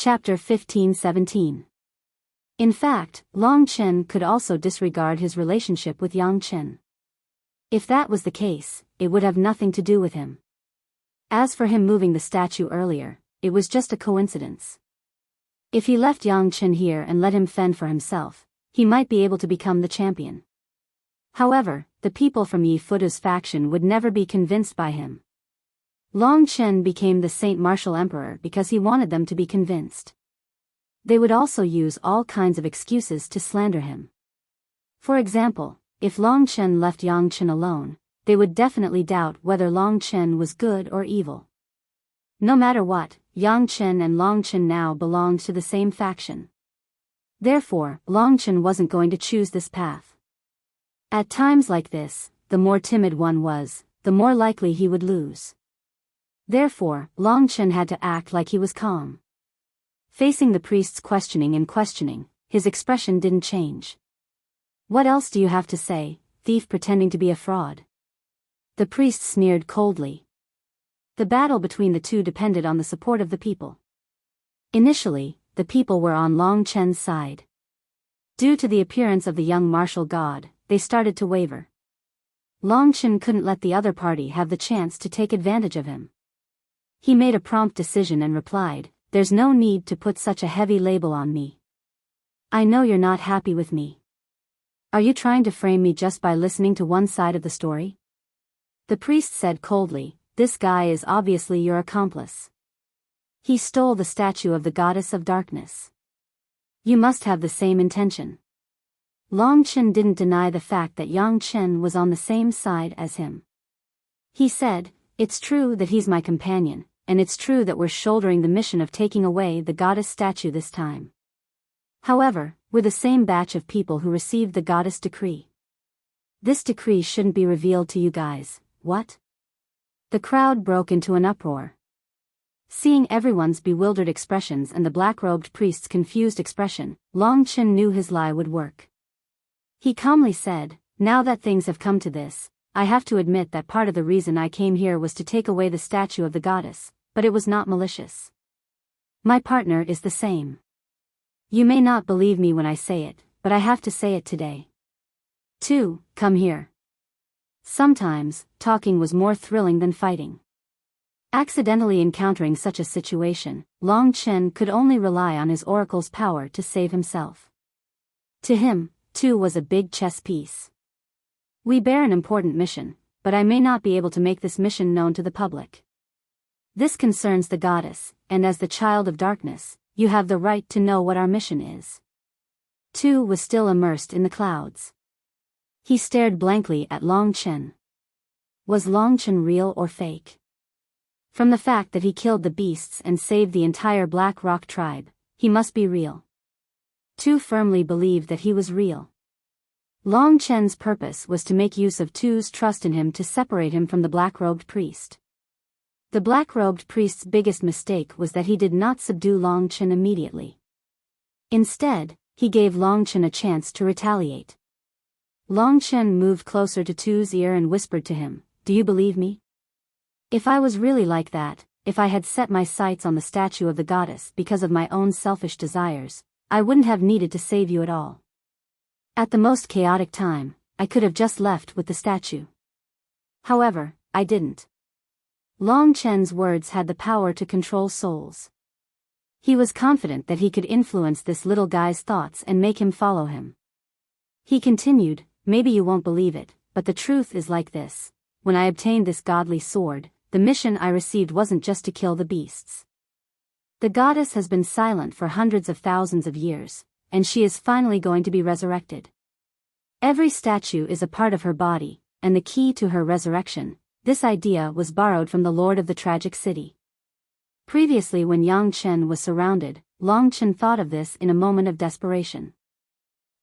Chapter 15-17. In fact, Long Chen could also disregard his relationship with Yang Chen. If that was the case, it would have nothing to do with him. As for him moving the statue earlier, it was just a coincidence. If he left Yang Chen here and let him fend for himself, he might be able to become the champion. However, the people from Yi Futu's faction would never be convinced by him. Long Chen became the Saint Martial Emperor because he wanted them to be convinced. They would also use all kinds of excuses to slander him. For example, if Long Chen left Yang Chen alone, they would definitely doubt whether Long Chen was good or evil. No matter what, Yang Chen and Long Chen now belonged to the same faction. Therefore, Long Chen wasn't going to choose this path. At times like this, the more timid one was, the more likely he would lose. Therefore, Long Chen had to act like he was calm. Facing the priest's questioning, his expression didn't change. "What else do you have to say, thief pretending to be a fraud?" The priest sneered coldly. The battle between the two depended on the support of the people. Initially, the people were on Long Chen's side. Due to the appearance of the young martial god, they started to waver. Long Chen couldn't let the other party have the chance to take advantage of him. He made a prompt decision and replied, "There's no need to put such a heavy label on me. I know you're not happy with me. Are you trying to frame me just by listening to one side of the story?" The priest said coldly, "This guy is obviously your accomplice. He stole the statue of the goddess of darkness. You must have the same intention." Long Chen didn't deny the fact that Yang Chen was on the same side as him. He said, "It's true that he's my companion, and it's true that we're shouldering the mission of taking away the goddess statue this time. However, we're the same batch of people who received the goddess decree. This decree shouldn't be revealed to you guys, what?" The crowd broke into an uproar. Seeing everyone's bewildered expressions and the black-robed priest's confused expression, Long Chen knew his lie would work. He calmly said, "Now that things have come to this, I have to admit that part of the reason I came here was to take away the statue of the goddess, but it was not malicious. My partner is the same. You may not believe me when I say it, but I have to say it today. 2, come here." Sometimes, talking was more thrilling than fighting. Accidentally encountering such a situation, Long Chen could only rely on his oracle's power to save himself. To him, 2 was a big chess piece. "We bear an important mission, but I may not be able to make this mission known to the public. This concerns the goddess, and as the child of darkness, you have the right to know what our mission is." 2 was still immersed in the clouds. He stared blankly at Long Chen. Was Long Chen real or fake? From the fact that he killed the beasts and saved the entire Black Rock tribe, he must be real. 2 firmly believed that he was real. Long Chen's purpose was to make use of 2's trust in him to separate him from the black-robed priest. The black-robed priest's biggest mistake was that he did not subdue Long Chen immediately. Instead, he gave Long Chen a chance to retaliate. Long Chen moved closer to 2's ear and whispered to him, "Do you believe me? If I was really like that, if I had set my sights on the statue of the goddess because of my own selfish desires, I wouldn't have needed to save you at all. At the most chaotic time, I could have just left with the statue. However, I didn't." Long Chen's words had the power to control souls. He was confident that he could influence this little guy's thoughts and make him follow him. He continued, "Maybe you won't believe it, but the truth is like this. When I obtained this godly sword, the mission I received wasn't just to kill the beasts. The goddess has been silent for hundreds of thousands of years, and she is finally going to be resurrected. Every statue is a part of her body, and the key to her resurrection. This idea was borrowed from the Lord of the Tragic City." Previously, when Yang Chen was surrounded, Long Chen thought of this in a moment of desperation.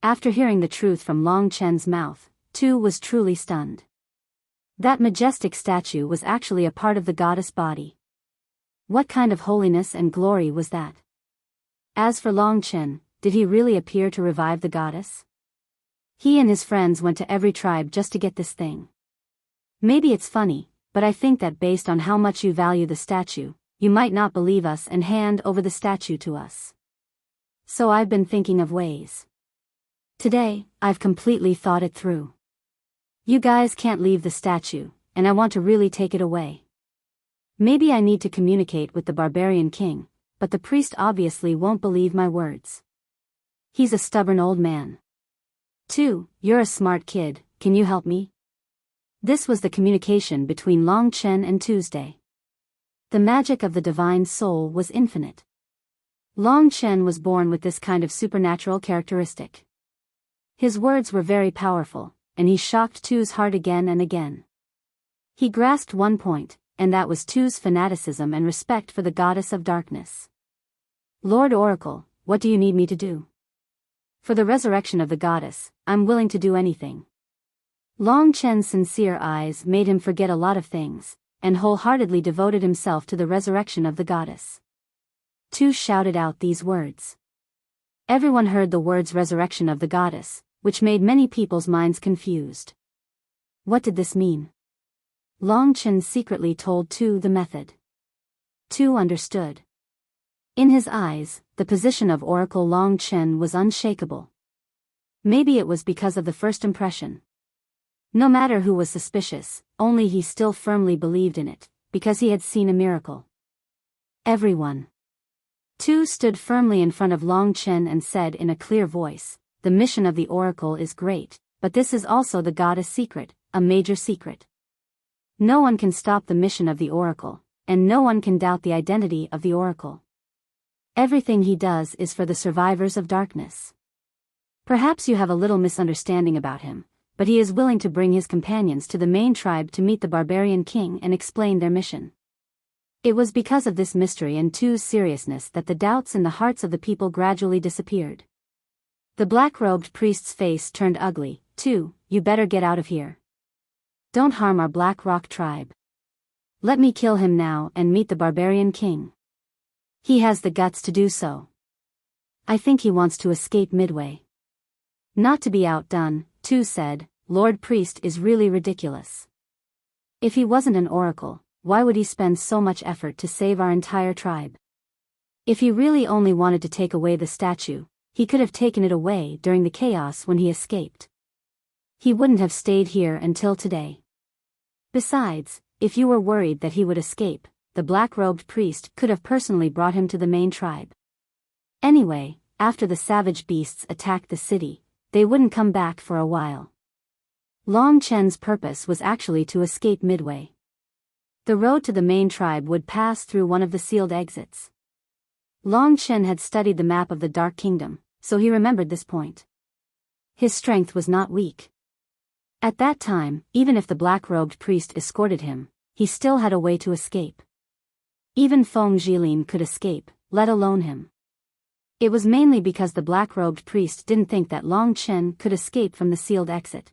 After hearing the truth from Long Chen's mouth, 2 was truly stunned. That majestic statue was actually a part of the goddess body. What kind of holiness and glory was that? As for Long Chen, did he really appear to revive the goddess? He and his friends went to every tribe just to get this thing. Maybe it's funny, but I think that based on how much you value the statue, you might not believe us and hand over the statue to us. So I've been thinking of ways. Today, I've completely thought it through. You guys can't leave the statue, and I want to really take it away. Maybe I need to communicate with the barbarian king, but the priest obviously won't believe my words. He's a stubborn old man. 2. You're a smart kid, can you help me? This was the communication between Long Chen and Tuesday. The magic of the divine soul was infinite. Long Chen was born with this kind of supernatural characteristic. His words were very powerful, and he shocked Tu's heart again and again. He grasped one point, and that was Tu's fanaticism and respect for the goddess of darkness. Lord Oracle, what do you need me to do? For the resurrection of the goddess, I'm willing to do anything. Long Chen's sincere eyes made him forget a lot of things, and wholeheartedly devoted himself to the resurrection of the goddess. Tu shouted out these words. Everyone heard the words resurrection of the goddess, which made many people's minds confused. What did this mean? Long Chen secretly told Tu the method. Tu understood. In his eyes, the position of Oracle Long Chen was unshakable. Maybe it was because of the first impression. No matter who was suspicious, only he still firmly believed in it, because he had seen a miracle. Everyone. Tu stood firmly in front of Long Chen and said in a clear voice, the mission of the Oracle is great, but this is also the goddess' secret, a major secret. No one can stop the mission of the Oracle, and no one can doubt the identity of the Oracle. Everything he does is for the survivors of darkness. Perhaps you have a little misunderstanding about him, but he is willing to bring his companions to the main tribe to meet the barbarian king and explain their mission. It was because of this mystery and Tu's seriousness that the doubts in the hearts of the people gradually disappeared. The black-robed priest's face turned ugly. Tu, you better get out of here. Don't harm our Black Rock tribe. Let me kill him now and meet the barbarian king. He has the guts to do so. I think he wants to escape midway. Not to be outdone, Tu said, Lord Priest is really ridiculous. If he wasn't an oracle, why would he spend so much effort to save our entire tribe? If he really only wanted to take away the statue, he could have taken it away during the chaos when he escaped. He wouldn't have stayed here until today. Besides, if you were worried that he would escape, the black-robed priest could have personally brought him to the main tribe. Anyway, after the savage beasts attacked the city, they wouldn't come back for a while. Long Chen's purpose was actually to escape midway. The road to the main tribe would pass through one of the sealed exits. Long Chen had studied the map of the Dark Kingdom, so he remembered this point. His strength was not weak. At that time, even if the black-robed priest escorted him, he still had a way to escape. Even Feng Jilin could escape, let alone him. It was mainly because the black-robed priest didn't think that Long Chen could escape from the sealed exit.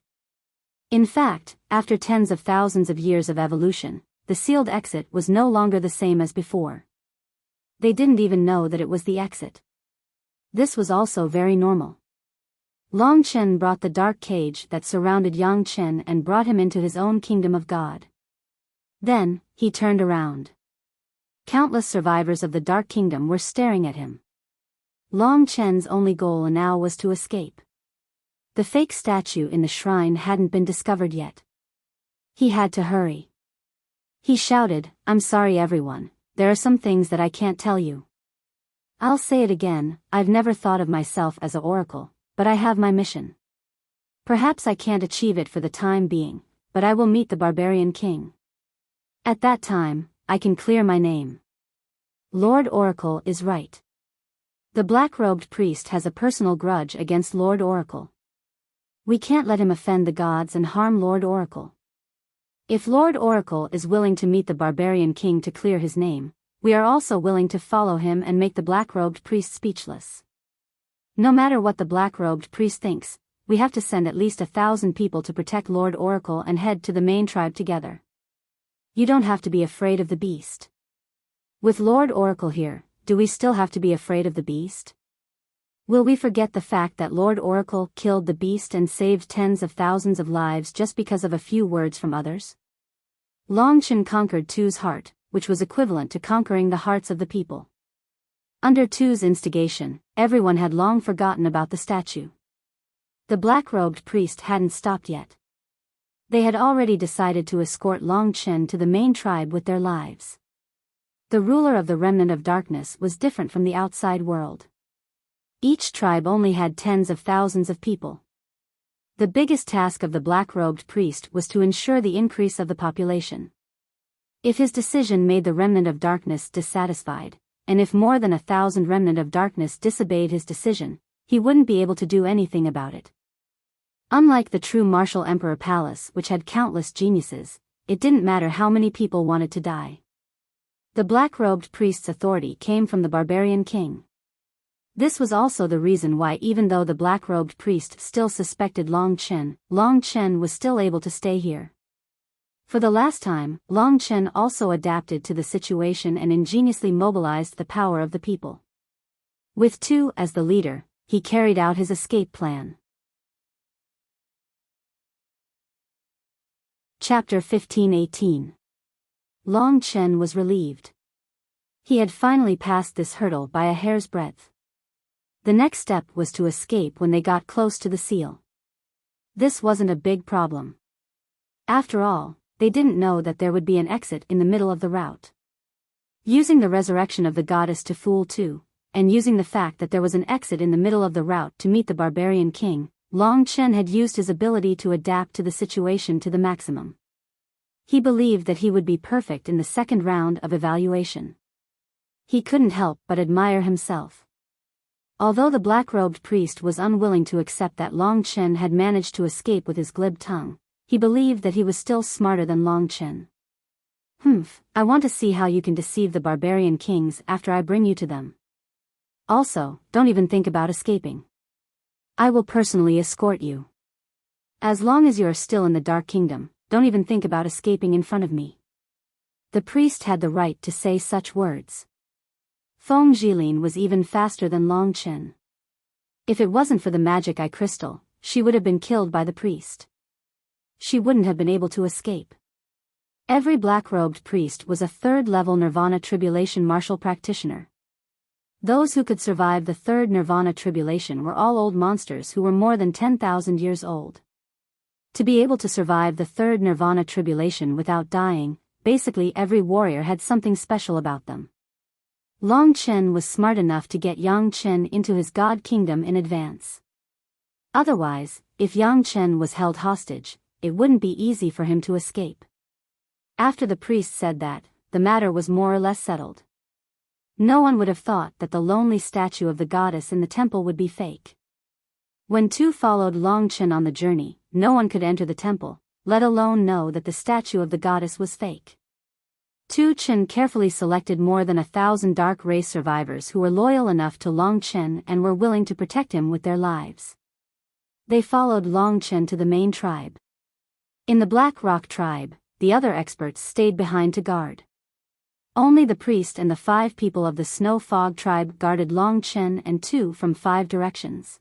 In fact, after tens of thousands of years of evolution, the sealed exit was no longer the same as before. They didn't even know that it was the exit. This was also very normal. Long Chen brought the dark cage that surrounded Yang Chen and brought him into his own kingdom of God. Then, he turned around. Countless survivors of the Dark Kingdom were staring at him. Long Chen's only goal now was to escape. The fake statue in the shrine hadn't been discovered yet. He had to hurry. He shouted, I'm sorry everyone, there are some things that I can't tell you. I'll say it again, I've never thought of myself as an oracle, but I have my mission. Perhaps I can't achieve it for the time being, but I will meet the barbarian king. At that time, I can clear my name. Lord Oracle is right. The black-robed priest has a personal grudge against Lord Oracle. We can't let him offend the gods and harm Lord Oracle. If Lord Oracle is willing to meet the barbarian king to clear his name, we are also willing to follow him and make the black-robed priest speechless. No matter what the black-robed priest thinks, we have to send at least 1,000 people to protect Lord Oracle and head to the main tribe together. You don't have to be afraid of the beast. With Lord Oracle here, do we still have to be afraid of the beast? Will we forget the fact that Lord Oracle killed the beast and saved tens of thousands of lives just because of a few words from others? Long Chen conquered Tu's heart, which was equivalent to conquering the hearts of the people. Under Tu's instigation, everyone had long forgotten about the statue. The black-robed priest hadn't stopped yet. They had already decided to escort Long Chen to the main tribe with their lives. The ruler of the remnant of darkness was different from the outside world. Each tribe only had tens of thousands of people. The biggest task of the black-robed priest was to ensure the increase of the population. If his decision made the remnant of darkness dissatisfied, and if more than 1,000 remnant of darkness disobeyed his decision, he wouldn't be able to do anything about it. Unlike the true martial emperor palace, which had countless geniuses, it didn't matter how many people wanted to die. The black-robed priest's authority came from the barbarian king. This was also the reason why, even though the black-robed priest still suspected Long Chen was still able to stay here. For the last time, Long Chen also adapted to the situation and ingeniously mobilized the power of the people. With Tu as the leader, he carried out his escape plan. Chapter 15:18. Long Chen was relieved. He had finally passed this hurdle by a hair's breadth. The next step was to escape when they got close to the seal. This wasn't a big problem. After all, they didn't know that there would be an exit in the middle of the route. Using the resurrection of the goddess to fool Tu, and using the fact that there was an exit in the middle of the route to meet the barbarian king, Long Chen had used his ability to adapt to the situation to the maximum. He believed that he would be perfect in the second round of evaluation. He couldn't help but admire himself. Although the black-robed priest was unwilling to accept that Long Chen had managed to escape with his glib tongue, he believed that he was still smarter than Long Chen. I want to see how you can deceive the barbarian kings after I bring you to them. Also, don't even think about escaping. I will personally escort you. As long as you are still in the Dark Kingdom, don't even think about escaping in front of me. The priest had the right to say such words. Feng Jilin was even faster than Long Chen. If it wasn't for the magic eye crystal, she would have been killed by the priest. She wouldn't have been able to escape. Every black-robed priest was a third-level Nirvana Tribulation martial practitioner. Those who could survive the third Nirvana Tribulation were all old monsters who were more than 10,000 years old. To be able to survive the third Nirvana Tribulation without dying, basically every warrior had something special about them. Long Chen was smart enough to get Yang Chen into his God Kingdom in advance. Otherwise, if Yang Chen was held hostage, it wouldn't be easy for him to escape. After the priest said that, the matter was more or less settled. No one would have thought that the lonely statue of the goddess in the temple would be fake. When Tu followed Long Chen on the journey, no one could enter the temple, let alone know that the statue of the goddess was fake. Tu Chen carefully selected more than 1,000 dark race survivors who were loyal enough to Long Chen and were willing to protect him with their lives. They followed Long Chen to the main tribe. In the Black Rock tribe, the other experts stayed behind to guard. Only the priest and the 5 people of the Snow Fog tribe guarded Long Chen and Tu from 5 directions.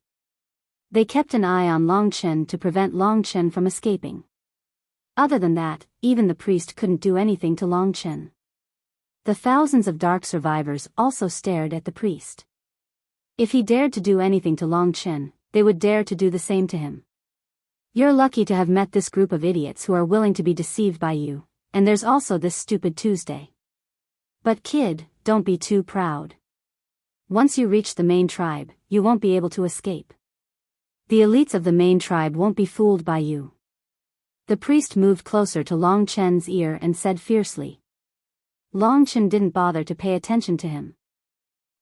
They kept an eye on Long Chen to prevent Long Chen from escaping. Other than that, even the priest couldn't do anything to Long Chen. The thousands of dark survivors also stared at the priest. If he dared to do anything to Long Chen, they would dare to do the same to him. You're lucky to have met this group of idiots who are willing to be deceived by you, and there's also this stupid Tuesday. But kid, don't be too proud. Once you reach the main tribe, you won't be able to escape. The elites of the main tribe won't be fooled by you. The priest moved closer to Long Chen's ear and said fiercely. Long Chen didn't bother to pay attention to him.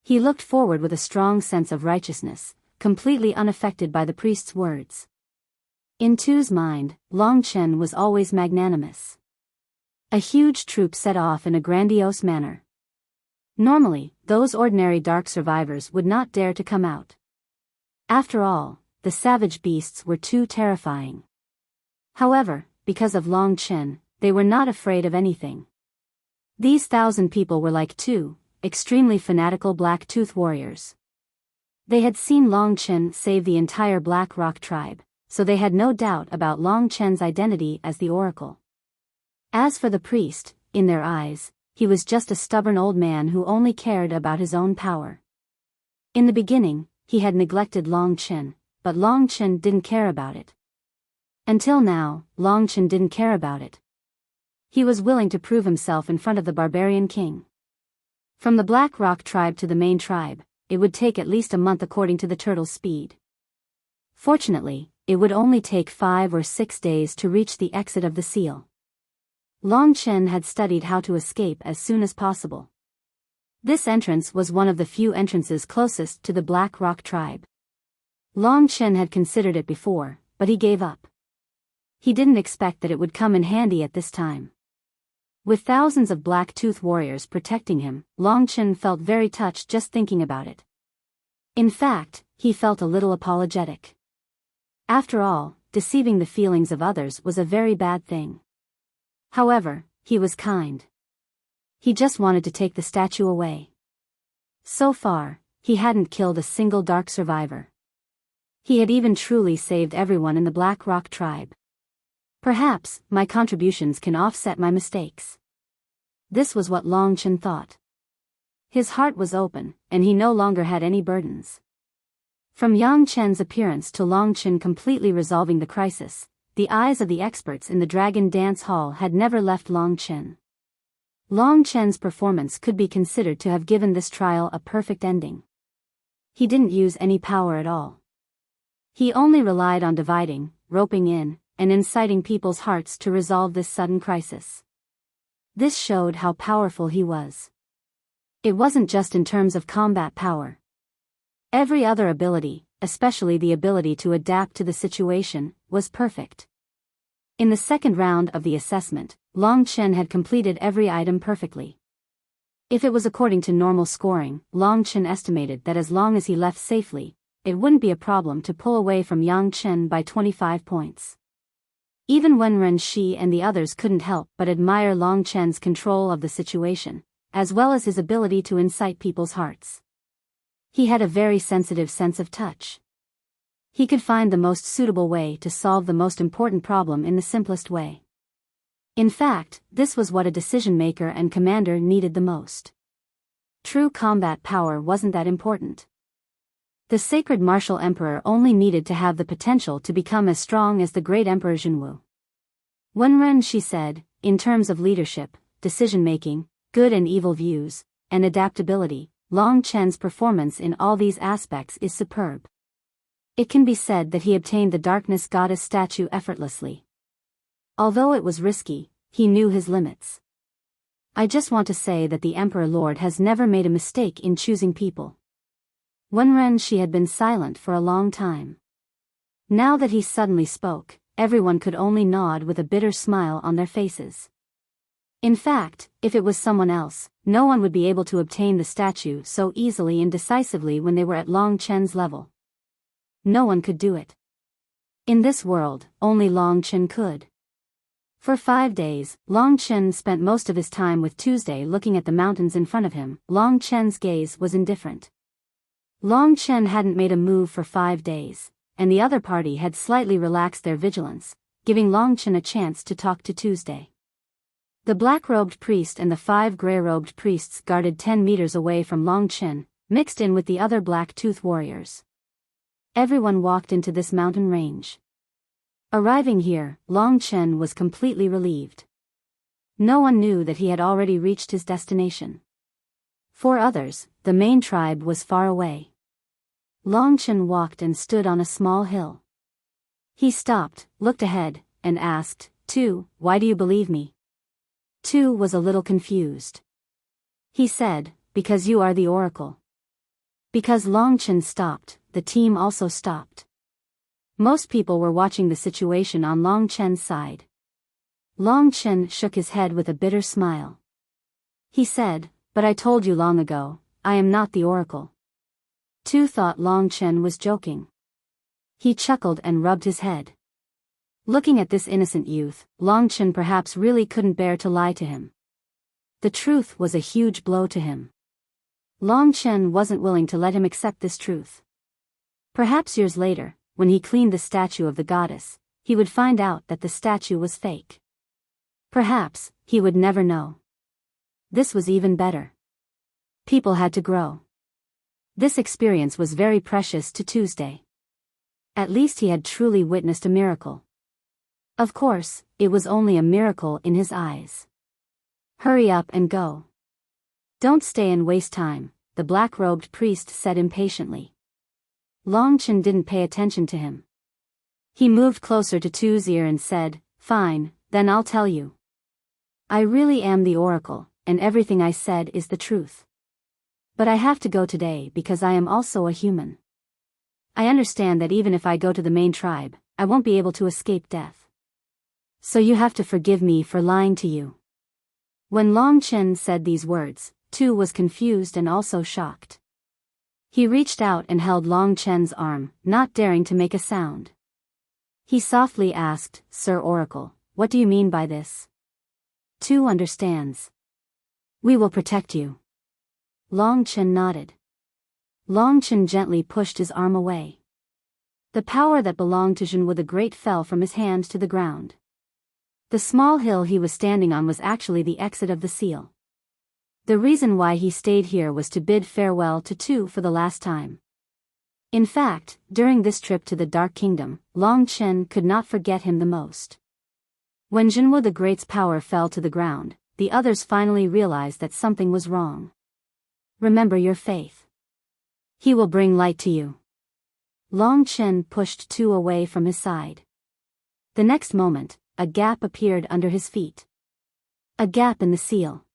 He looked forward with a strong sense of righteousness, completely unaffected by the priest's words. In Tu's mind, Long Chen was always magnanimous. A huge troop set off in a grandiose manner. Normally, those ordinary dark survivors would not dare to come out. After all, the savage beasts were too terrifying. However, because of Long Chen, they were not afraid of anything. These 1,000 people were like Tu, extremely fanatical Black Tooth warriors. They had seen Long Chen save the entire Black Rock tribe, so they had no doubt about Long Chen's identity as the Oracle. As for the priest, in their eyes, he was just a stubborn old man who only cared about his own power. In the beginning, he had neglected Long Chen, but Long Chen didn't care about it. Until now, Long Chen didn't care about it. He was willing to prove himself in front of the barbarian king. From the Black Rock tribe to the main tribe, it would take at least a month according to the turtle's speed. Fortunately, it would only take 5 or 6 days to reach the exit of the seal. Long Chen had studied how to escape as soon as possible. This entrance was one of the few entrances closest to the Black Rock tribe. Long Chen had considered it before, but he gave up. He didn't expect that it would come in handy at this time. With thousands of black-tooth warriors protecting him, Long Chen felt very touched just thinking about it. In fact, he felt a little apologetic. After all, deceiving the feelings of others was a very bad thing. However, he was kind. He just wanted to take the statue away. So far, he hadn't killed a single dark survivor. He had even truly saved everyone in the Black Rock tribe. Perhaps, my contributions can offset my mistakes. This was what Long Chen thought. His heart was open, and he no longer had any burdens. From Yang Chen's appearance to Long Chen completely resolving the crisis, the eyes of the experts in the Dragon Dance Hall had never left Long Chen. Long Chen's performance could be considered to have given this trial a perfect ending. He didn't use any power at all. He only relied on dividing, roping in, and inciting people's hearts to resolve this sudden crisis. This showed how powerful he was. It wasn't just in terms of combat power. Every other ability, especially the ability to adapt to the situation, was perfect. In the second round of the assessment, Long Chen had completed every item perfectly. If it was according to normal scoring, Long Chen estimated that as long as he left safely, it wouldn't be a problem to pull away from Yang Chen by 25 points. Even Wen Renshi and the others couldn't help but admire Long Chen's control of the situation, as well as his ability to incite people's hearts. He had a very sensitive sense of touch. He could find the most suitable way to solve the most important problem in the simplest way. In fact, this was what a decision-maker and commander needed the most. True combat power wasn't that important. The sacred martial emperor only needed to have the potential to become as strong as the great emperor Zhenwu. Wen Renshi said, in terms of leadership, decision-making, good and evil views, and adaptability, Long Chen's performance in all these aspects is superb. It can be said that he obtained the Darkness Goddess statue effortlessly. Although it was risky, he knew his limits. I just want to say that the Emperor Lord has never made a mistake in choosing people. Wen Renshi had been silent for a long time. Now that he suddenly spoke, everyone could only nod with a bitter smile on their faces. In fact, if it was someone else, no one would be able to obtain the statue so easily and decisively when they were at Long Chen's level. No one could do it. In this world, only Long Chen could. For 5 days, Long Chen spent most of his time with Tuesday looking at the mountains in front of him. Long Chen's gaze was indifferent. Long Chen hadn't made a move for 5 days, and the other party had slightly relaxed their vigilance, giving Long Chen a chance to talk to Tuesday. The black-robed priest and the 5 gray-robed priests guarded 10 meters away from Long Chen, mixed in with the other black-tooth warriors. Everyone walked into this mountain range. Arriving here, Long Chen was completely relieved. No one knew that he had already reached his destination. For others, the main tribe was far away. Long Chen walked and stood on a small hill. He stopped, looked ahead, and asked, "Tu, why do you believe me?" Tu was a little confused. He said, "Because you are the oracle." Because Long Chen stopped, the team also stopped. Most people were watching the situation on Long Chen's side. Long Chen shook his head with a bitter smile. He said, "But I told you long ago, I am not the oracle." Tu thought Long Chen was joking. He chuckled and rubbed his head. Looking at this innocent youth, Long Chen perhaps really couldn't bear to lie to him. The truth was a huge blow to him. Long Chen wasn't willing to let him accept this truth. Perhaps years later, when he cleaned the statue of the goddess, he would find out that the statue was fake. Perhaps, he would never know. This was even better. People had to grow. This experience was very precious to Tuesday. At least he had truly witnessed a miracle. Of course, it was only a miracle in his eyes. Hurry up and go. Don't stay and waste time, the black-robed priest said impatiently. Long Chen didn't pay attention to him. He moved closer to Tu's ear and said, "Fine, then I'll tell you. I really am the oracle, and everything I said is the truth. But I have to go today because I am also a human. I understand that even if I go to the main tribe, I won't be able to escape death. So you have to forgive me for lying to you." When Long Chen said these words, Tu was confused and also shocked. He reached out and held Long Chen's arm, not daring to make a sound. He softly asked, "Sir Oracle, what do you mean by this?" Tu understands. "We will protect you." Long Chen nodded. Long Chen gently pushed his arm away. The power that belonged to Zhenwu the Great fell from his hand to the ground. The small hill he was standing on was actually the exit of the seal. The reason why he stayed here was to bid farewell to Tu for the last time. In fact, during this trip to the Dark Kingdom, Long Chen could not forget him the most. When Zhenwu the Great's power fell to the ground, the others finally realized that something was wrong. "Remember your faith. He will bring light to you." Long Chen pushed Tu away from his side. The next moment, a gap appeared under his feet. A gap in the seal.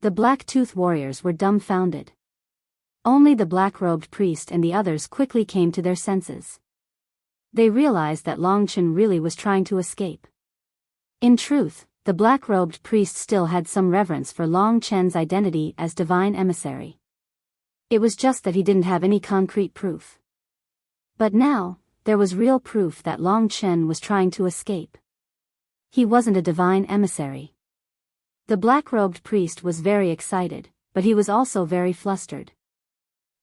The black-toothed warriors were dumbfounded. Only the black-robed priest and the others quickly came to their senses. They realized that Long Chen really was trying to escape. In truth, the black-robed priest still had some reverence for Long Chen's identity as divine emissary. It was just that he didn't have any concrete proof. But now, there was real proof that Long Chen was trying to escape. He wasn't a divine emissary. The black-robed priest was very excited, but he was also very flustered.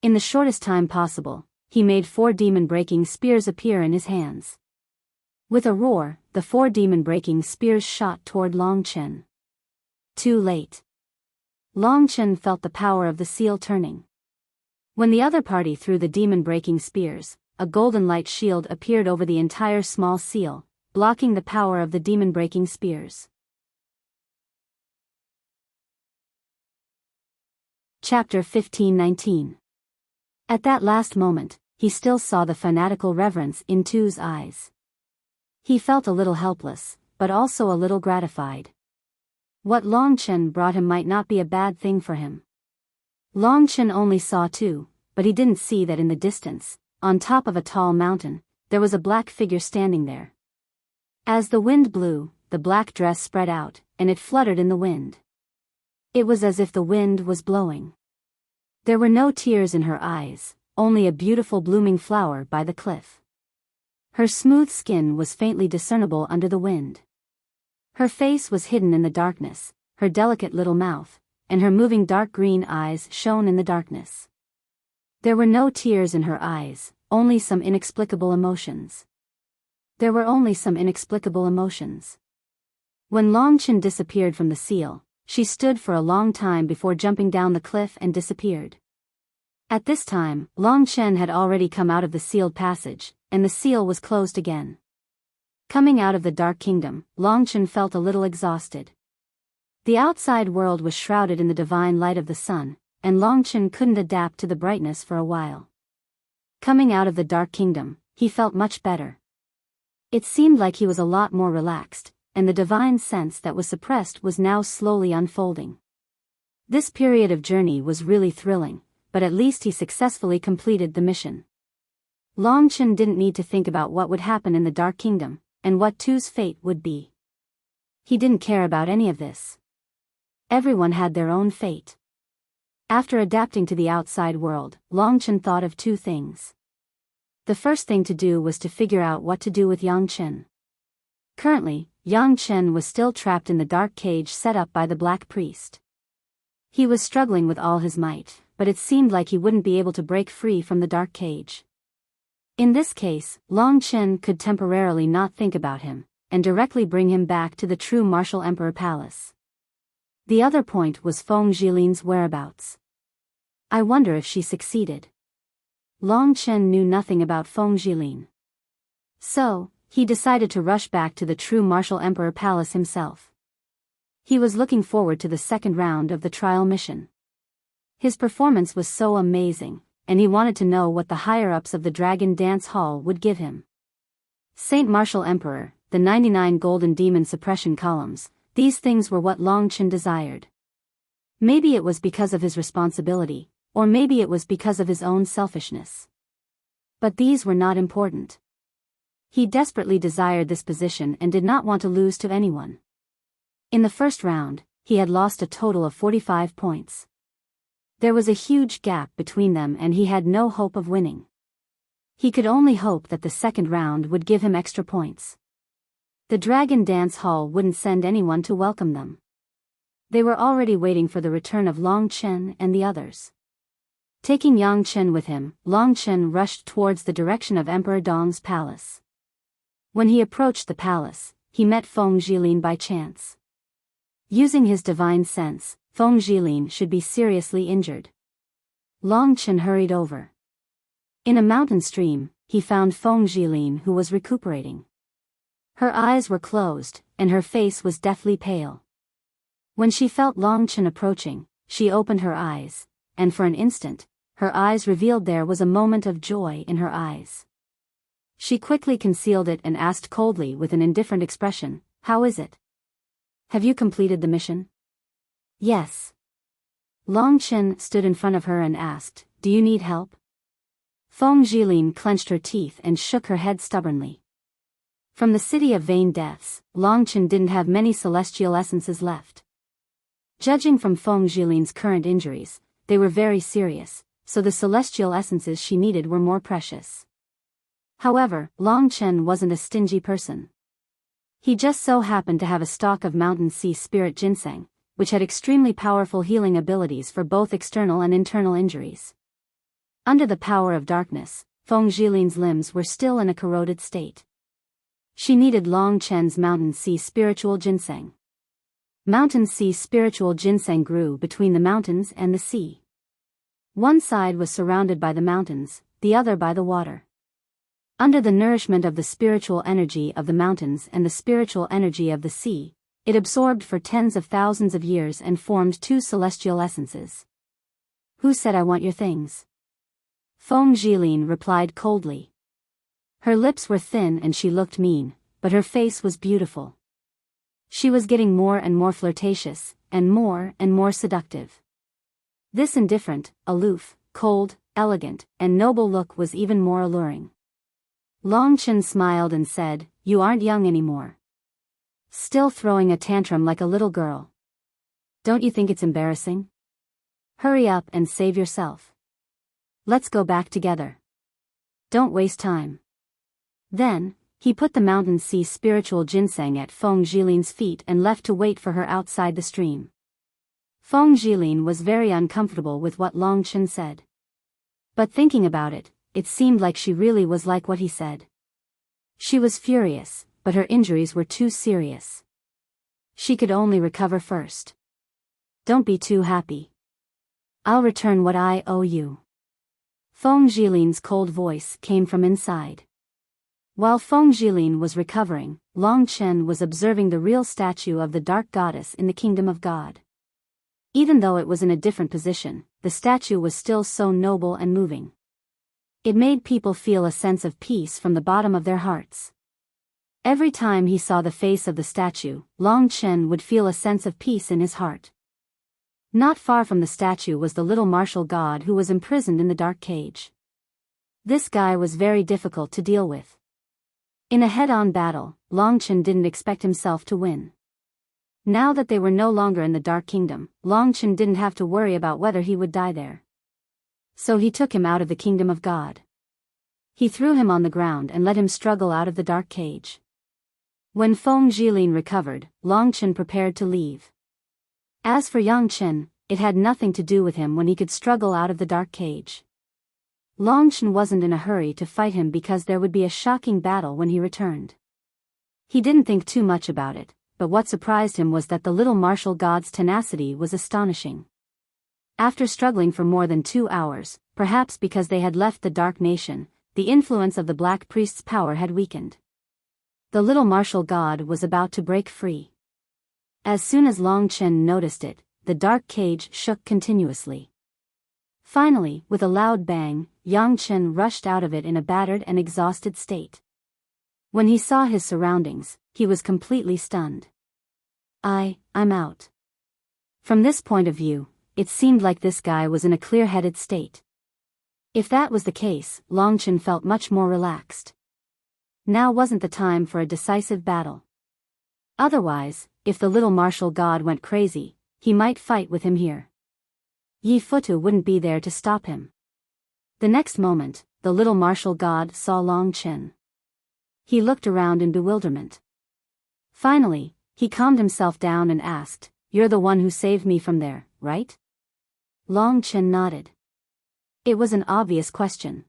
In the shortest time possible, he made 4 demon-breaking spears appear in his hands. With a roar, the 4 demon-breaking spears shot toward Long Chen. Too late. Long Chen felt the power of the seal turning. When the other party threw the demon-breaking spears, a golden light shield appeared over the entire small seal, blocking the power of the demon-breaking spears. Chapter 15:19. At that last moment, he still saw the fanatical reverence in Tu's eyes. He felt a little helpless, but also a little gratified. What Long Chen brought him might not be a bad thing for him. Long Chen only saw Tu, but he didn't see that in the distance, on top of a tall mountain, there was a black figure standing there. As the wind blew, the black dress spread out, and it fluttered in the wind. It was as if the wind was blowing. There were no tears in her eyes, only a beautiful blooming flower by the cliff. Her smooth skin was faintly discernible under the wind. Her face was hidden in the darkness, her delicate little mouth, and her moving dark green eyes shone in the darkness. There were no tears in her eyes, only some inexplicable emotions. There were only some inexplicable emotions. When Long Chen disappeared from the seal, she stood for a long time before jumping down the cliff and disappeared. At this time, Long Chen had already come out of the sealed passage, and the seal was closed again. Coming out of the Dark Kingdom, Long Chen felt a little exhausted. The outside world was shrouded in the divine light of the sun, and Long Chen couldn't adapt to the brightness for a while. Coming out of the Dark Kingdom, he felt much better. It seemed like he was a lot more relaxed, and the divine sense that was suppressed was now slowly unfolding. This period of journey was really thrilling, but at least he successfully completed the mission. Long Chen didn't need to think about what would happen in the Dark Kingdom, and what Tu's fate would be. He didn't care about any of this. Everyone had their own fate. After adapting to the outside world, Long Chen thought of 2 things. The first thing to do was to figure out what to do with Yang Chen. Currently, Yang Chen was still trapped in the dark cage set up by the Black Priest. He was struggling with all his might, but it seemed like he wouldn't be able to break free from the dark cage. In this case, Long Chen could temporarily not think about him, and directly bring him back to the true Martial Emperor Palace. The other point was Feng Jilin's whereabouts. I wonder if she succeeded. Long Chen knew nothing about Feng Jilin. So, he decided to rush back to the true Martial Emperor Palace himself. He was looking forward to the second round of the trial mission. His performance was so amazing, and he wanted to know what the higher-ups of the Dragon Dance Hall would give him. Saint Martial Emperor, the 99 golden demon suppression columns, these things were what Long Chen desired. Maybe it was because of his responsibility, or maybe it was because of his own selfishness. But these were not important. He desperately desired this position and did not want to lose to anyone. In the first round, he had lost a total of 45 points. There was a huge gap between them and he had no hope of winning. He could only hope that the second round would give him extra points. The Dragon Dance Hall wouldn't send anyone to welcome them. They were already waiting for the return of Long Chen and the others. Taking Yang Chen with him, Long Chen rushed towards the direction of Emperor Dong's palace. When he approached the palace, he met Feng Jilin by chance. Using his divine sense, Feng Jilin should be seriously injured. Long Chen hurried over. In a mountain stream, he found Feng Jilin who was recuperating. Her eyes were closed, and her face was deathly pale. When she felt Long Chen approaching, she opened her eyes, and for an instant, her eyes revealed there was a moment of joy in her eyes. She quickly concealed it and asked coldly with an indifferent expression, "How is it? Have you completed the mission?" "Yes." Long Chen stood in front of her and asked, "Do you need help?" Feng Jilin clenched her teeth and shook her head stubbornly. From the city of vain deaths, Long Chen didn't have many celestial essences left. Judging from Feng Jilin's current injuries, they were very serious, so the celestial essences she needed were more precious. However, Long Chen wasn't a stingy person. He just so happened to have a stock of mountain sea spirit ginseng, which had extremely powerful healing abilities for both external and internal injuries. Under the power of darkness, Feng Jilin's limbs were still in a corroded state. She needed Long Chen's mountain sea spiritual ginseng. Mountain sea spiritual ginseng grew between the mountains and the sea. One side was surrounded by the mountains, the other by the water. Under the nourishment of the spiritual energy of the mountains and the spiritual energy of the sea, it absorbed for tens of thousands of years and formed two celestial essences. "Who said I want your things?" Feng Jilin replied coldly. Her lips were thin and she looked mean, but her face was beautiful. She was getting more and more flirtatious, and more seductive. This indifferent, aloof, cold, elegant, and noble look was even more alluring. Long Chen smiled and said, "You aren't young anymore. Still throwing a tantrum like a little girl. Don't you think it's embarrassing? Hurry up and save yourself. Let's go back together. Don't waste time." Then, he put the mountain sea spiritual ginseng at Feng Jilin's feet and left to wait for her outside the stream. Feng Jilin was very uncomfortable with what Long Chen said. But thinking about it, it seemed like she really was like what he said. She was furious, but her injuries were too serious. She could only recover first. "Don't be too happy. I'll return what I owe you." Feng Jilin's cold voice came from inside. While Feng Jilin was recovering, Long Chen was observing the real statue of the dark goddess in the kingdom of God. Even though it was in a different position, the statue was still so noble and moving. It made people feel a sense of peace from the bottom of their hearts. Every time he saw the face of the statue, Long Chen would feel a sense of peace in his heart. Not far from the statue was the little martial god who was imprisoned in the dark cage. This guy was very difficult to deal with. In a head-on battle, Long Chen didn't expect himself to win. Now that they were no longer in the Dark Kingdom, Long Chen didn't have to worry about whether he would die there. So he took him out of the kingdom of God. He threw him on the ground and let him struggle out of the dark cage. When Feng Jilin recovered, Long Chen prepared to leave. As for Yang Chen, it had nothing to do with him when he could struggle out of the dark cage. Long Chen wasn't in a hurry to fight him because there would be a shocking battle when he returned. He didn't think too much about it, but what surprised him was that the little martial god's tenacity was astonishing. After struggling for more than 2 hours, perhaps because they had left the Dark Nation, the influence of the Black Priest's power had weakened. The little martial god was about to break free. As soon as Long Chen noticed it, the dark cage shook continuously. Finally, with a loud bang, Yang Chen rushed out of it in a battered and exhausted state. When he saw his surroundings, he was completely stunned. I'm out. From this point of view, it seemed like this guy was in a clear-headed state. If that was the case, Long Chen felt much more relaxed. Now wasn't the time for a decisive battle. Otherwise, if the little martial god went crazy, he might fight with him here. Yi Futu wouldn't be there to stop him. The next moment, the little martial god saw Long Chen. He looked around in bewilderment. Finally, he calmed himself down and asked, "You're the one who saved me from there, right?" Long Chen nodded. It was an obvious question.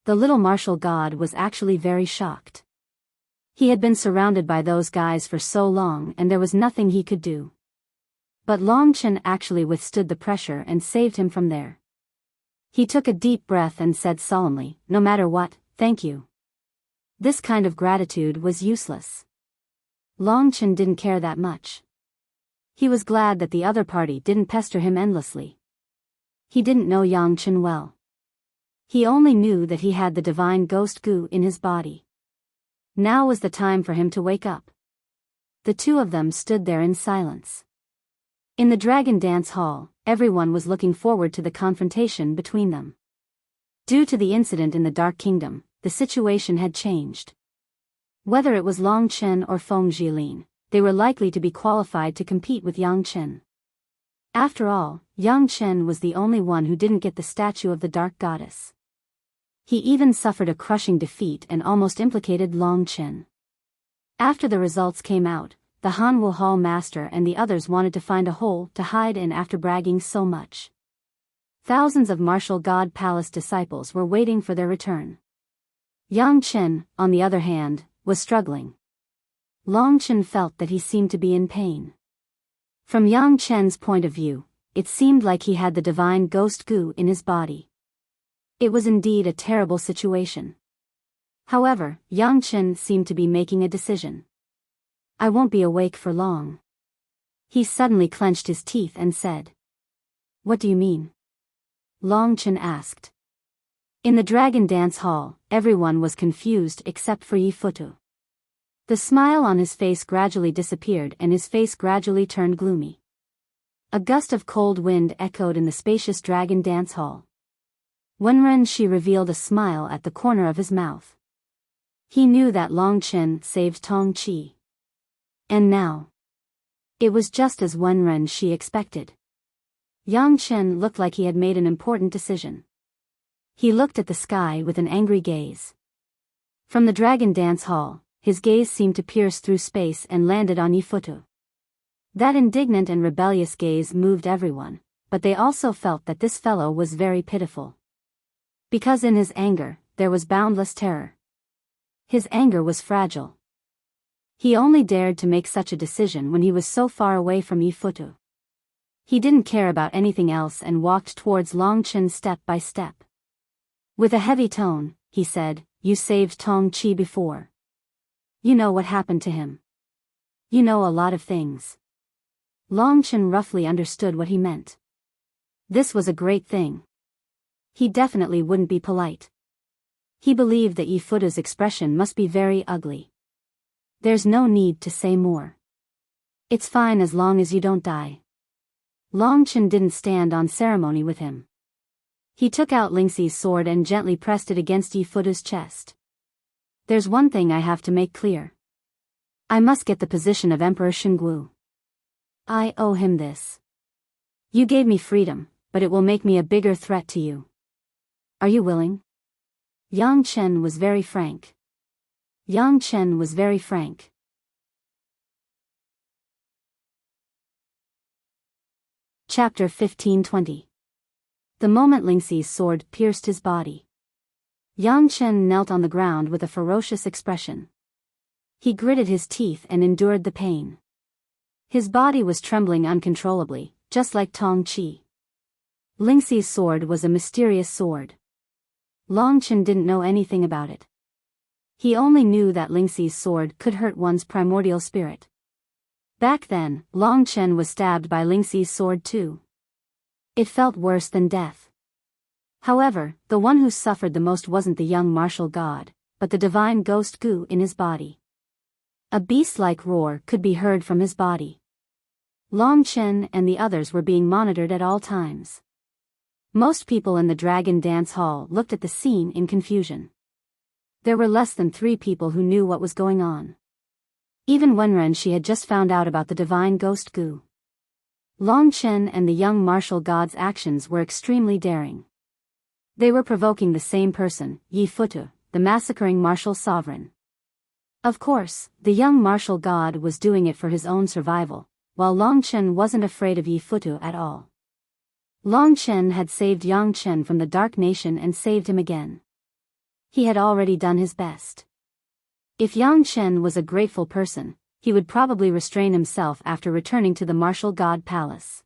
The little martial god was actually very shocked. He had been surrounded by those guys for so long and there was nothing he could do. But Long Chen actually withstood the pressure and saved him from there. He took a deep breath and said solemnly, "No matter what, thank you." This kind of gratitude was useless. Long Chen didn't care that much. He was glad that the other party didn't pester him endlessly. He didn't know Yang Chen well. He only knew that he had the divine ghost goo in his body. Now was the time for him to wake up. The two of them stood there in silence. In the Dragon Dance Hall, everyone was looking forward to the confrontation between them. Due to the incident in the Dark Kingdom, the situation had changed. Whether it was Long Chen or Feng Jilin, they were likely to be qualified to compete with Yang Chen. After all, Yang Chen was the only one who didn't get the statue of the Dark Goddess. He even suffered a crushing defeat and almost implicated Long Chen. After the results came out, the Hanwu Hall master and the others wanted to find a hole to hide in after bragging so much. Thousands of martial god palace disciples were waiting for their return. Yang Chen, on the other hand, was struggling. Long Chen felt that he seemed to be in pain. From Yang Chen's point of view, it seemed like he had the divine ghost goo in his body. It was indeed a terrible situation. However, Yang Chen seemed to be making a decision. "I won't be awake for long." He suddenly clenched his teeth and said. "What do you mean?" Long Chen asked. In the Dragon Dance Hall, everyone was confused except for Yi Futu. The smile on his face gradually disappeared and his face gradually turned gloomy. A gust of cold wind echoed in the spacious Dragon Dance Hall. Wenren Shi revealed a smile at the corner of his mouth. He knew that Long Chen saved Tong Qi. And now, it was just as Wenren Shi expected. Yang Chen looked like he had made an important decision. He looked at the sky with an angry gaze. From the Dragon Dance Hall, his gaze seemed to pierce through space and landed on Yi Futu. That indignant and rebellious gaze moved everyone, but they also felt that this fellow was very pitiful. Because in his anger, there was boundless terror. His anger was fragile. He only dared to make such a decision when he was so far away from Yi Futu. He didn't care about anything else and walked towards Long Chen step by step. With a heavy tone, he said, "You saved Tong Qi before. You know what happened to him. You know a lot of things." Long Chen roughly understood what he meant. This was a great thing. He definitely wouldn't be polite. He believed that Yi Futu's expression must be very ugly. There's no need to say more. It's fine as long as you don't die. Long Chen didn't stand on ceremony with him. He took out Lingxi's sword and gently pressed it against Yi Futu's chest. "There's one thing I have to make clear. I must get the position of Emperor Xinggu. I owe him this. You gave me freedom, but it will make me a bigger threat to you. Are you willing?" Yang Chen was very frank. Yang Chen was very frank. Chapter 1520. The moment Lingxi's sword pierced his body, Yang Chen knelt on the ground with a ferocious expression. He gritted his teeth and endured the pain. His body was trembling uncontrollably, just like Tong Chi. Lingxi's sword was a mysterious sword. Long Chen didn't know anything about it. He only knew that Lingxi's sword could hurt one's primordial spirit. Back then, Long Chen was stabbed by Lingxi's sword too. It felt worse than death. However, the one who suffered the most wasn't the young martial god, but the divine ghost Gu in his body. A beast-like roar could be heard from his body. Long Chen and the others were being monitored at all times. Most people in the Dragon Dance Hall looked at the scene in confusion. There were less than 3 people who knew what was going on. Even Wenren she had just found out about the divine ghost Gu. Long Chen and the young martial god's actions were extremely daring. They were provoking the same person, Yi Futu, the massacring martial sovereign. Of course, the young martial god was doing it for his own survival, while Long Chen wasn't afraid of Yi Futu at all. Long Chen had saved Yang Chen from the Dark Nation and saved him again. He had already done his best. If Yang Chen was a grateful person, he would probably restrain himself after returning to the martial god palace.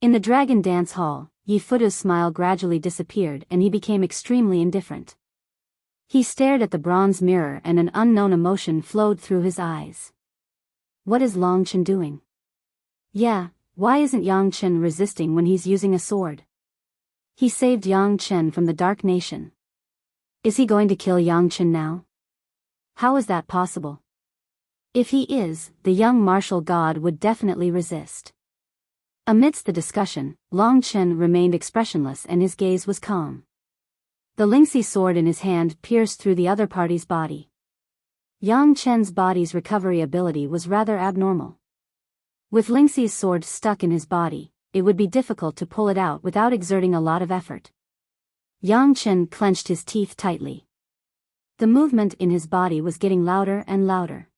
In the Dragon Dance Hall, Yi Futu's smile gradually disappeared and he became extremely indifferent. He stared at the bronze mirror and an unknown emotion flowed through his eyes. What is Long Chen doing? Yeah, why isn't Yang Chen resisting when he's using a sword? He saved Yang Chen from the Dark Nation. Is he going to kill Yang Chen now? How is that possible? If he is, the young martial god would definitely resist. Amidst the discussion, Long Chen remained expressionless and his gaze was calm. The Lingxi sword in his hand pierced through the other party's body. Yang Chen's body's recovery ability was rather abnormal. With Lingxi's sword stuck in his body, it would be difficult to pull it out without exerting a lot of effort. Yang Chen clenched his teeth tightly. The movement in his body was getting louder and louder.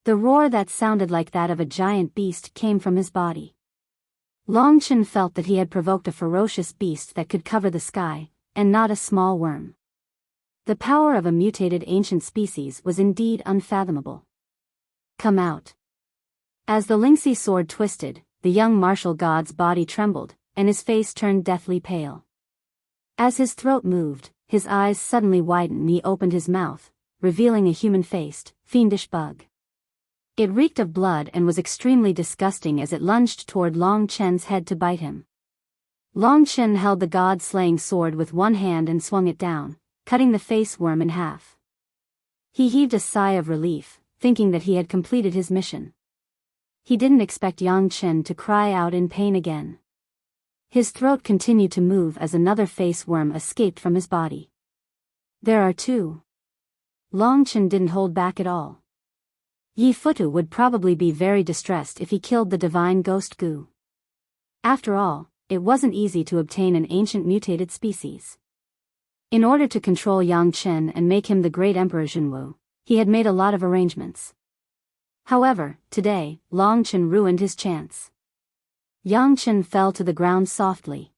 The roar that sounded like that of a giant beast came from his body. Long Chen felt that he had provoked a ferocious beast that could cover the sky, and not a small worm. The power of a mutated ancient species was indeed unfathomable. Come out. As the Lingxi sword twisted, the young martial god's body trembled, and his face turned deathly pale. As his throat moved, his eyes suddenly widened and he opened his mouth, revealing a human-faced, fiendish bug. It reeked of blood and was extremely disgusting as it lunged toward Long Chen's head to bite him. Long Chen held the god-slaying sword with one hand and swung it down, cutting the face worm in half. He heaved a sigh of relief, thinking that he had completed his mission. He didn't expect Yang Chen to cry out in pain again. His throat continued to move as another face worm escaped from his body. There are 2. Long Chen didn't hold back at all. Yi Futu would probably be very distressed if he killed the divine ghost Gu. After all, it wasn't easy to obtain an ancient mutated species. In order to control Yang Chen and make him the great Emperor Zhenwu, he had made a lot of arrangements. However, today, Long Chen ruined his chance. Yang Chen fell to the ground softly.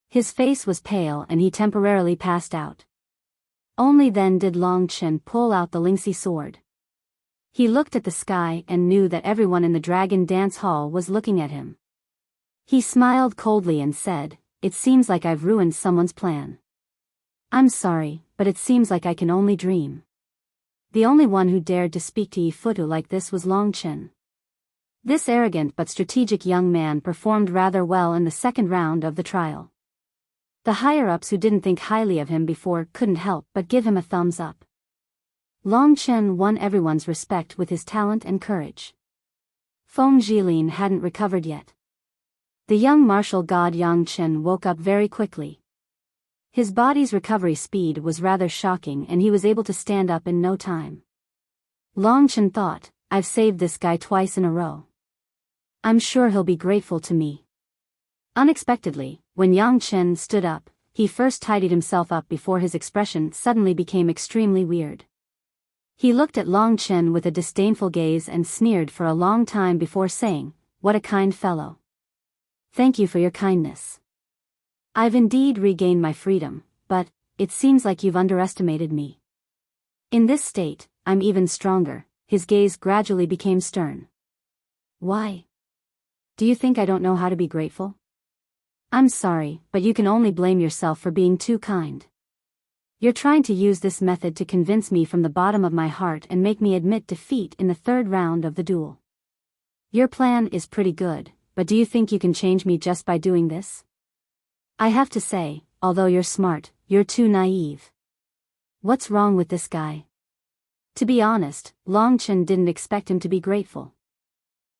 His face was pale and he temporarily passed out. Only then did Long Chen pull out the Lingxi sword. He looked at the sky and knew that everyone in the Dragon Dance Hall was looking at him. He smiled coldly and said, "It seems like I've ruined someone's plan. I'm sorry, but it seems like I can only dream." The only one who dared to speak to Yi Futu like this was Long Chen. This arrogant but strategic young man performed rather well in the second round of the trial. The higher-ups who didn't think highly of him before couldn't help but give him a thumbs up. Long Chen won everyone's respect with his talent and courage. Feng Jilin hadn't recovered yet. The young martial god Yang Chen woke up very quickly. His body's recovery speed was rather shocking and he was able to stand up in no time. Long Chen thought, "I've saved this guy twice in a row. I'm sure he'll be grateful to me." Unexpectedly, when Yang Chen stood up, he first tidied himself up before his expression suddenly became extremely weird. He looked at Long Chen with a disdainful gaze and sneered for a long time before saying, "What a kind fellow. Thank you for your kindness. I've indeed regained my freedom, but it seems like you've underestimated me." In this state, I'm even stronger." His gaze gradually became stern. "Why? Do you think I don't know how to be grateful? I'm sorry, but you can only blame yourself for being too kind. You're trying to use this method to convince me from the bottom of my heart and make me admit defeat in the third round of the duel. Your plan is pretty good, but do you think you can change me just by doing this? I have to say, although you're smart, you're too naive. What's wrong with this guy?" To be honest, Long Chen didn't expect him to be grateful.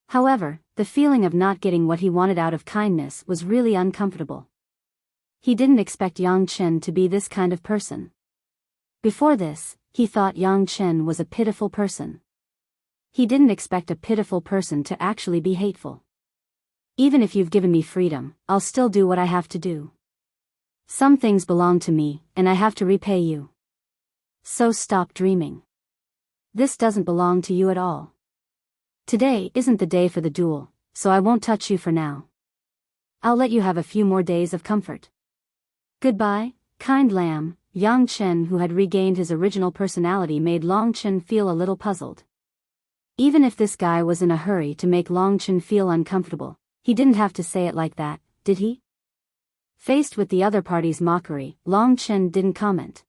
However, the feeling of not getting what he wanted out of kindness was really uncomfortable. He didn't expect Yang Chen to be this kind of person. Before this, he thought Yang Chen was a pitiful person. He didn't expect a pitiful person to actually be hateful. "Even if you've given me freedom, I'll still do what I have to do. Some things belong to me, and I have to repay you. So stop dreaming. This doesn't belong to you at all. Today isn't the day for the duel, so I won't touch you for now. I'll let you have a few more days of comfort. Goodbye, kind lamb." Yang Chen, who had regained his original personality, made Long Chen feel a little puzzled. Even if this guy was in a hurry to make Long Chen feel uncomfortable, he didn't have to say it like that, did he? Faced with the other party's mockery, Long Chen didn't comment.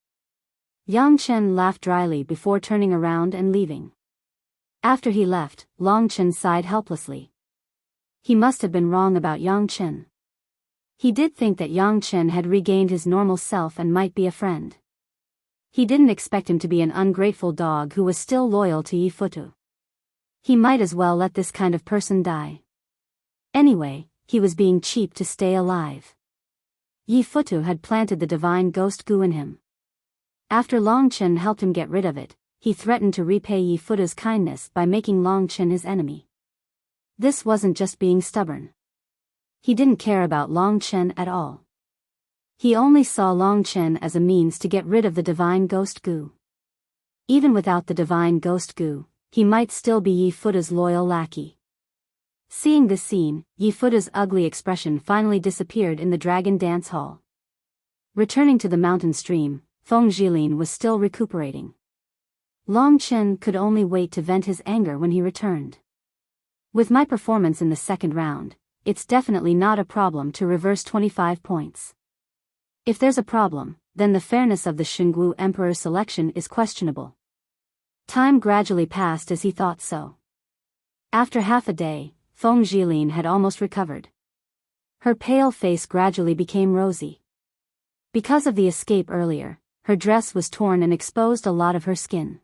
Yang Chen laughed dryly before turning around and leaving. After he left, Long Chen sighed helplessly. He must have been wrong about Yang Chen. He did think that Yang Chen had regained his normal self and might be a friend. He didn't expect him to be an ungrateful dog who was still loyal to Yi Futu. He might as well let this kind of person die. Anyway, he was being cheap to stay alive. Yi Futu had planted the divine ghost goo in him. After Long Chen helped him get rid of it, he threatened to repay Yi Futu's kindness by making Long Chen his enemy. This wasn't just being stubborn. He didn't care about Long Chen at all. He only saw Long Chen as a means to get rid of the divine ghost goo. Even without the divine ghost goo, he might still be Yi Futu's loyal lackey. Seeing this scene, Yi Futu's ugly expression finally disappeared in the dragon dance hall. Returning to the mountain stream, Feng Jilin was still recuperating. Long Chen could only wait to vent his anger when he returned. "With my performance in the second round, it's definitely not a problem to reverse 25 points. If there's a problem, then the fairness of the Xingwu Emperor's selection is questionable." Time gradually passed as he thought so. After half a day, Feng Jilin had almost recovered. Her pale face gradually became rosy. Because of the escape earlier, her dress was torn and exposed a lot of her skin.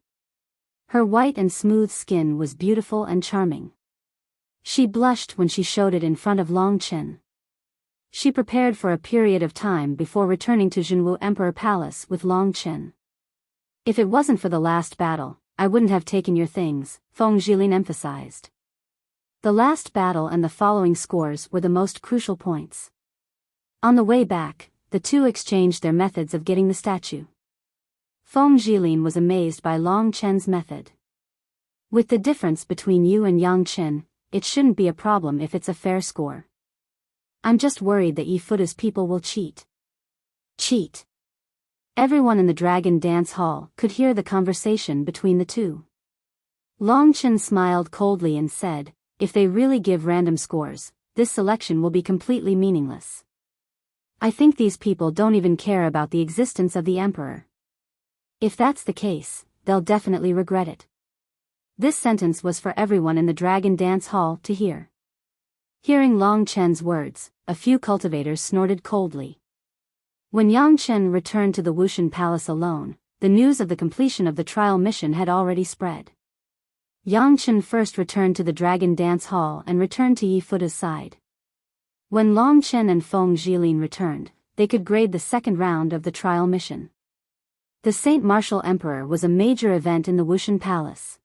Her white and smooth skin was beautiful and charming. She blushed when she showed it in front of Long Chen. She prepared for a period of time before returning to Xinwu Emperor Palace with Long Chen. "If it wasn't for the last battle, I wouldn't have taken your things," Feng Jilin emphasized. The last battle and the following scores were the most crucial points. On the way back, the two exchanged their methods of getting the statue. Feng Jilin was amazed by Long Chen's method. "With the difference between you and Yang Chen, it shouldn't be a problem if it's a fair score. I'm just worried that Yi Futu's people will cheat." Cheat? Everyone in the Dragon Dance Hall could hear the conversation between the two. Long Chen smiled coldly and said, "If they really give random scores, this selection will be completely meaningless. I think these people don't even care about the existence of the Emperor. If that's the case, they'll definitely regret it." This sentence was for everyone in the Dragon Dance Hall to hear. Hearing Long Chen's words, a few cultivators snorted coldly. When Yang Chen returned to the Wuxia Palace alone, the news of the completion of the trial mission had already spread. Yang Chen first returned to the Dragon Dance Hall and returned to Yi Futu's side. When Long Chen and Feng Jilin returned, they could grade the second round of the trial mission. The Saint Martial Emperor was a major event in the Wuxia Palace.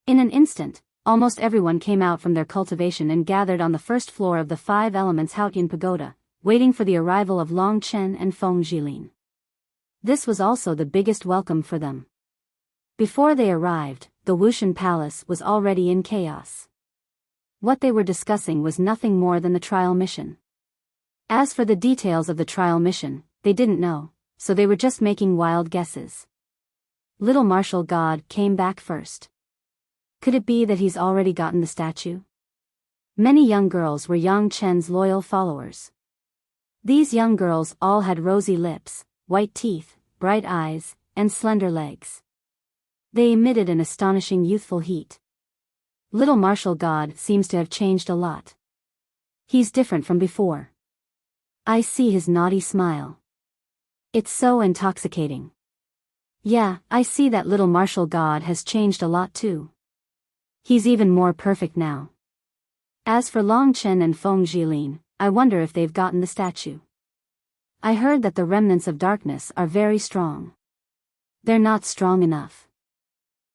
In an instant, almost everyone came out from their cultivation and gathered on the first floor of the Five Elements Haotian Pagoda, waiting for the arrival of Long Chen and Feng Jilin. This was also the biggest welcome for them. Before they arrived, the Wuxia Palace was already in chaos. What they were discussing was nothing more than the trial mission. As for the details of the trial mission, they didn't know, so they were just making wild guesses. little martial god came back first. Could it be that he's already gotten the statue? Many young girls were Yang Chen's loyal followers. These young girls all had rosy lips, white teeth, bright eyes, and slender legs. They emitted an astonishing youthful heat. Little martial god seems to have changed a lot. He's different from before. I see his naughty smile. It's so intoxicating. Yeah, I see that little martial god has changed a lot too. He's even more perfect now. As for Long Chen and Feng Jilin, I wonder if they've gotten the statue. I heard that the remnants of darkness are very strong. They're not strong enough.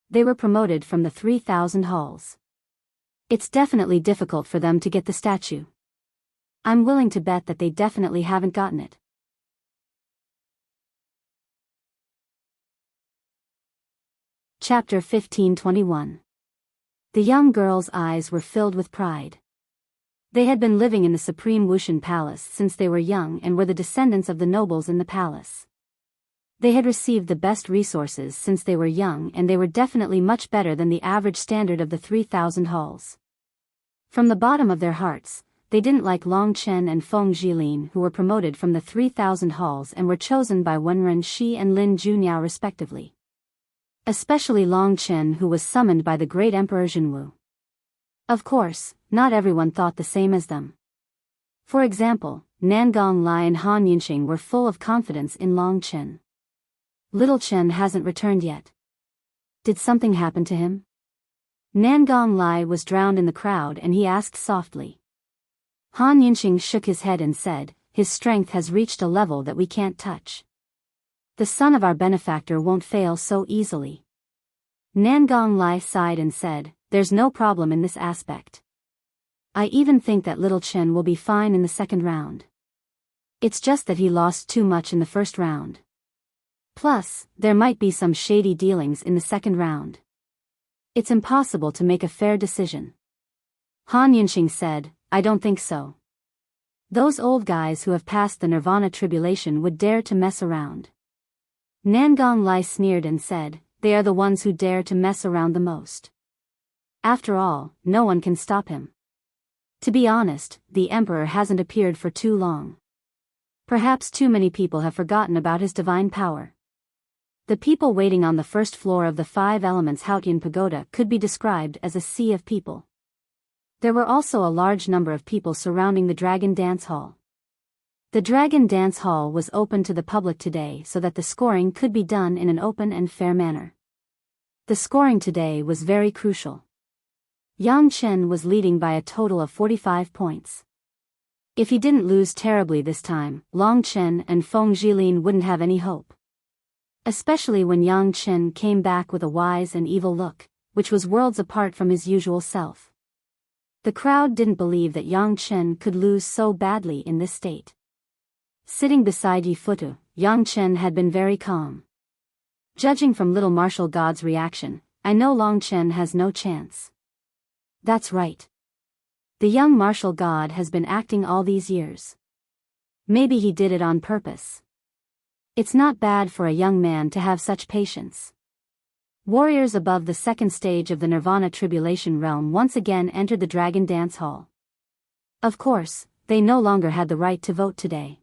They were promoted from the 3,000 halls. It's definitely difficult for them to get the statue. I'm willing to bet that they definitely haven't gotten it. Chapter 1521. The young girl's eyes were filled with pride. They had been living in the Supreme Wuxian Palace since they were young and were the descendants of the nobles in the palace. They had received the best resources since they were young, and they were definitely much better than the average standard of the 3,000 halls. From the bottom of their hearts, they didn't like Long Chen and Feng Jilin, who were promoted from the 3,000 halls and were chosen by Wenren Shi and Lin Junyao respectively. Especially Long Chen, who was summoned by the great Emperor Zhenwu. Of course, not everyone thought the same as them. For example, Nangong Lai and Han Yunxing were full of confidence in Long Chen. Little Chen hasn't returned yet. Did something happen to him? Nangong Lai was drowned in the crowd, and he asked softly. Han Yunxing shook his head and said, his strength has reached a level that we can't touch. The son of our benefactor won't fail so easily. Nangong Lai sighed and said, there's no problem in this aspect. I even think that little Chen will be fine in the second round. It's just that he lost too much in the first round. Plus, there might be some shady dealings in the second round. It's impossible to make a fair decision. Han Yunxing said, I don't think so. Those old guys who have passed the Nirvana tribulation would dare to mess around. Nangong Lai sneered and said, they are the ones who dare to mess around the most. After all, no one can stop him. To be honest, the emperor hasn't appeared for too long. Perhaps too many people have forgotten about his divine power. The people waiting on the first floor of the 5 Elements Haotian Pagoda could be described as a sea of people. There were also a large number of people surrounding the Dragon Dance Hall. The Dragon Dance Hall was open to the public today so that the scoring could be done in an open and fair manner. The scoring today was very crucial. Yang Chen was leading by a total of 45 points. If he didn't lose terribly this time, Long Chen and Feng Jilin wouldn't have any hope. Especially when Yang Chen came back with a wise and evil look, which was worlds apart from his usual self. The crowd didn't believe that Yang Chen could lose so badly in this state. Sitting beside Yi Futu, Yang Chen had been very calm. Judging from little martial god's reaction, I know Long Chen has no chance. That's right. The young martial god has been acting all these years. Maybe he did it on purpose. It's not bad for a young man to have such patience. Warriors above the second stage of the Nirvana Tribulation realm once again entered the Dragon Dance Hall. Of course, they no longer had the right to vote today.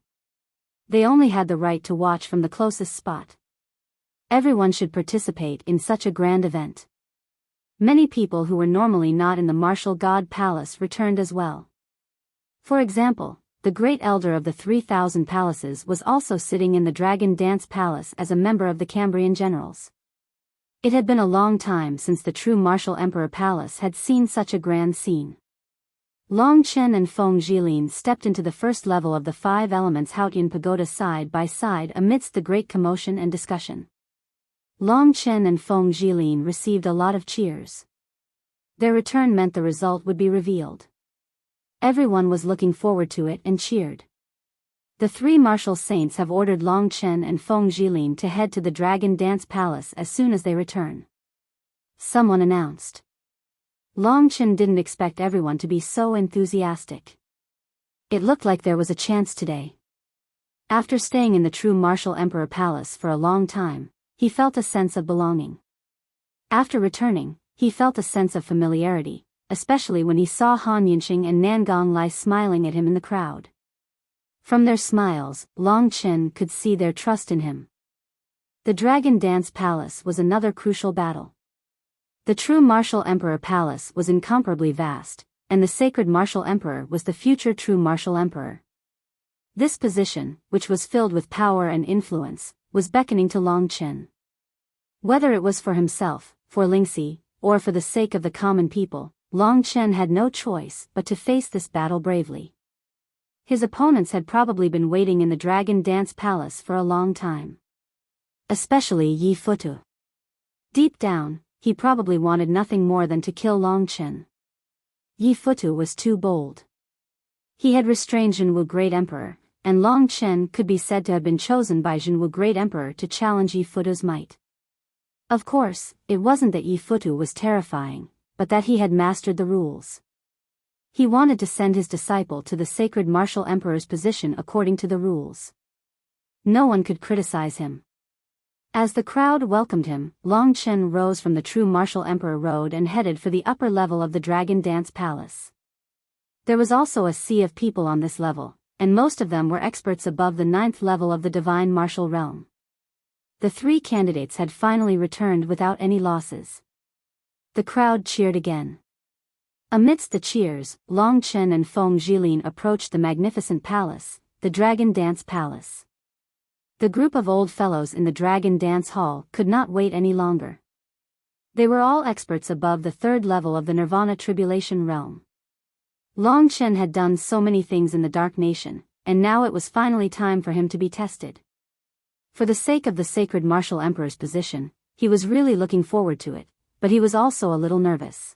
They only had the right to watch from the closest spot. Everyone should participate in such a grand event. Many people who were normally not in the Martial God Palace returned as well. For example, the great elder of the 3,000 palaces was also sitting in the Dragon Dance Palace as a member of the Cambrian generals. It had been a long time since the true Martial Emperor Palace had seen such a grand scene. Long Chen and Feng Jilin stepped into the first level of the 5 Elements Haotian Pagoda side by side amidst the great commotion and discussion. Long Chen and Feng Jilin received a lot of cheers. Their return meant the result would be revealed. Everyone was looking forward to it and cheered. The 3 martial saints have ordered Long Chen and Feng Jilin to head to the Dragon Dance Palace as soon as they return. Someone announced. Long Chen didn't expect everyone to be so enthusiastic. It looked like there was a chance today. After staying in the true Martial Emperor Palace for a long time, he felt a sense of belonging. After returning, he felt a sense of familiarity, especially when he saw Han Yunxing and Nangong Lai smiling at him in the crowd. From their smiles, Long Chen could see their trust in him. The Dragon Dance Palace was another crucial battle. The true Martial Emperor Palace was incomparably vast, and the sacred Martial Emperor was the future true Martial Emperor. This position, which was filled with power and influence, was beckoning to Long Chen. Whether it was for himself, for Lingxi, or for the sake of the common people, Long Chen had no choice but to face this battle bravely. His opponents had probably been waiting in the Dragon Dance Palace for a long time. Especially Yi Futu. Deep down, he probably wanted nothing more than to kill Long Chen. Yi Futu was too bold. He had restrained Jinwu Great Emperor, and Long Chen could be said to have been chosen by Jinwu Great Emperor to challenge Yi Futu's might. Of course, it wasn't that Yi Futu was terrifying, but that he had mastered the rules. He wanted to send his disciple to the sacred Martial Emperor's position according to the rules. No one could criticize him. As the crowd welcomed him, Long Chen rose from the true Martial Emperor road and headed for the upper level of the Dragon Dance Palace. There was also a sea of people on this level, and most of them were experts above the 9th level of the Divine Martial Realm. The 3 candidates had finally returned without any losses. The crowd cheered again. Amidst the cheers, Long Chen and Feng Jilin approached the magnificent palace, the Dragon Dance Palace. The group of old fellows in the Dragon Dance Hall could not wait any longer. They were all experts above the 3rd level of the Nirvana Tribulation Realm. Long Chen had done so many things in the Dark Nation, and now it was finally time for him to be tested. For the sake of the sacred Martial Emperor's position, he was really looking forward to it, but he was also a little nervous.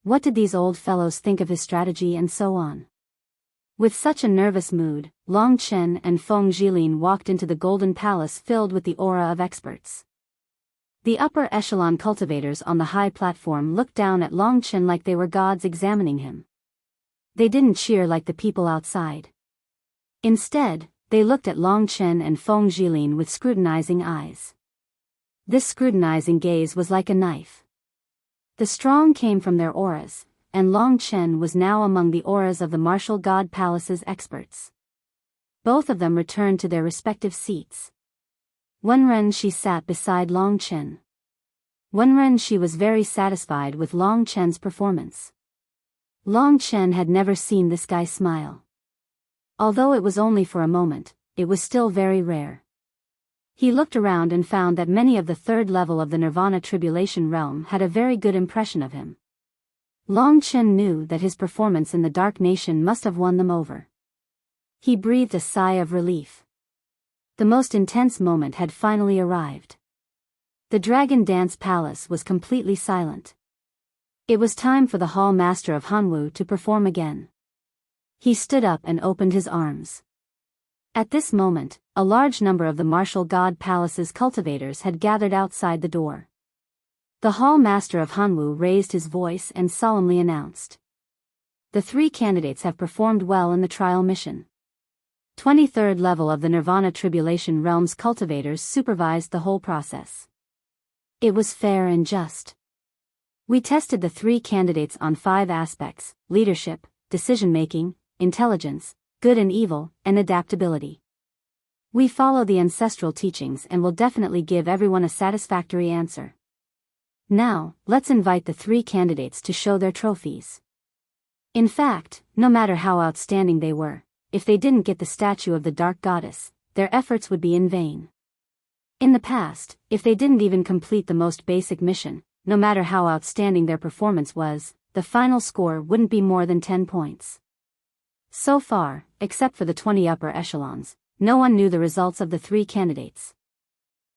What did these old fellows think of his strategy and so on? With such a nervous mood, Long Chen and Feng Jilin walked into the Golden Palace filled with the aura of experts. The upper echelon cultivators on the high platform looked down at Long Chen like they were gods examining him. They didn't cheer like the people outside. Instead, they looked at Long Chen and Feng Jilin with scrutinizing eyes. This scrutinizing gaze was like a knife. The strong came from their auras, and Long Chen was now among the auras of the Martial God Palace's experts. Both of them returned to their respective seats. Wenren Shi sat beside Long Chen. Wenren Shi was very satisfied with Long Chen's performance. Long Chen had never seen this guy smile. Although it was only for a moment, it was still very rare. He looked around and found that many of the 3rd level of the Nirvana Tribulation Realm had a very good impression of him. Long Chen knew that his performance in the Dark Nation must have won them over. He breathed a sigh of relief. The most intense moment had finally arrived. The Dragon Dance Palace was completely silent. It was time for the Hall Master of Hanwu to perform again. He stood up and opened his arms. At this moment, a large number of the Martial God Palace's cultivators had gathered outside the door. The Hall Master of Hanwu raised his voice and solemnly announced. The 3 candidates have performed well in the trial mission. 23rd level of the Nirvana Tribulation Realm's cultivators supervised the whole process. It was fair and just. We tested the 3 candidates on 5 aspects: leadership, decision-making, intelligence, good and evil, and adaptability. We follow the ancestral teachings and will definitely give everyone a satisfactory answer. Now, let's invite the 3 candidates to show their trophies. In fact, no matter how outstanding they were, if they didn't get the statue of the Dark Goddess, their efforts would be in vain. In the past, if they didn't even complete the most basic mission, no matter how outstanding their performance was, the final score wouldn't be more than 10 points. So far, except for the 20 upper echelons, no one knew the results of the 3 candidates.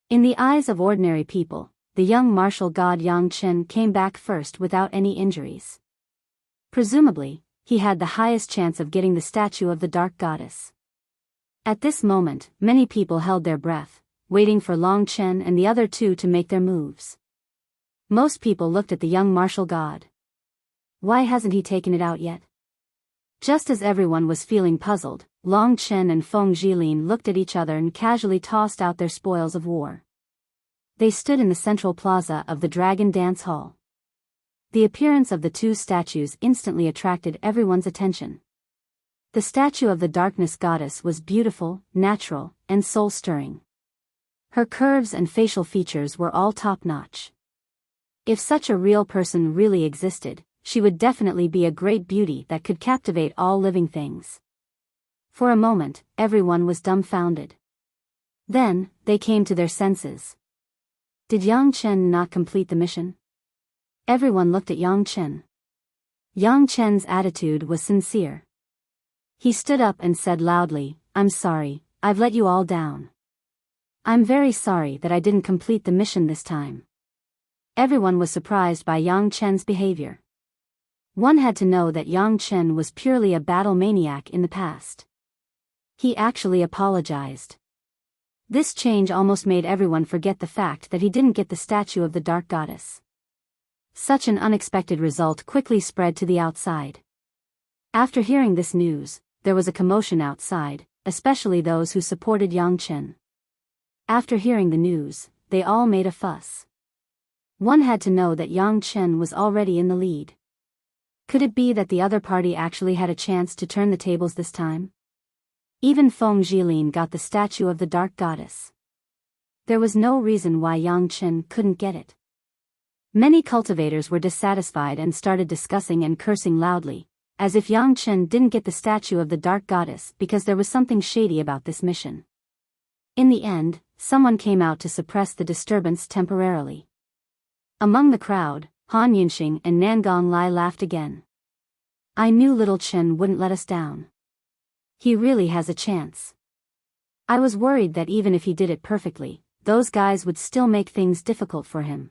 In the eyes of ordinary people, the young martial god Yang Chen came back first without any injuries. Presumably, he had the highest chance of getting the statue of the Dark Goddess. At this moment, many people held their breath, waiting for Long Chen and the other 2 to make their moves. Most people looked at the young martial god. Why hasn't he taken it out yet? Just as everyone was feeling puzzled, Long Chen and Feng Jilin looked at each other and casually tossed out their spoils of war. They stood in the central plaza of the Dragon Dance Hall. The appearance of the two statues instantly attracted everyone's attention. The statue of the darkness goddess was beautiful, natural, and soul-stirring. Her curves and facial features were all top-notch. If such a real person really existed, she would definitely be a great beauty that could captivate all living things. For a moment, everyone was dumbfounded. Then, they came to their senses. Did Yang Chen not complete the mission? Everyone looked at Yang Chen. Yang Chen's attitude was sincere. He stood up and said loudly, "I'm sorry, I've let you all down. I'm very sorry that I didn't complete the mission this time." Everyone was surprised by Yang Chen's behavior. One had to know that Yang Chen was purely a battle maniac in the past. He actually apologized. This change almost made everyone forget the fact that he didn't get the statue of the dark goddess. Such an unexpected result quickly spread to the outside. After hearing this news, there was a commotion outside, especially those who supported Yang Chen. After hearing the news, they all made a fuss. One had to know that Yang Chen was already in the lead. Could it be that the other party actually had a chance to turn the tables this time? Even Feng Jilin got the statue of the dark goddess. There was no reason why Yang Chen couldn't get it. Many cultivators were dissatisfied and started discussing and cursing loudly, as if Yang Chen didn't get the statue of the dark goddess because there was something shady about this mission. In the end, someone came out to suppress the disturbance temporarily. Among the crowd, Han Yunxing and Nangong Lai laughed again. "I knew little Chen wouldn't let us down. He really has a chance. I was worried that even if he did it perfectly, those guys would still make things difficult for him."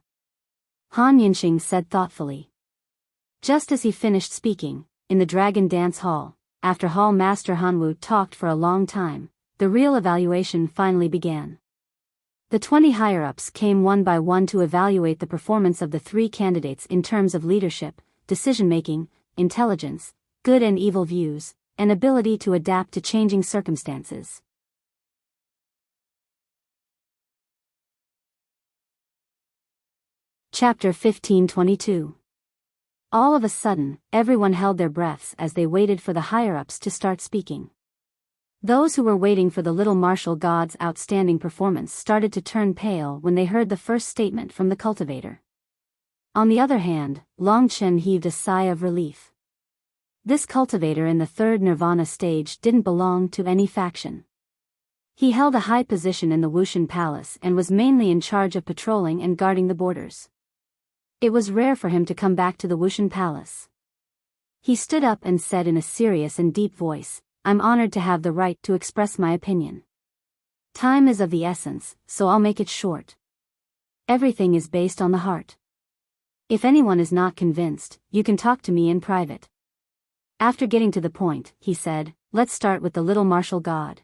Han Yunxing said thoughtfully. Just as he finished speaking, in the Dragon Dance Hall, after Hall Master Hanwu talked for a long time, the real evaluation finally began. The 20 higher-ups came one by one to evaluate the performance of the 3 candidates in terms of leadership, decision-making, intelligence, good and evil views, and ability to adapt to changing circumstances. Chapter 1522. All of a sudden, everyone held their breaths as they waited for the higher-ups to start speaking. Those who were waiting for the little martial god's outstanding performance started to turn pale when they heard the first statement from the cultivator. On the other hand, Long Chen heaved a sigh of relief. This cultivator in the 3rd Nirvana stage didn't belong to any faction. He held a high position in the Wuxia Palace and was mainly in charge of patrolling and guarding the borders. It was rare for him to come back to the Wuxia Palace. He stood up and said in a serious and deep voice, "I'm honored to have the right to express my opinion. Time is of the essence, so I'll make it short. Everything is based on the heart. If anyone is not convinced, you can talk to me in private." After getting to the point, he said, "Let's start with the little martial god."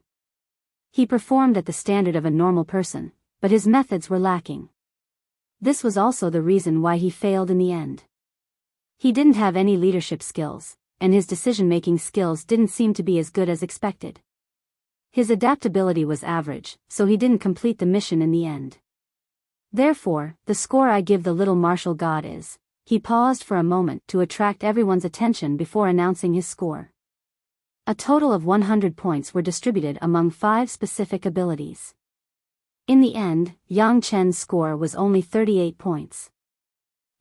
He performed at the standard of a normal person, but his methods were lacking. This was also the reason why he failed in the end. He didn't have any leadership skills, and his decision-making skills didn't seem to be as good as expected. His adaptability was average, so he didn't complete the mission in the end. Therefore, the score I give the little martial god is... He paused for a moment to attract everyone's attention before announcing his score. A total of 100 points were distributed among 5 specific abilities. In the end, Yang Chen's score was only 38 points.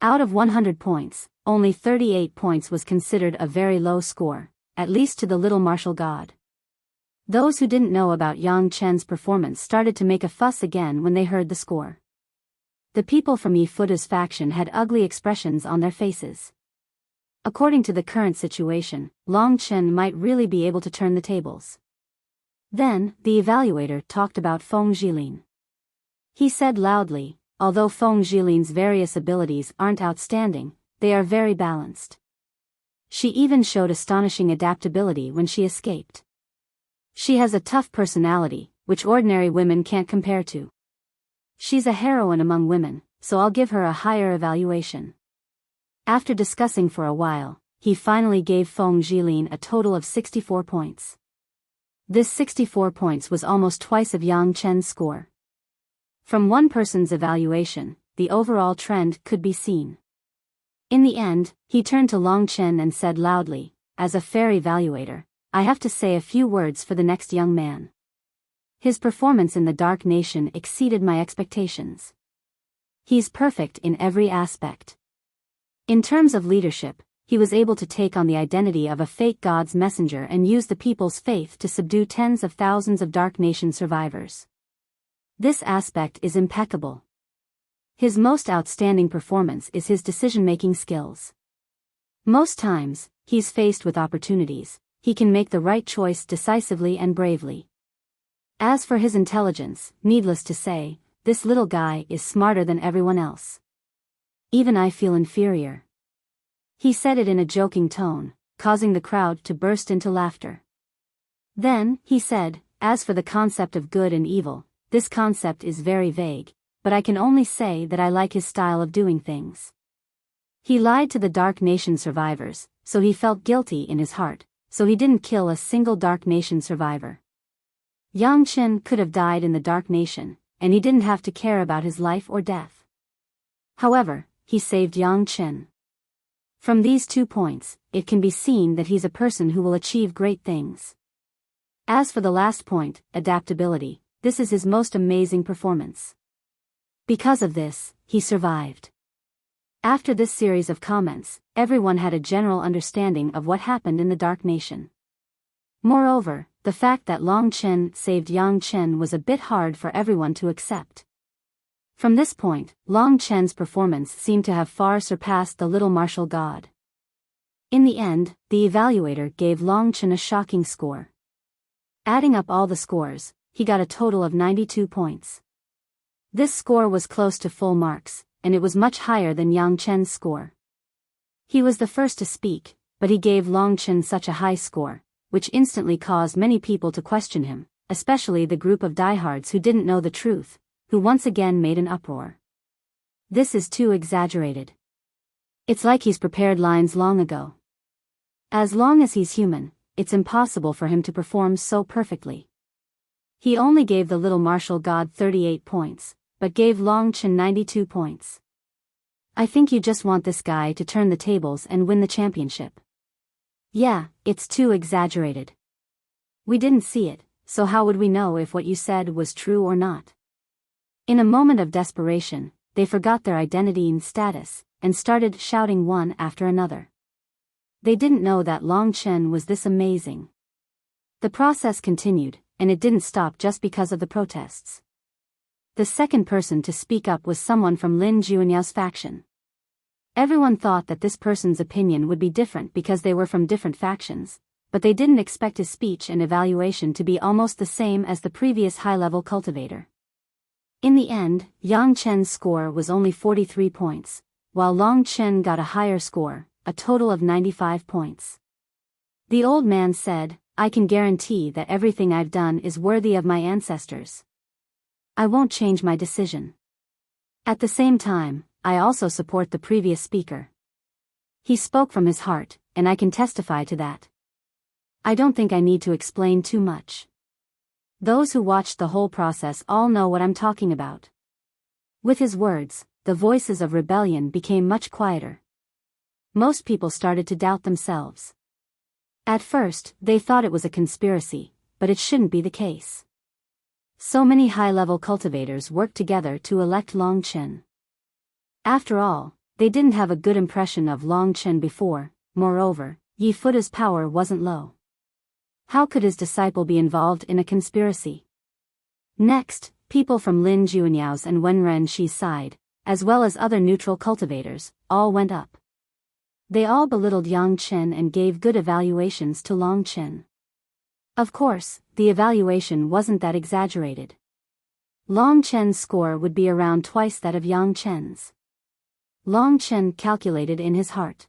Out of 100 points, only 38 points was considered a very low score, at least to the little martial god. Those who didn't know about Yang Chen's performance started to make a fuss again when they heard the score. The people from Yifuta's faction had ugly expressions on their faces. According to the current situation, Long Chen might really be able to turn the tables. Then, the evaluator talked about Feng Jilin. He said loudly, "Although Feng Jilin's various abilities aren't outstanding, they are very balanced. She even showed astonishing adaptability when she escaped. She has a tough personality, which ordinary women can't compare to. She's a heroine among women, so I'll give her a higher evaluation." After discussing for a while, he finally gave Feng Jilin a total of 64 points. This 64 points was almost twice of Yang Chen's score. From one person's evaluation, the overall trend could be seen. In the end, he turned to Long Chen and said loudly, "As a fair evaluator, I have to say a few words for the next young man. His performance in the Dark Nation exceeded my expectations. He's perfect in every aspect. In terms of leadership, he was able to take on the identity of a fake god's messenger and use the people's faith to subdue tens of thousands of Dark Nation survivors. This aspect is impeccable. His most outstanding performance is his decision-making skills. Most times, he's faced with opportunities, he can make the right choice decisively and bravely. As for his intelligence, needless to say, this little guy is smarter than everyone else. Even I feel inferior." He said it in a joking tone, causing the crowd to burst into laughter. Then, he said, "As for the concept of good and evil, this concept is very vague, but I can only say that I like his style of doing things. He lied to the Dark Nation survivors, so he felt guilty in his heart, so he didn't kill a single Dark Nation survivor. Yang Chen could have died in the Dark Nation, and he didn't have to care about his life or death. However, he saved Yang Chen. From these 2 points, it can be seen that he's a person who will achieve great things. As for the last point, adaptability, this is his most amazing performance. Because of this, he survived." After this series of comments, everyone had a general understanding of what happened in the Dark Nation. Moreover, the fact that Long Chen saved Yang Chen was a bit hard for everyone to accept. From this point, Long Chen's performance seemed to have far surpassed the little martial god. In the end, the evaluator gave Long Chen a shocking score. Adding up all the scores, he got a total of 92 points. This score was close to full marks, and it was much higher than Yang Chen's score. He was the first to speak, but he gave Long Chen such a high score, which instantly caused many people to question him, especially the group of diehards who didn't know the truth, who once again made an uproar. "This is too exaggerated. It's like he's prepared lines long ago. As long as he's human, it's impossible for him to perform so perfectly. He only gave the little martial god 38 points, but gave Long Chen 92 points. I think you just want this guy to turn the tables and win the championship. Yeah, it's too exaggerated. We didn't see it, so how would we know if what you said was true or not?" In a moment of desperation, they forgot their identity and status, and started shouting one after another. They didn't know that Long Chen was this amazing. The process continued, and it didn't stop just because of the protests. The second person to speak up was someone from Lin Juanyao's faction. Everyone thought that this person's opinion would be different because they were from different factions, but they didn't expect his speech and evaluation to be almost the same as the previous high-level cultivator. In the end, Yang Chen's score was only 43 points, while Long Chen got a higher score, a total of 95 points. The old man said, "I can guarantee that everything I've done is worthy of my ancestors. I won't change my decision. At the same time, I also support the previous speaker. He spoke from his heart, and I can testify to that. I don't think I need to explain too much. Those who watched the whole process all know what I'm talking about." With his words, the voices of rebellion became much quieter. Most people started to doubt themselves. At first, they thought it was a conspiracy, but it shouldn't be the case. So many high-level cultivators worked together to elect Long Chen. After all, they didn't have a good impression of Long Chen before. Moreover, Yi Futa's power wasn't low. How could his disciple be involved in a conspiracy? Next, people from Lin Juanyao's and Wenren Shi's side, as well as other neutral cultivators, all went up. They all belittled Yang Chen and gave good evaluations to Long Chen. Of course, the evaluation wasn't that exaggerated. Long Chen's score would be around twice that of Yang Chen's. Long Chen calculated in his heart.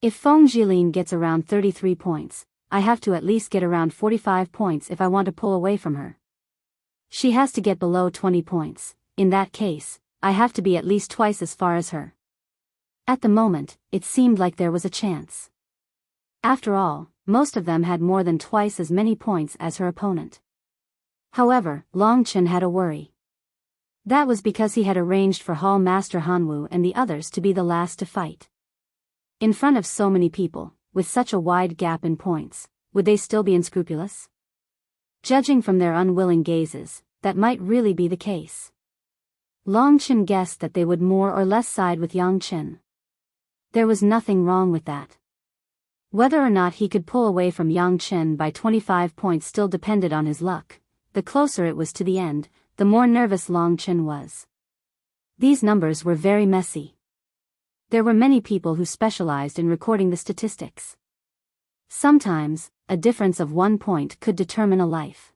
If Feng Jilin gets around 33 points, I have to at least get around 45 points if I want to pull away from her. She has to get below 20 points, in that case, I have to be at least twice as far as her. At the moment, it seemed like there was a chance. After all, most of them had more than twice as many points as her opponent. However, Long Chen had a worry. That was because he had arranged for Hall Master Hanwu and the others to be the last to fight. In front of so many people, with such a wide gap in points, would they still be unscrupulous? Judging from their unwilling gazes, that might really be the case. Long Chen guessed that they would more or less side with Yang Chen. There was nothing wrong with that. Whether or not he could pull away from Yang Chen by 25 points still depended on his luck. The closer it was to the end, the more nervous Long Chen was. These numbers were very messy. There were many people who specialized in recording the statistics. Sometimes, a difference of 1 point could determine a life.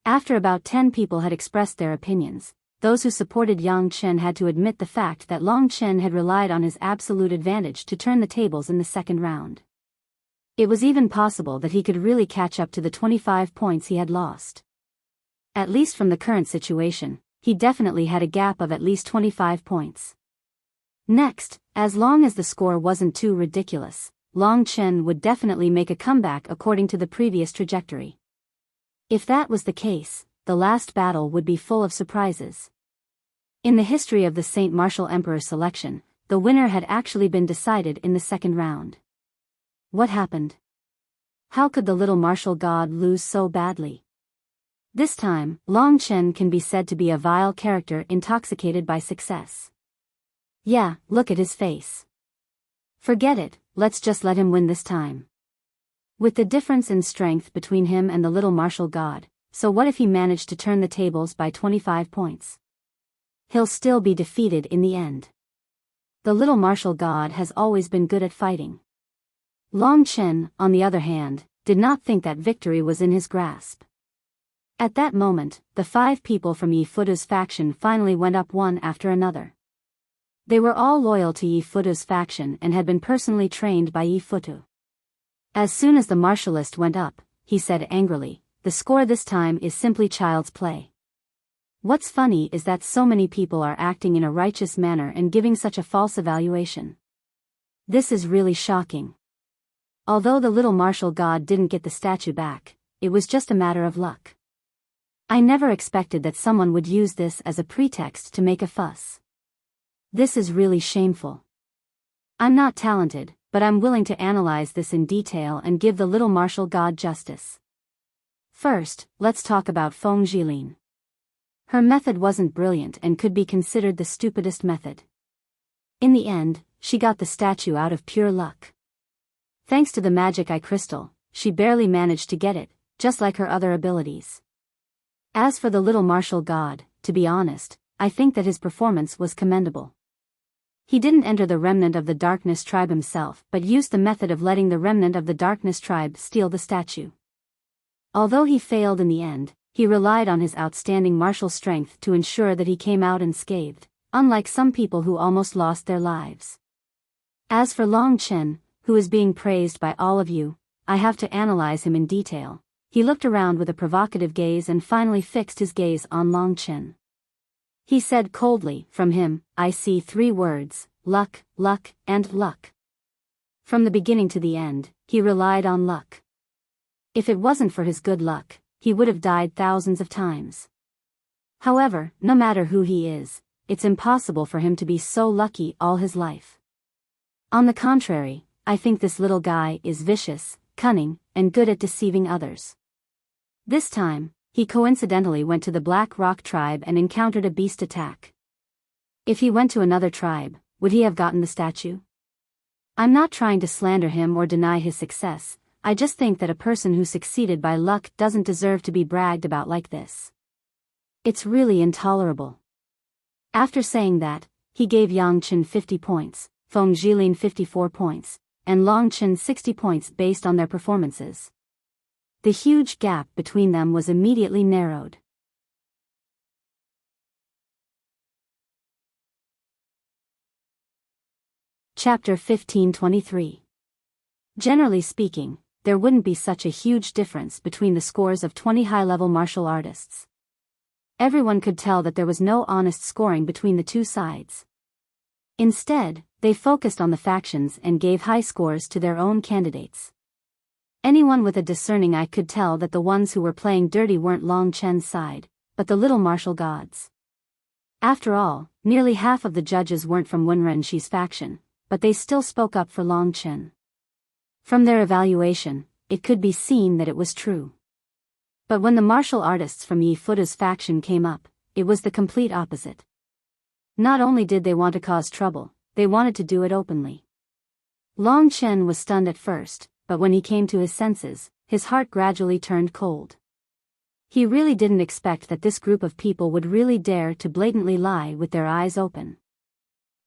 After about 10 people had expressed their opinions, those who supported Yang Chen had to admit the fact that Long Chen had relied on his absolute advantage to turn the tables in the second round. It was even possible that he could really catch up to the 25 points he had lost. At least from the current situation, he definitely had a gap of at least 25 points. Next, as long as the score wasn't too ridiculous, Long Chen would definitely make a comeback according to the previous trajectory. If that was the case, the last battle would be full of surprises. In the history of the Saint Martial Emperor selection, the winner had actually been decided in the second round. What happened? How could the little martial god lose so badly? This time, Long Chen can be said to be a vile character intoxicated by success. Yeah, look at his face. Forget it, let's just let him win this time. With the difference in strength between him and the little martial god, so what if he managed to turn the tables by 25 points? He'll still be defeated in the end. The little martial god has always been good at fighting. Long Chen, on the other hand, did not think that victory was in his grasp. At that moment, the 5 people from Yi Futu's faction finally went up one after another. They were all loyal to Yi Futu's faction and had been personally trained by Yi Futu. As soon as the martialist went up, he said angrily, "The score this time is simply child's play." What's funny is that so many people are acting in a righteous manner and giving such a false evaluation. This is really shocking. Although the little martial god didn't get the statue back, it was just a matter of luck. I never expected that someone would use this as a pretext to make a fuss. This is really shameful. I'm not talented, but I'm willing to analyze this in detail and give the little martial god justice. First, let's talk about Feng Jilin. Her method wasn't brilliant and could be considered the stupidest method. In the end, she got the statue out of pure luck. Thanks to the magic eye crystal, she barely managed to get it, just like her other abilities. As for the little martial god, to be honest, I think that his performance was commendable. He didn't enter the remnant of the Darkness tribe himself but used the method of letting the remnant of the Darkness tribe steal the statue. Although he failed in the end, he relied on his outstanding martial strength to ensure that he came out unscathed, unlike some people who almost lost their lives. As for Long Chen, who is being praised by all of you, I have to analyze him in detail. He looked around with a provocative gaze and finally fixed his gaze on Long Chen. He said coldly, "From him, I see 3 words, luck, luck, and luck." From the beginning to the end, he relied on luck. If it wasn't for his good luck, he would have died thousands of times. However, no matter who he is, it's impossible for him to be so lucky all his life. On the contrary, I think this little guy is vicious, cunning, and good at deceiving others. This time, he coincidentally went to the Black Rock tribe and encountered a beast attack. If he went to another tribe, would he have gotten the statue? I'm not trying to slander him or deny his success, I just think that a person who succeeded by luck doesn't deserve to be bragged about like this. It's really intolerable. After saying that, he gave Yang Chen 50 points, Feng Jilin 54 points, and Long Chen 60 points based on their performances. The huge gap between them was immediately narrowed. Chapter 1523. Generally speaking, there wouldn't be such a huge difference between the scores of 20 high-level martial artists. Everyone could tell that there was no honest scoring between the two sides. Instead, they focused on the factions and gave high scores to their own candidates. Anyone with a discerning eye could tell that the ones who were playing dirty weren't Long Chen's side, but the little martial gods. After all, nearly half of the judges weren't from Wenrenshi's faction, but they still spoke up for Long Chen. From their evaluation, it could be seen that it was true. But when the martial artists from Yi Fuda's faction came up, it was the complete opposite. Not only did they want to cause trouble, they wanted to do it openly. Long Chen was stunned at first, but when he came to his senses, his heart gradually turned cold. He really didn't expect that this group of people would really dare to blatantly lie with their eyes open.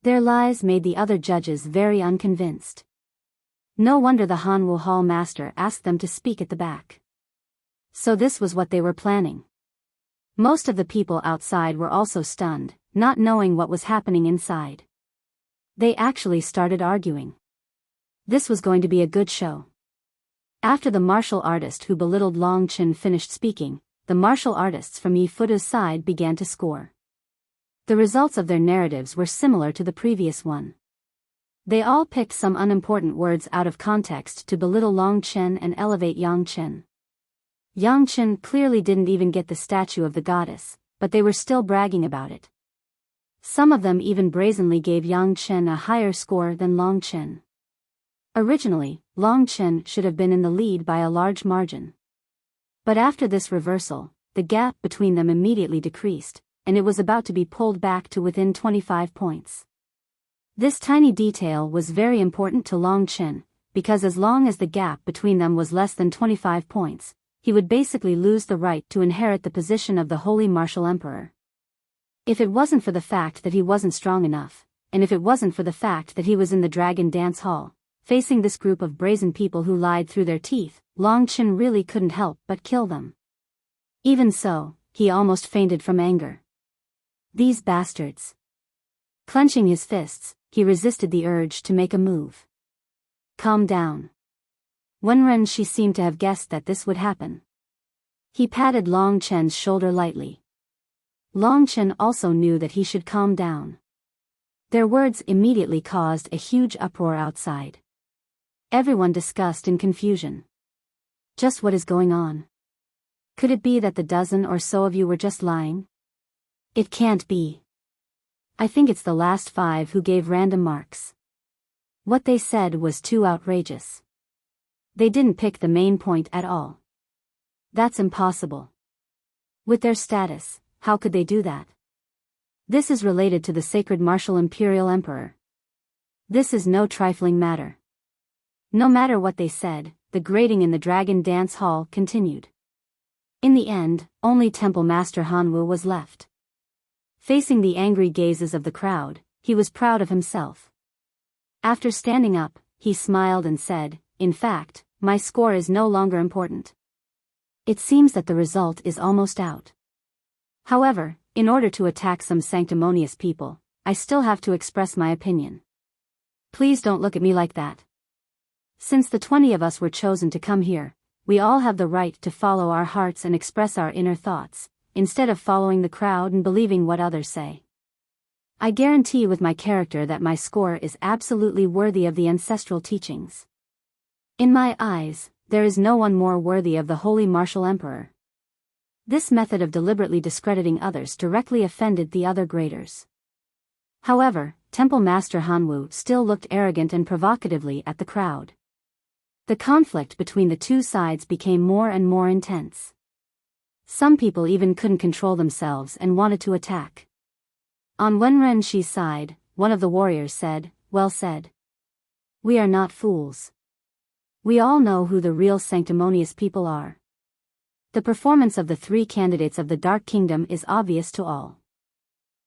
Their lies made the other judges very unconvinced. No wonder the Hanwu Hall master asked them to speak at the back. So this was what they were planning. Most of the people outside were also stunned, not knowing what was happening inside. They actually started arguing. This was going to be a good show. After the martial artist who belittled Long Chen finished speaking, the martial artists from Yi Fuda's side began to score. The results of their narratives were similar to the previous one. They all picked some unimportant words out of context to belittle Long Chen and elevate Yang Chen. Yang Chen clearly didn't even get the statue of the goddess, but they were still bragging about it. Some of them even brazenly gave Yang Chen a higher score than Long Chen. Originally, Long Chen should have been in the lead by a large margin. But after this reversal, the gap between them immediately decreased, and it was about to be pulled back to within 25 points. This tiny detail was very important to Long Chen, because as long as the gap between them was less than 25 points, he would basically lose the right to inherit the position of the Holy Martial Emperor. If it wasn't for the fact that he wasn't strong enough, and if it wasn't for the fact that he was in the Dragon Dance Hall, facing this group of brazen people who lied through their teeth, Long Chen really couldn't help but kill them. Even so, he almost fainted from anger. These bastards. Clenching his fists, he resisted the urge to make a move. Calm down. Wenrenshi seemed to have guessed that this would happen. He patted Long Chen's shoulder lightly. Long Chen also knew that he should calm down. Their words immediately caused a huge uproar outside. Everyone discussed in confusion. Just what is going on? Could it be that the dozen or so of you were just lying? It can't be. I think it's the last 5 who gave random marks. What they said was too outrageous. They didn't pick the main point at all. That's impossible. With their status, how could they do that? This is related to the sacred martial imperial emperor. This is no trifling matter. No matter what they said, the grating in the Dragon Dance Hall continued. In the end, only Temple Master Hanwu was left. Facing the angry gazes of the crowd, he was proud of himself. After standing up, he smiled and said, "In fact, my score is no longer important. It seems that the result is almost out. However, in order to attack some sanctimonious people, I still have to express my opinion. Please don't look at me like that. Since the 20 of us were chosen to come here, we all have the right to follow our hearts and express our inner thoughts, instead of following the crowd and believing what others say. I guarantee with my character that my score is absolutely worthy of the ancestral teachings. In my eyes, there is no one more worthy of the Holy Martial Emperor." This method of deliberately discrediting others directly offended the other graders. However, Temple Master Hanwu still looked arrogant and provocatively at the crowd. The conflict between the two sides became more and more intense. Some people even couldn't control themselves and wanted to attack. On Wenrenshi's side, one of the warriors said, "Well said. We are not fools. We all know who the real sanctimonious people are. The performance of the 3 candidates of the Dark Kingdom is obvious to all.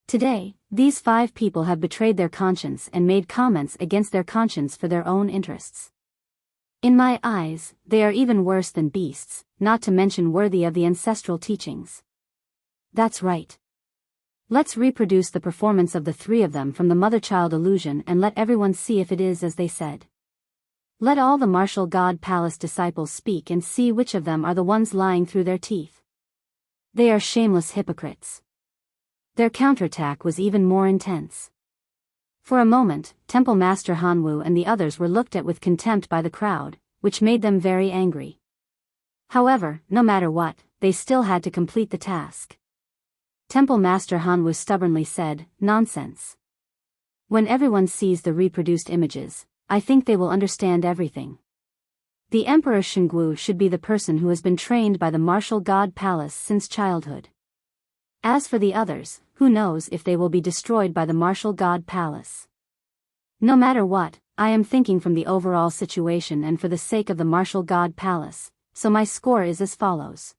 Today, these 5 people have betrayed their conscience and made comments against their conscience for their own interests. In my eyes, they are even worse than beasts, not to mention worthy of the ancestral teachings. That's right. Let's reproduce the performance of the 3 of them from the mother-child illusion and let everyone see if it is as they said. Let all the martial god palace disciples speak and see which of them are the ones lying through their teeth. They are shameless hypocrites." Their counterattack was even more intense. For a moment, Temple Master Hanwu and the others were looked at with contempt by the crowd, which made them very angry. However, no matter what, they still had to complete the task. Temple Master Hanwu stubbornly said, "Nonsense. When everyone sees the reproduced images, I think they will understand everything. The Emperor Shinggu should be the person who has been trained by the martial god palace since childhood. As for the others, who knows if they will be destroyed by the martial god palace. No matter what, I am thinking from the overall situation and for the sake of the martial god palace, so my score is as follows."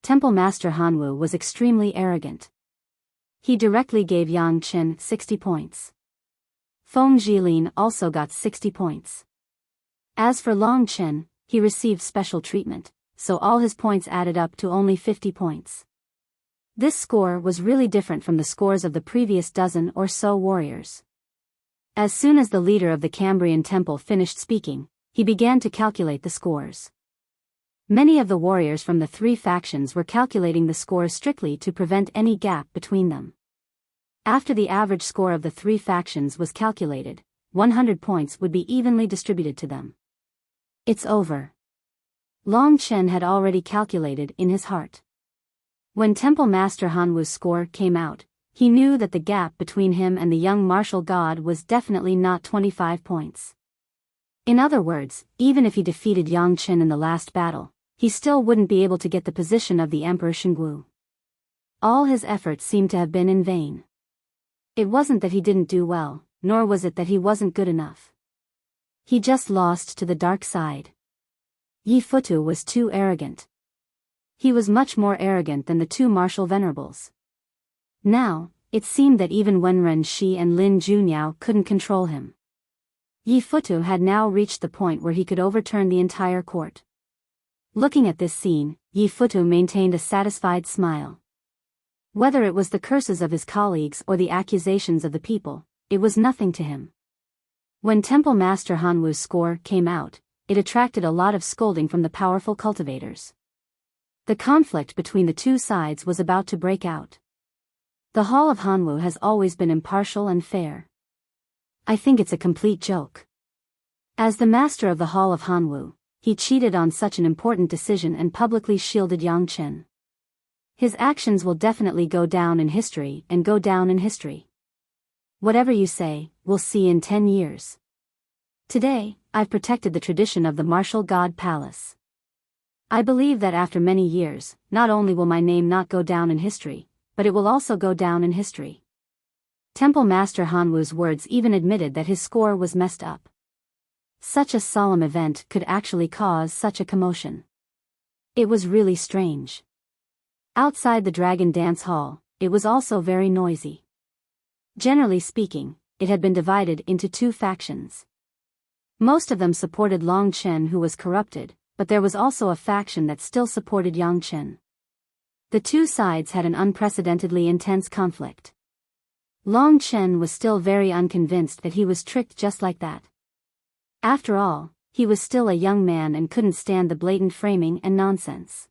Temple Master Hanwu was extremely arrogant. He directly gave Yang Chen 60 points. Feng Jilin also got 60 points. As for Long Chen, he received special treatment, so all his points added up to only 50 points. This score was really different from the scores of the previous dozen or so warriors. As soon as the leader of the Cambrian temple finished speaking, he began to calculate the scores. Many of the warriors from the three factions were calculating the scores strictly to prevent any gap between them. After the average score of the three factions was calculated, 100 points would be evenly distributed to them. It's over. Long Chen had already calculated in his heart. When Temple Master Hanwu's score came out, he knew that the gap between him and the young martial god was definitely not 25 points. In other words, even if he defeated Yang Chen in the last battle, he still wouldn't be able to get the position of the Emperor Shinggu. All his efforts seemed to have been in vain. It wasn't that he didn't do well, nor was it that he wasn't good enough. He just lost to the dark side. Yi Futu was too arrogant. He was much more arrogant than the two martial venerables. Now, it seemed that even Wenren Shi and Lin Junyao couldn't control him. Yi Futu had now reached the point where he could overturn the entire court. Looking at this scene, Yi Futu maintained a satisfied smile. Whether it was the curses of his colleagues or the accusations of the people, it was nothing to him. When Temple Master Hanwu's score came out, it attracted a lot of scolding from the powerful cultivators. The conflict between the two sides was about to break out. The Hall of Hanwu has always been impartial and fair. I think it's a complete joke. As the master of the Hall of Hanwu, he cheated on such an important decision and publicly shielded Yang Chen. His actions will definitely go down in history and go down in history. Whatever you say, we'll see in 10 years. Today, I've protected the tradition of the martial god palace. I believe that after many years, not only will my name not go down in history, but it will also go down in history. Temple Master Hanwu's words even admitted that his score was messed up. Such a solemn event could actually cause such a commotion. It was really strange. Outside the Dragon Dance Hall, it was also very noisy. Generally speaking, it had been divided into two factions. Most of them supported Long Chen, who was corrupted, but there was also a faction that still supported Yang Chen. The two sides had an unprecedentedly intense conflict. Long Chen was still very unconvinced that he was tricked just like that. After all, he was still a young man and couldn't stand the blatant framing and nonsense.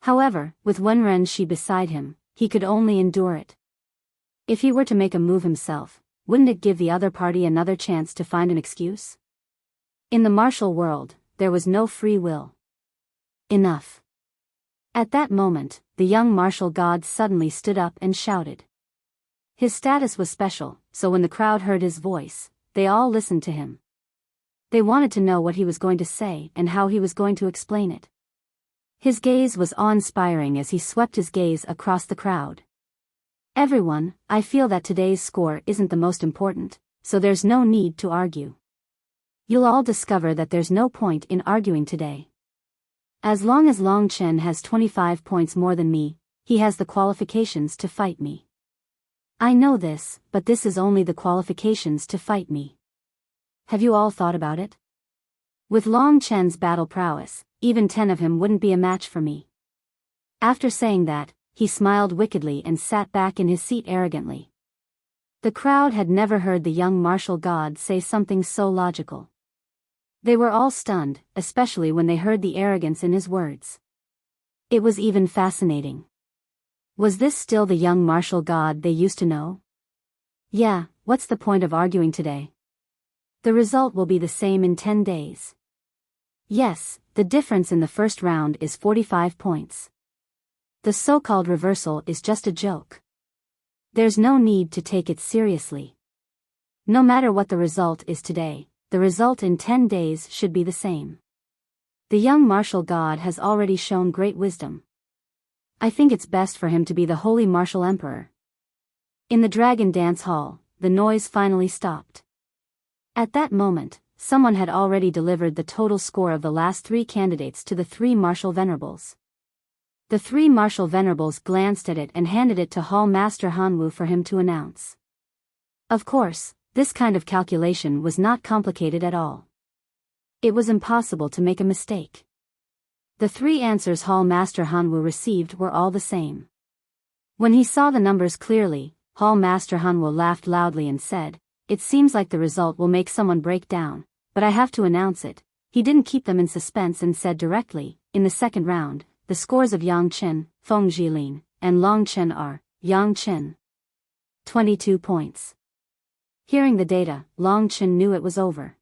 However, with Wenren Shi beside him, he could only endure it. If he were to make a move himself, wouldn't it give the other party another chance to find an excuse? In the martial world, there was no free will. Enough. At that moment, the young martial god suddenly stood up and shouted. His status was special, so when the crowd heard his voice, they all listened to him. They wanted to know what he was going to say and how he was going to explain it. His gaze was awe-inspiring as he swept his gaze across the crowd. Everyone, I feel that today's score isn't the most important, so there's no need to argue. You'll all discover that there's no point in arguing today. As long as Long Chen has 25 points more than me, he has the qualifications to fight me. I know this, but this is only the qualifications to fight me. Have you all thought about it? With Long Chen's battle prowess, even 10 of him wouldn't be a match for me. After saying that, he smiled wickedly and sat back in his seat arrogantly. The crowd had never heard the young martial god say something so logical. They were all stunned, especially when they heard the arrogance in his words. It was even fascinating. Was this still the young martial god they used to know? Yeah, what's the point of arguing today? The result will be the same in 10 days. Yes, the difference in the first round is 45 points. The so-called reversal is just a joke. There's no need to take it seriously. No matter what the result is today, the result in 10 days should be the same. The young martial god has already shown great wisdom. I think it's best for him to be the holy martial emperor. In the dragon dance hall, the noise finally stopped. At that moment, someone had already delivered the total score of the last 3 candidates to the 3 martial venerables. The 3 martial venerables glanced at it and handed it to Hall Master Hanwu for him to announce. Of course, this kind of calculation was not complicated at all. It was impossible to make a mistake. The 3 answers Hall Master Hanwu received were all the same. When he saw the numbers clearly, Hall Master Hanwu laughed loudly and said, "It seems like the result will make someone break down, but I have to announce it." He didn't keep them in suspense and said directly, "In the second round, the scores of Yang Chen, Feng Jilin, and Long Chen are, Yang Chen, 22 points. Hearing the data, Long Chen knew it was over.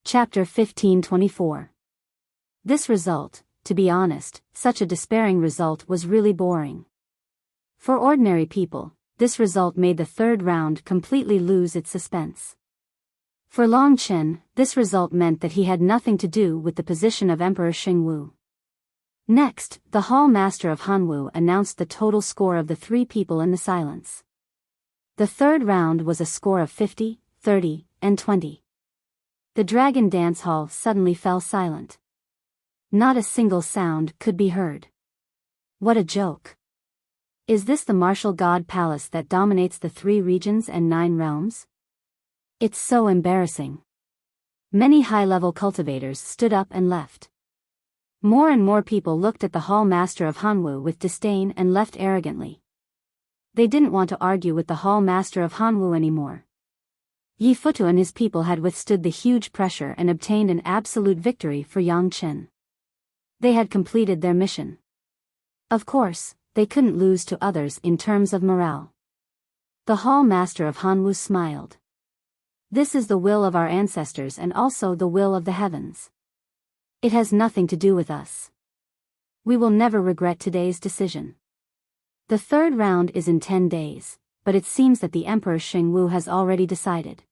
Chapter 1524. This result, to be honest, such a despairing result was really boring. For ordinary people, this result made the third round completely lose its suspense. For Long Chen, this result meant that he had nothing to do with the position of Emperor Xingwu. Next, the Hall Master of Hanwu announced the total score of the 3 people in the silence. The third round was a score of 50, 30, and 20. The Dragon Dance Hall suddenly fell silent. Not a single sound could be heard. What a joke. Is this the martial god palace that dominates the 3 regions and 9 realms? It's so embarrassing. Many high-level cultivators stood up and left. More and more people looked at the Hall Master of Hanwu with disdain and left arrogantly. They didn't want to argue with the Hall Master of Hanwu anymore. Yi Futu and his people had withstood the huge pressure and obtained an absolute victory for Yang Chen. They had completed their mission. Of course, they couldn't lose to others in terms of morale. The Hall Master of Hanwu smiled. This is the will of our ancestors and also the will of the heavens. It has nothing to do with us. We will never regret today's decision. The third round is in 10 days, but it seems that the Emperor Xingwu has already decided.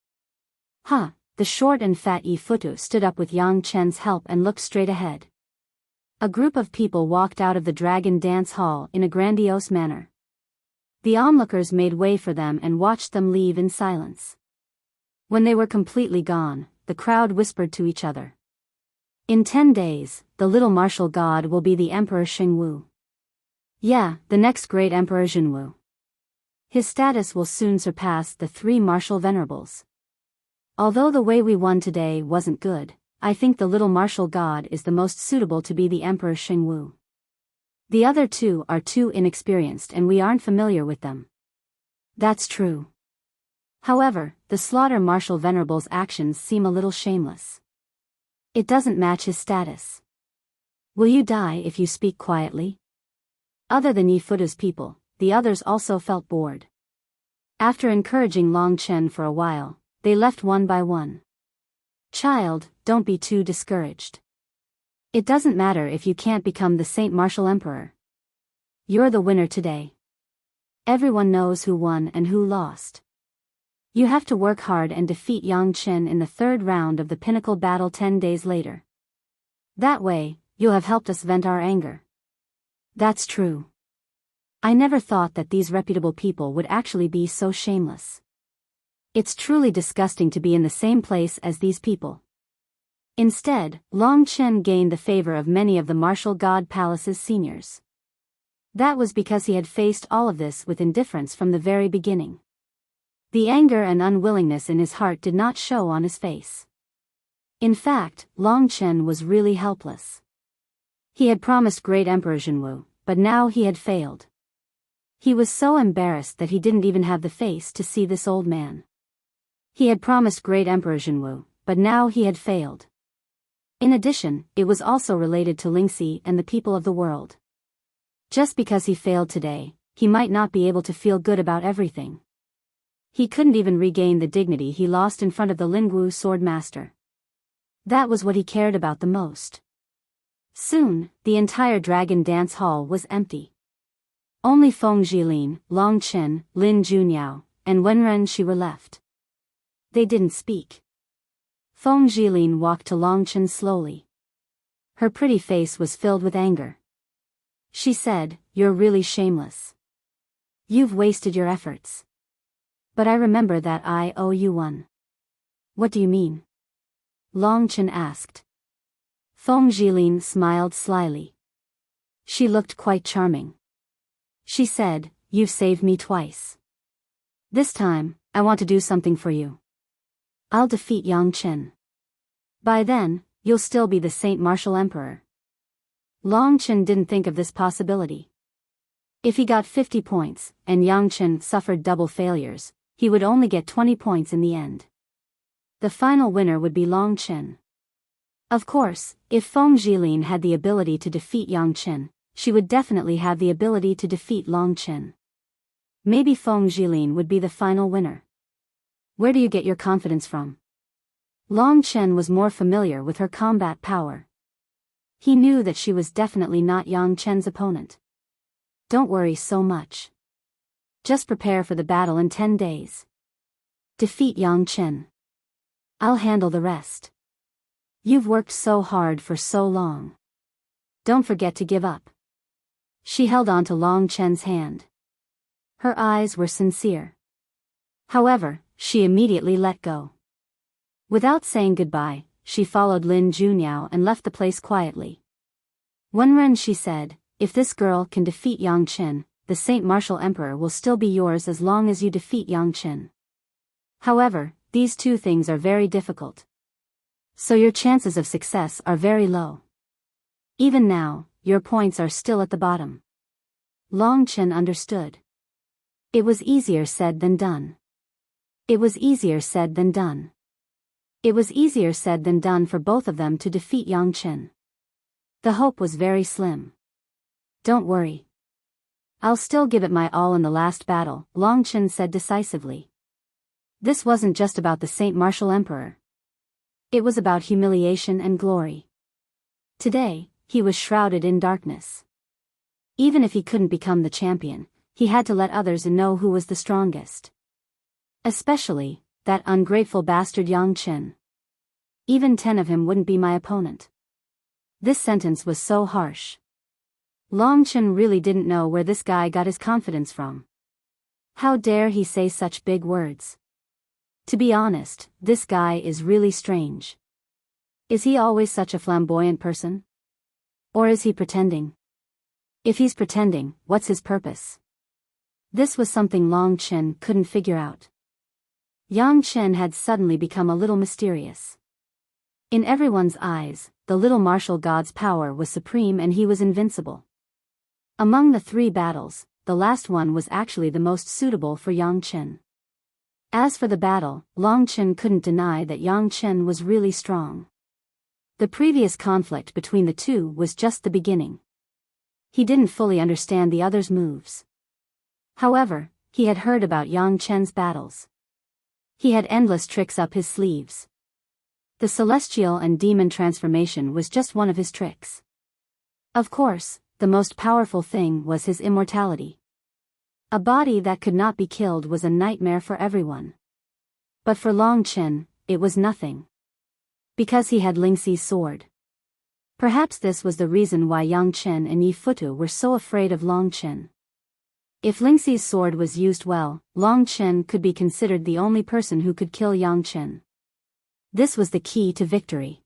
The short and fat Yi Futu stood up with Yang Chen's help and looked straight ahead. A group of people walked out of the Dragon Dance Hall in a grandiose manner. The onlookers made way for them and watched them leave in silence. When they were completely gone, the crowd whispered to each other. In 10 days, the little martial god will be the Emperor Xingwu. Yeah, the next great Emperor Xingwu. His status will soon surpass the 3 martial venerables. Although the way we won today wasn't good, I think the little martial god is the most suitable to be the Emperor Xingwu. The other 2 are too inexperienced and we aren't familiar with them. That's true. However, the slaughter martial venerable's actions seem a little shameless. It doesn't match his status. Will you die if you speak quietly? Other than Yi Futu's people, the others also felt bored. After encouraging Long Chen for a while, they left one by one. Child, don't be too discouraged. It doesn't matter if you can't become the Saint Martial Emperor. You're the winner today. Everyone knows who won and who lost. You have to work hard and defeat Yang Chen in the third round of the pinnacle battle 10 days later. That way, you'll have helped us vent our anger. That's true. I never thought that these reputable people would actually be so shameless. It's truly disgusting to be in the same place as these people. Instead, Long Chen gained the favor of many of the martial god palace's seniors. That was because he had faced all of this with indifference from the very beginning. The anger and unwillingness in his heart did not show on his face. In fact, Long Chen was really helpless. He had promised great Emperor Xingwu, but now he had failed. He was so embarrassed that he didn't even have the face to see this old man. He had promised great Emperor Xingwu, but now he had failed. In addition, it was also related to Lingxi and the people of the world. Just because he failed today, he might not be able to feel good about everything. He couldn't even regain the dignity he lost in front of the Lingwu sword master. That was what he cared about the most. Soon, the entire dragon dance hall was empty. Only Feng Jilin, Long Chen, Lin Junyao, and Wenren Shi were left. They didn't speak. Feng Jilin walked to Long Chen slowly. Her pretty face was filled with anger. She said, "You're really shameless. You've wasted your efforts. But I remember that I owe you one." "What do you mean?" Long Chen asked. Feng Jilin smiled slyly. She looked quite charming. She said, "You've saved me twice. This time, I want to do something for you. I'll defeat Yang Chen. By then, you'll still be the Saint Martial Emperor." Long Chen didn't think of this possibility. If he got 50 points, and Yang Chen suffered double failures, he would only get 20 points in the end. The final winner would be Long Chen. Of course, if Feng Jilin had the ability to defeat Yang Chen, she would definitely have the ability to defeat Long Chen. Maybe Feng Jilin would be the final winner. Where do you get your confidence from? Long Chen was more familiar with her combat power. He knew that she was definitely not Yang Chen's opponent. Don't worry so much. Just prepare for the battle in 10 days. Defeat Yang Chen. I'll handle the rest. You've worked so hard for so long. Don't forget to give up. She held on to Long Chen's hand. Her eyes were sincere. However, she immediately let go. Without saying goodbye, she followed Lin Junyao and left the place quietly. Wenren Shi said, "If this girl can defeat Yang Chen, the Saint Martial Emperor will still be yours as long as you defeat Yang Chen. However, these two things are very difficult. So your chances of success are very low. Even now, your points are still at the bottom." Long Chen understood. It was easier said than done. It was easier said than done. It was easier said than done for both of them to defeat Yang Chen. The hope was very slim. "Don't worry. I'll still give it my all in the last battle," Long Chen said decisively. This wasn't just about the Saint Martial Emperor. It was about humiliation and glory. Today, he was shrouded in darkness. Even if he couldn't become the champion, he had to let others know who was the strongest. Especially, that ungrateful bastard Yang Chen. Even 10 of him wouldn't be my opponent. This sentence was so harsh. Long Chen really didn't know where this guy got his confidence from. How dare he say such big words? To be honest, this guy is really strange. Is he always such a flamboyant person? Or is he pretending? If he's pretending, what's his purpose? This was something Long Chen couldn't figure out. Yang Chen had suddenly become a little mysterious. In everyone's eyes, the little martial god's power was supreme and he was invincible. Among the 3 battles, the last one was actually the most suitable for Yang Chen. As for the battle, Long Chen couldn't deny that Yang Chen was really strong. The previous conflict between the two was just the beginning. He didn't fully understand the other's moves. However, he had heard about Yang Chen's battles. He had endless tricks up his sleeves. The celestial and demon transformation was just one of his tricks. Of course, the most powerful thing was his immortality. A body that could not be killed was a nightmare for everyone. But for Long Chen, it was nothing. Because he had Lingxi's sword. Perhaps this was the reason why Yang Chen and Yi Futu were so afraid of Long Chen. If Lingxi's sword was used well, Long Chen could be considered the only person who could kill Yang Chen. This was the key to victory.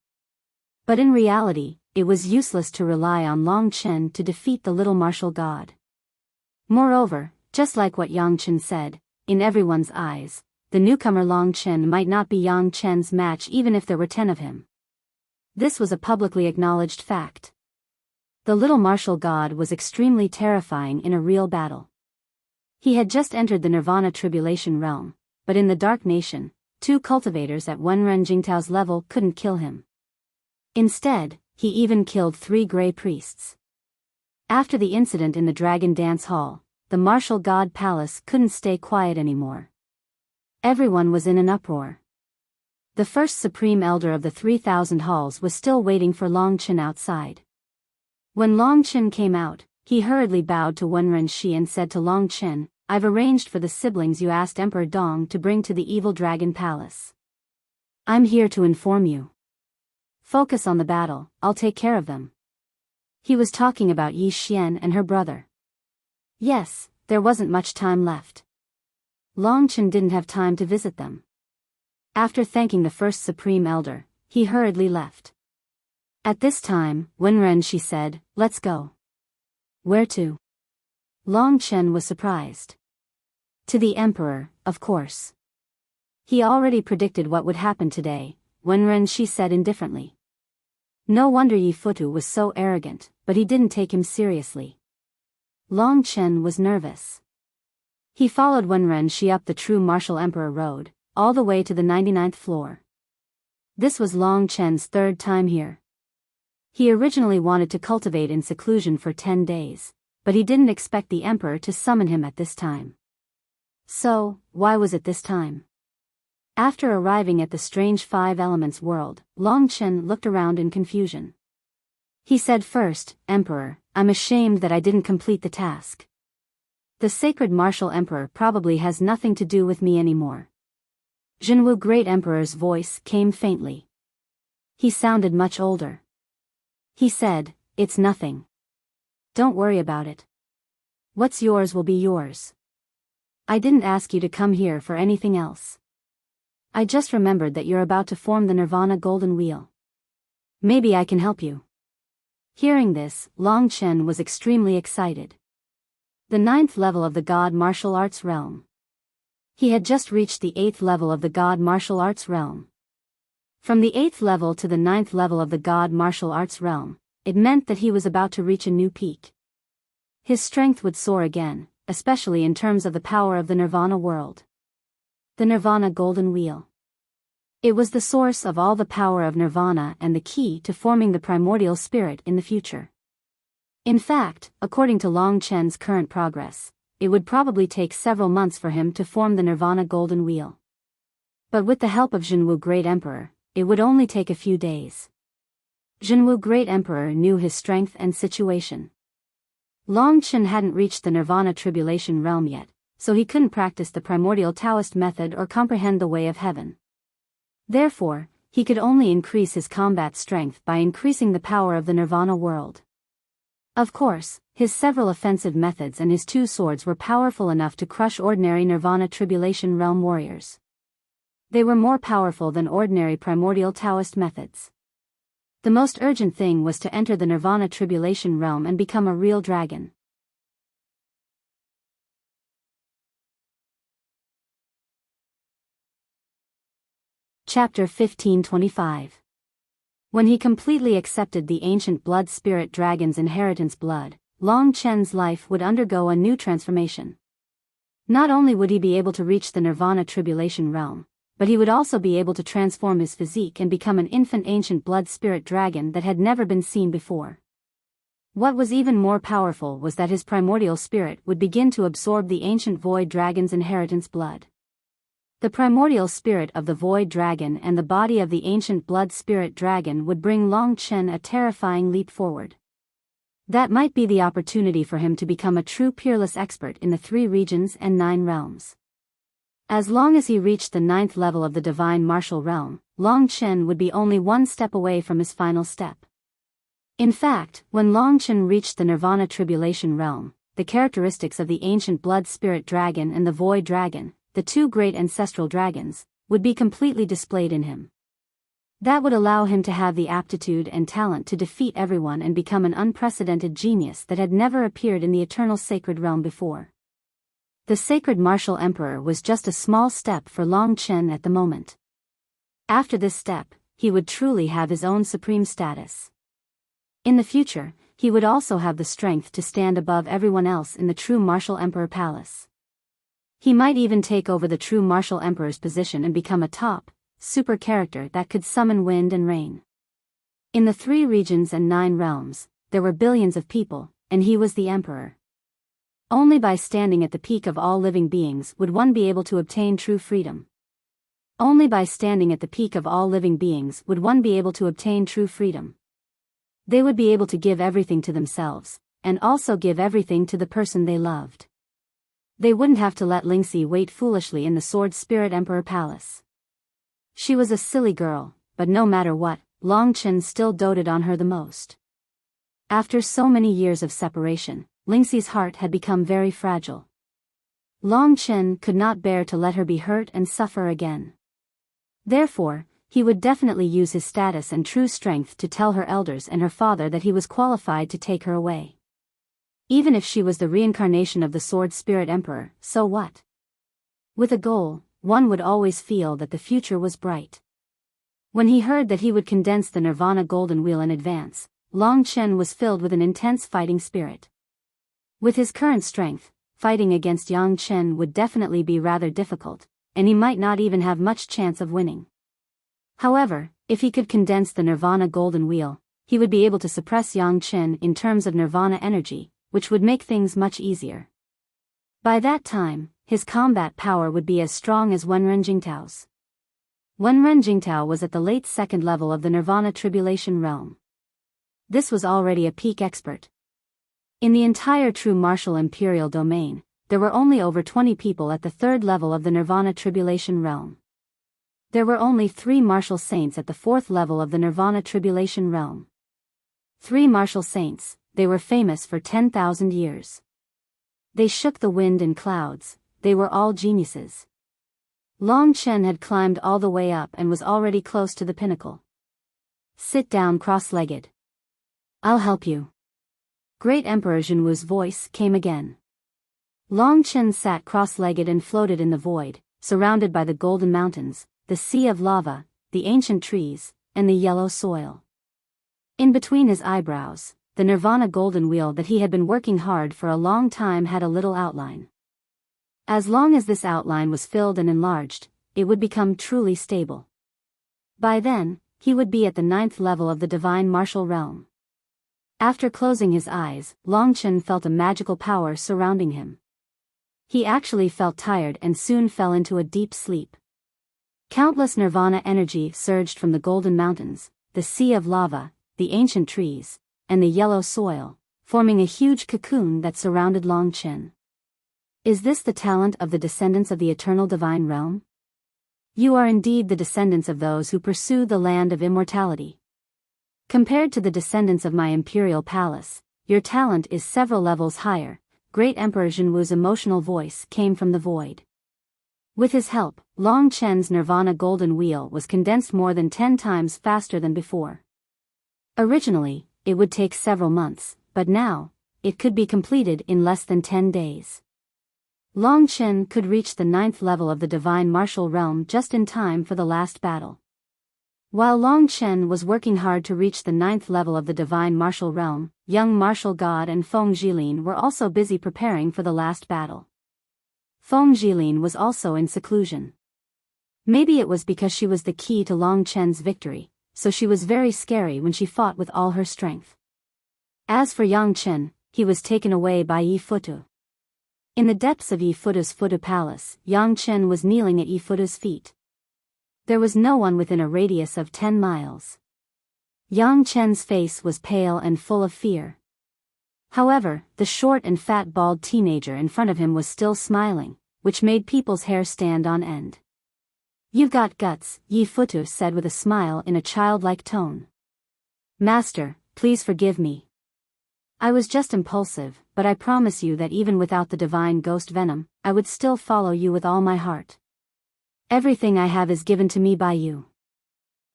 But in reality, it was useless to rely on Long Chen to defeat the little martial god. Moreover, just like what Yang Chen said, in everyone's eyes, the newcomer Long Chen might not be Yang Chen's match even if there were 10 of him. This was a publicly acknowledged fact. The little martial god was extremely terrifying in a real battle. He had just entered the Nirvana Tribulation realm, but in the Dark Nation, 2 cultivators at Wenren Jingtao's level couldn't kill him. Instead, he even killed 3 Grey Priests. After the incident in the Dragon Dance Hall, the Martial God Palace couldn't stay quiet anymore. Everyone was in an uproar. The first supreme elder of the 3,000 halls was still waiting for Long Chen outside. When Long Chen came out, he hurriedly bowed to Wenren Shi and said to Long Chen, "I've arranged for the siblings you asked Emperor Dong to bring to the Evil Dragon Palace. I'm here to inform you. Focus on the battle, I'll take care of them." He was talking about Yi Xian and her brother. Yes, there wasn't much time left. Long Chen didn't have time to visit them. After thanking the first supreme elder, he hurriedly left. At this time, Wenren Shi said, "Let's go." "Where to?" Long Chen was surprised. "To the emperor, of course." He already predicted what would happen today, Wenren Shi said indifferently. No wonder Yi Futu was so arrogant, but he didn't take him seriously. Long Chen was nervous. He followed Wenren Shi up the true martial emperor road, all the way to the 99th floor. This was Long Chen's third time here. He originally wanted to cultivate in seclusion for 10 days, but he didn't expect the emperor to summon him at this time. So, why was it this time? After arriving at the strange Five Elements world, Long Chen looked around in confusion. He said first, "Emperor, I'm ashamed that I didn't complete the task. The sacred martial emperor probably has nothing to do with me anymore." Jinwu Great Emperor's voice came faintly. He sounded much older. He said, "It's nothing. Don't worry about it. What's yours will be yours. I didn't ask you to come here for anything else. I just remembered that you're about to form the Nirvana Golden Wheel. Maybe I can help you." Hearing this, Long Chen was extremely excited. The 9th level of the God Martial Arts realm. He had just reached the 8th level of the God Martial Arts realm. From the 8th level to the 9th level of the God Martial Arts realm, it meant that he was about to reach a new peak. His strength would soar again, especially in terms of the power of the Nirvana world. The Nirvana Golden Wheel. It was the source of all the power of Nirvana and the key to forming the primordial spirit in the future. In fact, according to Long Chen's current progress, it would probably take several months for him to form the Nirvana Golden Wheel. But with the help of Jinwu Great Emperor, it would only take a few days. Jinwu Great Emperor knew his strength and situation. Long Chen hadn't reached the Nirvana Tribulation realm yet, so he couldn't practice the primordial Taoist method or comprehend the way of heaven. Therefore, he could only increase his combat strength by increasing the power of the Nirvana world. Of course, his several offensive methods and his 2 swords were powerful enough to crush ordinary Nirvana Tribulation realm warriors. They were more powerful than ordinary primordial Taoist methods. The most urgent thing was to enter the Nirvana Tribulation realm and become a real dragon. Chapter 1525. When he completely accepted the ancient blood spirit dragon's inheritance blood, Long Chen's life would undergo a new transformation. Not only would he be able to reach the Nirvana Tribulation realm, but he would also be able to transform his physique and become an infant ancient blood spirit dragon that had never been seen before. What was even more powerful was that his primordial spirit would begin to absorb the ancient void dragon's inheritance blood. The primordial spirit of the void dragon and the body of the ancient blood spirit dragon would bring Long Chen a terrifying leap forward. That might be the opportunity for him to become a true peerless expert in the 3 regions and 9 realms. As long as he reached the 9th level of the divine martial realm, Long Chen would be only 1 step away from his final step. In fact, when Long Chen reached the Nirvana Tribulation realm, the characteristics of the ancient blood spirit dragon and the void dragon, the 2 great ancestral dragons, would be completely displayed in him. That would allow him to have the aptitude and talent to defeat everyone and become an unprecedented genius that had never appeared in the eternal sacred realm before. The sacred martial emperor was just a small step for Long Chen at the moment. After this step, he would truly have his own supreme status. In the future, he would also have the strength to stand above everyone else in the true martial emperor palace. He might even take over the true martial emperor's position and become a top, super character that could summon wind and rain. In the 3 regions and 9 realms, there were billions of people, and he was the emperor. Only by standing at the peak of all living beings would one be able to obtain true freedom. Only by standing at the peak of all living beings would one be able to obtain true freedom. They would be able to give everything to themselves, and also give everything to the person they loved. They wouldn't have to let Lingxi wait foolishly in the Sword Spirit Emperor Palace. She was a silly girl, but no matter what, Long Chen still doted on her the most. After so many years of separation, Lingxi's heart had become very fragile. Long Chen could not bear to let her be hurt and suffer again. Therefore, he would definitely use his status and true strength to tell her elders and her father that he was qualified to take her away. Even if she was the reincarnation of the Sword Spirit Emperor, so what? With a goal, one would always feel that the future was bright. When he heard that he would condense the Nirvana Golden Wheel in advance, Long Chen was filled with an intense fighting spirit. With his current strength, fighting against Yang Chen would definitely be rather difficult, and he might not even have much chance of winning. However, if he could condense the Nirvana Golden Wheel, he would be able to suppress Yang Chen in terms of Nirvana energy, which would make things much easier. By that time, his combat power would be as strong as Wenren Jingtao's. Wenren Jingtao was at the late second level of the Nirvana Tribulation Realm. This was already a peak expert. In the entire true martial imperial domain, there were only over 20 people at the third level of the Nirvana Tribulation Realm. There were only 3 martial saints at the fourth level of the Nirvana Tribulation Realm. 3 martial saints, they were famous for 10,000 years. They shook the wind and clouds, they were all geniuses. Long Chen had climbed all the way up and was already close to the pinnacle. Sit down cross-legged. I'll help you. Great Emperor Zhenwu's voice came again. Long Chen sat cross-legged and floated in the void, surrounded by the golden mountains, the sea of lava, the ancient trees, and the yellow soil. In between his eyebrows, the Nirvana Golden Wheel that he had been working hard for a long time had a little outline. As long as this outline was filled and enlarged, it would become truly stable. By then, he would be at the 9th level of the Divine Martial Realm. After closing his eyes, Long Chen felt a magical power surrounding him. He actually felt tired and soon fell into a deep sleep. Countless Nirvana energy surged from the golden mountains, the sea of lava, the ancient trees, and the yellow soil, forming a huge cocoon that surrounded Long Chen. Is this the talent of the descendants of the eternal divine realm? You are indeed the descendants of those who pursue the land of immortality. Compared to the descendants of my imperial palace, your talent is several levels higher. Great Emperor Zhenwu's emotional voice came from the void. With his help, Long Chen's Nirvana Golden Wheel was condensed more than 10 times faster than before. Originally, it would take several months, but now, it could be completed in less than 10 days. Long Chen could reach the 9th level of the Divine Martial Realm just in time for the last battle. While Long Chen was working hard to reach the 9th level of the Divine Martial Realm, young Martial God and Feng Jilin were also busy preparing for the last battle. Feng Jilin was also in seclusion. Maybe it was because she was the key to Long Chen's victory, so she was very scary when she fought with all her strength. As for Yang Chen, he was taken away by Yi Futu. In the depths of Yi Futu's Futu Palace, Yang Chen was kneeling at Yi Futu's feet. There was no one within a radius of 10 miles. Yang Chen's face was pale and full of fear. However, the short and fat bald teenager in front of him was still smiling, which made people's hair stand on end. You've got guts, Yi Futu said with a smile in a childlike tone. Master, please forgive me. I was just impulsive, but I promise you that even without the divine ghost venom, I would still follow you with all my heart. Everything I have is given to me by you.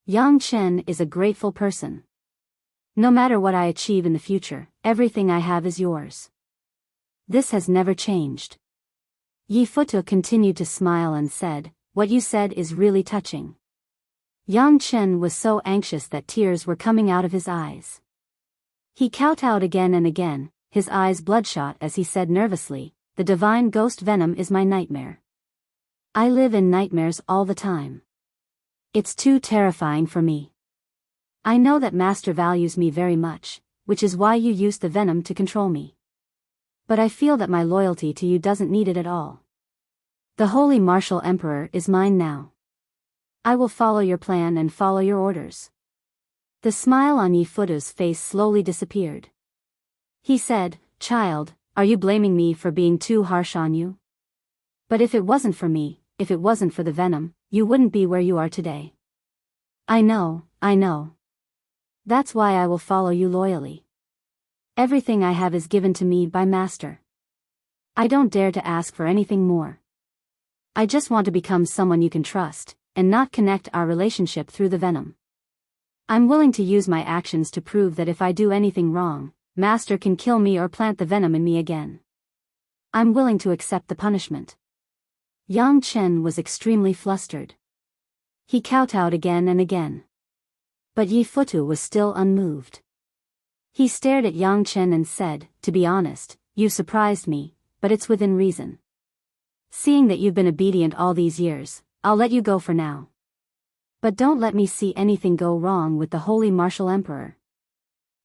Yang Chen is a grateful person. No matter what I achieve in the future, everything I have is yours. This has never changed. Yi Futu continued to smile and said, what you said is really touching. Yang Chen was so anxious that tears were coming out of his eyes. He kowtowed again and again, his eyes bloodshot as he said nervously, the divine ghost venom is my nightmare. I live in nightmares all the time. It's too terrifying for me. I know that Master values me very much, which is why you used the venom to control me. But I feel that my loyalty to you doesn't need it at all. The Holy Martial Emperor is mine now. I will follow your plan and follow your orders. The smile on Yifutu's face slowly disappeared. He said, Child, are you blaming me for being too harsh on you? But if it wasn't for me, if it wasn't for the venom, you wouldn't be where you are today. I know. That's why I will follow you loyally. Everything I have is given to me by Master. I don't dare to ask for anything more. I just want to become someone you can trust, and not connect our relationship through the venom. I'm willing to use my actions to prove that if I do anything wrong, Master can kill me or plant the venom in me again. I'm willing to accept the punishment. Yang Chen was extremely flustered. He kowtowed again and again. But Yifutu was still unmoved. He stared at Yang Chen and said, To be honest, you surprised me, but it's within reason. Seeing that you've been obedient all these years, I'll let you go for now. But don't let me see anything go wrong with the Holy Martial Emperor.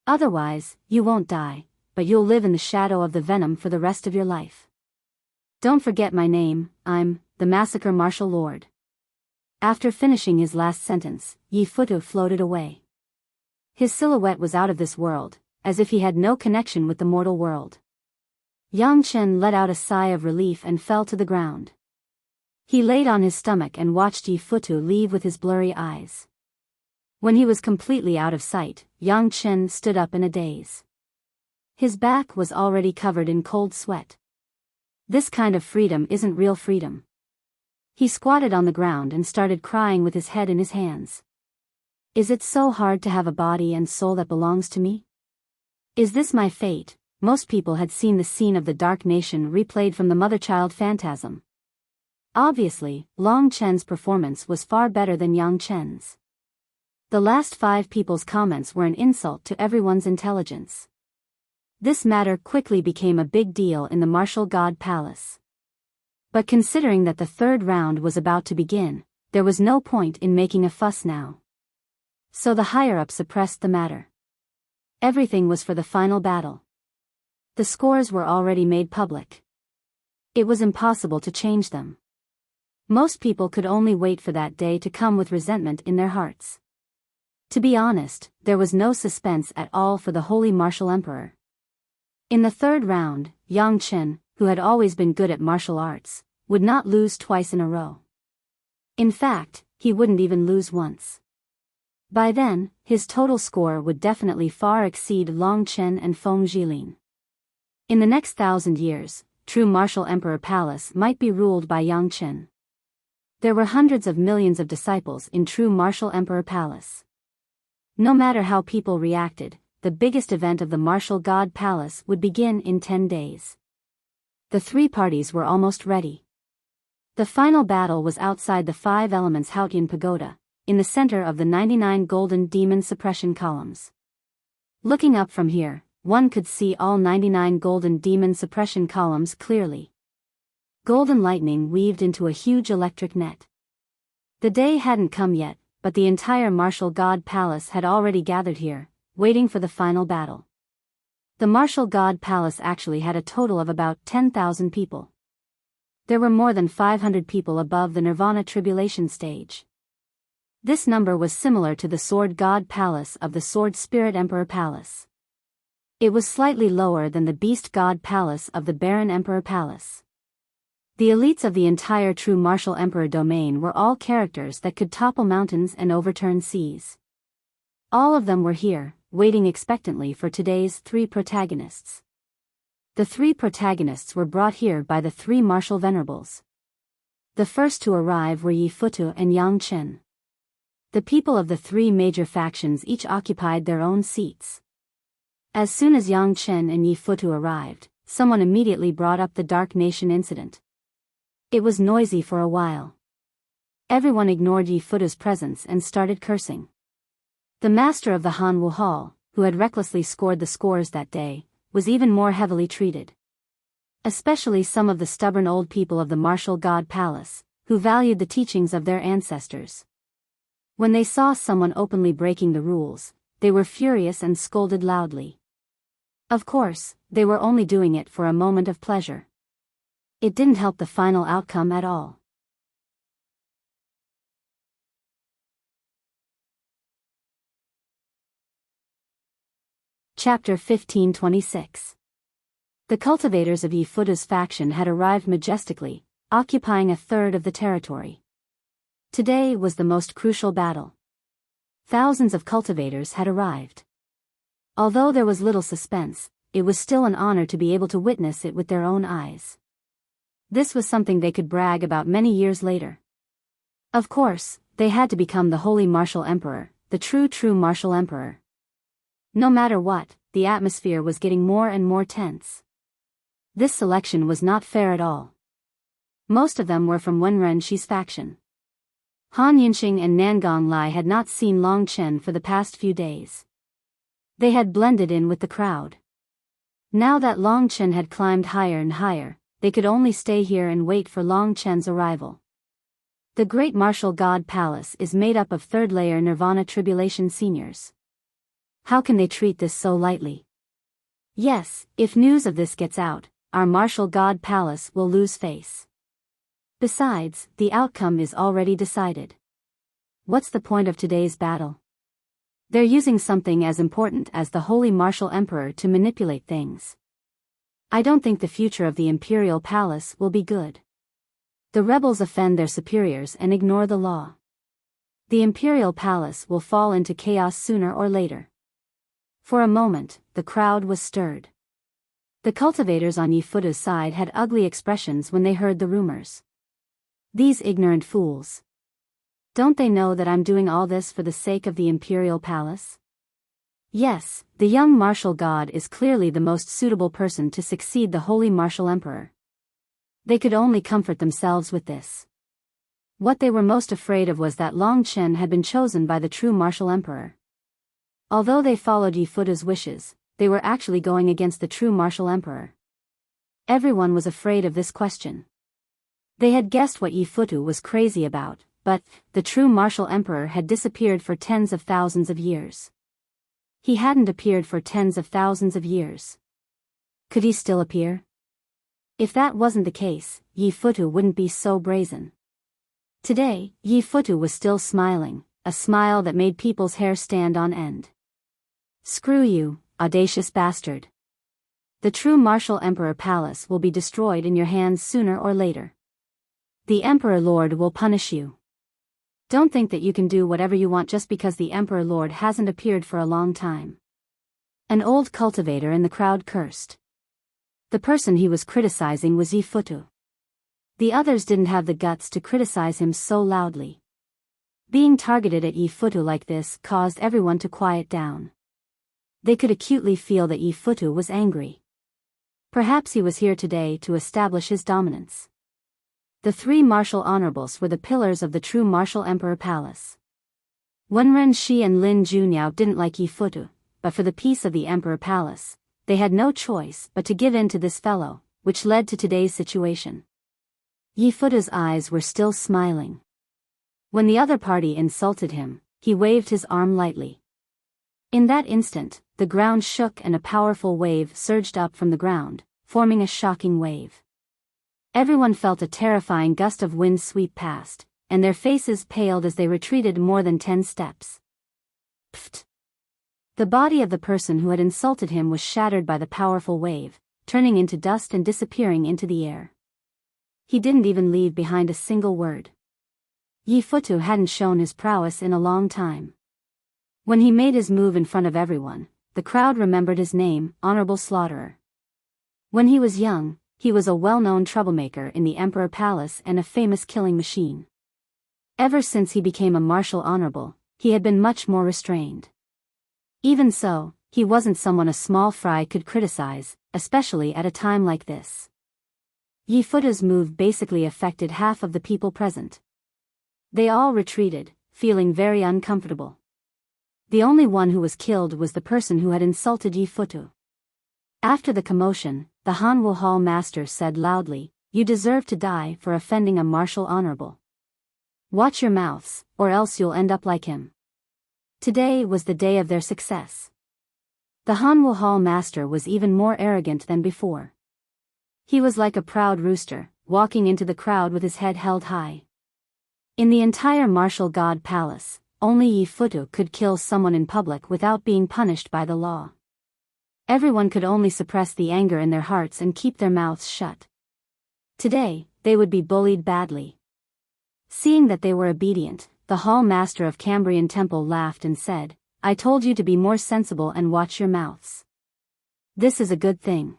Otherwise, you won't die, but you'll live in the shadow of the venom for the rest of your life. Don't forget my name, I'm the Massacre Martial Lord. After finishing his last sentence, Yifutu floated away. His silhouette was out of this world, as if he had no connection with the mortal world. Yang Chen let out a sigh of relief and fell to the ground. He laid on his stomach and watched Yifutu leave with his blurry eyes. When he was completely out of sight, Yang Chen stood up in a daze. His back was already covered in cold sweat. This kind of freedom isn't real freedom. He squatted on the ground and started crying with his head in his hands. Is it so hard to have a body and soul that belongs to me? Is this my fate? Most people had seen the scene of the Dark Nation replayed from the mother-child phantasm. Obviously, Long Chen's performance was far better than Yang Chen's. The last 5 people's comments were an insult to everyone's intelligence. This matter quickly became a big deal in the Martial God Palace. But considering that the 3rd round was about to begin, there was no point in making a fuss now. So the higher-up suppressed the matter. Everything was for the final battle. The scores were already made public. It was impossible to change them. Most people could only wait for that day to come with resentment in their hearts. To be honest, there was no suspense at all for the Holy Martial Emperor. In the 3rd round, Yang Chen, who had always been good at martial arts, would not lose twice in a row. In fact, he wouldn't even lose once. By then, his total score would definitely far exceed Long Chen and Feng Jilin. In the next 1,000 years, true Martial Emperor Palace might be ruled by Yang Chen. There were hundreds of millions of disciples in true Martial Emperor Palace. No matter how people reacted, the biggest event of the Martial God Palace would begin in 10 days. The 3 parties were almost ready. The final battle was outside the 5 Elements Haotian Pagoda, in the center of the 99 golden demon suppression columns. Looking up from here, one could see all 99 golden demon suppression columns clearly. Golden lightning weaved into a huge electric net. The day hadn't come yet, but the entire Martial God Palace had already gathered here, waiting for the final battle. The Martial God Palace actually had a total of about 10,000 people. There were more than 500 people above the Nirvana Tribulation stage. This number was similar to the Sword God Palace of the Sword Spirit Emperor Palace. It was slightly lower than the Beast God Palace of the Baron Emperor Palace. The elites of the entire true Martial Emperor domain were all characters that could topple mountains and overturn seas. All of them were here, waiting expectantly for today's 3 protagonists. The 3 protagonists were brought here by the 3 martial venerables. The first to arrive were Yifutu and Yang Chen. The people of the 3 major factions each occupied their own seats. As soon as Yang Chen and Yifutu arrived, someone immediately brought up the Dark Nation incident. It was noisy for a while. Everyone ignored Yifutu's presence and started cursing. The master of the Hanwu Hall, who had recklessly scored the scores that day, was even more heavily treated. Especially some of the stubborn old people of the Martial God Palace, who valued the teachings of their ancestors. When they saw someone openly breaking the rules, they were furious and scolded loudly. Of course, they were only doing it for a moment of pleasure. It didn't help the final outcome at all. Chapter 1526. The cultivators of Yifutu's faction had arrived majestically, occupying a third of the territory. Today was the most crucial battle. Thousands of cultivators had arrived. Although there was little suspense, it was still an honor to be able to witness it with their own eyes. This was something they could brag about many years later. Of course, they had to become the holy martial emperor, the true martial emperor. No matter what, the atmosphere was getting more and more tense. This selection was not fair at all. Most of them were from Wen Renxi's faction. Han Yunxing and Nangong Lai had not seen Long Chen for the past few days. They had blended in with the crowd. Now that Long Chen had climbed higher and higher, they could only stay here and wait for Long Chen's arrival. The Great Martial God Palace is made up of third-layer Nirvana Tribulation seniors. How can they treat this so lightly? Yes, if news of this gets out, our Martial God Palace will lose face. Besides, the outcome is already decided. What's the point of today's battle? They're using something as important as the Holy Martial Emperor to manipulate things. I don't think the future of the Imperial Palace will be good. The rebels offend their superiors and ignore the law. The Imperial Palace will fall into chaos sooner or later. For a moment, the crowd was stirred. The cultivators on Yifutu's side had ugly expressions when they heard the rumors. These ignorant fools. Don't they know that I'm doing all this for the sake of the Imperial Palace? Yes, the young martial god is clearly the most suitable person to succeed the Holy Martial Emperor. They could only comfort themselves with this. What they were most afraid of was that Long Chen had been chosen by the true martial emperor. Although they followed Yifutu's wishes, they were actually going against the true martial emperor. Everyone was afraid of this question. They had guessed what Yifutu was crazy about, but the true martial emperor had disappeared for tens of thousands of years. He hadn't appeared for tens of thousands of years. Could he still appear? If that wasn't the case, Yifutu wouldn't be so brazen. Today, Yifutu was still smiling, a smile that made people's hair stand on end. Screw you, audacious bastard. The true martial emperor palace will be destroyed in your hands sooner or later. The Emperor Lord will punish you. Don't think that you can do whatever you want just because the Emperor Lord hasn't appeared for a long time. An old cultivator in the crowd cursed. The person he was criticizing was Yifutu. The others didn't have the guts to criticize him so loudly. Being targeted at Yifutu like this caused everyone to quiet down. They could acutely feel that Yifutu was angry. Perhaps he was here today to establish his dominance. The three martial honorables were the pillars of the true martial emperor palace. Wen Renxi and Lin Junyao didn't like Yifutu, but for the peace of the emperor palace, they had no choice but to give in to this fellow, which led to today's situation. Yifutu's eyes were still smiling. When the other party insulted him, he waved his arm lightly. In that instant, the ground shook and a powerful wave surged up from the ground, forming a shocking wave. Everyone felt a terrifying gust of wind sweep past, and their faces paled as they retreated more than 10 steps. Pfft! The body of the person who had insulted him was shattered by the powerful wave, turning into dust and disappearing into the air. He didn't even leave behind a single word. Yifutu hadn't shown his prowess in a long time. When he made his move in front of everyone, the crowd remembered his name, Honorable Slaughterer. When he was young, he was a well-known troublemaker in the Emperor Palace and a famous killing machine. Ever since he became a martial honorable, he had been much more restrained. Even so, he wasn't someone a small fry could criticize, especially at a time like this. Yifutu's move basically affected half of the people present. They all retreated, feeling very uncomfortable. The only one who was killed was the person who had insulted Yifutu. After the commotion, the Hanwu Hall master said loudly, "You deserve to die for offending a martial honorable. Watch your mouths, or else you'll end up like him." Today was the day of their success. The Hanwu Hall master was even more arrogant than before. He was like a proud rooster, walking into the crowd with his head held high. In the entire martial god palace, only Yifutu could kill someone in public without being punished by the law. Everyone could only suppress the anger in their hearts and keep their mouths shut. Today, they would be bullied badly. Seeing that they were obedient, the hall master of Cambrian Temple laughed and said, "I told you to be more sensible and watch your mouths. This is a good thing."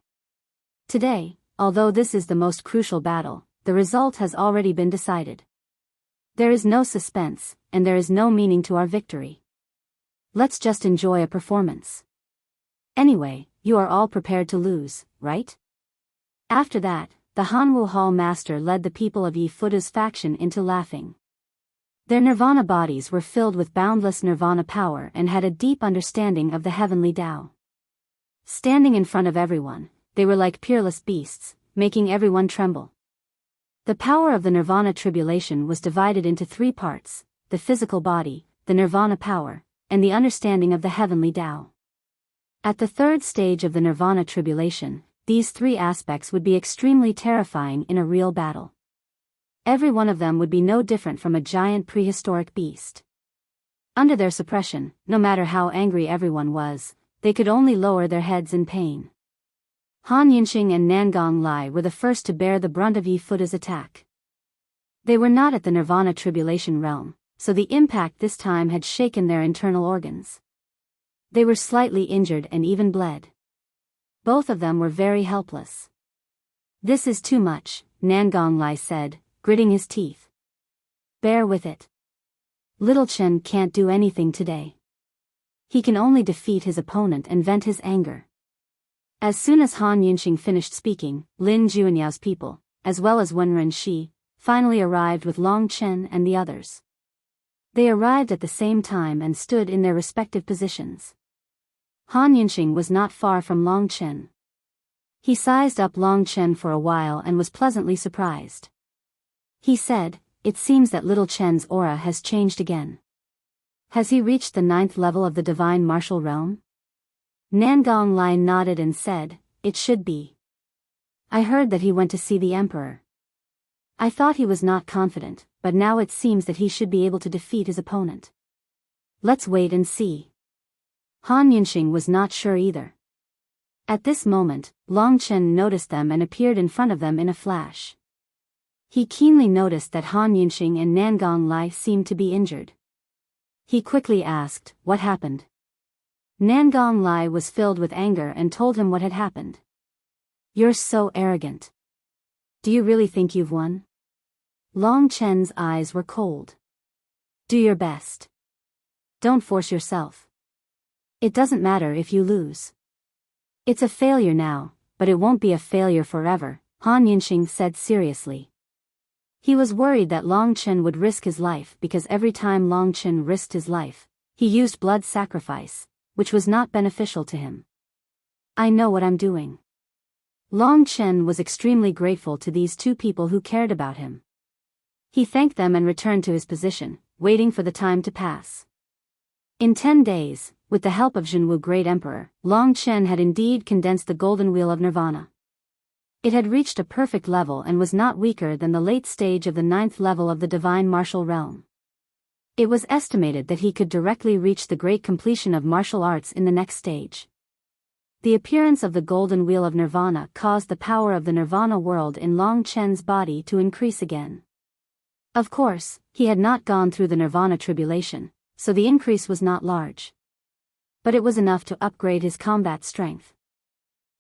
Today, although this is the most crucial battle, the result has already been decided. There is no suspense, and there is no meaning to our victory. Let's just enjoy a performance. Anyway, you are all prepared to lose, right? After that, the Hanwu Hall Master led the people of Yi Fuda's faction into laughing. Their nirvana bodies were filled with boundless nirvana power and had a deep understanding of the heavenly Tao. Standing in front of everyone, they were like peerless beasts, making everyone tremble. The power of the nirvana tribulation was divided into three parts: the physical body, the nirvana power, and the understanding of the heavenly Tao. At the third stage of the nirvana tribulation, these three aspects would be extremely terrifying in a real battle. Every one of them would be no different from a giant prehistoric beast. Under their suppression, no matter how angry everyone was, they could only lower their heads in pain. Han Yinxing and Nangong Lai were the first to bear the brunt of Yi Fuda's attack. They were not at the nirvana tribulation realm, so the impact this time had shaken their internal organs. They were slightly injured and even bled. Both of them were very helpless. "This is too much," Nangong Lai said, gritting his teeth. "Bear with it. Little Chen can't do anything today. He can only defeat his opponent and vent his anger." As soon as Han Yinxing finished speaking, Lin Juanyao's people, as well as Wenren Shi, finally arrived with Long Chen and the others. They arrived at the same time and stood in their respective positions. Han Yinxing was not far from Long Chen. He sized up Long Chen for a while and was pleasantly surprised. He said, "It seems that little Chen's aura has changed again. Has he reached the 9th level of the divine martial realm?" Nangong Lai nodded and said, "It should be. I heard that he went to see the emperor. I thought he was not confident, but now it seems that he should be able to defeat his opponent. Let's wait and see." Han Yinxing was not sure either. At this moment, Long Chen noticed them and appeared in front of them in a flash. He keenly noticed that Han Yinxing and Nangong Lai seemed to be injured. He quickly asked, "What happened?" Nangong Lai was filled with anger and told him what had happened. "You're so arrogant. Do you really think you've won?" Long Chen's eyes were cold. "Do your best. Don't force yourself. It doesn't matter if you lose. It's a failure now, but it won't be a failure forever," Han Yinxing said seriously. He was worried that Long Chen would risk his life because every time Long Chen risked his life, he used blood sacrifice, which was not beneficial to him. "I know what I'm doing." Long Chen was extremely grateful to these two people who cared about him. He thanked them and returned to his position, waiting for the time to pass. In 10 days, with the help of Zhenwu Great Emperor, Long Chen had indeed condensed the golden wheel of nirvana. It had reached a perfect level and was not weaker than the late stage of the 9th level of the divine martial realm. It was estimated that he could directly reach the great completion of martial arts in the next stage. The appearance of the golden wheel of nirvana caused the power of the nirvana world in Long Chen's body to increase again. Of course, he had not gone through the nirvana tribulation, so the increase was not large. But it was enough to upgrade his combat strength.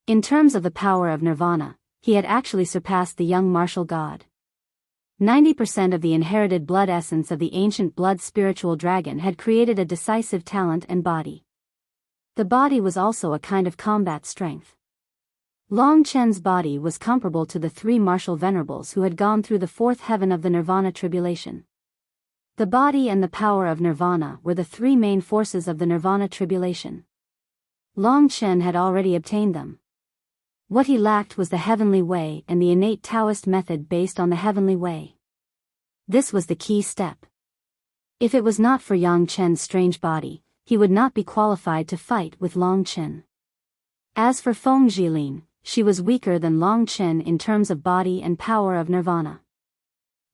In terms of the power of nirvana, he had actually surpassed the young martial god. 90% of the inherited blood essence of the ancient blood spiritual dragon had created a decisive talent and body. The body was also a kind of combat strength. Long Chen's body was comparable to the 3 martial venerables who had gone through the 4th heaven of the nirvana tribulation. The body and the power of nirvana were the 3 main forces of the nirvana tribulation. Long Chen had already obtained them. What he lacked was the heavenly way and the innate Taoist method based on the heavenly way. This was the key step. If it was not for Yang Chen's strange body, he would not be qualified to fight with Long Chen. As for Feng Jilin, she was weaker than Long Chen in terms of body and power of nirvana.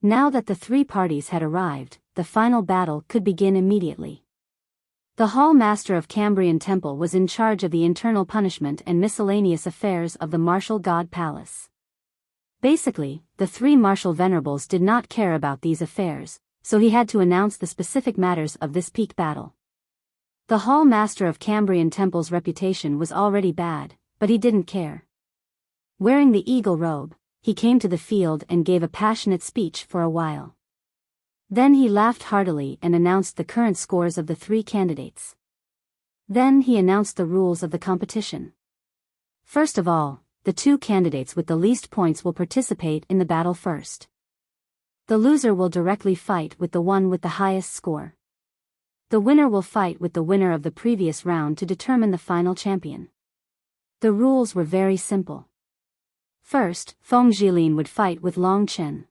Now that the 3 parties had arrived, the final battle could begin immediately. The Hall Master of Cambrian Temple was in charge of the internal punishment and miscellaneous affairs of the martial god palace. Basically, the three martial venerables did not care about these affairs, so he had to announce the specific matters of this peak battle. The Hall Master of Cambrian Temple's reputation was already bad, but he didn't care. Wearing the eagle robe, he came to the field and gave a passionate speech for a while. Then he laughed heartily and announced the current scores of the three candidates. Then he announced the rules of the competition. First of all, the two candidates with the least points will participate in the battle first. The loser will directly fight with the one with the highest score. The winner will fight with the winner of the previous round to determine the final champion. The rules were very simple. First, Feng Jilin would fight with Long Chen.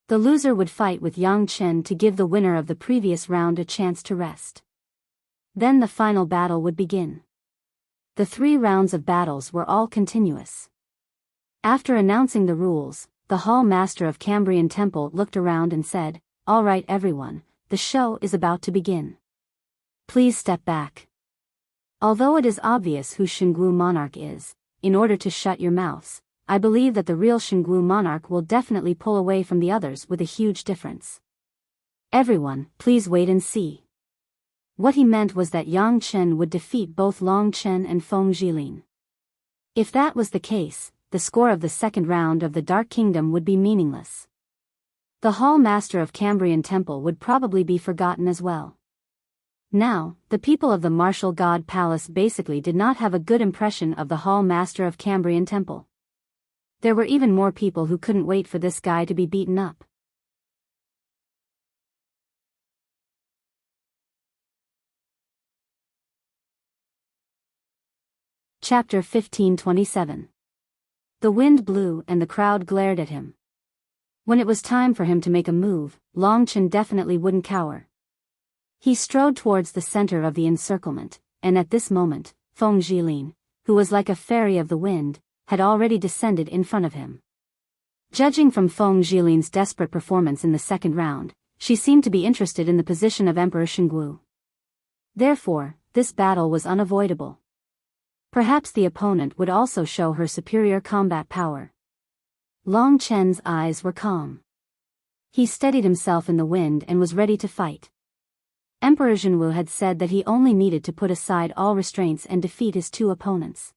The loser would fight with Yang Chen to give the winner of the previous round a chance to rest. Then the final battle would begin. The 3 rounds of battles were all continuous. After announcing the rules, the Hall Master of Cambrian Temple looked around and said, "All right everyone, the show is about to begin. Please step back. Although it is obvious who Xingwu monarch is, in order to shut your mouths, I believe that the real Xingwu monarch will definitely pull away from the others with a huge difference. Everyone, please wait and see." What he meant was that Yang Chen would defeat both Long Chen and Feng Jilin. If that was the case, the score of the second round of the Dark Kingdom would be meaningless. The Hall Master of Cambrian Temple would probably be forgotten as well. Now, the people of the Martial God Palace basically did not have a good impression of the Hall Master of Cambrian Temple. There were even more people who couldn't wait for this guy to be beaten up. Chapter 1527. The wind blew and the crowd glared at him. When it was time for him to make a move, Long Chen definitely wouldn't cower. He strode towards the center of the encirclement, and at this moment, Feng Jilin, who was like a fairy of the wind, had already descended in front of him. Judging from Feng Jilin's desperate performance in the second round, she seemed to be interested in the position of Emperor Xingwu. Therefore, this battle was unavoidable. Perhaps the opponent would also show her superior combat power. Long Chen's eyes were calm. He steadied himself in the wind and was ready to fight. Emperor Xingwu had said that he only needed to put aside all restraints and defeat his 2 opponents.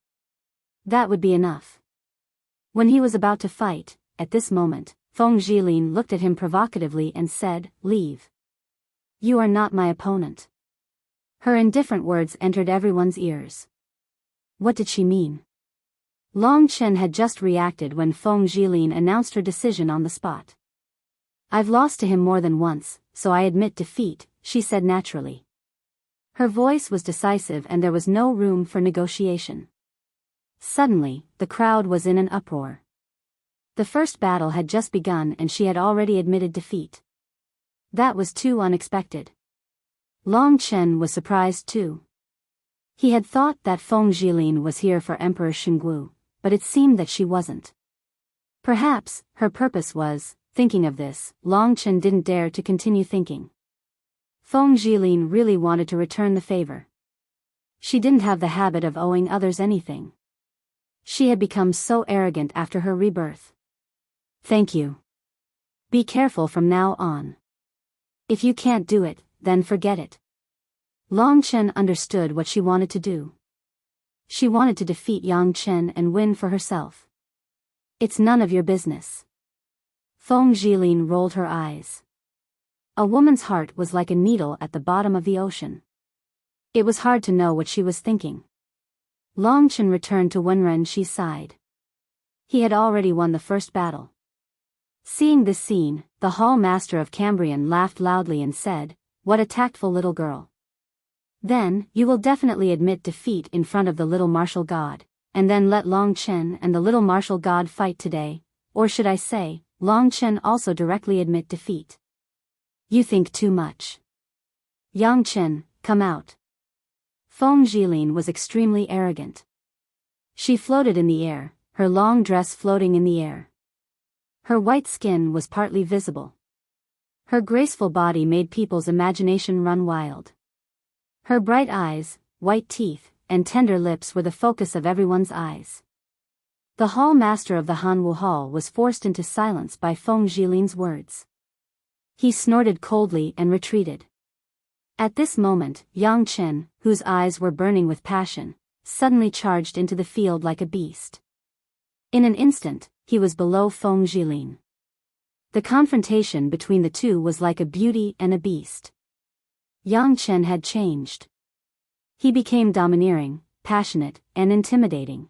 That would be enough. When he was about to fight, at this moment, Feng Jilin looked at him provocatively and said, "Leave. You are not my opponent." Her indifferent words entered everyone's ears. What did she mean? Long Chen had just reacted when Feng Jilin announced her decision on the spot. "I've lost to him more than once, so I admit defeat," she said naturally. Her voice was decisive and there was no room for negotiation. Suddenly, the crowd was in an uproar. The first battle had just begun and she had already admitted defeat. That was too unexpected. Long Chen was surprised too. He had thought that Feng Jilin was here for Emperor Xingwu, but it seemed that she wasn't. Perhaps, her purpose was, thinking of this, Long Chen didn't dare to continue thinking. Feng Jilin really wanted to return the favor. She didn't have the habit of owing others anything. She had become so arrogant after her rebirth. "Thank you. Be careful from now on. If you can't do it, then forget it." Long Chen understood what she wanted to do. She wanted to defeat Yang Chen and win for herself. "It's none of your business." Feng Jilin rolled her eyes. A woman's heart was like a needle at the bottom of the ocean. It was hard to know what she was thinking. Long Chen returned to Wenren. She sighed. He had already won the first battle. Seeing this scene, the Hall Master of Cambrian laughed loudly and said, "What a tactful little girl. Then, you will definitely admit defeat in front of the little martial god, and then let Long Chen and the little martial god fight today, or should I say, Long Chen also directly admit defeat. You think too much. Yang Chen, come out." Feng Jilin was extremely arrogant. She floated in the air, her long dress floating in the air. Her white skin was partly visible. Her graceful body made people's imagination run wild. Her bright eyes, white teeth, and tender lips were the focus of everyone's eyes. The hall master of the Hanwu Hall was forced into silence by Feng Jilin's words. He snorted coldly and retreated. At this moment, Yang Chen, whose eyes were burning with passion, suddenly charged into the field like a beast. In an instant, he was below Feng Jilin. The confrontation between the two was like a beauty and a beast. Yang Chen had changed. He became domineering, passionate, and intimidating.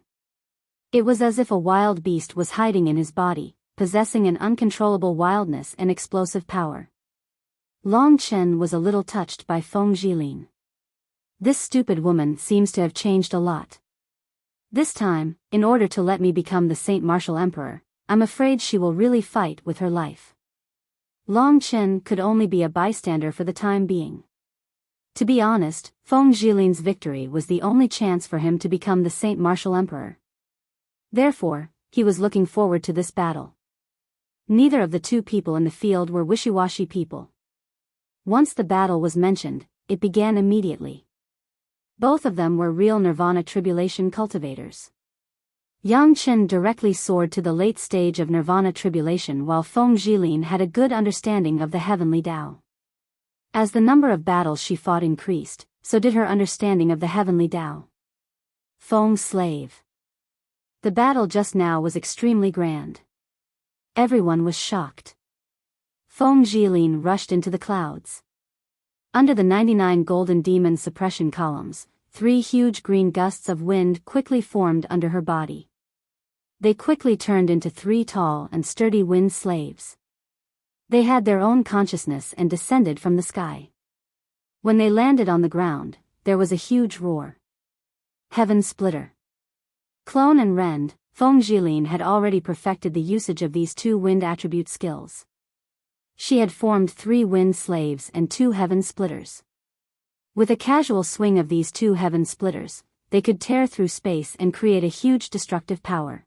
It was as if a wild beast was hiding in his body, possessing an uncontrollable wildness and explosive power. Long Chen was a little touched by Feng Jilin. This stupid woman seems to have changed a lot. This time, in order to let me become the Saint Martial Emperor, I'm afraid she will really fight with her life. Long Chen could only be a bystander for the time being. To be honest, Feng Jilin's victory was the only chance for him to become the Saint Martial Emperor. Therefore, he was looking forward to this battle. Neither of the two people in the field were wishy-washy people. Once the battle was mentioned, it began immediately. Both of them were real Nirvana tribulation cultivators. Yang Chen directly soared to the late stage of Nirvana tribulation while Feng Jilin had a good understanding of the heavenly Tao. As the number of battles she fought increased, so did her understanding of the heavenly Tao. Feng's slave. The battle just now was extremely grand. Everyone was shocked. Feng Jilin rushed into the clouds. Under the 99 golden demon suppression columns, 3 huge green gusts of wind quickly formed under her body. They quickly turned into 3 tall and sturdy wind slaves. They had their own consciousness and descended from the sky. When they landed on the ground, there was a huge roar. Heaven splitter. Clone and Rend, Feng Jilin had already perfected the usage of these 2 wind attribute skills. She had formed 3 wind slaves and 2 heaven splitters. With a casual swing of these 2 heaven splitters, they could tear through space and create a huge destructive power.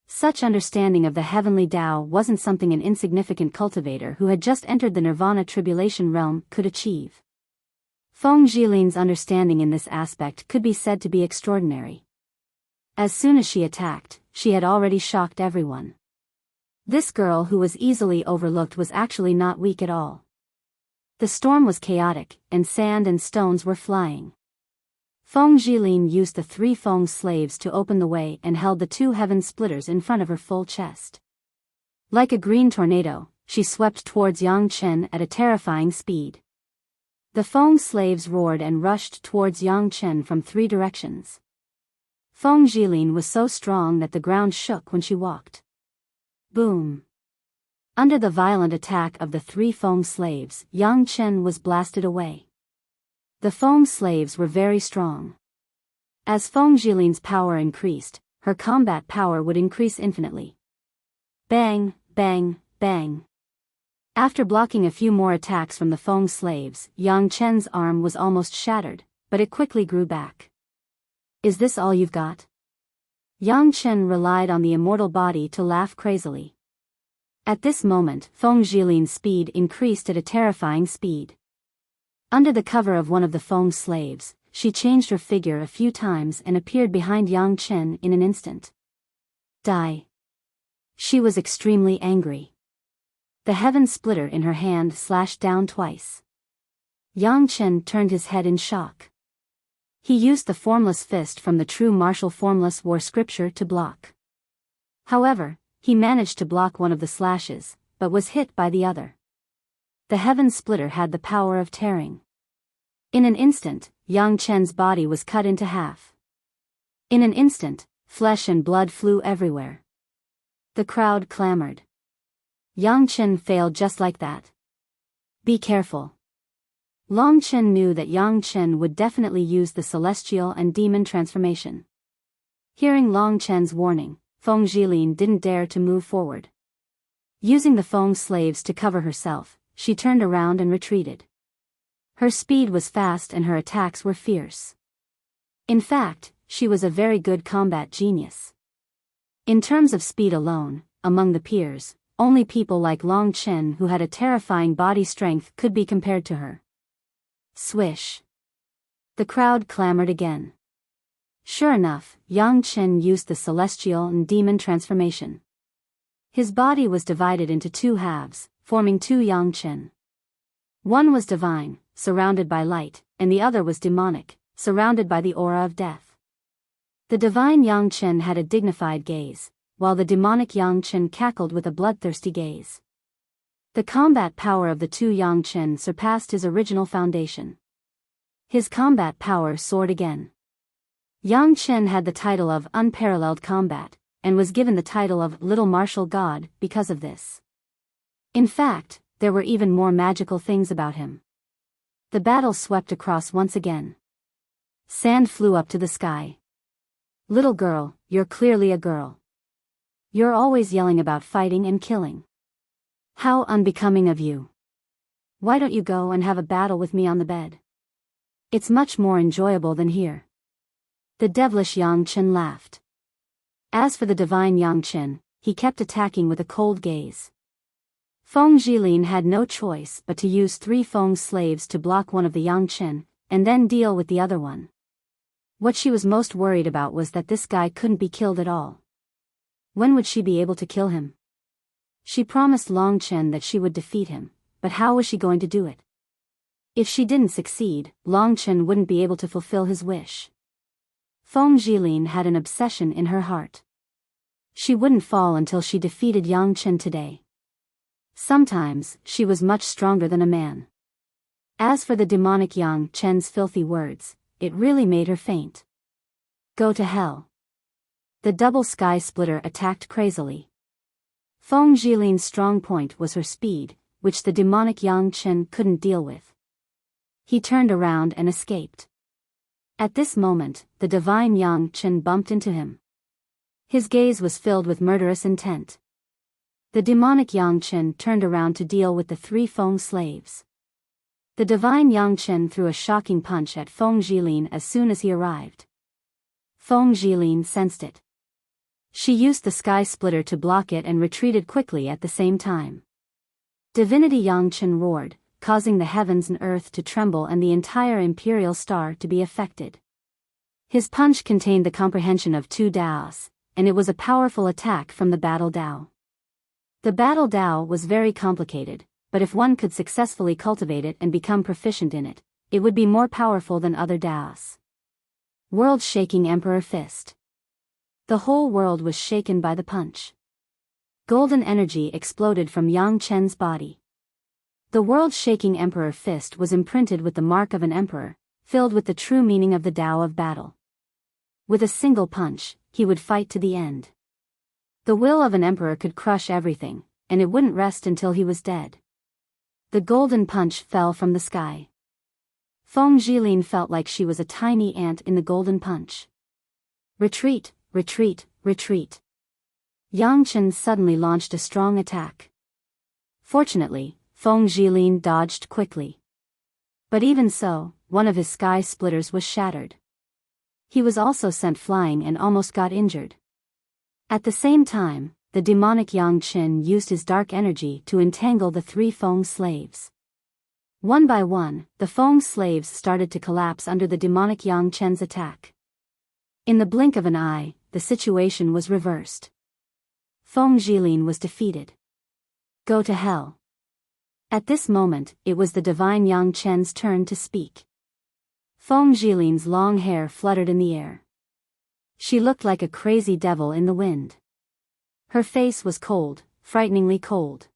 Such understanding of the heavenly Tao wasn't something an insignificant cultivator who had just entered the Nirvana tribulation realm could achieve. Feng Jilin's understanding in this aspect could be said to be extraordinary. As soon as she attacked, she had already shocked everyone. This girl who was easily overlooked was actually not weak at all. The storm was chaotic, and sand and stones were flying. Feng Jilin used the 3 Feng slaves to open the way and held the 2 heaven splitters in front of her full chest. Like a green tornado, she swept towards Yang Chen at a terrifying speed. The Feng slaves roared and rushed towards Yang Chen from 3 directions. Feng Jilin was so strong that the ground shook when she walked. Boom! Under the violent attack of the 3 Feng slaves, Yang Chen was blasted away. The Feng slaves were very strong. As Feng Jilin's power increased, her combat power would increase infinitely. Bang, bang, bang. After blocking a few more attacks from the Feng slaves, Yang Chen's arm was almost shattered, but it quickly grew back. Is this all you've got? Yang Chen relied on the immortal body to laugh crazily. At this moment, Feng Jilin's speed increased at a terrifying speed. Under the cover of one of the Feng slaves, she changed her figure a few times and appeared behind Yang Chen in an instant. Die. She was extremely angry. The heaven splitter in her hand slashed down twice. Yang Chen turned his head in shock. He used the formless fist from the true martial formless war scripture to block. However, he managed to block one of the slashes, but was hit by the other. The heaven splitter had the power of tearing. In an instant, Yang Chen's body was cut into half. In an instant, flesh and blood flew everywhere. The crowd clamored. Yang Chen failed just like that. Be careful. Long Chen knew that Yang Chen would definitely use the celestial and demon transformation. Hearing Long Chen's warning, Feng Jilin didn't dare to move forward. Using the Feng slaves to cover herself, she turned around and retreated. Her speed was fast and her attacks were fierce. In fact, she was a very good combat genius. In terms of speed alone, among the peers, only people like Long Chen who had a terrifying body strength could be compared to her. Swish. The crowd clamored again. Sure enough, Yang Chen used the celestial and demon transformation. His body was divided into two halves, forming two Yang Chen. One was divine, surrounded by light, and the other was demonic, surrounded by the aura of death. The divine Yang Chen had a dignified gaze, while the demonic Yang Chen cackled with a bloodthirsty gaze. The combat power of the two Yang Chen surpassed his original foundation. His combat power soared again. Yang Chen had the title of Unparalleled Combat, and was given the title of Little Martial God because of this. In fact, there were even more magical things about him. The battle swept across once again. Sand flew up to the sky. Little girl, you're clearly a girl. You're always yelling about fighting and killing. How unbecoming of you. Why don't you go and have a battle with me on the bed? It's much more enjoyable than here. The devilish Yang Chen laughed. As for the divine Yang Chen, he kept attacking with a cold gaze. Feng Jilin had no choice but to use 3 Feng slaves to block one of the Yang Chen, and then deal with the other one. What she was most worried about was that this guy couldn't be killed at all. When would she be able to kill him? She promised Long Chen that she would defeat him, but how was she going to do it? If she didn't succeed, Long Chen wouldn't be able to fulfill his wish. Feng Jilin had an obsession in her heart. She wouldn't fall until she defeated Yang Chen today. Sometimes, she was much stronger than a man. As for the demonic Yang Chen's filthy words, it really made her faint. Go to hell. The double sky splitter attacked crazily. Feng Jilin's strong point was her speed, which the demonic Yang Chen couldn't deal with. He turned around and escaped. At this moment, the divine Yang Chen bumped into him. His gaze was filled with murderous intent. The demonic Yang Chen turned around to deal with the 3 Feng slaves. The divine Yang Chen threw a shocking punch at Feng Jilin as soon as he arrived. Feng Jilin sensed it. She used the sky splitter to block it and retreated quickly at the same time. Divinity Yang Chen roared, causing the heavens and earth to tremble and the entire imperial star to be affected. His punch contained the comprehension of 2 Daos, and it was a powerful attack from the Battle Dao. The Battle Dao was very complicated, but if one could successfully cultivate it and become proficient in it, it would be more powerful than other Daos. World-shaking Emperor Fist. The whole world was shaken by the punch. Golden energy exploded from Yang Chen's body. The world-shaking Emperor Fist was imprinted with the mark of an emperor, filled with the true meaning of the Tao of battle. With a single punch, he would fight to the end. The will of an emperor could crush everything, and it wouldn't rest until he was dead. The golden punch fell from the sky. Feng Jilin felt like she was a tiny ant in the golden punch. Retreat, retreat, retreat. Yang Chen suddenly launched a strong attack. Fortunately, Feng Jilin dodged quickly. But even so, one of his sky splitters was shattered. He was also sent flying and almost got injured. At the same time, the demonic Yang Chen used his dark energy to entangle the 3 Feng slaves. One by one, the Feng slaves started to collapse under the demonic Yang Chen's attack. In the blink of an eye, the situation was reversed. Feng Jilin was defeated. Go to hell. At this moment, it was the divine Yang Chen's turn to speak. Feng Jilin's long hair fluttered in the air. She looked like a crazy devil in the wind. Her face was cold, frighteningly cold.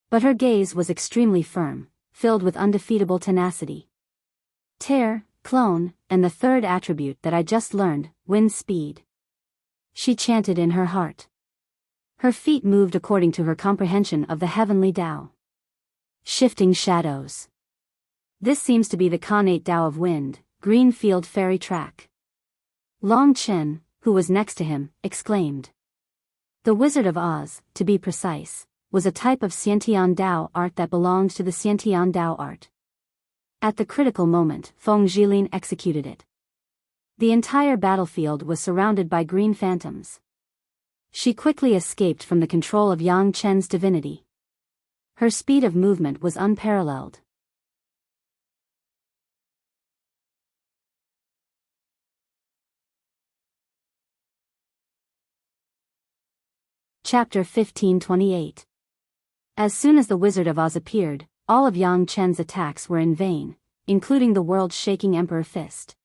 But her gaze was extremely firm, filled with undefeatable tenacity. Tear, clone, and the third attribute that I just learned, wind speed. She chanted in her heart. Her feet moved according to her comprehension of the heavenly Tao. Shifting shadows. This seems to be the Khanate Tao of wind, green field fairy track. Long Chen, who was next to him, exclaimed. The Wizard of Oz, to be precise, was a type of Xiantian Dao art that belonged to the Xiantian Dao art. At the critical moment, Feng Jilin executed it. The entire battlefield was surrounded by green phantoms. She quickly escaped from the control of Yang Chen's divinity. Her speed of movement was unparalleled. Chapter 1528. As soon as the Wizard of Oz appeared, all of Yang Chen's attacks were in vain, including the world-shaking Emperor Fist.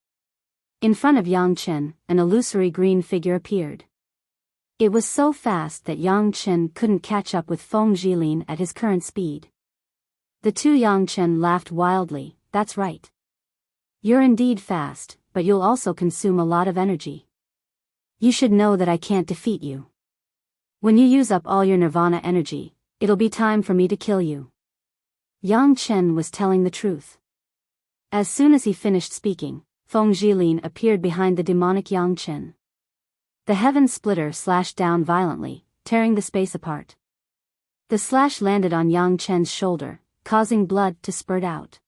In front of Yang Chen, an illusory green figure appeared. It was so fast that Yang Chen couldn't catch up with Feng Zhilin at his current speed. The two Yang Chen laughed wildly. That's right. You're indeed fast, but you'll also consume a lot of energy. You should know that I can't defeat you. When you use up all your nirvana energy, it'll be time for me to kill you. Yang Chen was telling the truth. As soon as he finished speaking, Feng Zhilin appeared behind the demonic Yang Chen. The heaven splitter slashed down violently, tearing the space apart. The slash landed on Yang Chen's shoulder, causing blood to spurt out.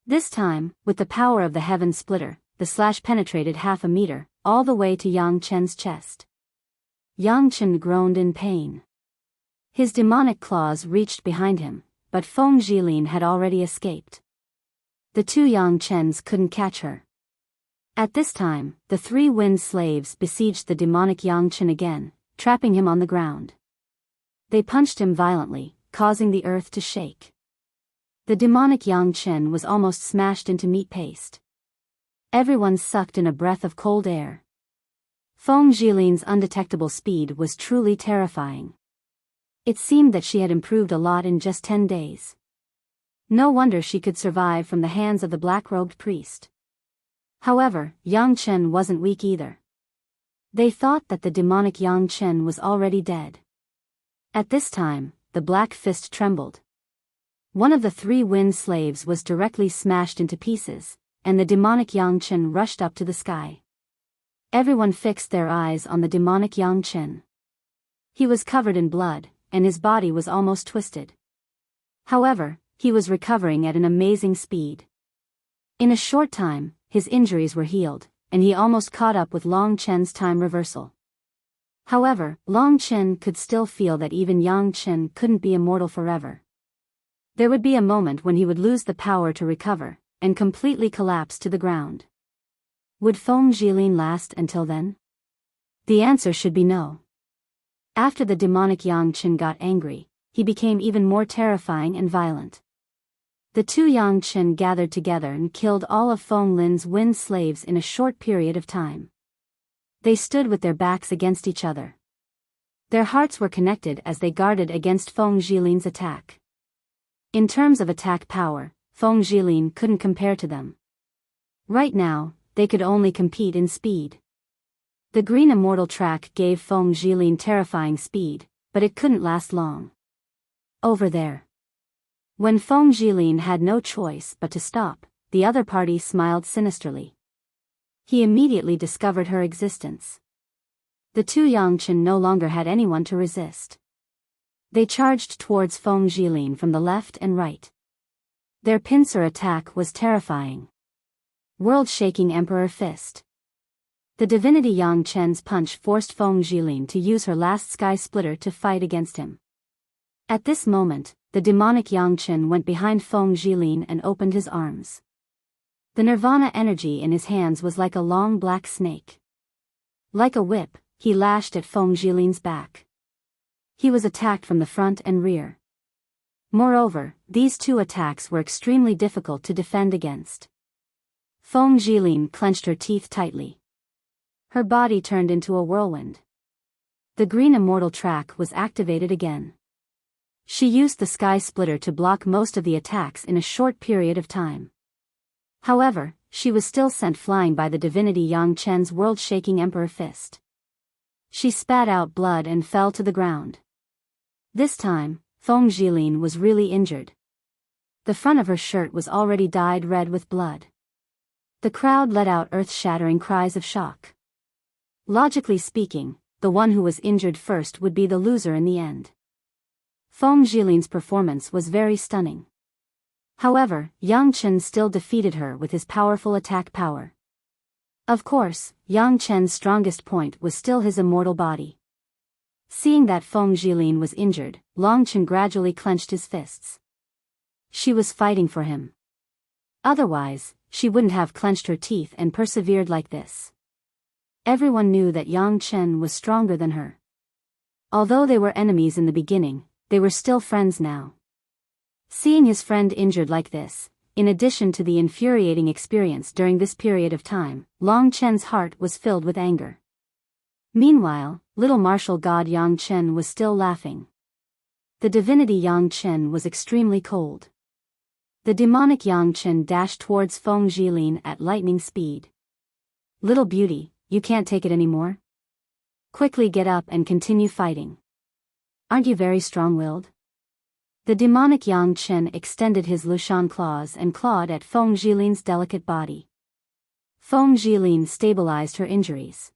This time, with the power of the heaven splitter, the slash penetrated half a meter, all the way to Yang Chen's chest. Yang Chen groaned in pain. His demonic claws reached behind him, but Feng Zhilin had already escaped. The two Yang Chens couldn't catch her. At this time, the three wind slaves besieged the demonic Yang Chen again, trapping him on the ground. They punched him violently, causing the earth to shake. The demonic Yang Chen was almost smashed into meat paste. Everyone sucked in a breath of cold air. Feng Zhilin's undetectable speed was truly terrifying. It seemed that she had improved a lot in just 10 days. No wonder she could survive from the hands of the black-robed priest. However, Yang Chen wasn't weak either. They thought that the demonic Yang Chen was already dead. At this time, the black fist trembled. One of the three wind slaves was directly smashed into pieces, and the demonic Yang Chen rushed up to the sky. Everyone fixed their eyes on the demonic Yang Chen. He was covered in blood, and his body was almost twisted. However, he was recovering at an amazing speed. In a short time, his injuries were healed, and he almost caught up with Long Chen's time reversal. However, Long Chen could still feel that even Yang Chen couldn't be immortal forever. There would be a moment when he would lose the power to recover, and completely collapse to the ground. Would Feng Zhilin last until then? The answer should be no. After the demonic Yang Chen got angry, he became even more terrifying and violent. The two Yang Chen gathered together and killed all of Feng Lin's wind slaves in a short period of time. They stood with their backs against each other. Their hearts were connected as they guarded against Feng Zhilin's attack. In terms of attack power, Feng Zhilin couldn't compare to them. Right now, they could only compete in speed. The green immortal track gave Feng Zhilin terrifying speed, but it couldn't last long. Over there. When Feng Zhilin had no choice but to stop, the other party smiled sinisterly. He immediately discovered her existence. The two Yang Chen no longer had anyone to resist. They charged towards Feng Zhilin from the left and right. Their pincer attack was terrifying. World-shaking Emperor Fist. The divinity Yang Chen's punch forced Feng Zhilin to use her last sky splitter to fight against him. At this moment, the demonic Yang Chen went behind Feng Zhilin and opened his arms. The nirvana energy in his hands was like a long black snake. Like a whip, he lashed at Feng Zhilin's back. He was attacked from the front and rear. Moreover, these two attacks were extremely difficult to defend against. Feng Zhilin clenched her teeth tightly. Her body turned into a whirlwind. The green immortal track was activated again. She used the sky splitter to block most of the attacks in a short period of time. However, she was still sent flying by the divinity Yang Chen's world-shaking Emperor Fist. She spat out blood and fell to the ground. This time, Feng Zhilin was really injured. The front of her shirt was already dyed red with blood. The crowd let out earth-shattering cries of shock. Logically speaking, the one who was injured first would be the loser in the end. Feng Zhilin's performance was very stunning. However, Yang Chen still defeated her with his powerful attack power. Of course, Yang Chen's strongest point was still his immortal body. Seeing that Feng Zhilin was injured, Long Chen gradually clenched his fists. She was fighting for him. Otherwise, she wouldn't have clenched her teeth and persevered like this. Everyone knew that Yang Chen was stronger than her. Although they were enemies in the beginning, they were still friends now. Seeing his friend injured like this, in addition to the infuriating experience during this period of time, Long Chen's heart was filled with anger. Meanwhile, little martial god Yang Chen was still laughing. The divinity Yang Chen was extremely cold. The demonic Yang Chen dashed towards Feng Jilin at lightning speed. Little beauty, you can't take it anymore? Quickly get up and continue fighting. Aren't you very strong-willed? The demonic Yang Chen extended his Lushan claws and clawed at Feng Jilin's delicate body. Feng Jilin stabilized her injuries.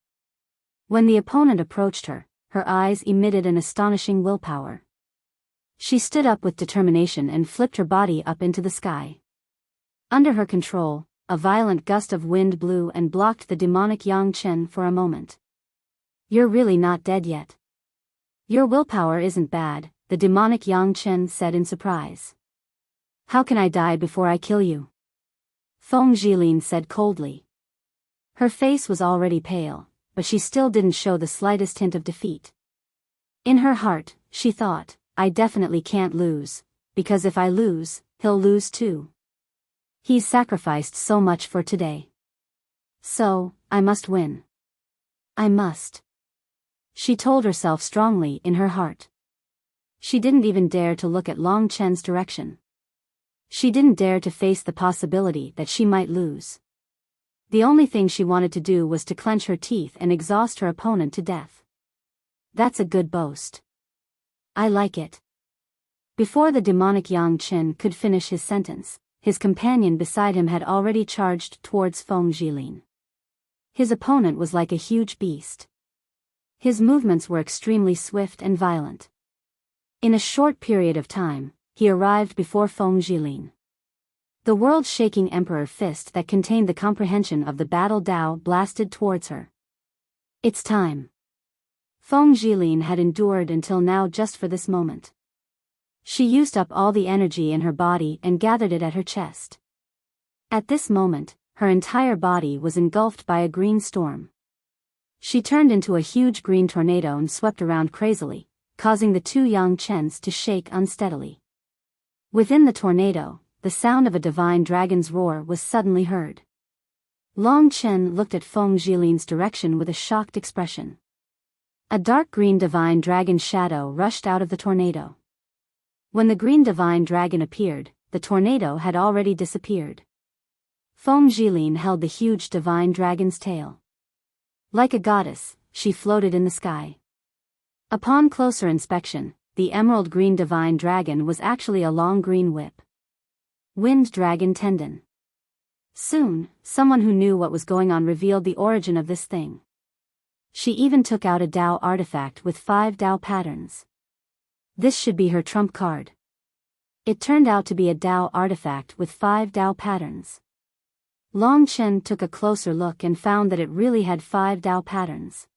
When the opponent approached her, her eyes emitted an astonishing willpower. She stood up with determination and flipped her body up into the sky. Under her control, a violent gust of wind blew and blocked the demonic Yang Chen for a moment. You're really not dead yet. Your willpower isn't bad, the demonic Yang Chen said in surprise. How can I die before I kill you? Feng Jilin said coldly. Her face was already pale, but she still didn't show the slightest hint of defeat. In her heart, she thought, I definitely can't lose, because if I lose, he'll lose too. He's sacrificed so much for today. So, I must win. I must. She told herself strongly in her heart. She didn't even dare to look at Long Chen's direction. She didn't dare to face the possibility that she might lose. The only thing she wanted to do was to clench her teeth and exhaust her opponent to death. That's a good boast. I like it. Before the demonic Yang Chen could finish his sentence, his companion beside him had already charged towards Feng Jilin. His opponent was like a huge beast. His movements were extremely swift and violent. In a short period of time, he arrived before Feng Jilin. The world-shaking emperor fist that contained the comprehension of the battle Dao blasted towards her. It's time. Feng Jilin had endured until now just for this moment. She used up all the energy in her body and gathered it at her chest. At this moment, her entire body was engulfed by a green storm. She turned into a huge green tornado and swept around crazily, causing the two Yang Chens to shake unsteadily. Within the tornado, the sound of a divine dragon's roar was suddenly heard. Long Chen looked at Feng Jilin's direction with a shocked expression. A dark green divine dragon shadow rushed out of the tornado. When the green divine dragon appeared, the tornado had already disappeared. Feng Jilin held the huge divine dragon's tail. Like a goddess, she floated in the sky. Upon closer inspection, the emerald green divine dragon was actually a long green whip. Wind dragon tendon. Soon, someone who knew what was going on revealed the origin of this thing. She even took out a Dao artifact with 5 Dao patterns. This should be her trump card. It turned out to be a Dao artifact with 5 Dao patterns. Long Chen took a closer look and found that it really had 5 Dao patterns.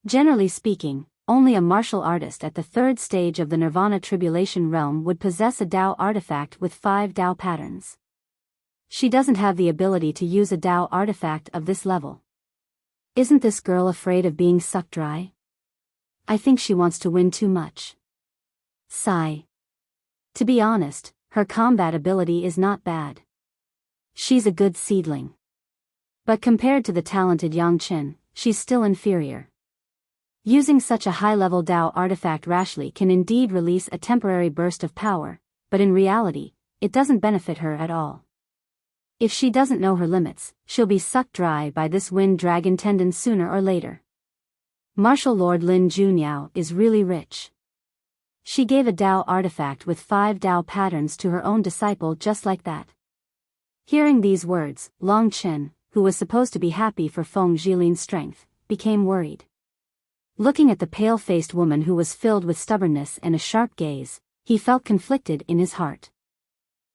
Generally speaking, only a martial artist at the 3rd stage of the Nirvana Tribulation realm would possess a Dao artifact with 5 Dao patterns. She doesn't have the ability to use a Dao artifact of this level. Isn't this girl afraid of being sucked dry? I think she wants to win too much. Sigh. To be honest, her combat ability is not bad. She's a good seedling. But compared to the talented Yang Chen, she's still inferior. Using such a high-level Dao artifact rashly can indeed release a temporary burst of power, but in reality, it doesn't benefit her at all. If she doesn't know her limits, she'll be sucked dry by this wind dragon tendon sooner or later. Martial Lord Lin Junyao is really rich. She gave a Dao artifact with 5 Dao patterns to her own disciple just like that. Hearing these words, Long Chen, who was supposed to be happy for Feng Jilin's strength, became worried. Looking at the pale-faced woman who was filled with stubbornness and a sharp gaze, he felt conflicted in his heart.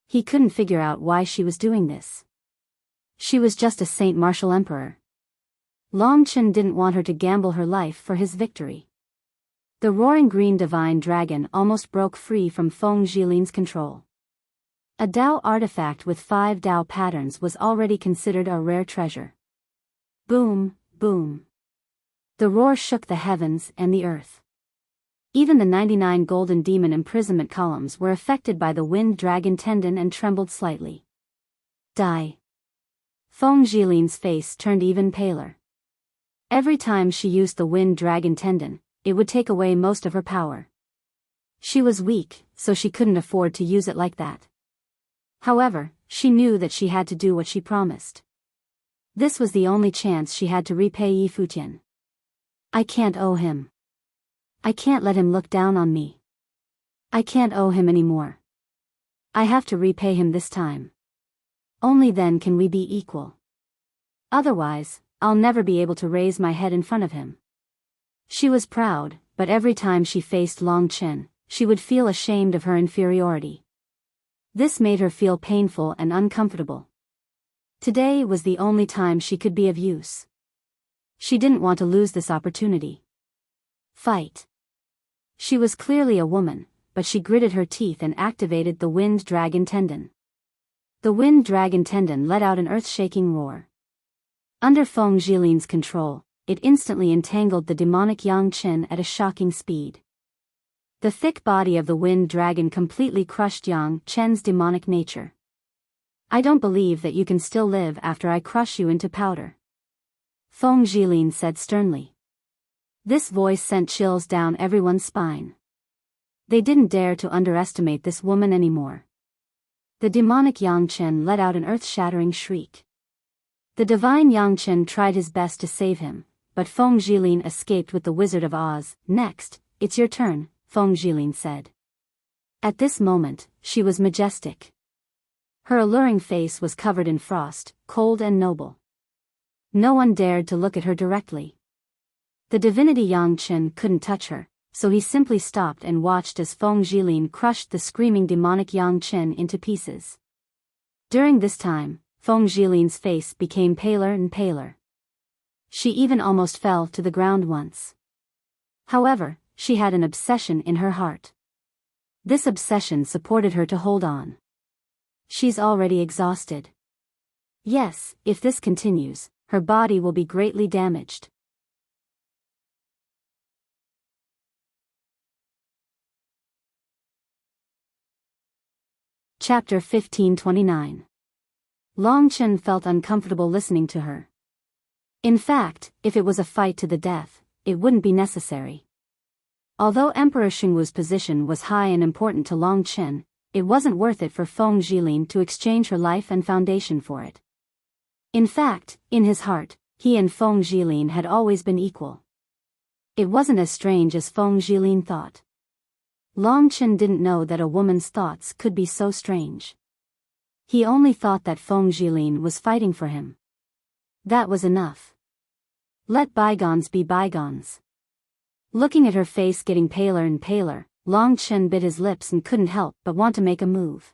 He couldn't figure out why she was doing this. She was just a Saint Martial Emperor. Long Chen didn't want her to gamble her life for his victory. The roaring green divine dragon almost broke free from Feng Jilin's control. A Dao artifact with 5 Dao patterns was already considered a rare treasure. Boom, boom. The roar shook the heavens and the earth. Even the 99 golden demon imprisonment columns were affected by the wind dragon tendon and trembled slightly. Die. Feng Jilin's face turned even paler. Every time she used the wind dragon tendon, it would take away most of her power. She was weak, so she couldn't afford to use it like that. However, she knew that she had to do what she promised. This was the only chance she had to repay Yi Futian. I can't owe him. I can't let him look down on me. I can't owe him anymore. I have to repay him this time. Only then can we be equal. Otherwise, I'll never be able to raise my head in front of him. She was proud, but every time she faced Long Chen, she would feel ashamed of her inferiority. This made her feel painful and uncomfortable. Today was the only time she could be of use. She didn't want to lose this opportunity. Fight. She was clearly a woman, but she gritted her teeth and activated the wind dragon tendon. The wind dragon tendon let out an earth-shaking roar. Under Feng Jilin's control, it instantly entangled the demonic Yang Chen at a shocking speed. The thick body of the wind dragon completely crushed Yang Chen's demonic nature. I don't believe that you can still live after I crush you into powder. Feng Jilin said sternly. This voice sent chills down everyone's spine. They didn't dare to underestimate this woman anymore. The demonic Yang Chen let out an earth-shattering shriek. The divine Yang Chen tried his best to save him, but Feng Jilin escaped with the Wizard of Oz. Next, it's your turn, Feng Jilin said. At this moment, she was majestic. Her alluring face was covered in frost, cold and noble. No one dared to look at her directly. The divinity Yang Chen couldn't touch her, so he simply stopped and watched as Feng Jilin crushed the screaming demonic Yang Chen into pieces. During this time, Feng Jilin's face became paler and paler. She even almost fell to the ground once. However, she had an obsession in her heart. This obsession supported her to hold on. She's already exhausted. Yes, if this continues, her body will be greatly damaged. Chapter 1529. Long Chen felt uncomfortable listening to her. In fact, if it was a fight to the death, it wouldn't be necessary. Although Emperor Xingwu's position was high and important to Long Chen, it wasn't worth it for Feng Jilin to exchange her life and foundation for it. In fact, in his heart, he and Feng Jilin had always been equal. It wasn't as strange as Feng Jilin thought. Long Chen didn't know that a woman's thoughts could be so strange. He only thought that Feng Jilin was fighting for him. That was enough. Let bygones be bygones. Looking at her face getting paler and paler, Long Chen bit his lips and couldn't help but want to make a move.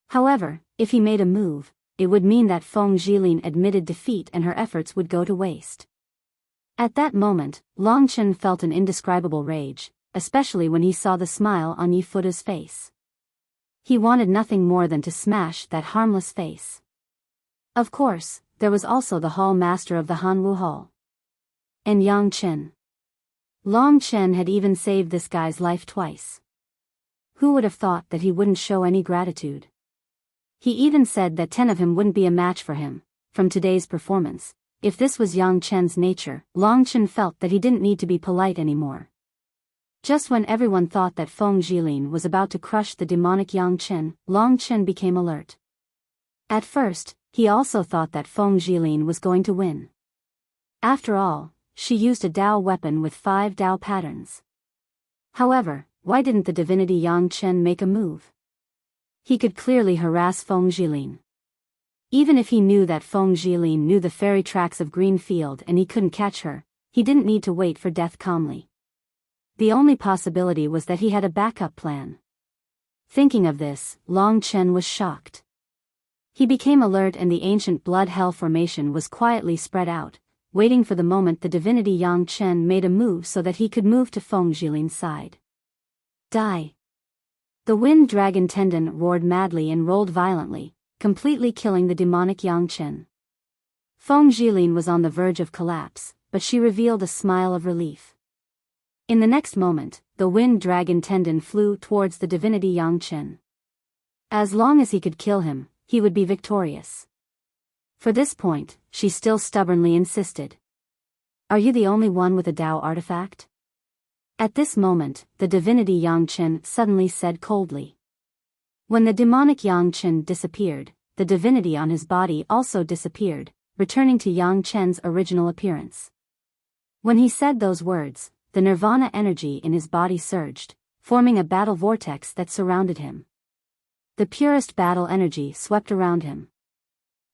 However, if he made a move, it would mean that Feng Jilin admitted defeat and her efforts would go to waste. At that moment, Long Chen felt an indescribable rage, especially when he saw the smile on Yi Futa's face. He wanted nothing more than to smash that harmless face. Of course, there was also the hall master of the Hanwu Hall. And Yang Chen. Long Chen had even saved this guy's life twice. Who would have thought that he wouldn't show any gratitude? He even said that 10 of him wouldn't be a match for him, from today's performance. If this was Yang Chen's nature, Long Chen felt that he didn't need to be polite anymore. Just when everyone thought that Feng Jilin was about to crush the demonic Yang Chen, Long Chen became alert. At first, he also thought that Feng Jilin was going to win. After all, she used a Dao weapon with 5 Dao patterns. However, why didn't the divinity Yang Chen make a move? He could clearly harass Feng Jilin. Even if he knew that Feng Jilin knew the fairy tracks of Green Field and he couldn't catch her, he didn't need to wait for death calmly. The only possibility was that he had a backup plan. Thinking of this, Long Chen was shocked. He became alert and the ancient blood hell formation was quietly spread out, waiting for the moment the divinity Yang Chen made a move so that he could move to Feng Jilin's side. Die. The wind dragon tendon roared madly and rolled violently, completely killing the demonic Yang Chen. Feng Jilin was on the verge of collapse, but she revealed a smile of relief. In the next moment, the wind dragon tendon flew towards the divinity Yang Qin. As long as he could kill him, he would be victorious. For this point, she still stubbornly insisted. Are you the only one with a Tao artifact? At this moment, the divinity Yang Qin suddenly said coldly. When the demonic Yang Qin disappeared, the divinity on his body also disappeared, returning to Yang Qin's original appearance. When he said those words, the nirvana energy in his body surged, forming a battle vortex that surrounded him. The purest battle energy swept around him.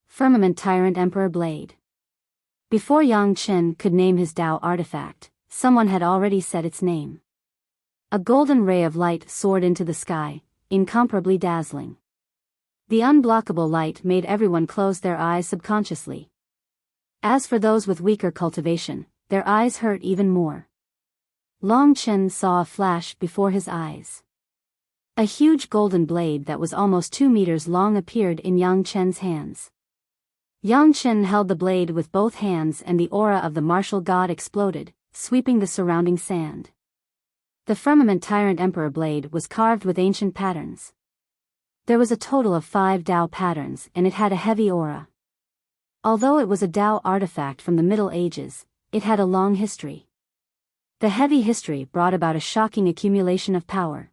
Firmament Tyrant Emperor Blade. Before Yang Qin could name his Tao artifact, someone had already said its name. A golden ray of light soared into the sky, incomparably dazzling. The unblockable light made everyone close their eyes subconsciously. As for those with weaker cultivation, their eyes hurt even more. Long Qin saw a flash before his eyes. A huge golden blade that was almost 2 meters long appeared in Yang Qin's hands. Yang Qin held the blade with both hands and the aura of the martial god exploded, sweeping the surrounding sand. The Firmament Tyrant Emperor blade was carved with ancient patterns. There was a total of 5 Tao patterns and it had a heavy aura. Although it was a Tao artifact from the Middle Ages, it had a long history. The heavy history brought about a shocking accumulation of power.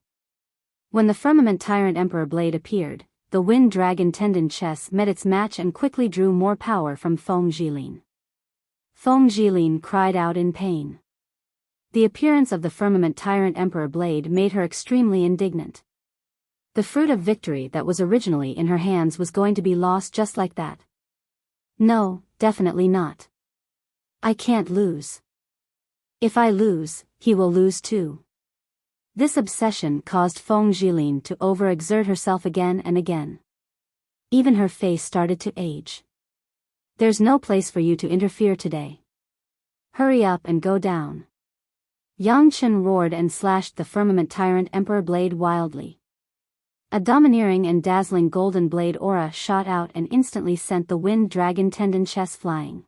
When the Firmament Tyrant Emperor blade appeared, the Wind Dragon Tendon chess met its match and quickly drew more power from Feng Jilin. Feng Jilin cried out in pain. The appearance of the Firmament Tyrant Emperor blade made her extremely indignant. The fruit of victory that was originally in her hands was going to be lost just like that. No, definitely not. I can't lose. If I lose, he will lose too. This obsession caused Feng Jilin to overexert herself again and again. Even her face started to age. There's no place for you to interfere today. Hurry up and go down. Yang Qin roared and slashed the Firmament Tyrant Emperor blade wildly. A domineering and dazzling golden blade aura shot out and instantly sent the Wind Dragon Tendon chess flying.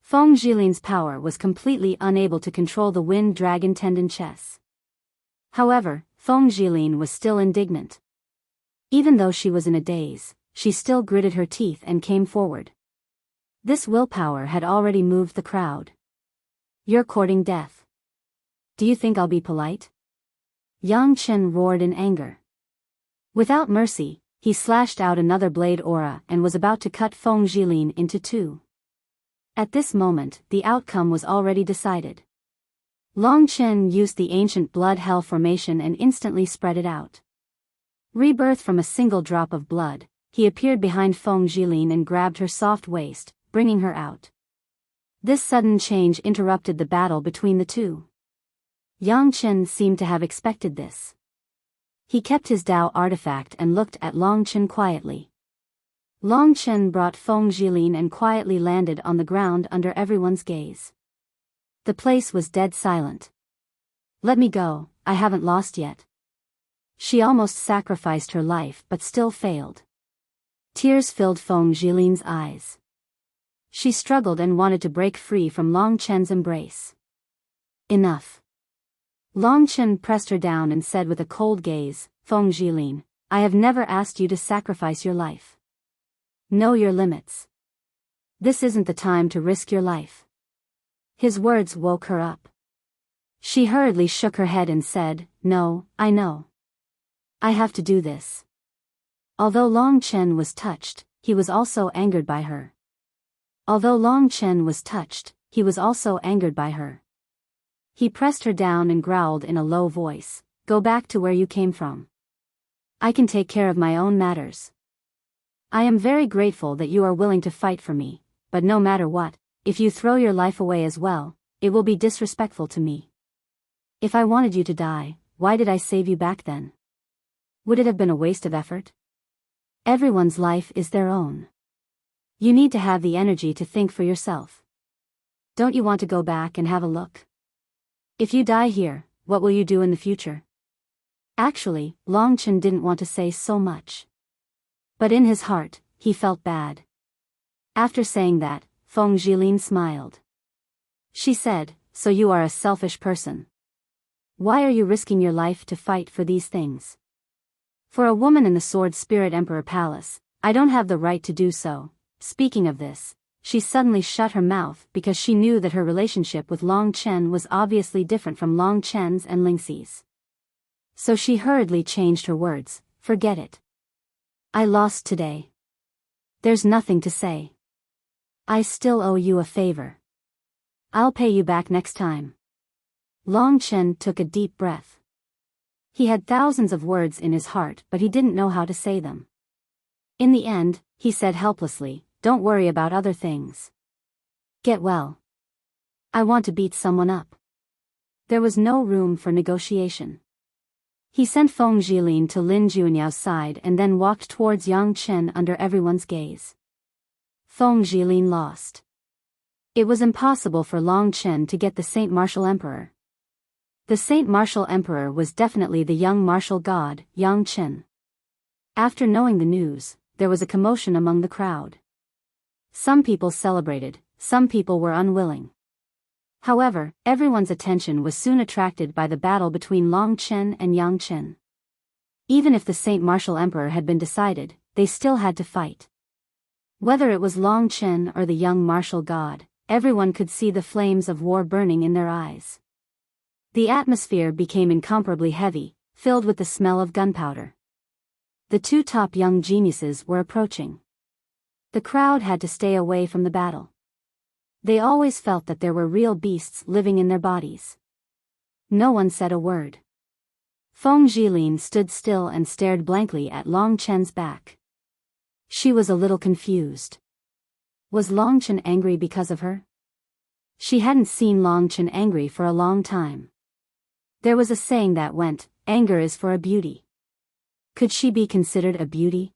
Feng Jilin's power was completely unable to control the Wind Dragon Tendon chess. However, Feng Jilin was still indignant. Even though she was in a daze, she still gritted her teeth and came forward. This willpower had already moved the crowd. You're courting death. Do you think I'll be polite? Yang Qin roared in anger. Without mercy, he slashed out another blade aura and was about to cut Feng Jilin into 2. At this moment, the outcome was already decided. Long Qin used the ancient blood hell formation and instantly spread it out. Rebirth from a single drop of blood, he appeared behind Feng Jilin and grabbed her soft waist, bringing her out. This sudden change interrupted the battle between the two. Yang Qin seemed to have expected this. He kept his Tao artifact and looked at Long Qin quietly. Long Qin brought Feng Jilin and quietly landed on the ground under everyone's gaze. The place was dead silent. Let me go, I haven't lost yet. She almost sacrificed her life but still failed. Tears filled Feng Jilin's eyes. She struggled and wanted to break free from Long Qin's embrace. Enough. Long Qin pressed her down and said with a cold gaze, Feng Jilin, I have never asked you to sacrifice your life. Know your limits. This isn't the time to risk your life. His words woke her up. She hurriedly shook her head and said, No, I know. I have to do this. Although Long Qin was touched, he was also angered by her. He pressed her down and growled in a low voice, Go back to where you came from. I can take care of my own matters. I am very grateful that you are willing to fight for me, but no matter what, if you throw your life away as well, it will be disrespectful to me. If I wanted you to die, why did I save you back then? Would it have been a waste of effort? Everyone's life is their own. You need to have the energy to think for yourself. Don't you want to go back and have a look? If you die here, what will you do in the future? Actually, Long Qin didn't want to say so much. But in his heart, he felt bad. After saying that, Feng Jilin smiled. She said, So you are a selfish person. Why are you risking your life to fight for these things? For a woman in the Sword Spirit Emperor Palace, I don't have the right to do so. Speaking of this, she suddenly shut her mouth because she knew that her relationship with Long Chen was obviously different from Long Chen's and Lingxi's. So she hurriedly changed her words. Forget it. I lost today. There's nothing to say. I still owe you a favor. I'll pay you back next time. Long Chen took a deep breath. He had thousands of words in his heart, but he didn't know how to say them. In the end, he said helplessly, don't worry about other things. Get well. I want to beat someone up. There was no room for negotiation. He sent Feng Jilin to Lin Juanyao's side and then walked towards Yang Chen under everyone's gaze. Feng Jilin lost. It was impossible for Long Chen to get the Saint Martial Emperor. The Saint Martial Emperor was definitely the young martial god, Yang Chen. After knowing the news, there was a commotion among the crowd. Some people celebrated, some people were unwilling. However, everyone's attention was soon attracted by the battle between Long Chen and Yang Chen. Even if the Saint Martial Emperor had been decided, they still had to fight. Whether it was Long Chen or the young martial god, everyone could see the flames of war burning in their eyes. The atmosphere became incomparably heavy, filled with the smell of gunpowder. The two top young geniuses were approaching. The crowd had to stay away from the battle. They always felt that there were real beasts living in their bodies. No one said a word. Feng Jilin stood still and stared blankly at Long Chen's back. She was a little confused. Was Long Chen angry because of her? She hadn't seen Long Chen angry for a long time. There was a saying that went, anger is for a beauty. Could she be considered a beauty?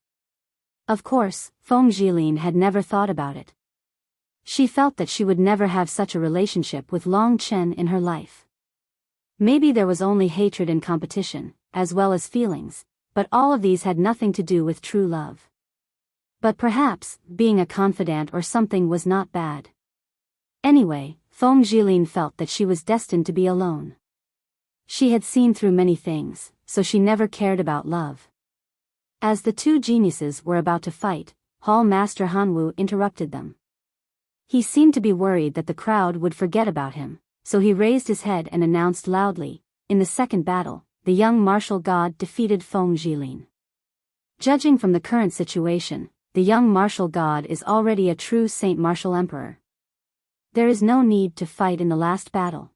Of course, Feng Jilin had never thought about it. She felt that she would never have such a relationship with Long Chen in her life. Maybe there was only hatred and competition, as well as feelings, but all of these had nothing to do with true love. But perhaps, being a confidant or something was not bad. Anyway, Feng Jilin felt that she was destined to be alone. She had seen through many things, so she never cared about love. As the two geniuses were about to fight, Hall Master Hanwu interrupted them. He seemed to be worried that the crowd would forget about him, so he raised his head and announced loudly, in the second battle, the young martial god defeated Feng Jilin. Judging from the current situation, the young martial god is already a true Saint Martial Emperor. There is no need to fight in the last battle.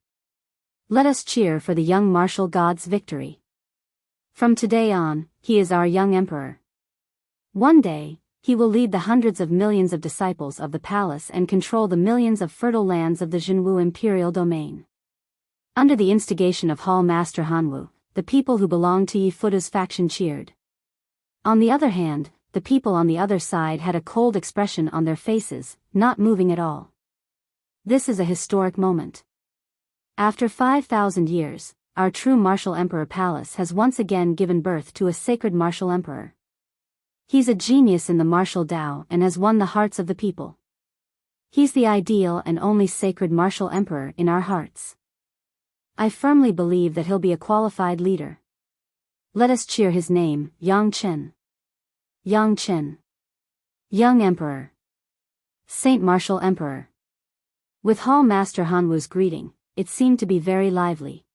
Let us cheer for the young martial god's victory. From today on, he is our young emperor. One day, he will lead the hundreds of millions of disciples of the palace and control the millions of fertile lands of the Jinwu imperial domain. Under the instigation of Hall Master Hanwu, the people who belonged to Yi Fuda's faction cheered. On the other hand, the people on the other side had a cold expression on their faces, not moving at all. This is a historic moment. After 5,000 years, our true martial emperor palace has once again given birth to a sacred martial emperor. He's a genius in the martial Tao and has won the hearts of the people. He's the ideal and only sacred martial emperor in our hearts. I firmly believe that he'll be a qualified leader. Let us cheer his name, Yang Chen. Yang Chen. Young Emperor. Saint Martial Emperor. With Hall Master Hanwu's greeting, it seemed to be very lively.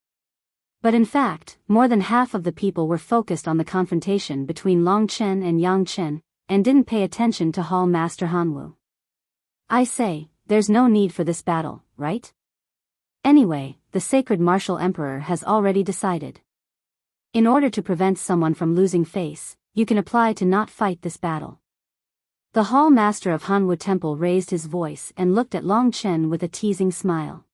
But in fact, more than half of the people were focused on the confrontation between Long Chen and Yang Chen, and didn't pay attention to Hall Master Hanwu. I say, there's no need for this battle, right? Anyway, the sacred martial emperor has already decided. In order to prevent someone from losing face, you can apply to not fight this battle. The Hall Master of Hanwu Temple raised his voice and looked at Long Chen with a teasing smile.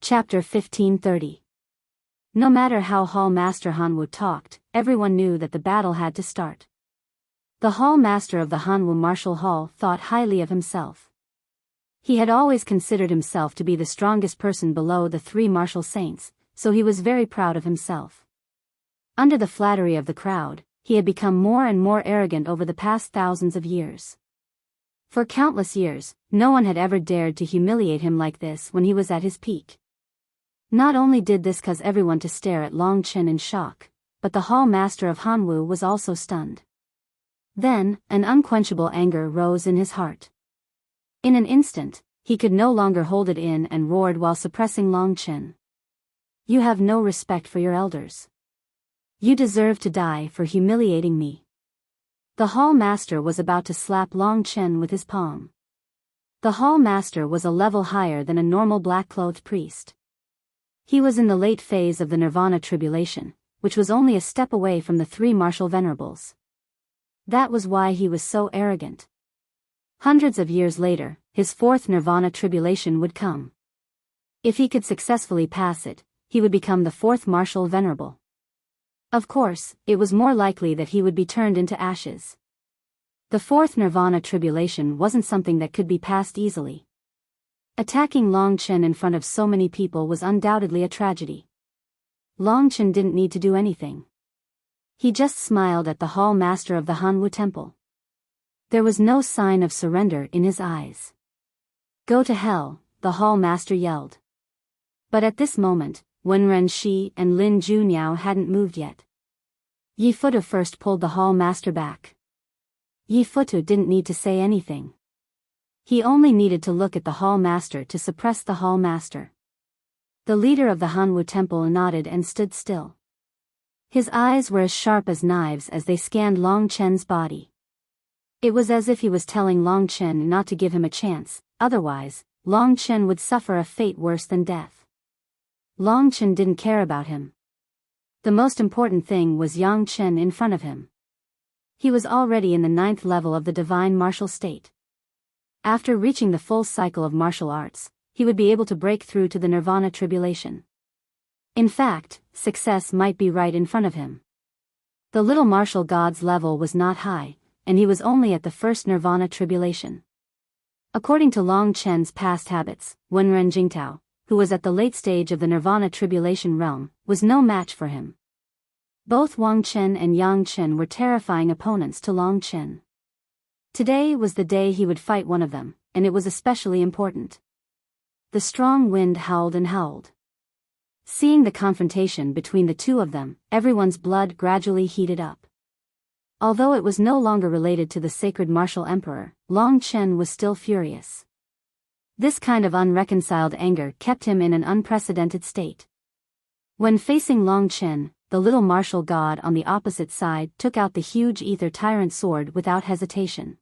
Chapter 1530. No matter how Hall Master Hanwu talked, everyone knew that the battle had to start. The Hall Master of the Hanwu Martial Hall thought highly of himself. He had always considered himself to be the strongest person below the three martial saints, so he was very proud of himself. Under the flattery of the crowd, he had become more and more arrogant over the past thousands of years. For countless years, no one had ever dared to humiliate him like this when he was at his peak. Not only did this cause everyone to stare at Long Chen in shock, but the Hall Master of Hanwu was also stunned. Then, an unquenchable anger rose in his heart. In an instant, he could no longer hold it in and roared while suppressing Long Chen. You have no respect for your elders. You deserve to die for humiliating me. The Hall Master was about to slap Long Chen with his palm. The Hall Master was a level higher than a normal black-clothed priest. He was in the late phase of the Nirvana tribulation, which was only a step away from the three martial venerables. That was why he was so arrogant. Hundreds of years later, his fourth Nirvana tribulation would come. If he could successfully pass it, he would become the fourth martial venerable. Of course, it was more likely that he would be turned into ashes. The fourth Nirvana tribulation wasn't something that could be passed easily. Attacking Long Chen in front of so many people was undoubtedly a tragedy. Long Chen didn't need to do anything. He just smiled at the Hall Master of the Hanwu Temple. There was no sign of surrender in his eyes. Go to hell, the Hall Master yelled. But at this moment, Wenren Shi and Lin Juniao hadn't moved yet. Yi Futu first pulled the Hall Master back. Yi Futu didn't need to say anything. He only needed to look at the Hall Master to suppress the Hall Master. The leader of the Hanwu Temple nodded and stood still. His eyes were as sharp as knives as they scanned Long Chen's body. It was as if he was telling Long Chen not to give him a chance, otherwise, Long Chen would suffer a fate worse than death. Long Chen didn't care about him. The most important thing was Yang Chen in front of him. He was already in the 9th level of the divine martial state. After reaching the full cycle of martial arts, he would be able to break through to the Nirvana tribulation. In fact, success might be right in front of him. The little martial god's level was not high, and he was only at the first Nirvana tribulation. According to Long Chen's past habits, Wenren Jingtao, who was at the late stage of the Nirvana tribulation realm, was no match for him. Both Wang Chen and Yang Chen were terrifying opponents to Long Chen. Today was the day he would fight one of them, and it was especially important. The strong wind howled and howled. Seeing the confrontation between the two of them, everyone's blood gradually heated up. Although it was no longer related to the sacred martial emperor, Long Chen was still furious. This kind of unreconciled anger kept him in an unprecedented state. When facing Long Chen, the little martial god on the opposite side took out the huge ether tyrant sword without hesitation.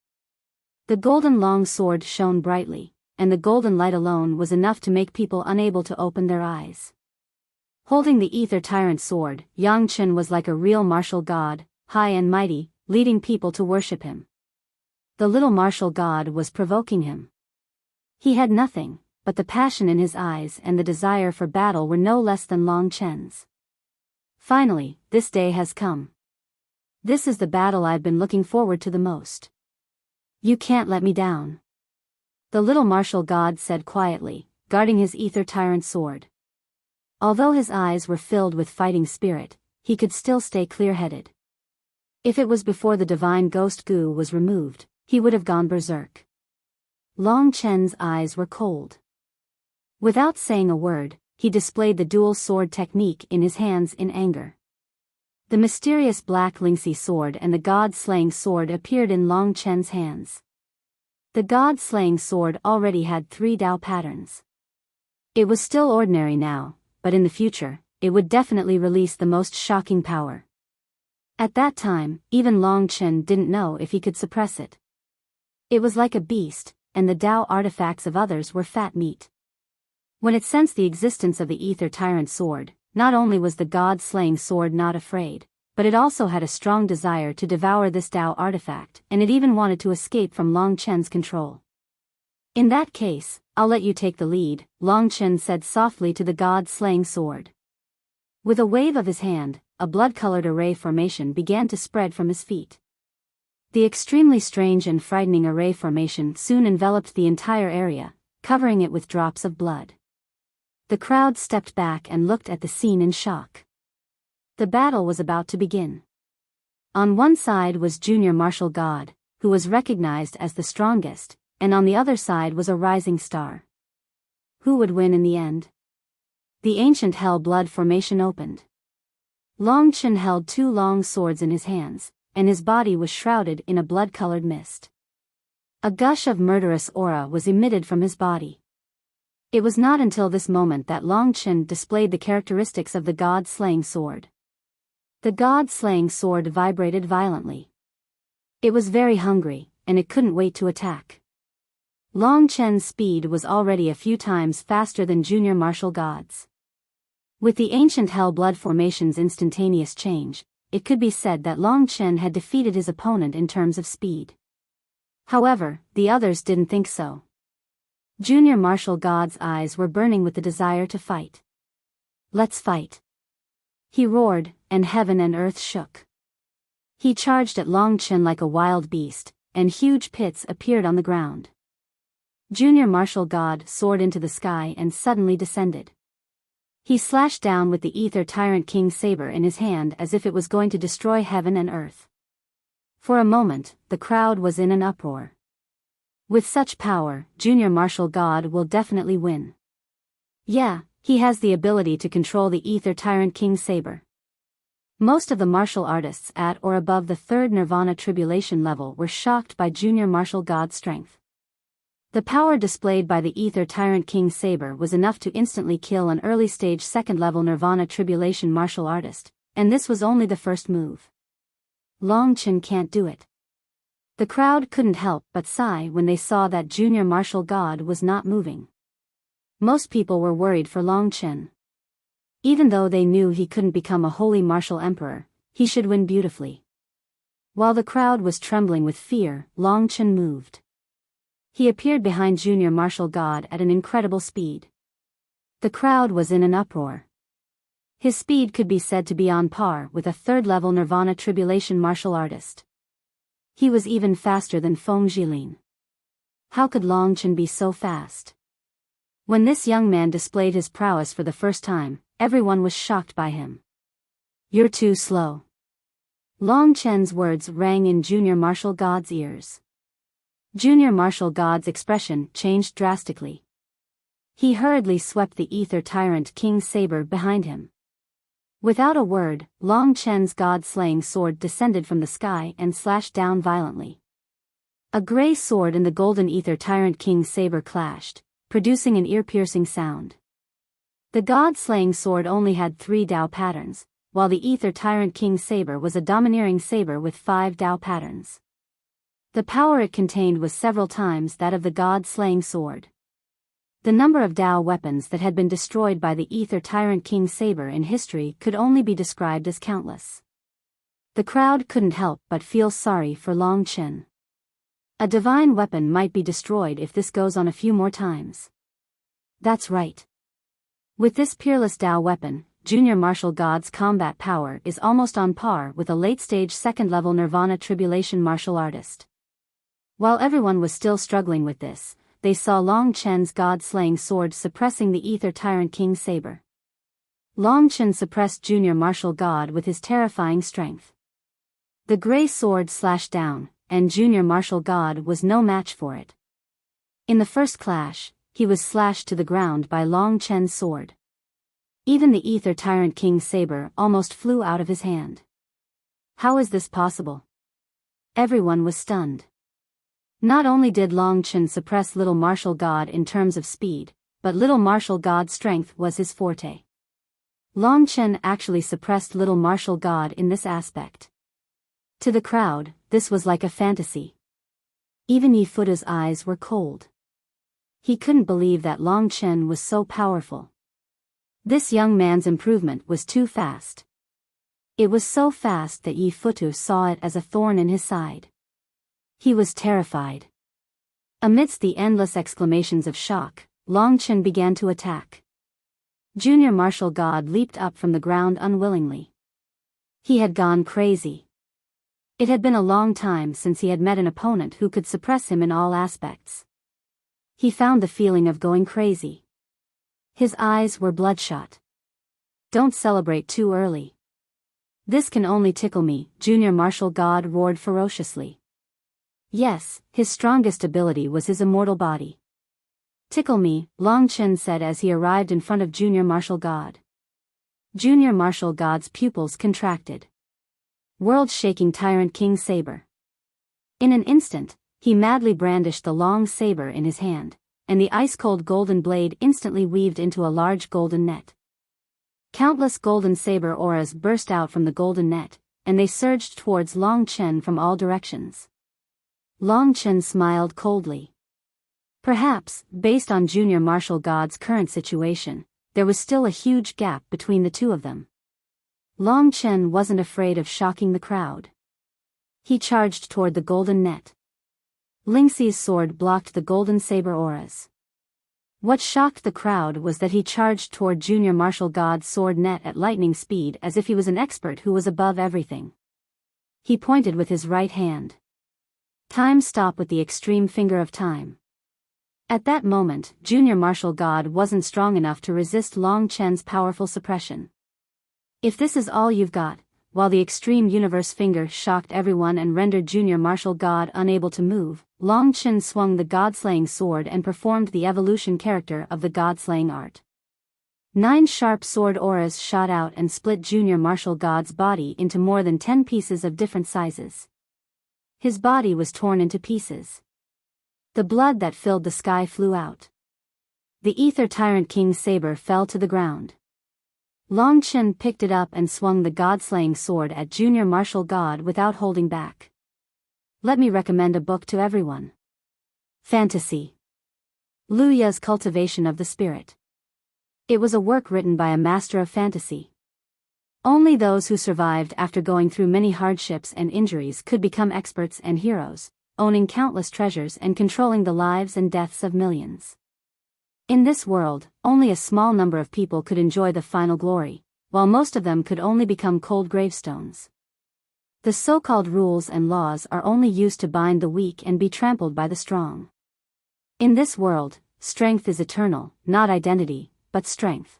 The golden long sword shone brightly, and the golden light alone was enough to make people unable to open their eyes. Holding the ether tyrant sword, Yang Chen was like a real martial god, high and mighty, leading people to worship him. The little martial god was provoking him. He had nothing, but the passion in his eyes and the desire for battle were no less than Long Chen's. Finally, this day has come. This is the battle I've been looking forward to the most. You can't let me down. The little martial god said quietly, guarding his ether tyrant sword. Although his eyes were filled with fighting spirit, he could still stay clear-headed. If it was before the divine ghost goo was removed, he would have gone berserk. Long Chen's eyes were cold. Without saying a word, he displayed the dual sword technique in his hands in anger. The mysterious black Lingxi sword and the god-slaying sword appeared in Long Chen's hands. The god-slaying sword already had 3 Dao patterns. It was still ordinary now, but in the future, it would definitely release the most shocking power. At that time, even Long Chen didn't know if he could suppress it. It was like a beast, and the Dao artifacts of others were fat meat. When it sensed the existence of the ether tyrant sword, not only was the god-slaying sword not afraid, but it also had a strong desire to devour this Dao artifact, and it even wanted to escape from Long Chen's control. In that case, I'll let you take the lead, Long Chen said softly to the god-slaying sword. With a wave of his hand, a blood-colored array formation began to spread from his feet. The extremely strange and frightening array formation soon enveloped the entire area, covering it with drops of blood. The crowd stepped back and looked at the scene in shock. The battle was about to begin. On one side was Junior Martial God, who was recognized as the strongest, and on the other side was a rising star. Who would win in the end? The ancient hell blood formation opened. Long Chen held two long swords in his hands, and his body was shrouded in a blood-colored mist. A gush of murderous aura was emitted from his body. It was not until this moment that Long Chen displayed the characteristics of the god-slaying sword. The god-slaying sword vibrated violently. It was very hungry, and it couldn't wait to attack. Long Chen's speed was already a few times faster than junior martial gods. With the ancient hell blood formation's instantaneous change, it could be said that Long Chen had defeated his opponent in terms of speed. However, the others didn't think so. Junior martial god's eyes were burning with the desire to fight. "Let's fight!" he roared, and heaven and earth shook. He charged at Long Chen like a wild beast, and huge pits appeared on the ground. Junior martial god soared into the sky and suddenly descended. He slashed down with the ether tyrant king saber in his hand as if it was going to destroy heaven and earth. For a moment, the crowd was in an uproar. With such power, junior martial god will definitely win. Yeah, he has the ability to control the ether tyrant king saber. Most of the martial artists at or above the third nirvana tribulation level were shocked by junior martial god's strength. The power displayed by the ether tyrant king saber was enough to instantly kill an early stage second level nirvana tribulation martial artist, and this was only the first move. Long Chen can't do it. The crowd couldn't help but sigh when they saw that junior martial god was not moving. Most people were worried for Long Chen. Even though they knew he couldn't become a holy martial emperor, he should win beautifully. While the crowd was trembling with fear, Long Chen moved. He appeared behind junior martial god at an incredible speed. The crowd was in an uproar. His speed could be said to be on par with a third-level nirvana tribulation martial artist. He was even faster than Feng Jilin. How could Long Chen be so fast? When this young man displayed his prowess for the first time, everyone was shocked by him. "You're too slow." Long Chen's words rang in junior martial god's ears. Junior martial god's expression changed drastically. He hurriedly swept the ether tyrant king's saber behind him. Without a word, Long Chen's god-slaying sword descended from the sky and slashed down violently. A gray sword and the golden ether tyrant king's saber clashed, producing an ear-piercing sound. The god-slaying sword only had 3 Dao patterns, while the ether tyrant king's saber was a domineering saber with 5 Dao patterns. The power it contained was several times that of the god-slaying sword. The number of Dao weapons that had been destroyed by the ether tyrant king's saber in history could only be described as countless. The crowd couldn't help but feel sorry for Long Chen. A divine weapon might be destroyed if this goes on a few more times. That's right. With this peerless Dao weapon, junior martial god's combat power is almost on par with a late-stage second-level nirvana tribulation martial artist. While everyone was still struggling with this, they saw Long Chen's god-slaying sword suppressing the ether tyrant king's saber. Long Chen suppressed junior martial god with his terrifying strength. The gray sword slashed down, and junior martial god was no match for it. In the first clash, he was slashed to the ground by Long Chen's sword. Even the ether tyrant king's saber almost flew out of his hand. How is this possible? Everyone was stunned. Not only did Long Chen suppress little martial god in terms of speed, but little martial god's strength was his forte. Long Chen actually suppressed little martial god in this aspect. To the crowd, this was like a fantasy. Even Yi Futu's eyes were cold. He couldn't believe that Long Chen was so powerful. This young man's improvement was too fast. It was so fast that Yi Futu saw it as a thorn in his side. He was terrified. Amidst the endless exclamations of shock, Long Chen began to attack. Junior martial god leaped up from the ground unwillingly. He had gone crazy. It had been a long time since he had met an opponent who could suppress him in all aspects. He found the feeling of going crazy. His eyes were bloodshot. "Don't celebrate too early. This can only tickle me," junior martial god roared ferociously. Yes, his strongest ability was his immortal body. "Tickle me," Long Chen said as he arrived in front of Junior Martial God. Junior Martial God's pupils contracted. World-shaking Tyrant King Saber. In an instant, he madly brandished the long saber in his hand, and the ice-cold golden blade instantly weaved into a large golden net. Countless golden saber auras burst out from the golden net, and they surged towards Long Chen from all directions. Long Chen smiled coldly. Perhaps, based on Junior Martial God's current situation, there was still a huge gap between the two of them. Long Chen wasn't afraid of shocking the crowd. He charged toward the golden net. Lingxi's sword blocked the golden saber auras. What shocked the crowd was that he charged toward Junior Martial God's sword net at lightning speed as if he was an expert who was above everything. He pointed with his right hand. Time stopped with the extreme finger of time. At that moment, Junior Martial God wasn't strong enough to resist Long Chen's powerful suppression. "If this is all you've got," while the extreme universe finger shocked everyone and rendered Junior Martial God unable to move, Long Chen swung the god-slaying sword and performed the evolution character of the god-slaying art. 9 sharp sword auras shot out and split Junior Martial God's body into more than 10 pieces of different sizes. His body was torn into pieces. The blood that filled the sky flew out. The Ether Tyrant King's saber fell to the ground. Long Chen picked it up and swung the god-slaying sword at Junior Martial God without holding back. Let me recommend a book to everyone. Fantasy. Liu Ye's Cultivation of the Spirit. It was a work written by a master of fantasy. Only those who survived after going through many hardships and injuries could become experts and heroes, owning countless treasures and controlling the lives and deaths of millions. In this world, only a small number of people could enjoy the final glory, while most of them could only become cold gravestones. The so-called rules and laws are only used to bind the weak and be trampled by the strong. In this world, strength is eternal, not identity, but strength.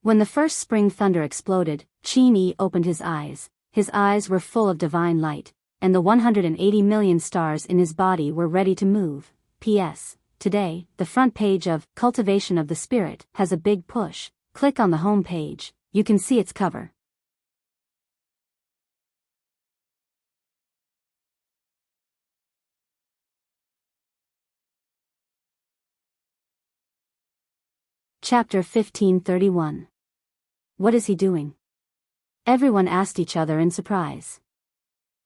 When the first spring thunder exploded, Qin Yi opened his eyes. His eyes were full of divine light, and the 180 million stars in his body were ready to move. P.S. Today, the front page of Cultivation of the Spirit has a big push. Click on the home page, you can see its cover. Chapter 1531. What is he doing? Everyone asked each other in surprise.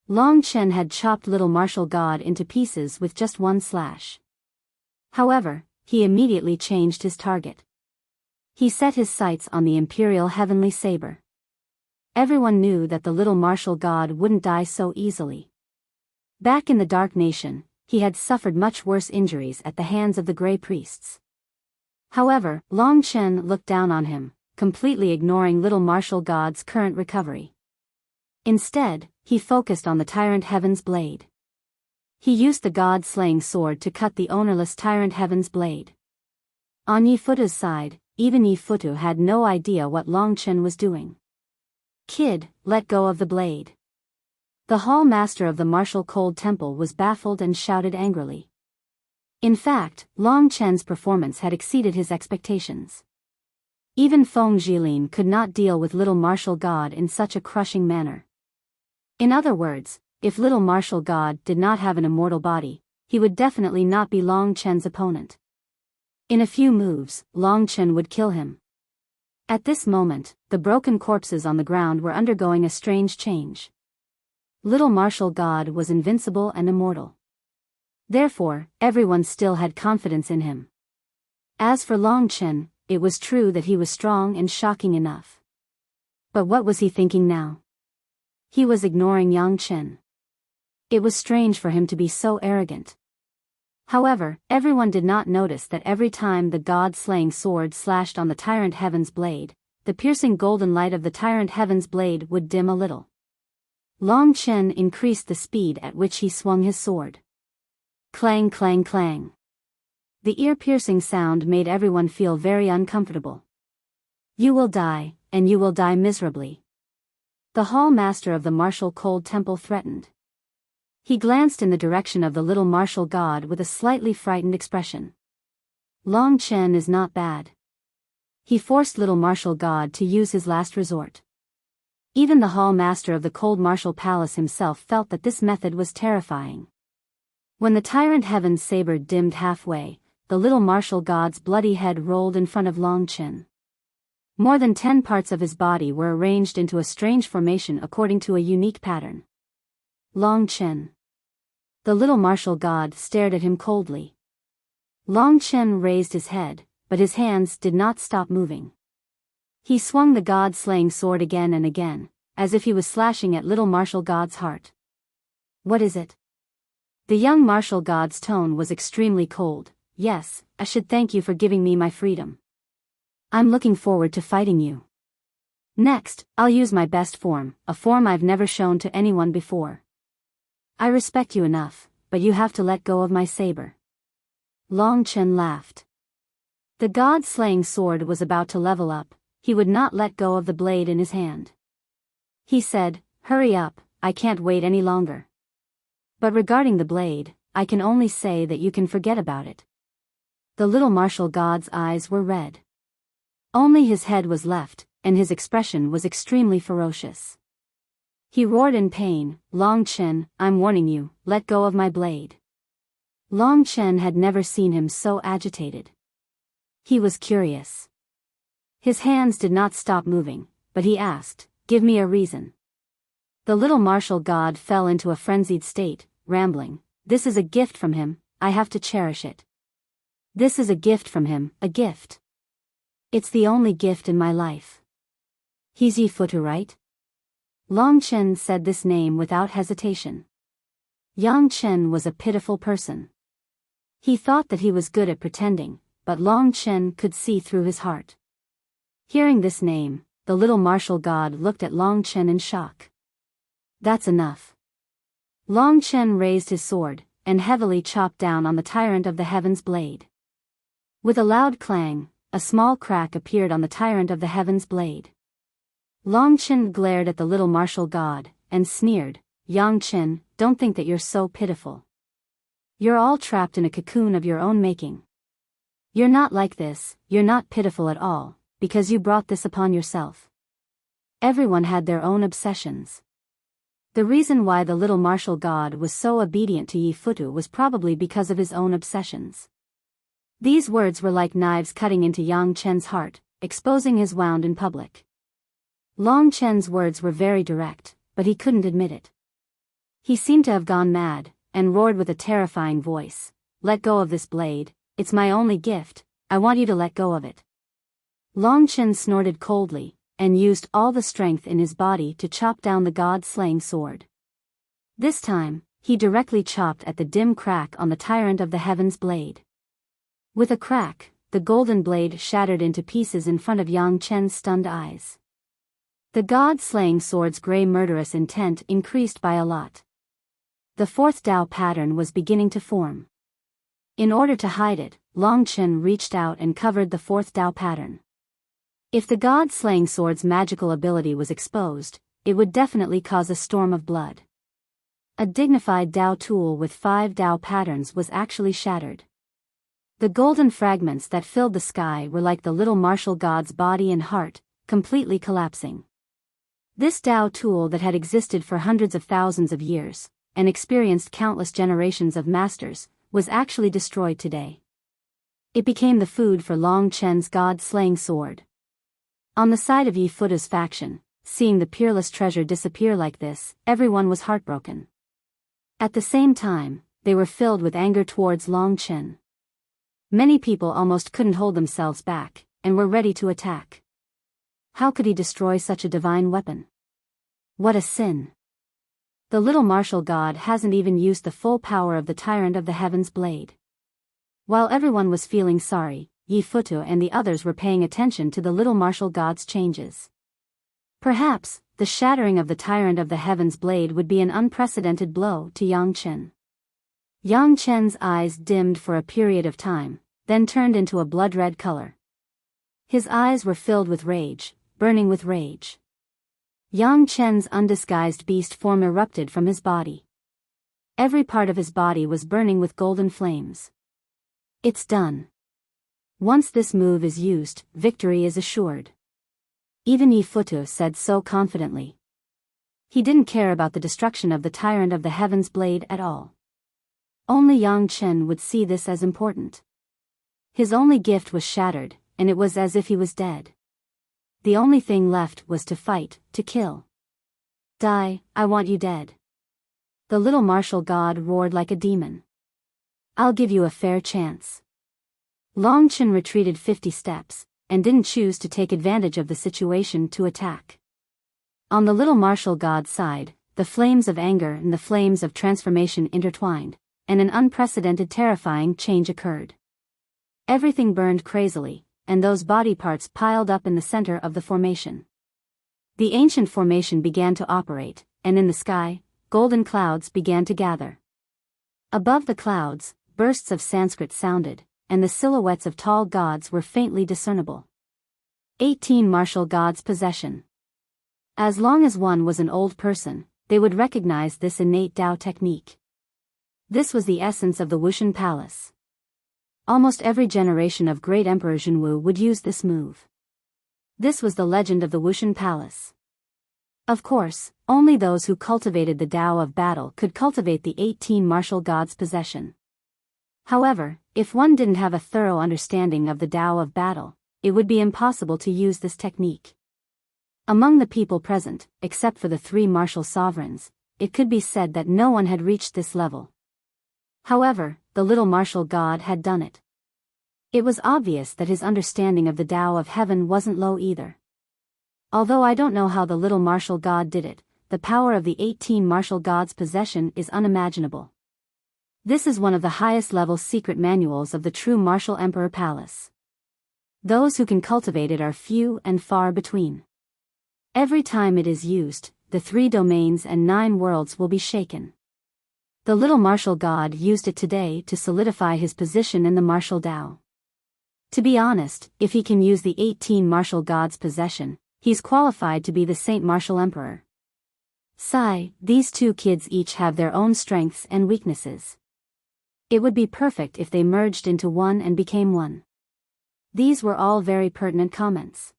Long Chen had chopped Little Martial God into pieces with just one slash. However, he immediately changed his target. He set his sights on the Imperial Heavenly Saber. Everyone knew that the Little Martial God wouldn't die so easily. Back in the Dark Nation, he had suffered much worse injuries at the hands of the Grey Priests. However, Long Chen looked down on him, completely ignoring Little Martial God's current recovery. Instead, he focused on the Tyrant Heaven's blade. He used the god-slaying sword to cut the ownerless Tyrant Heaven's blade. On Yi Futu's side, even Yi Futu had no idea what Long Chen was doing. "Kid, let go of the blade." The Hall Master of the Martial Cold Temple was baffled and shouted angrily. In fact, Long Chen's performance had exceeded his expectations. Even Feng Jilin could not deal with Little Martial God in such a crushing manner. In other words, if Little Martial God did not have an immortal body, he would definitely not be Long Chen's opponent. In a few moves, Long Chen would kill him. At this moment, the broken corpses on the ground were undergoing a strange change. Little Martial God was invincible and immortal. Therefore, everyone still had confidence in him. As for Long Chen, it was true that he was strong and shocking enough. But what was he thinking now? He was ignoring Yang Chen. It was strange for him to be so arrogant. However, everyone did not notice that every time the god-slaying sword slashed on the Tyrant Heaven's blade, the piercing golden light of the Tyrant Heaven's blade would dim a little. Long Chen increased the speed at which he swung his sword. Clang, clang, clang. The ear-piercing sound made everyone feel very uncomfortable. "You will die, and you will die miserably," the Hall Master of the Martial Cold Temple threatened. He glanced in the direction of the little martial god with a slightly frightened expression. Long Chen is not bad. He forced little martial god to use his last resort. Even the hall master of the cold martial palace himself felt that this method was terrifying. When the tyrant heaven's saber dimmed halfway, the little martial god's bloody head rolled in front of Long Chen. More than 10 parts of his body were arranged into a strange formation according to a unique pattern. Long Chen. The little martial god stared at him coldly. Long Chen raised his head, but his hands did not stop moving. He swung the god-slaying sword again and again, as if he was slashing at little martial god's heart. What is it? The young martial god's tone was extremely cold. Yes, I should thank you for giving me my freedom. I'm looking forward to fighting you. Next, I'll use my best form, a form I've never shown to anyone before. I respect you enough, but you have to let go of my saber. Long Chen laughed. The god-slaying sword was about to level up. He would not let go of the blade in his hand. He said, "Hurry up, I can't wait any longer. But regarding the blade, I can only say that you can forget about it." The little martial god's eyes were red. Only his head was left, and his expression was extremely ferocious. He roared in pain, "Long Chen, I'm warning you, let go of my blade." Long Chen had never seen him so agitated. He was curious. His hands did not stop moving, but he asked, "Give me a reason." The little martial god fell into a frenzied state, rambling, "This is a gift from him, I have to cherish it. This is a gift from him, a gift. It's the only gift in my life. He's Yi Futu, right?" Long Chen said this name without hesitation. Yang Chen was a pitiful person. He thought that he was good at pretending, but Long Chen could see through his heart. Hearing this name, the little martial god looked at Long Chen in shock. "That's enough." Long Chen raised his sword, and heavily chopped down on the tyrant of the heavens blade. With a loud clang, a small crack appeared on the tyrant of the heavens blade. Long Chen glared at the little martial god, and sneered, "Yang Chen, don't think that you're so pitiful. You're all trapped in a cocoon of your own making. You're not like this, you're not pitiful at all, because you brought this upon yourself." Everyone had their own obsessions. The reason why the little martial god was so obedient to Yi Futu was probably because of his own obsessions. These words were like knives cutting into Yang Chen's heart, exposing his wound in public. Long Chen's words were very direct, but he couldn't admit it. He seemed to have gone mad, and roared with a terrifying voice, "Let go of this blade, it's my only gift, I want you to let go of it." Long Chen snorted coldly, and used all the strength in his body to chop down the god-slaying sword. This time, he directly chopped at the dim crack on the tyrant of the heavens blade. With a crack, the golden blade shattered into pieces in front of Yang Chen's stunned eyes. The god-slaying sword's grey murderous intent increased by a lot. The fourth Dao pattern was beginning to form. In order to hide it, Long Chen reached out and covered the fourth Dao pattern. If the god-slaying sword's magical ability was exposed, it would definitely cause a storm of blood. A dignified Dao tool with 5 Dao patterns was actually shattered. The golden fragments that filled the sky were like the little martial god's body and heart, completely collapsing. This Dao tool that had existed for hundreds of thousands of years, and experienced countless generations of masters, was actually destroyed today. It became the food for Long Chen's god-slaying sword. On the side of Yi Futu's faction, seeing the peerless treasure disappear like this, everyone was heartbroken. At the same time, they were filled with anger towards Long Chen. Many people almost couldn't hold themselves back, and were ready to attack. How could he destroy such a divine weapon? What a sin! The little martial god hasn't even used the full power of the tyrant of the heavens blade. While everyone was feeling sorry, Yi Futu and the others were paying attention to the little martial god's changes. Perhaps, the shattering of the tyrant of the heavens blade would be an unprecedented blow to Yang Chen. Yang Chen's eyes dimmed for a period of time, then turned into a blood-red color. His eyes were filled with rage, burning with rage. Yang Chen's undisguised beast form erupted from his body. Every part of his body was burning with golden flames. It's done. Once this move is used, victory is assured. Even Yi Futu said so confidently. He didn't care about the destruction of the tyrant of the heavens blade at all. Only Yang Chen would see this as important. His only gift was shattered, and it was as if he was dead. The only thing left was to fight, to kill. Die, I want you dead. The little martial god roared like a demon. I'll give you a fair chance. Long Chen retreated 50 steps, and didn't choose to take advantage of the situation to attack. On the little martial god's side, the flames of anger and the flames of transformation intertwined, and an unprecedented terrifying change occurred. Everything burned crazily, and those body parts piled up in the center of the formation. The ancient formation began to operate, and in the sky, golden clouds began to gather. Above the clouds, bursts of Sanskrit sounded, and the silhouettes of tall gods were faintly discernible. 18 Martial Gods Possession. As long as one was an old person, they would recognize this innate Tao technique. This was the essence of the Wuxian Palace. Almost every generation of great Emperor Zhenwu would use this move. This was the legend of the Wuxian Palace. Of course, only those who cultivated the Tao of battle could cultivate the 18 martial gods' possession. However, if one didn't have a thorough understanding of the Tao of battle, it would be impossible to use this technique. Among the people present, except for the 3 martial sovereigns, it could be said that no one had reached this level. However, the little martial god had done it. It was obvious that his understanding of the Tao of heaven wasn't low either. Although I don't know how the little martial god did it, the power of the 18 martial gods' possession is unimaginable. This is one of the highest level secret manuals of the true martial emperor palace. Those who can cultivate it are few and far between. Every time it is used, the 3 domains and 9 worlds will be shaken. The little martial god used it today to solidify his position in the martial Tao. To be honest, if he can use the 18 martial gods' possession, he's qualified to be the Saint Martial Emperor. Sigh, these 2 kids each have their own strengths and weaknesses. It would be perfect if they merged into one and became one. These were all very pertinent comments.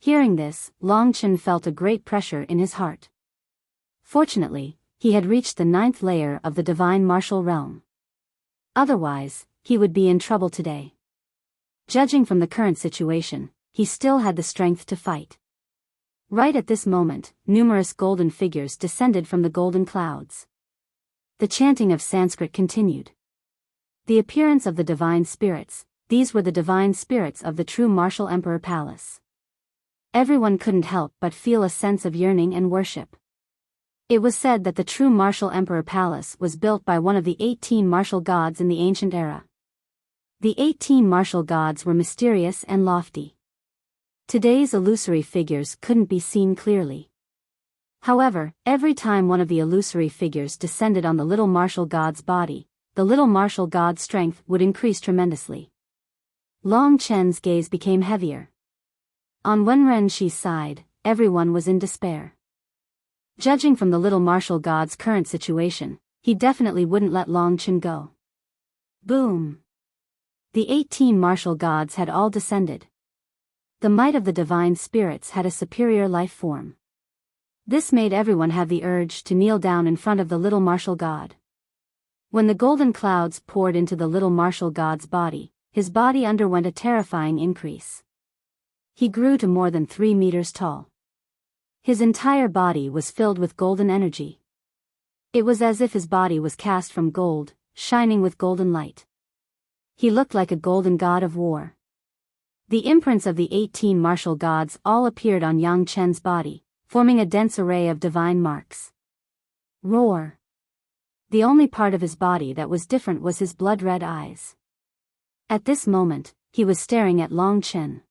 Hearing this, Long Chen felt a great pressure in his heart. Fortunately, he had reached the 9th layer of the divine martial realm. Otherwise, he would be in trouble today. Judging from the current situation, he still had the strength to fight. Right at this moment, numerous golden figures descended from the golden clouds. The chanting of Sanskrit continued. The appearance of the divine spirits, these were the divine spirits of the true martial emperor palace. Everyone couldn't help but feel a sense of yearning and worship. It was said that the true martial emperor palace was built by one of the 18 martial gods in the ancient era. The 18 martial gods were mysterious and lofty. Today's illusory figures couldn't be seen clearly. However, every time one of the illusory figures descended on the little martial god's body, the little martial god's strength would increase tremendously. Long Chen's gaze became heavier. On Wenrenshi's side, everyone was in despair. Judging from the little martial god's current situation, he definitely wouldn't let Long Chen go. Boom! The 18 martial gods had all descended. The might of the divine spirits had a superior life form. This made everyone have the urge to kneel down in front of the little martial god. When the golden clouds poured into the little martial god's body, his body underwent a terrifying increase. He grew to more than 3 meters tall. His entire body was filled with golden energy. It was as if his body was cast from gold, shining with golden light. He looked like a golden god of war. The imprints of the 18 martial gods all appeared on Yang Chen's body, forming a dense array of divine marks. Roar! The only part of his body that was different was his blood-red eyes. At this moment, he was staring at Long Chen.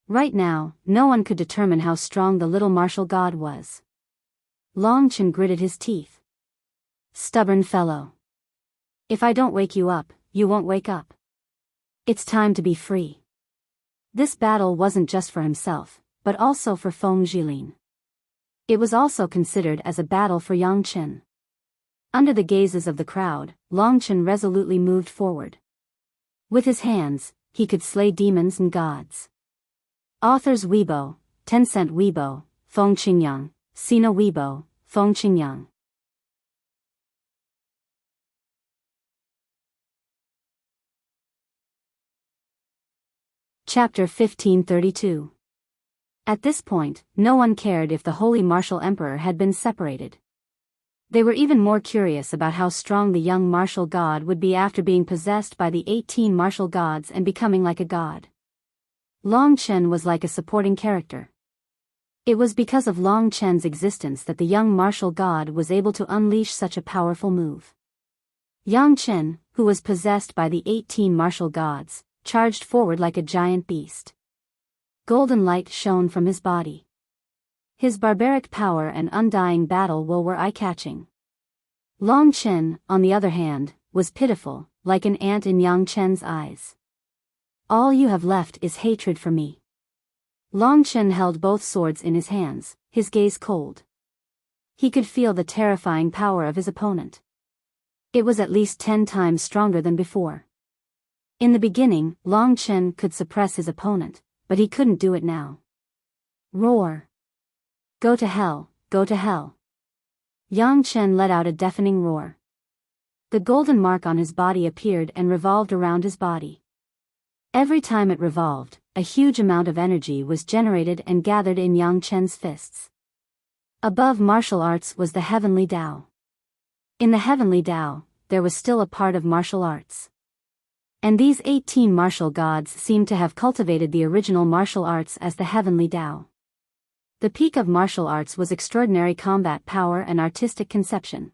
Right now, no one could determine how strong the little martial god was. Long Chen gritted his teeth. Stubborn fellow. If I don't wake you up, you won't wake up. It's time to be free. This battle wasn't just for himself, but also for Feng Jilin. It was also considered as a battle for Yang Chen. Under the gazes of the crowd, Longchen resolutely moved forward. With his hands, he could slay demons and gods. Authors Weibo, Tencent Weibo, Feng Qingyang, Sina Weibo, Feng Qingyang. Chapter 1532. At this point, no one cared if the holy martial emperor had been separated. They were even more curious about how strong the young martial god would be after being possessed by the 18 martial gods and becoming like a god. Longchen was like a supporting character. It was because of Longchen's existence that the young martial god was able to unleash such a powerful move. Yangchen, who was possessed by the 18 martial gods, charged forward like a giant beast. Golden light shone from his body. His barbaric power and undying battle will were eye-catching. Longchen, on the other hand, was pitiful, like an ant in Yangchen's eyes. All you have left is hatred for me. Longchen held both swords in his hands, his gaze cold. He could feel the terrifying power of his opponent. It was at least 10 times stronger than before. In the beginning, Longchen could suppress his opponent, but he couldn't do it now. Roar! Go to hell, go to hell. Yangchen let out a deafening roar. The golden mark on his body appeared and revolved around his body. Every time it revolved, a huge amount of energy was generated and gathered in Yangchen's fists. Above martial arts was the heavenly Tao. In the heavenly Tao, there was still a part of martial arts. And these 18 martial gods seemed to have cultivated the original martial arts as the heavenly Tao. The peak of martial arts was extraordinary combat power and artistic conception.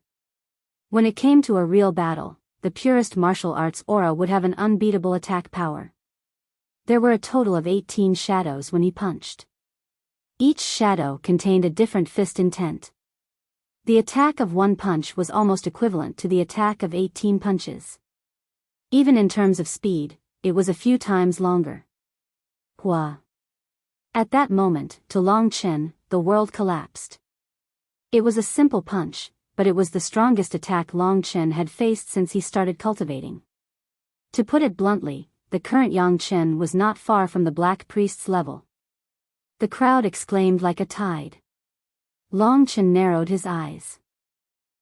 When it came to a real battle, the purest martial arts aura would have an unbeatable attack power. There were a total of 18 shadows when he punched. Each shadow contained a different fist intent. The attack of one punch was almost equivalent to the attack of 18 punches. Even in terms of speed, it was a few times longer. Hua! At that moment, to Longchen, the world collapsed. It was a simple punch, but it was the strongest attack Longchen had faced since he started cultivating. To put it bluntly, the current Yangchen was not far from the Black Priest's level. The crowd exclaimed like a tide. Longchen narrowed his eyes.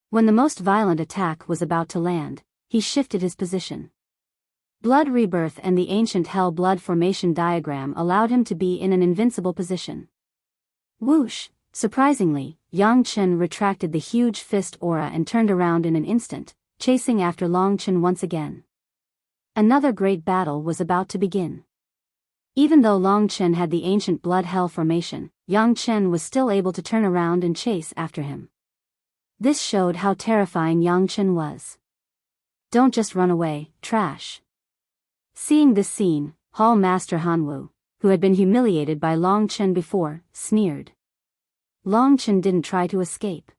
When the most violent attack was about to land, he shifted his position. Blood rebirth and the ancient hell blood formation diagram allowed him to be in an invincible position. Whoosh! Surprisingly, Yangchen retracted the huge fist aura and turned around in an instant, chasing after Longchen once again. Another great battle was about to begin. Even though Longchen had the ancient blood hell formation, Yangchen was still able to turn around and chase after him. This showed how terrifying Yangchen was. Don't just run away, trash. Seeing this scene, Hall Master Hanwu, who had been humiliated by Longchen before, sneered. Longchen didn't try to escape.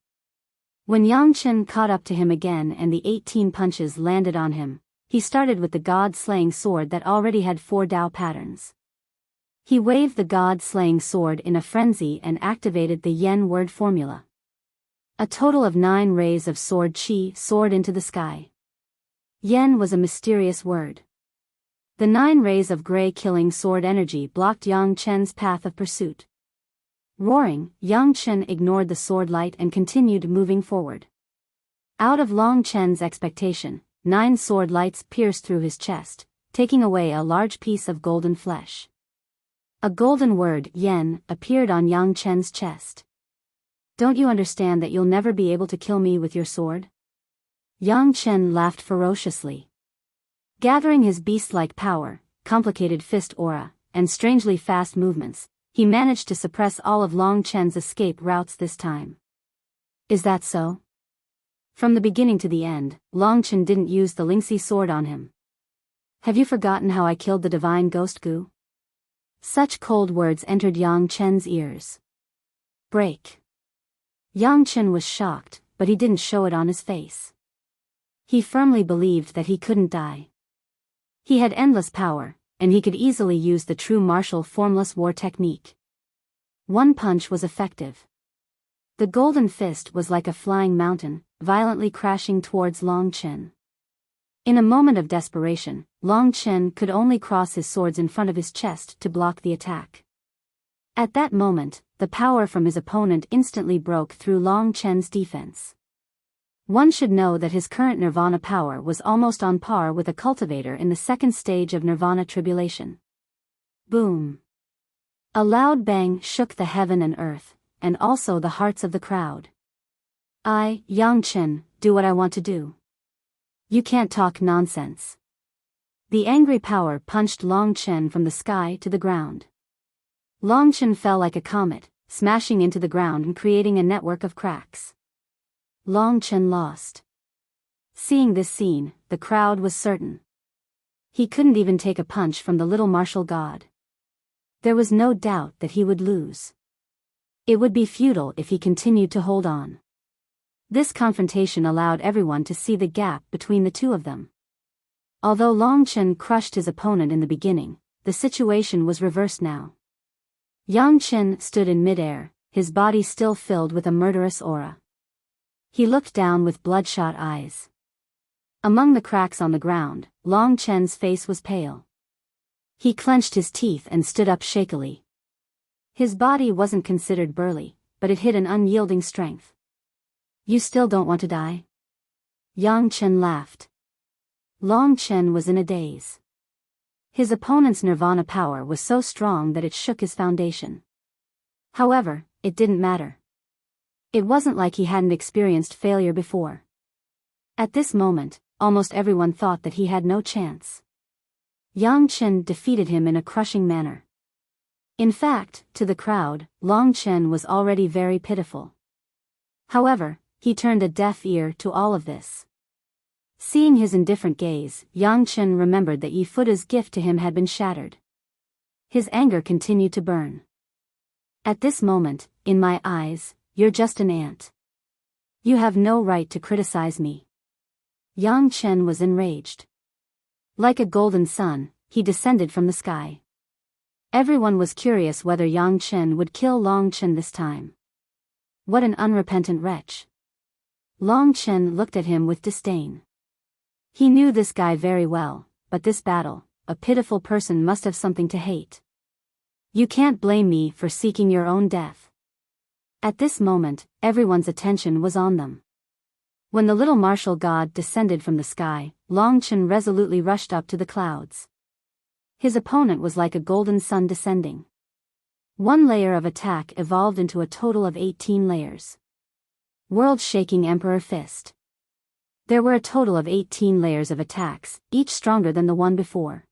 When Yangchen caught up to him again and the 18 punches landed on him, he started with the god-slaying sword that already had 4 Tao patterns. He waved the god-slaying sword in a frenzy and activated the Yen word formula. A total of 9 rays of sword chi soared into the sky. Yen was a mysterious word. The 9 rays of gray killing sword energy blocked Yangchen's path of pursuit. Roaring, Yangchen ignored the sword light and continued moving forward. Out of Longchen's expectation, 9 sword lights pierced through his chest, taking away a large piece of golden flesh. A golden word, Yen, appeared on Yangchen's chest. Don't you understand that you'll never be able to kill me with your sword? Yangchen laughed ferociously. Gathering his beast-like power, complicated fist aura, and strangely fast movements, he managed to suppress all of Longchen's escape routes this time. Is that so? From the beginning to the end, Longchen didn't use the Lingxi sword on him. Have you forgotten how I killed the divine ghost Gu? Such cold words entered Yangchen's ears. Break. Yangchen was shocked, but he didn't show it on his face. He firmly believed that he couldn't die. He had endless power, and he could easily use the true martial formless war technique. One punch was effective. The golden fist was like a flying mountain, violently crashing towards Long Chen. In a moment of desperation, Long Chen could only cross his swords in front of his chest to block the attack. At that moment, the power from his opponent instantly broke through Long Chen's defense. One should know that his current nirvana power was almost on par with a cultivator in the second stage of nirvana tribulation. Boom! A loud bang shook the heaven and earth, and also the hearts of the crowd. I, Yang Chen, do what I want to do. You can't talk nonsense. The angry power punched Long Chen from the sky to the ground. Long Chen fell like a comet, smashing into the ground and creating a network of cracks. Long Chen lost. Seeing this scene, the crowd was certain. He couldn't even take a punch from the little martial god. There was no doubt that he would lose. It would be futile if he continued to hold on. This confrontation allowed everyone to see the gap between the two of them. Although Long Chen crushed his opponent in the beginning, the situation was reversed now. Yang Chen stood in midair, his body still filled with a murderous aura. He looked down with bloodshot eyes. Among the cracks on the ground, Long Chen's face was pale. He clenched his teeth and stood up shakily. His body wasn't considered burly, but it hid an unyielding strength. You still don't want to die? Yang Chen laughed. Long Chen was in a daze. His opponent's nirvana power was so strong that it shook his foundation. However, it didn't matter. It wasn't like he hadn't experienced failure before. At this moment, almost everyone thought that he had no chance. Yang Chen defeated him in a crushing manner. In fact, to the crowd, Long Chen was already very pitiful. However, he turned a deaf ear to all of this. Seeing his indifferent gaze, Yang Chen remembered that Yi Fuda's gift to him had been shattered. His anger continued to burn. At this moment, in my eyes, you're just an ant. You have no right to criticize me. Yang Chen was enraged. Like a golden sun, he descended from the sky. Everyone was curious whether Yang Chen would kill Long Chen this time. What an unrepentant wretch. Long Chen looked at him with disdain. He knew this guy very well, but this battle, a pitiful person must have something to hate. You can't blame me for seeking your own death. At this moment, everyone's attention was on them. When the little martial god descended from the sky, Long Chen resolutely rushed up to the clouds. His opponent was like a golden sun descending. One layer of attack evolved into a total of 18 layers. World-shaking Emperor Fist. There were a total of 18 layers of attacks, each stronger than the one before.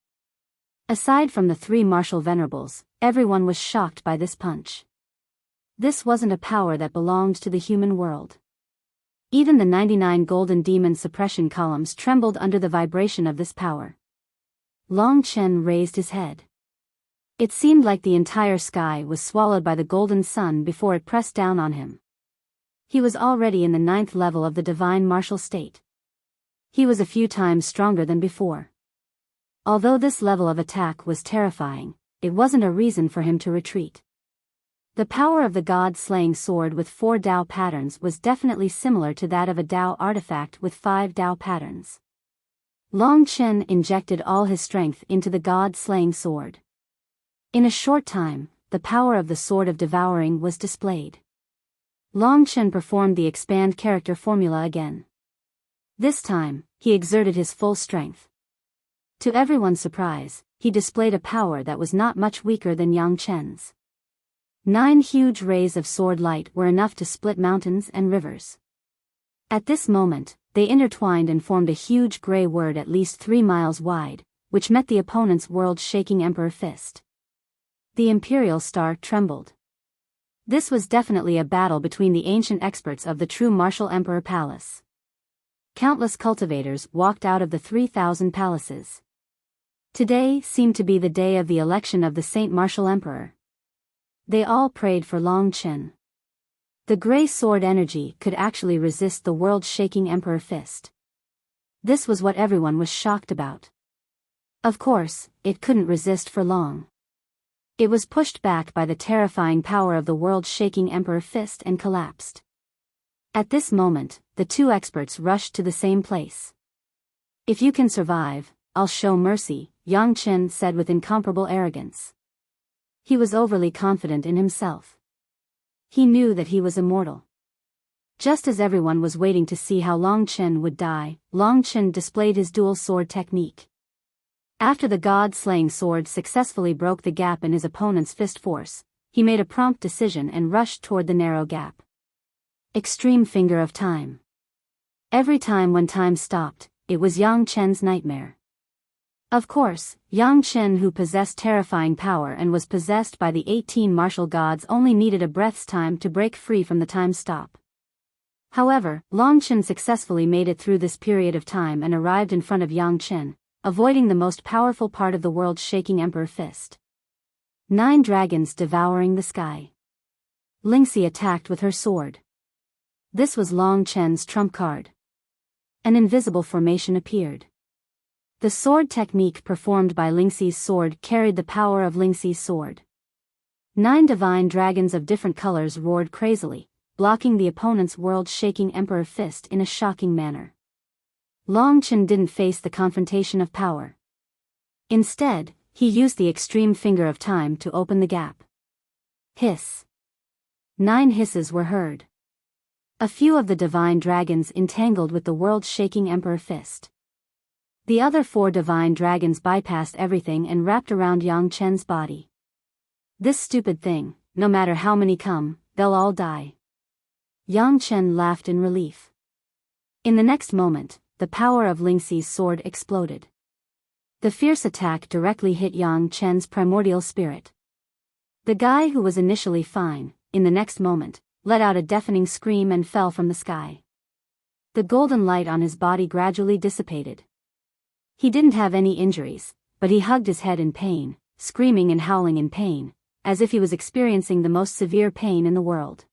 Aside from the three martial venerables, everyone was shocked by this punch. This wasn't a power that belonged to the human world. Even the 99 golden demon suppression columns trembled under the vibration of this power. Long Chen raised his head. It seemed like the entire sky was swallowed by the golden sun before it pressed down on him. He was already in the 9th level of the divine martial state. He was a few times stronger than before. Although this level of attack was terrifying, it wasn't a reason for him to retreat. The power of the god-slaying sword with 4 Dao patterns was definitely similar to that of a Dao artifact with 5 Dao patterns. Long Chen injected all his strength into the god-slaying sword. In a short time, the power of the sword of devouring was displayed. Long Chen performed the expand character formula again. This time, he exerted his full strength. To everyone's surprise, he displayed a power that was not much weaker than Yang Chen's. 9 huge rays of sword light were enough to split mountains and rivers. At this moment, they intertwined and formed a huge gray word at least 3 miles wide, which met the opponent's world-shaking Emperor Fist. The Imperial Star trembled. This was definitely a battle between the ancient experts of the true martial Emperor Palace. Countless cultivators walked out of the 3,000 palaces. Today seemed to be the day of the election of the Saint Martial Emperor. They all prayed for Long Chen. The gray sword energy could actually resist the world-shaking Emperor Fist. This was what everyone was shocked about. Of course, it couldn't resist for long. It was pushed back by the terrifying power of the world-shaking Emperor Fist and collapsed. At this moment, the two experts rushed to the same place. "If you can survive, I'll show mercy," Yang Chen said with incomparable arrogance. He was overly confident in himself. He knew that he was immortal. Just as everyone was waiting to see how Long Chen would die, Long Chen displayed his dual sword technique. After the god-slaying sword successfully broke the gap in his opponent's fist force, he made a prompt decision and rushed toward the narrow gap. Extreme Finger of Time. Every time when time stopped, it was Yang Chen's nightmare. Of course, Yang Chen, who possessed terrifying power and was possessed by the 18 martial gods, only needed a breath's time to break free from the time stop. However, Long Chen successfully made it through this period of time and arrived in front of Yang Chen, avoiding the most powerful part of the world, shaking Emperor Fist. 9 dragons devouring the sky. Lingxi attacked with her sword. This was Long Chen's trump card. An invisible formation appeared. The sword technique performed by Lingxi's sword carried the power of Lingxi's sword. 9 divine dragons of different colors roared crazily, blocking the opponent's world-shaking Emperor Fist in a shocking manner. Long Chen didn't face the confrontation of power. Instead, he used the extreme finger of time to open the gap. Hiss. 9 hisses were heard. A few of the divine dragons entangled with the world-shaking Emperor Fist. The other 4 divine dragons bypassed everything and wrapped around Yang Chen's body. "This stupid thing, no matter how many come, they'll all die." Yang Chen laughed in relief. In the next moment, the power of Lingxi's sword exploded. The fierce attack directly hit Yang Chen's primordial spirit. The guy who was initially fine, in the next moment, let out a deafening scream and fell from the sky. The golden light on his body gradually dissipated. He didn't have any injuries, but he hugged his head in pain, screaming and howling in pain, as if he was experiencing the most severe pain in the world.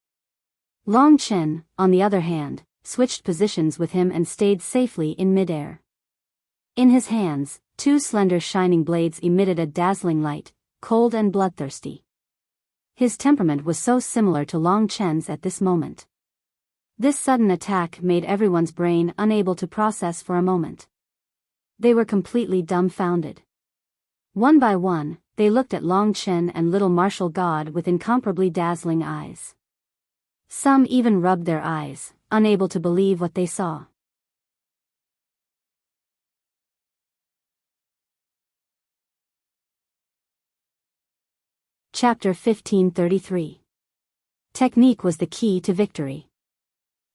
Long Chen, on the other hand, switched positions with him and stayed safely in midair. In his hands, 2 slender shining blades emitted a dazzling light, cold and bloodthirsty. His temperament was so similar to Long Chen's at this moment. This sudden attack made everyone's brain unable to process for a moment. They were completely dumbfounded. One by one, they looked at Long Chen and little martial god with incomparably dazzling eyes. Some even rubbed their eyes, unable to believe what they saw. Chapter 1533. Technique was the key to victory.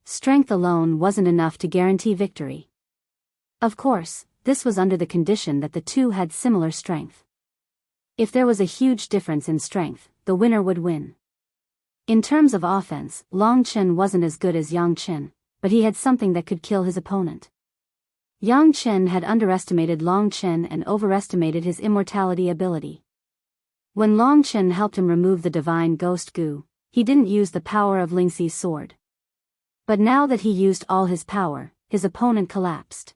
Strength alone wasn't enough to guarantee victory. Of course, this was under the condition that the two had similar strength. If there was a huge difference in strength, the winner would win. In terms of offense, Long Chen wasn't as good as Yang Chen, but he had something that could kill his opponent. Yang Chen had underestimated Long Chen and overestimated his immortality ability. When Long Chen helped him remove the divine ghost goo, he didn't use the power of Lingxi's sword. But now that he used all his power, his opponent collapsed.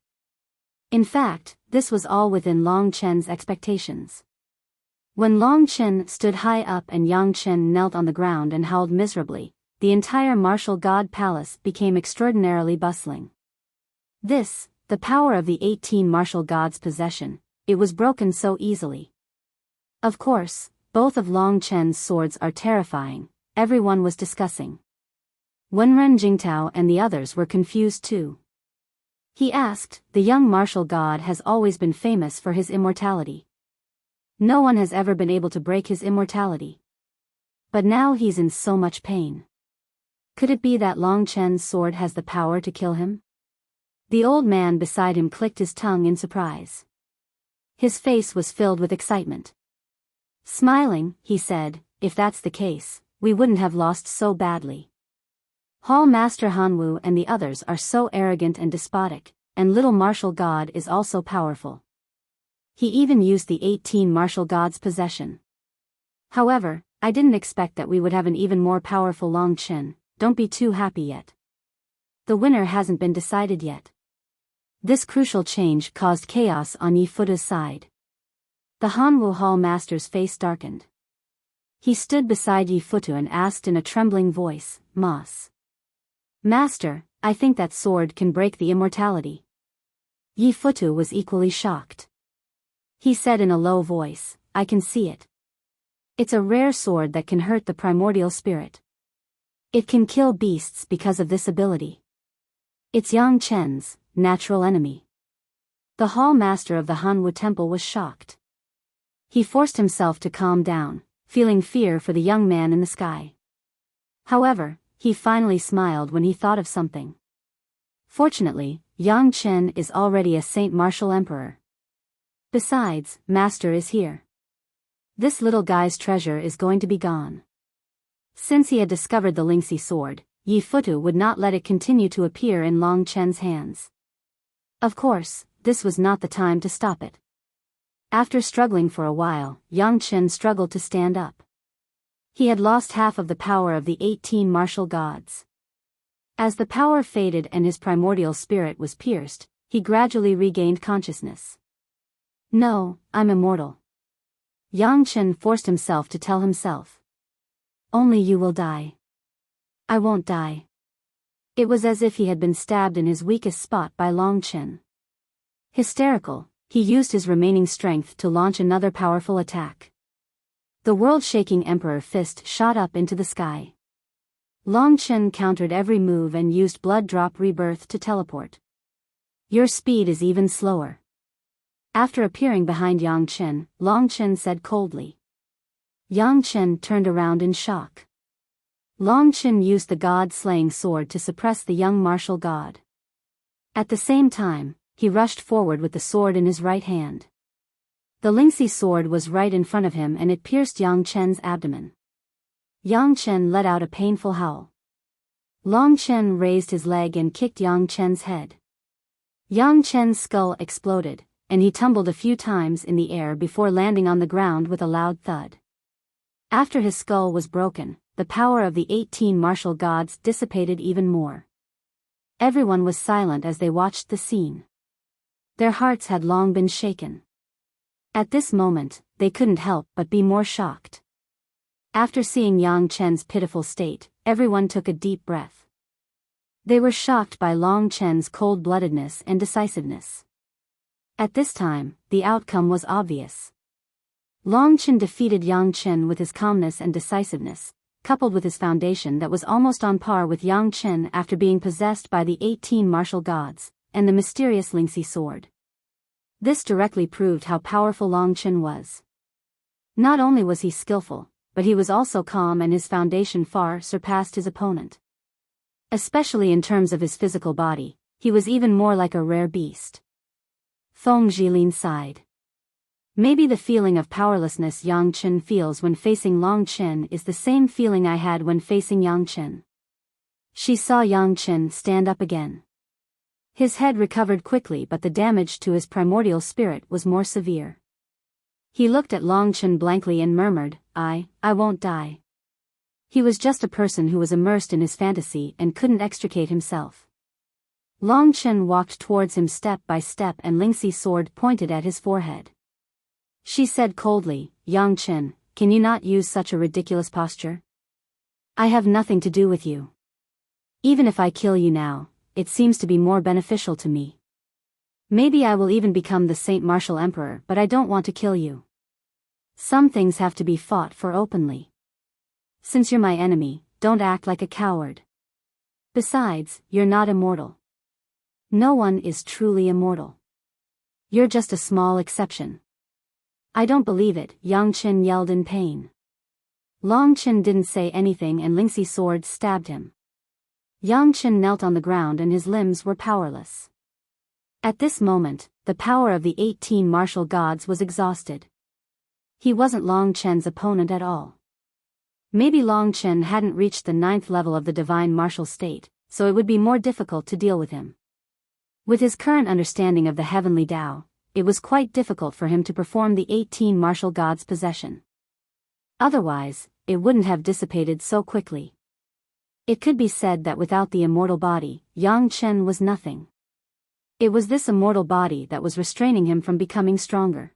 In fact, this was all within Long Chen's expectations. When Long Chen stood high up and Yang Chen knelt on the ground and howled miserably, the entire martial god palace became extraordinarily bustling. This, the power of the 18 martial gods' possession, it was broken so easily. Of course, both of Long Chen's swords are terrifying, everyone was discussing. Wenren Jingtao and the others were confused too. He asked, "The young martial god has always been famous for his immortality. No one has ever been able to break his immortality. But now he's in so much pain. Could it be that Long Chen's sword has the power to kill him?" The old man beside him clicked his tongue in surprise. His face was filled with excitement. Smiling, he said, "If that's the case, we wouldn't have lost so badly. Hall Master Hanwu and the others are so arrogant and despotic, and little martial god is also powerful. He even used the 18 martial gods' possession. However, I didn't expect that we would have an even more powerful Long Chen. Don't be too happy yet. The winner hasn't been decided yet." This crucial change caused chaos on Yi Futa's side. The Hanwu Hall Master's face darkened. He stood beside Yi Futu and asked in a trembling voice, "Mas. Master, I think that sword can break the immortality. Yi Futu was equally shocked. He said in a low voice, I can see it. It's a rare sword that can hurt the primordial spirit. It can kill beasts because of this ability. It's Yang Chen's natural enemy. The hall master of the Hanwu temple was shocked. He forced himself to calm down, feeling fear for the young man in the sky. However, he finally smiled when he thought of something. Fortunately, Yang Chen is already a Saint Martial Emperor. Besides, Master is here. This little guy's treasure is going to be gone. Since he had discovered the Lingxi sword, Yi Futu would not let it continue to appear in Long Chen's hands. Of course, this was not the time to stop it. After struggling for a while, Yang Chen struggled to stand up. He had lost half of the power of the 18 martial gods. As the power faded and his primordial spirit was pierced, he gradually regained consciousness. No, I'm immortal. Yang Chen forced himself to tell himself. Only you will die. I won't die. It was as if he had been stabbed in his weakest spot by Long Chen. Hysterical, he used his remaining strength to launch another powerful attack. The world-shaking Emperor Fist shot up into the sky. Long Chen countered every move and used Blood Drop Rebirth to teleport. Your speed is even slower. After appearing behind Yang Chen, Long Chen said coldly. Yang Chen turned around in shock. Long Chen used the god-slaying sword to suppress the young martial god. At the same time, he rushed forward with the sword in his right hand. The Lingxi sword was right in front of him and it pierced Yang Chen's abdomen. Yang Chen let out a painful howl. Long Chen raised his leg and kicked Yang Chen's head. Yang Chen's skull exploded, and he tumbled a few times in the air before landing on the ground with a loud thud. After his skull was broken, the power of the 18 martial gods dissipated even more. Everyone was silent as they watched the scene. Their hearts had long been shaken. At this moment, they couldn't help but be more shocked. After seeing Yang Chen's pitiful state, everyone took a deep breath. They were shocked by Long Chen's cold-bloodedness and decisiveness. At this time, the outcome was obvious. Long Chen defeated Yang Chen with his calmness and decisiveness, coupled with his foundation that was almost on par with Yang Chen after being possessed by the 18 martial gods, and the mysterious Lingxi sword. This directly proved how powerful Long Chen was. Not only was he skillful, but he was also calm and his foundation far surpassed his opponent. Especially in terms of his physical body, he was even more like a rare beast. Feng Zhilin sighed. Maybe the feeling of powerlessness Yang Chen feels when facing Long Chen is the same feeling I had when facing Yang Chen. She saw Yang Chen stand up again. His head recovered quickly, but the damage to his primordial spirit was more severe. He looked at Long Chen blankly and murmured, I won't die. He was just a person who was immersed in his fantasy and couldn't extricate himself. Long Chen walked towards him step by step and Lingxi sword pointed at his forehead. She said coldly, Yang Chen, can you not use such a ridiculous posture? I have nothing to do with you. Even if I kill you now, it seems to be more beneficial to me. Maybe I will even become the Saint Martial Emperor, but I don't want to kill you. Some things have to be fought for openly. Since you're my enemy, don't act like a coward. Besides, you're not immortal. No one is truly immortal. You're just a small exception. I don't believe it, Yang Chen yelled in pain. Long Chen didn't say anything and Lingxi sword stabbed him. Yang Chen knelt on the ground and his limbs were powerless. At this moment, the power of the 18 martial gods was exhausted. He wasn't Long Chen's opponent at all. Maybe Long Chen hadn't reached the 9th level of the divine martial state, so it would be more difficult to deal with him. With his current understanding of the heavenly Tao, it was quite difficult for him to perform the 18 martial gods' possession. Otherwise, it wouldn't have dissipated so quickly. It could be said that without the immortal body, Yang Chen was nothing. It was this immortal body that was restraining him from becoming stronger.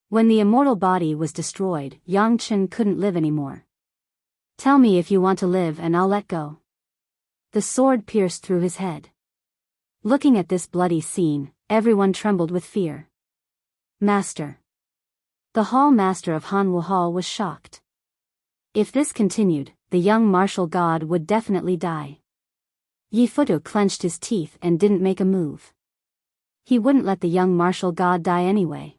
When the immortal body was destroyed, Yang Chen couldn't live anymore. Tell me if you want to live and I'll let go. The sword pierced through his head. Looking at this bloody scene, everyone trembled with fear. Master. The hall master of Hanwu Hall was shocked. If this continued, the young martial god would definitely die. Yi Futu clenched his teeth and didn't make a move. He wouldn't let the young martial god die anyway.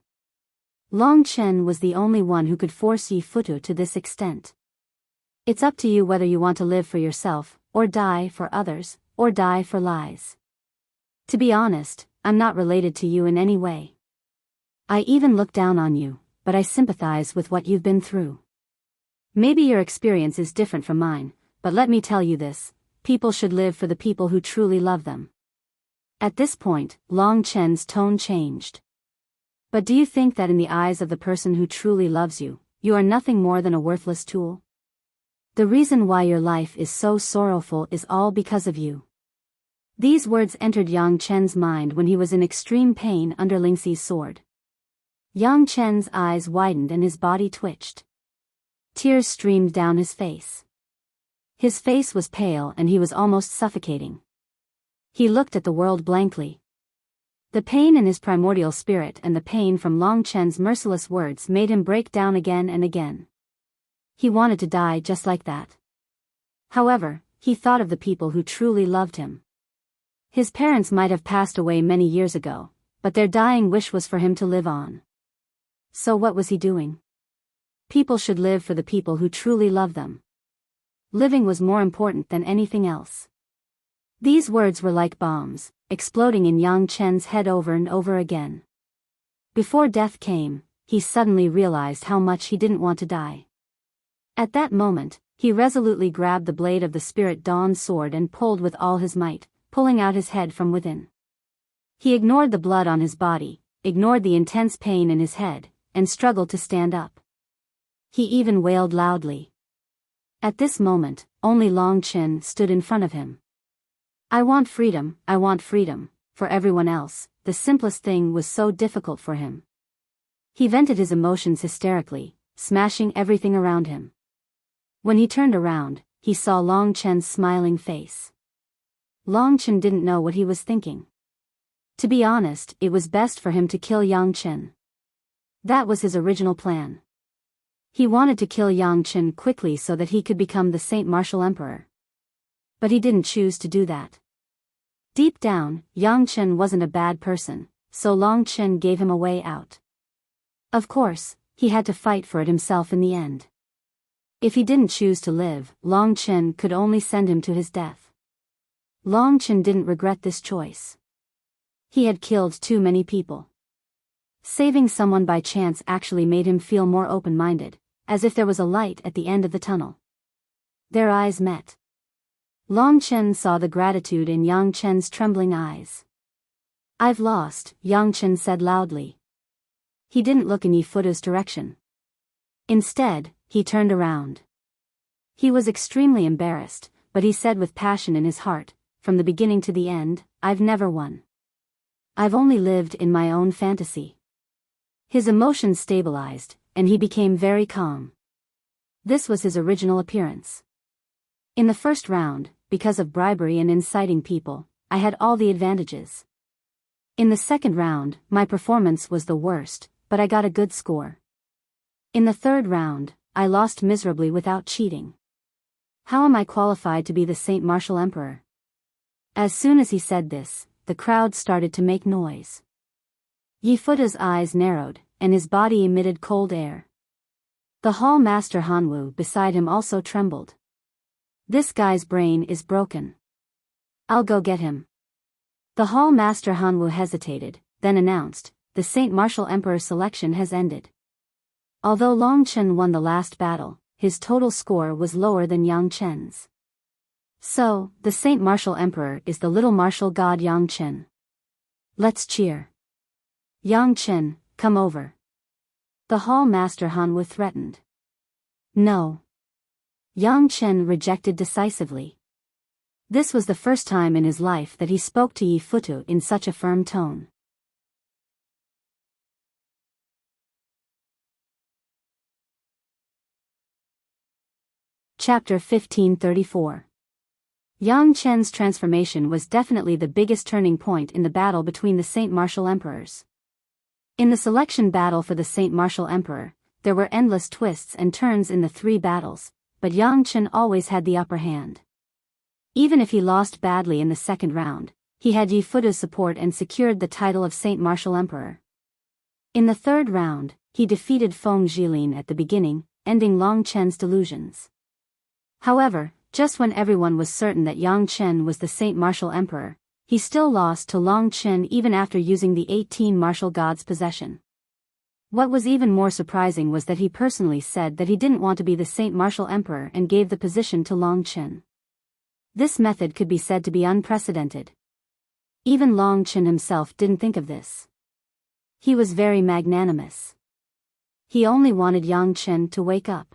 Long Chen was the only one who could force Yi Futu to this extent. It's up to you whether you want to live for yourself, or die for others, or die for lies. To be honest, I'm not related to you in any way. I even look down on you, but I sympathize with what you've been through. Maybe your experience is different from mine, but let me tell you this, people should live for the people who truly love them. At this point, Long Chen's tone changed. But do you think that in the eyes of the person who truly loves you, you are nothing more than a worthless tool? The reason why your life is so sorrowful is all because of you. These words entered Yang Chen's mind when he was in extreme pain under Lingxi's sword. Yang Chen's eyes widened and his body twitched. Tears streamed down his face. His face was pale and he was almost suffocating. He looked at the world blankly. The pain in his primordial spirit and the pain from Long Chen's merciless words made him break down again and again. He wanted to die just like that. However, he thought of the people who truly loved him. His parents might have passed away many years ago, but their dying wish was for him to live on. So what was he doing? People should live for the people who truly love them. Living was more important than anything else. These words were like bombs, exploding in Yang Chen's head over and over again. Before death came, he suddenly realized how much he didn't want to die. At that moment, he resolutely grabbed the blade of the Spirit Dawn sword and pulled with all his might, pulling out his head from within. He ignored the blood on his body, ignored the intense pain in his head, and struggled to stand up. He even wailed loudly. At this moment, only Long Chen stood in front of him. I want freedom, for everyone else, the simplest thing was so difficult for him. He vented his emotions hysterically, smashing everything around him. When he turned around, he saw Long Chen's smiling face. Long Chen didn't know what he was thinking. To be honest, it was best for him to kill Yang Chen. That was his original plan. He wanted to kill Yang Chen quickly so that he could become the Saint Martial Emperor. But he didn't choose to do that. Deep down, Yang Chen wasn't a bad person, so Long Chen gave him a way out. Of course, he had to fight for it himself in the end. If he didn't choose to live, Long Chen could only send him to his death. Long Chen didn't regret this choice. He had killed too many people. Saving someone by chance actually made him feel more open-minded, as if there was a light at the end of the tunnel. Their eyes met. Long Chen saw the gratitude in Yang Chen's trembling eyes. I've lost, Yang Chen said loudly. He didn't look in Yi Futu's direction. Instead, he turned around. He was extremely embarrassed, but he said with passion in his heart, from the beginning to the end, I've never won. I've only lived in my own fantasy. His emotions stabilized, and he became very calm. This was his original appearance. In the first round, because of bribery and inciting people, I had all the advantages. In the second round, my performance was the worst, but I got a good score. In the third round, I lost miserably without cheating. How am I qualified to be the Saint Martial Emperor? As soon as he said this, the crowd started to make noise. Yi Futu's eyes narrowed, and his body emitted cold air. The hall master Hanwu beside him also trembled. This guy's brain is broken. I'll go get him. The hall master Hanwu hesitated, then announced, the Saint Martial Emperor selection has ended. Although Long Chen won the last battle, his total score was lower than Yang Chen's. So, the Saint Martial Emperor is the little martial god Yang Chen. Let's cheer. Yang Chen, come over. The hall master Hanwu threatened. No. Yang Chen rejected decisively. This was the first time in his life that he spoke to Yi Futu in such a firm tone. Chapter 1534. Yang Chen's transformation was definitely the biggest turning point in the battle between the Saint Martial Emperors. In the selection battle for the Saint Martial Emperor, there were endless twists and turns in the three battles, but Yang Chen always had the upper hand. Even if he lost badly in the second round, he had Yi Futu's support and secured the title of Saint Martial Emperor. In the third round, he defeated Feng Jilin at the beginning, ending Long Chen's delusions. However, just when everyone was certain that Yang Chen was the Saint Martial Emperor, he still lost to Long Chen even after using the 18 martial gods' possession. What was even more surprising was that he personally said that he didn't want to be the Saint Martial Emperor and gave the position to Long Chen. This method could be said to be unprecedented. Even Long Chen himself didn't think of this. He was very magnanimous. He only wanted Yang Chen to wake up.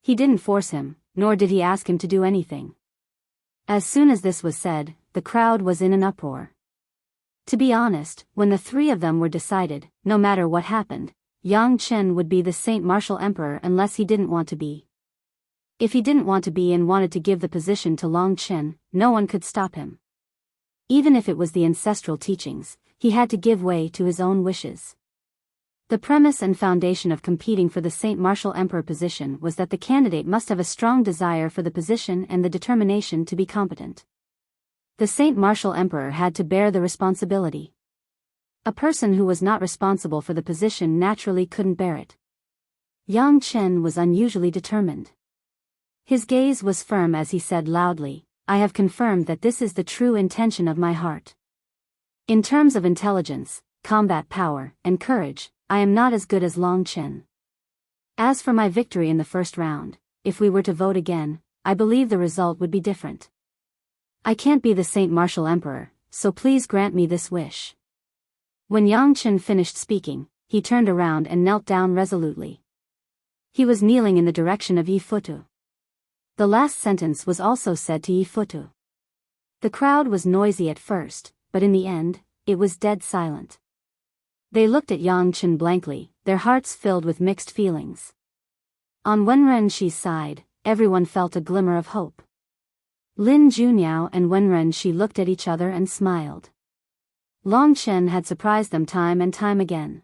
He didn't force him, nor did he ask him to do anything. As soon as this was said, the crowd was in an uproar. To be honest, when the three of them were decided, no matter what happened, Yang Chen would be the Saint Martial Emperor unless he didn't want to be. If he didn't want to be and wanted to give the position to Long Chen, no one could stop him. Even if it was the ancestral teachings, he had to give way to his own wishes. The premise and foundation of competing for the Saint Martial Emperor position was that the candidate must have a strong desire for the position and the determination to be competent. The Saint Martial Emperor had to bear the responsibility. A person who was not responsible for the position naturally couldn't bear it. Yang Chen was unusually determined. His gaze was firm as he said loudly, "I have confirmed that this is the true intention of my heart. In terms of intelligence, combat power, and courage, I am not as good as Long Chen. As for my victory in the first round, if we were to vote again, I believe the result would be different. I can't be the Saint Martial Emperor, so please grant me this wish." When Yang Chen finished speaking, he turned around and knelt down resolutely. He was kneeling in the direction of Yi Futu. The last sentence was also said to Yi Futu. The crowd was noisy at first, but in the end, it was dead silent. They looked at Yang Chen blankly, their hearts filled with mixed feelings. On Wen Renxi's side, everyone felt a glimmer of hope. Lin Juniao and Wen Renxi looked at each other and smiled. Long Chen had surprised them time and time again.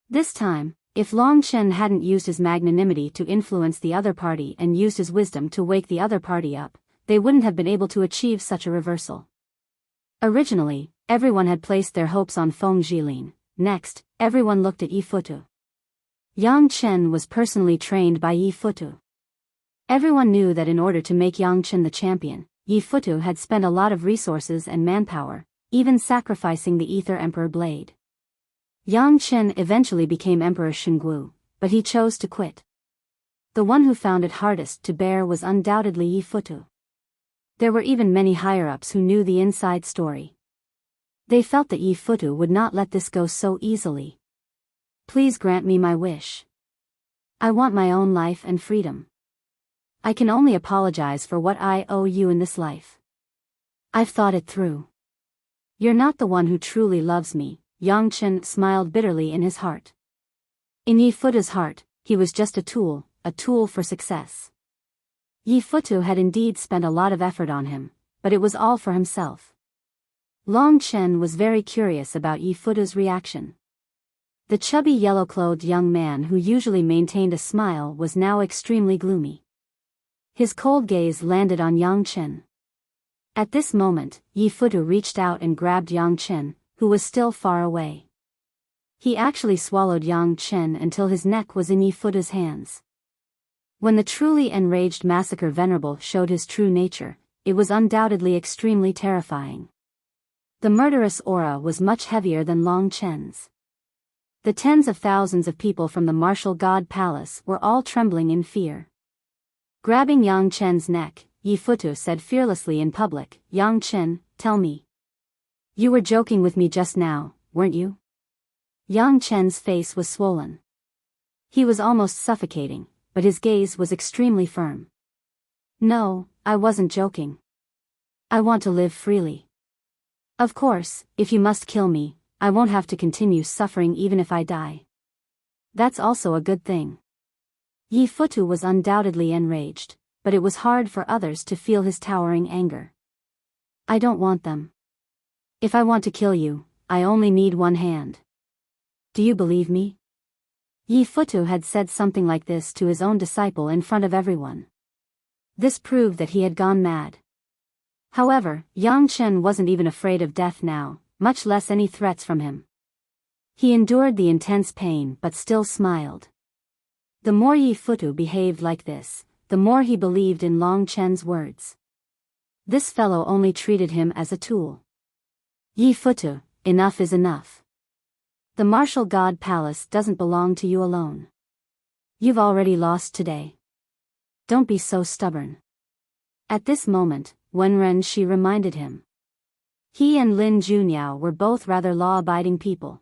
This time, if Long Chen hadn't used his magnanimity to influence the other party and used his wisdom to wake the other party up, they wouldn't have been able to achieve such a reversal. Originally, everyone had placed their hopes on Feng Jilin. Next, everyone looked at Yi Futu. Yang Chen was personally trained by Yi Futu. Everyone knew that in order to make Yang Chen the champion, Yi Futu had spent a lot of resources and manpower, even sacrificing the Ether Emperor blade. Yang Chen eventually became Emperor Shenggu, but he chose to quit. The one who found it hardest to bear was undoubtedly Yi Futu. There were even many higher-ups who knew the inside story. They felt that Yi Futu would not let this go so easily. "Please grant me my wish. I want my own life and freedom. I can only apologize for what I owe you in this life. I've thought it through. You're not the one who truly loves me." Yang Chen smiled bitterly in his heart. In Yi Futu's heart, he was just a tool for success. Yi Futu had indeed spent a lot of effort on him, but it was all for himself. Long Chen was very curious about Yi Futu's reaction. The chubby yellow-clothed young man who usually maintained a smile was now extremely gloomy. His cold gaze landed on Yang Chen. At this moment, Yi Futu reached out and grabbed Yang Chen, who was still far away. He actually swallowed Yang Chen until his neck was in Yi Futu's hands. When the truly enraged massacre venerable showed his true nature, it was undoubtedly extremely terrifying. The murderous aura was much heavier than Long Chen's. The tens of thousands of people from the martial god palace were all trembling in fear. Grabbing Yang Chen's neck, Yi Futu said fearlessly in public, "Yang Chen, tell me. You were joking with me just now, weren't you?" Yang Chen's face was swollen. He was almost suffocating, but his gaze was extremely firm. "No, I wasn't joking. I want to live freely. Of course, if you must kill me, I won't have to continue suffering even if I die. That's also a good thing." Yi Futu was undoubtedly enraged. but it was hard for others to feel his towering anger. I don't want them. If I want to kill you, I only need one hand. Do you believe me? Yi Futu had said something like this to his own disciple in front of everyone. This proved that he had gone mad. However, Yang Chen wasn't even afraid of death now, much less any threats from him. He endured the intense pain but still smiled. The more Yi Futu behaved like this, the more he believed in Long Chen's words. This fellow only treated him as a tool. Yi Futu, enough is enough. The martial god palace doesn't belong to you alone. You've already lost today. Don't be so stubborn. At this moment, Wenren Shi reminded him. He and Lin Junyao were both rather law-abiding people.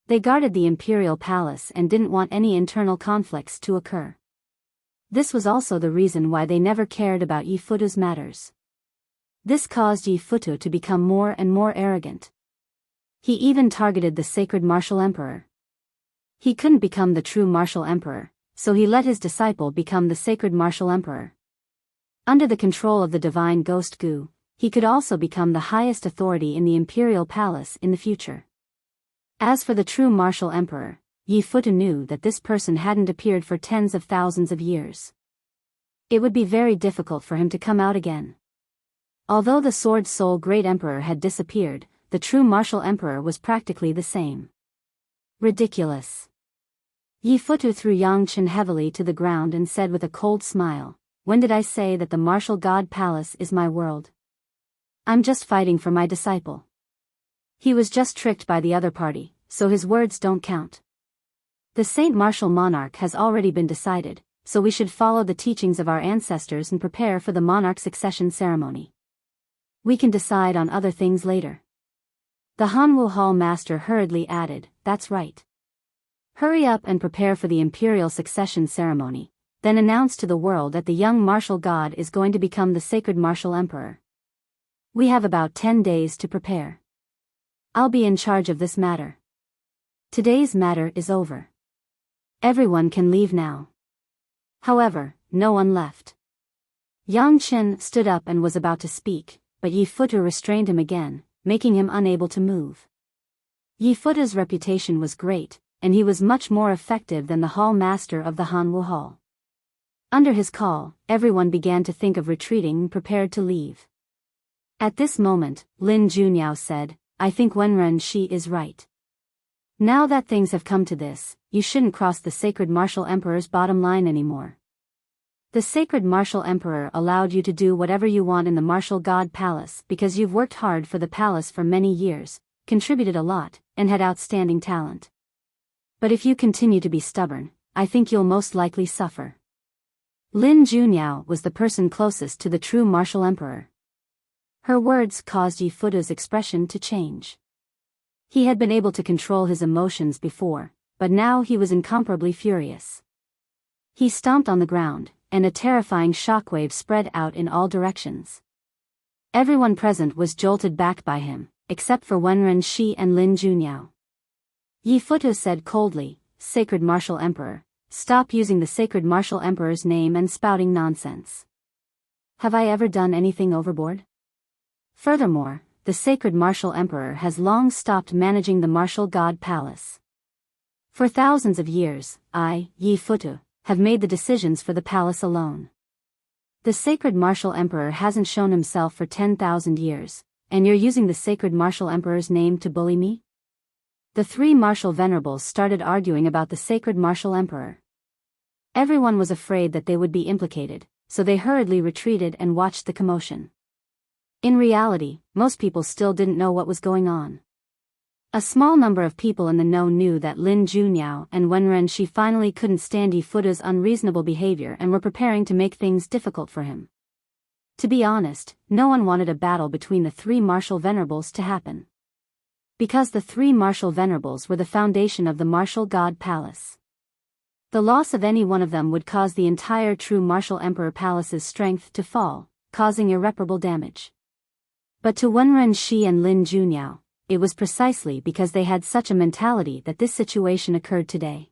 They guarded the imperial palace and didn't want any internal conflicts to occur. This was also the reason why they never cared about Yi Futu's matters. This caused Yi Futu to become more and more arrogant. He even targeted the sacred martial emperor. He couldn't become the true martial emperor, so he let his disciple become the sacred martial emperor. Under the control of the divine ghost Gu, he could also become the highest authority in the imperial palace in the future. As for the true martial emperor, Yi Futu knew that this person hadn't appeared for tens of thousands of years. It would be very difficult for him to come out again. Although the Sword Soul Great Emperor had disappeared, the true martial emperor was practically the same. Ridiculous. Yi Futu threw Yang Chen heavily to the ground and said with a cold smile, "When did I say that the martial god palace is my world? I'm just fighting for my disciple. He was just tricked by the other party, so his words don't count. The Saint Martial Monarch has already been decided, so we should follow the teachings of our ancestors and prepare for the monarch succession ceremony. We can decide on other things later." The Hanwu Hall master hurriedly added, "That's right. Hurry up and prepare for the imperial succession ceremony, then announce to the world that the young martial god is going to become the sacred martial emperor. We have about 10 days to prepare. I'll be in charge of this matter. Today's matter is over. Everyone can leave now." However, no one left. Yang Chen stood up and was about to speak, but Yi Futu restrained him again, making him unable to move. Yi Futu's reputation was great, and he was much more effective than the hall master of the Hanwu Hall. Under his call, everyone began to think of retreating and prepared to leave. At this moment, Lin Junyao said, "I think Wenren Shi is right. Now that things have come to this, you shouldn't cross the sacred martial emperor's bottom line anymore. The sacred martial emperor allowed you to do whatever you want in the martial god palace because you've worked hard for the palace for many years, contributed a lot, and had outstanding talent. But if you continue to be stubborn, I think you'll most likely suffer." Lin Junyao was the person closest to the true martial emperor. Her words caused Yi Futu's expression to change. He had been able to control his emotions before, but now he was incomparably furious. He stomped on the ground, and a terrifying shockwave spread out in all directions. Everyone present was jolted back by him, except for Wenren Shi and Lin Junyao. Yi Futu said coldly, "Sacred Martial Emperor, stop using the Sacred Martial Emperor's name and spouting nonsense. Have I ever done anything overboard? Furthermore, the Sacred Martial Emperor has long stopped managing the Martial God Palace. For thousands of years, I, Yi Futu, have made the decisions for the palace alone. The Sacred Martial Emperor hasn't shown himself for 10,000 years, and you're using the Sacred Martial Emperor's name to bully me?" The three martial venerables started arguing about the Sacred Martial Emperor. Everyone was afraid that they would be implicated, so they hurriedly retreated and watched the commotion. In reality, most people still didn't know what was going on. A small number of people in the know knew that Lin Junyao and Wenren Shi finally couldn't stand Yi Futu's unreasonable behavior and were preparing to make things difficult for him. To be honest, no one wanted a battle between the three martial venerables to happen. Because the three martial venerables were the foundation of the martial god palace. The loss of any one of them would cause the entire true martial emperor palace's strength to fall, causing irreparable damage. But to Wenren Shi and Lin Junyao, it was precisely because they had such a mentality that this situation occurred today.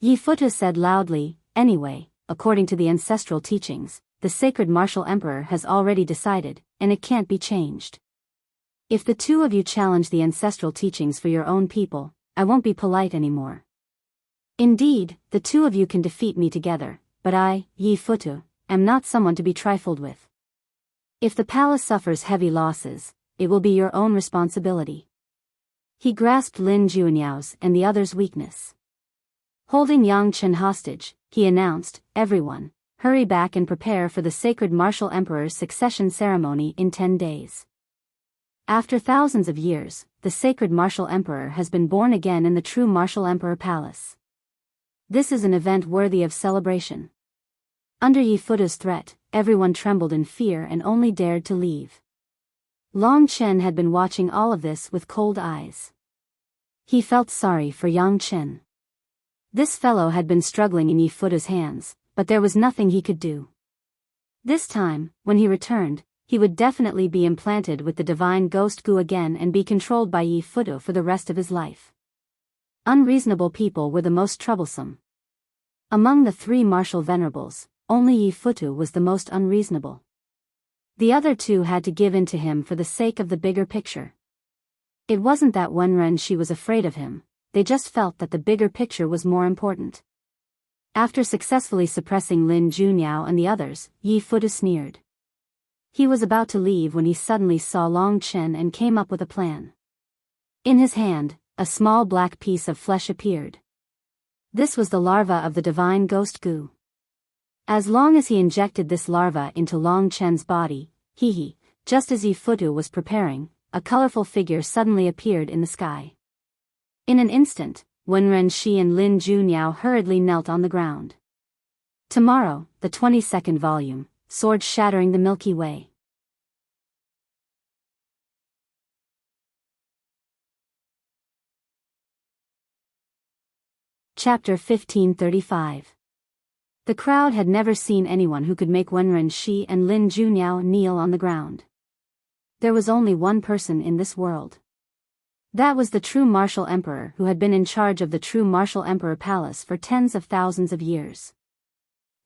Yi Futu said loudly, "Anyway, according to the ancestral teachings, the sacred martial emperor has already decided, and it can't be changed. If the two of you challenge the ancestral teachings for your own people, I won't be polite anymore. Indeed, the two of you can defeat me together, but I, Yi Futu, am not someone to be trifled with. If the palace suffers heavy losses, it will be your own responsibility. He grasped Lin Juaniao's and the other's weakness. Holding Yang Chen hostage, he announced, "Everyone, hurry back and prepare for the sacred martial emperor's succession ceremony in 10 days. After thousands of years, the sacred martial emperor has been born again in the true martial emperor palace. This is an event worthy of celebration." Under Yi Futu's threat, everyone trembled in fear and only dared to leave. Long Chen had been watching all of this with cold eyes. He felt sorry for Yang Chen. This fellow had been struggling in Yi Futu's hands, but there was nothing he could do. This time, when he returned, he would definitely be implanted with the divine ghost Gu again and be controlled by Yi Futu for the rest of his life. Unreasonable people were the most troublesome. Among the three martial venerables, only Yi Futu was the most unreasonable. The other two had to give in to him for the sake of the bigger picture. It wasn't that Wenren Shi was afraid of him, they just felt that the bigger picture was more important. After successfully suppressing Lin Juaniao and the others, Yi Futu sneered. He was about to leave when he suddenly saw Long Chen and came up with a plan. In his hand, a small black piece of flesh appeared. This was the larva of the divine ghost Gu. As long as he injected this larva into Long Chen's body, just as Yi Futu was preparing, a colorful figure suddenly appeared in the sky. In an instant, Wenren Shi and Lin Juaniao hurriedly knelt on the ground. Tomorrow, the 22nd volume, Sword Shattering the Milky Way. Chapter 1535. The crowd had never seen anyone who could make Wenren Shi and Lin Juaniao kneel on the ground. There was only one person in this world. That was the true martial emperor who had been in charge of the true martial emperor palace for tens of thousands of years.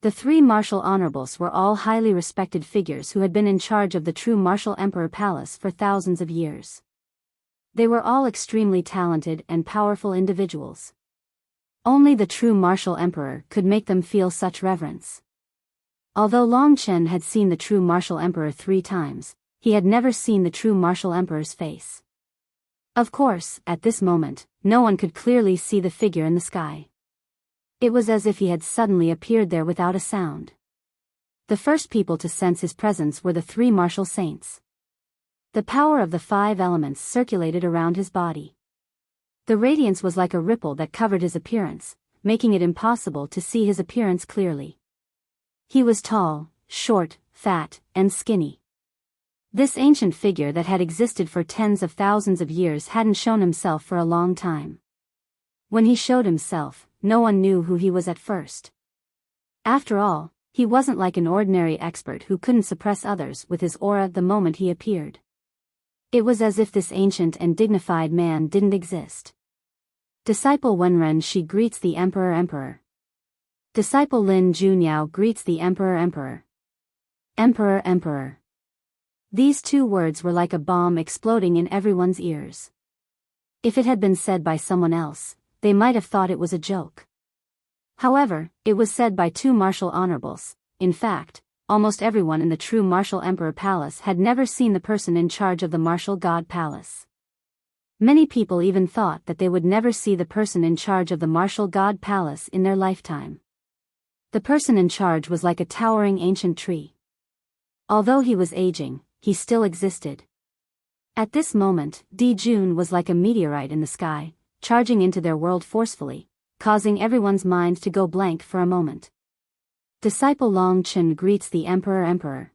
The three martial honorables were all highly respected figures who had been in charge of the true martial emperor palace for thousands of years. They were all extremely talented and powerful individuals. Only the true martial emperor could make them feel such reverence. Although Long Chen had seen the true martial emperor 3 times, he had never seen the true martial emperor's face. Of course, at this moment, no one could clearly see the figure in the sky. It was as if he had suddenly appeared there without a sound. The first people to sense his presence were the 3 martial saints. The power of the 5 elements circulated around his body. The radiance was like a ripple that covered his appearance, making it impossible to see his appearance clearly. He was tall, short, fat, and skinny. This ancient figure that had existed for tens of thousands of years hadn't shown himself for a long time. When he showed himself, no one knew who he was at first. After all, he wasn't like an ordinary expert who couldn't suppress others with his aura the moment he appeared. It was as if this ancient and dignified man didn't exist. Disciple Wenren Shi greets the Emperor. Disciple Lin Juaniao greets the Emperor. Emperor. These 2 words were like a bomb exploding in everyone's ears. If it had been said by someone else, they might have thought it was a joke. However, it was said by 2 martial honorables. In fact, almost everyone in the true martial emperor palace had never seen the person in charge of the martial god palace. Many people even thought that they would never see the person in charge of the martial god palace in their lifetime. The person in charge was like a towering ancient tree. Although he was aging, he still existed. At this moment, Di Jun was like a meteorite in the sky, charging into their world forcefully, causing everyone's mind to go blank for a moment. Disciple Long Chen greets the Emperor.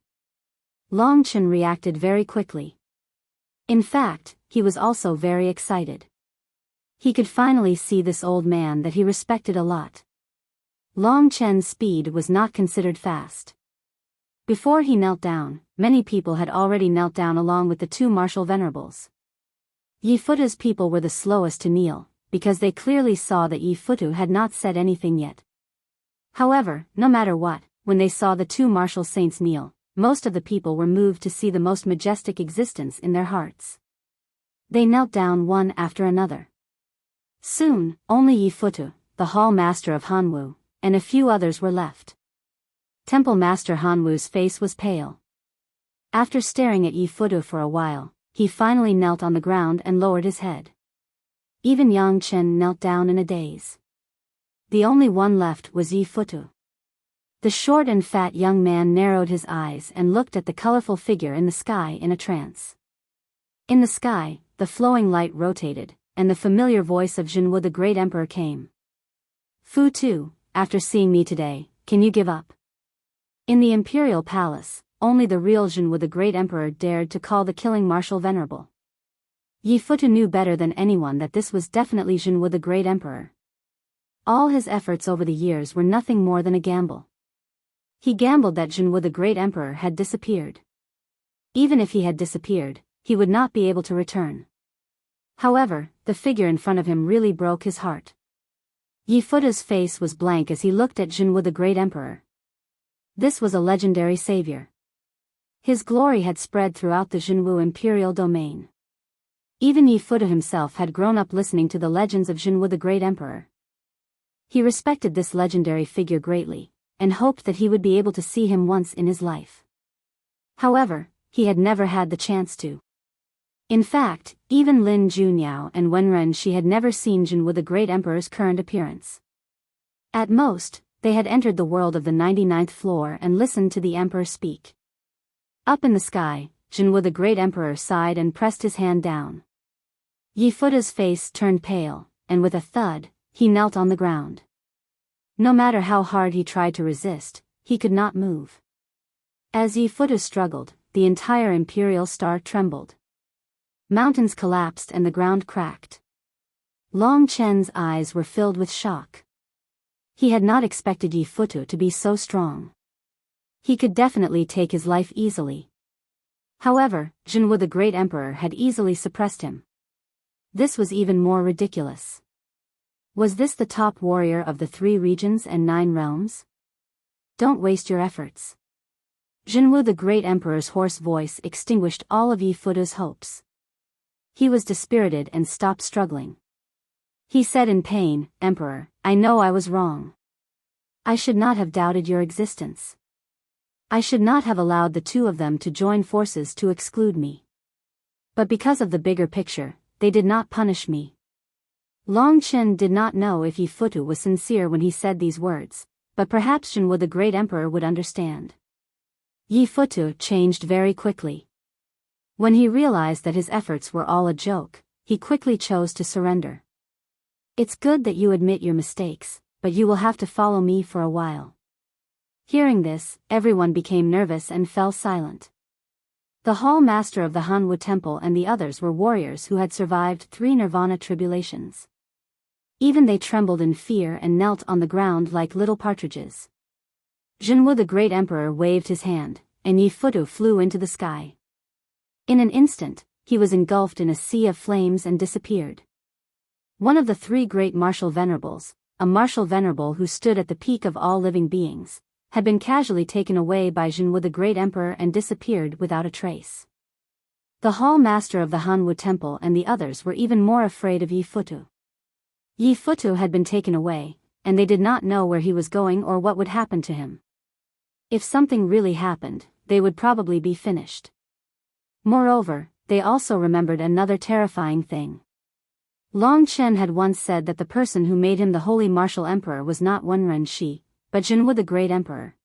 Long Chen reacted very quickly. In fact, he was also very excited. He could finally see this old man that he respected a lot. Long Chen's speed was not considered fast. Before he knelt down, many people had already knelt down along with the 2 martial venerables. Yi Futu's people were the slowest to kneel, because they clearly saw that Yi Futu had not said anything yet. However, no matter what, when they saw the two martial saints kneel, most of the people were moved to see the most majestic existence in their hearts. They knelt down one after another. Soon, only Yifutu, the hall master of Hanwu, and a few others were left. Temple Master Hanwu's face was pale. After staring at Yifutu for a while, he finally knelt on the ground and lowered his head. Even Yang Chen knelt down in a daze. The only one left was Yifutu. The short and fat young man narrowed his eyes and looked at the colorful figure in the sky in a trance. In the sky, the flowing light rotated, and the familiar voice of Jinwu the Great Emperor came. Fu Tu, after seeing me today, can you give up? In the imperial palace, only the real Jinwu the Great Emperor dared to call the killing martial venerable. Yifutu knew better than anyone that this was definitely Jinwu the Great Emperor. All his efforts over the years were nothing more than a gamble. He gambled that Jinwu the Great Emperor had disappeared. Even if he had disappeared, he would not be able to return. However, the figure in front of him really broke his heart. Yifutu's face was blank as he looked at Jinwu the Great Emperor. This was a legendary savior. His glory had spread throughout the Jinwu imperial domain. Even Yifutu himself had grown up listening to the legends of Jinwu the Great Emperor. He respected this legendary figure greatly, and hoped that he would be able to see him once in his life. However, he had never had the chance to. In fact, even Lin Junyao and Wenren she had never seen Jinwu the Great Emperor's current appearance. At most, they had entered the world of the 99th floor and listened to the emperor speak. Up in the sky, Jinwu the Great Emperor sighed and pressed his hand down. Yifutu's face turned pale, and with a thud, he knelt on the ground. No matter how hard he tried to resist, he could not move. As Yifutu struggled, the entire imperial star trembled. Mountains collapsed and the ground cracked. Long Chen's eyes were filled with shock. He had not expected Yifutu to be so strong. He could definitely take his life easily. However, Jinwu the Great Emperor had easily suppressed him. This was even more ridiculous. Was this the top warrior of the 3 regions and 9 realms? Don't waste your efforts. Jinwu the Great Emperor's hoarse voice extinguished all of Yifutu's hopes. He was dispirited and stopped struggling. He said in pain, Emperor, I know I was wrong. I should not have doubted your existence. I should not have allowed the 2 of them to join forces to exclude me. But because of the bigger picture, they did not punish me. Long Chen did not know if Yifutu was sincere when he said these words, but perhaps Jinwu the Great Emperor would understand. Yifutu changed very quickly. When he realized that his efforts were all a joke, he quickly chose to surrender. It's good that you admit your mistakes, but you will have to follow me for a while. Hearing this, everyone became nervous and fell silent. The hall master of the Hanwu temple and the others were warriors who had survived 3 nirvana tribulations. Even they trembled in fear and knelt on the ground like little partridges. Jinwu the Great Emperor waved his hand, and Yifutu flew into the sky. In an instant, he was engulfed in a sea of flames and disappeared. One of the 3 great martial venerables, a martial venerable who stood at the peak of all living beings, had been casually taken away by Jinwu the Great Emperor and disappeared without a trace. The hall master of the Hanwu temple and the others were even more afraid of Yifutu. Yifutu had been taken away, and they did not know where he was going or what would happen to him. If something really happened, they would probably be finished. Moreover, they also remembered another terrifying thing. Long Chen had once said that the person who made him the holy martial emperor was not Wenren Shi, but Jinwu the Great Emperor.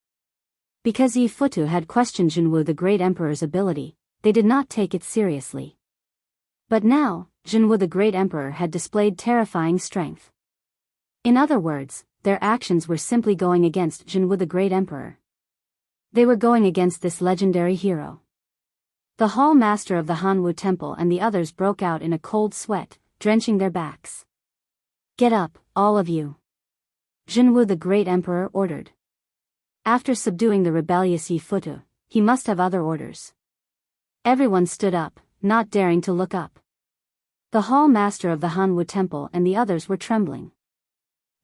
Because Yifutu had questioned Jinwu the Great Emperor's ability, they did not take it seriously. But now, Jinwu the Great Emperor had displayed terrifying strength. In other words, their actions were simply going against Jinwu the Great Emperor. They were going against this legendary hero. The hall master of the Hanwu temple and the others broke out in a cold sweat, drenching their backs. Get up, all of you. Jinwu the Great Emperor ordered. After subduing the rebellious Yifutu, he must have other orders. Everyone stood up, not daring to look up. The hall master of the Hanwu temple and the others were trembling.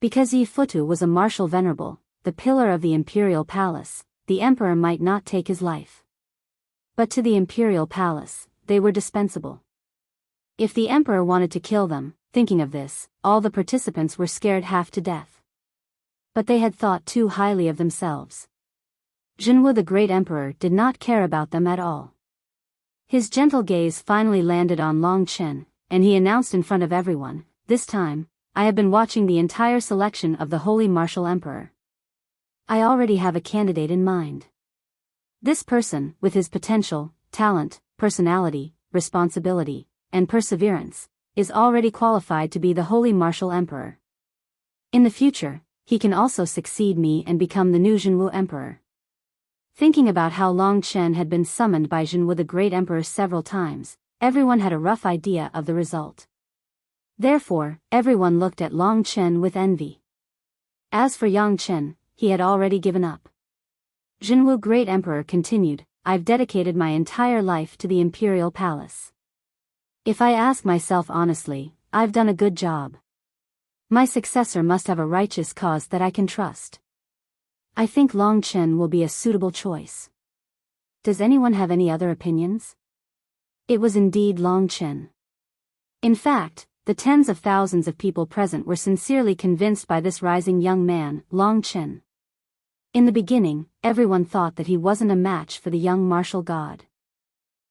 Because Yifutu was a martial venerable, the pillar of the imperial palace, the emperor might not take his life. But to the imperial palace, they were dispensable. If the emperor wanted to kill them, thinking of this, all the participants were scared half to death. But they had thought too highly of themselves. Jinwu the great emperor did not care about them at all. His gentle gaze finally landed on Long Chen, and he announced in front of everyone, "This time, I have been watching the entire selection of the Holy Martial Emperor. I already have a candidate in mind. This person, with his potential, talent, personality, responsibility, and perseverance, is already qualified to be the Holy Martial Emperor. In the future, he can also succeed me and become the new Jinwu Emperor." Thinking about how Long Chen had been summoned by Jinwu the Great Emperor several times, everyone had a rough idea of the result. Therefore, everyone looked at Long Chen with envy. As for Yang Chen, he had already given up. Jinwu Great Emperor continued, "I've dedicated my entire life to the imperial palace. If I ask myself honestly, I've done a good job. My successor must have a righteous cause that I can trust. I think Long Chen will be a suitable choice. Does anyone have any other opinions?" It was indeed Long Chen. In fact, the tens of thousands of people present were sincerely convinced by this rising young man, Long Chen. In the beginning, everyone thought that he wasn't a match for the young martial god.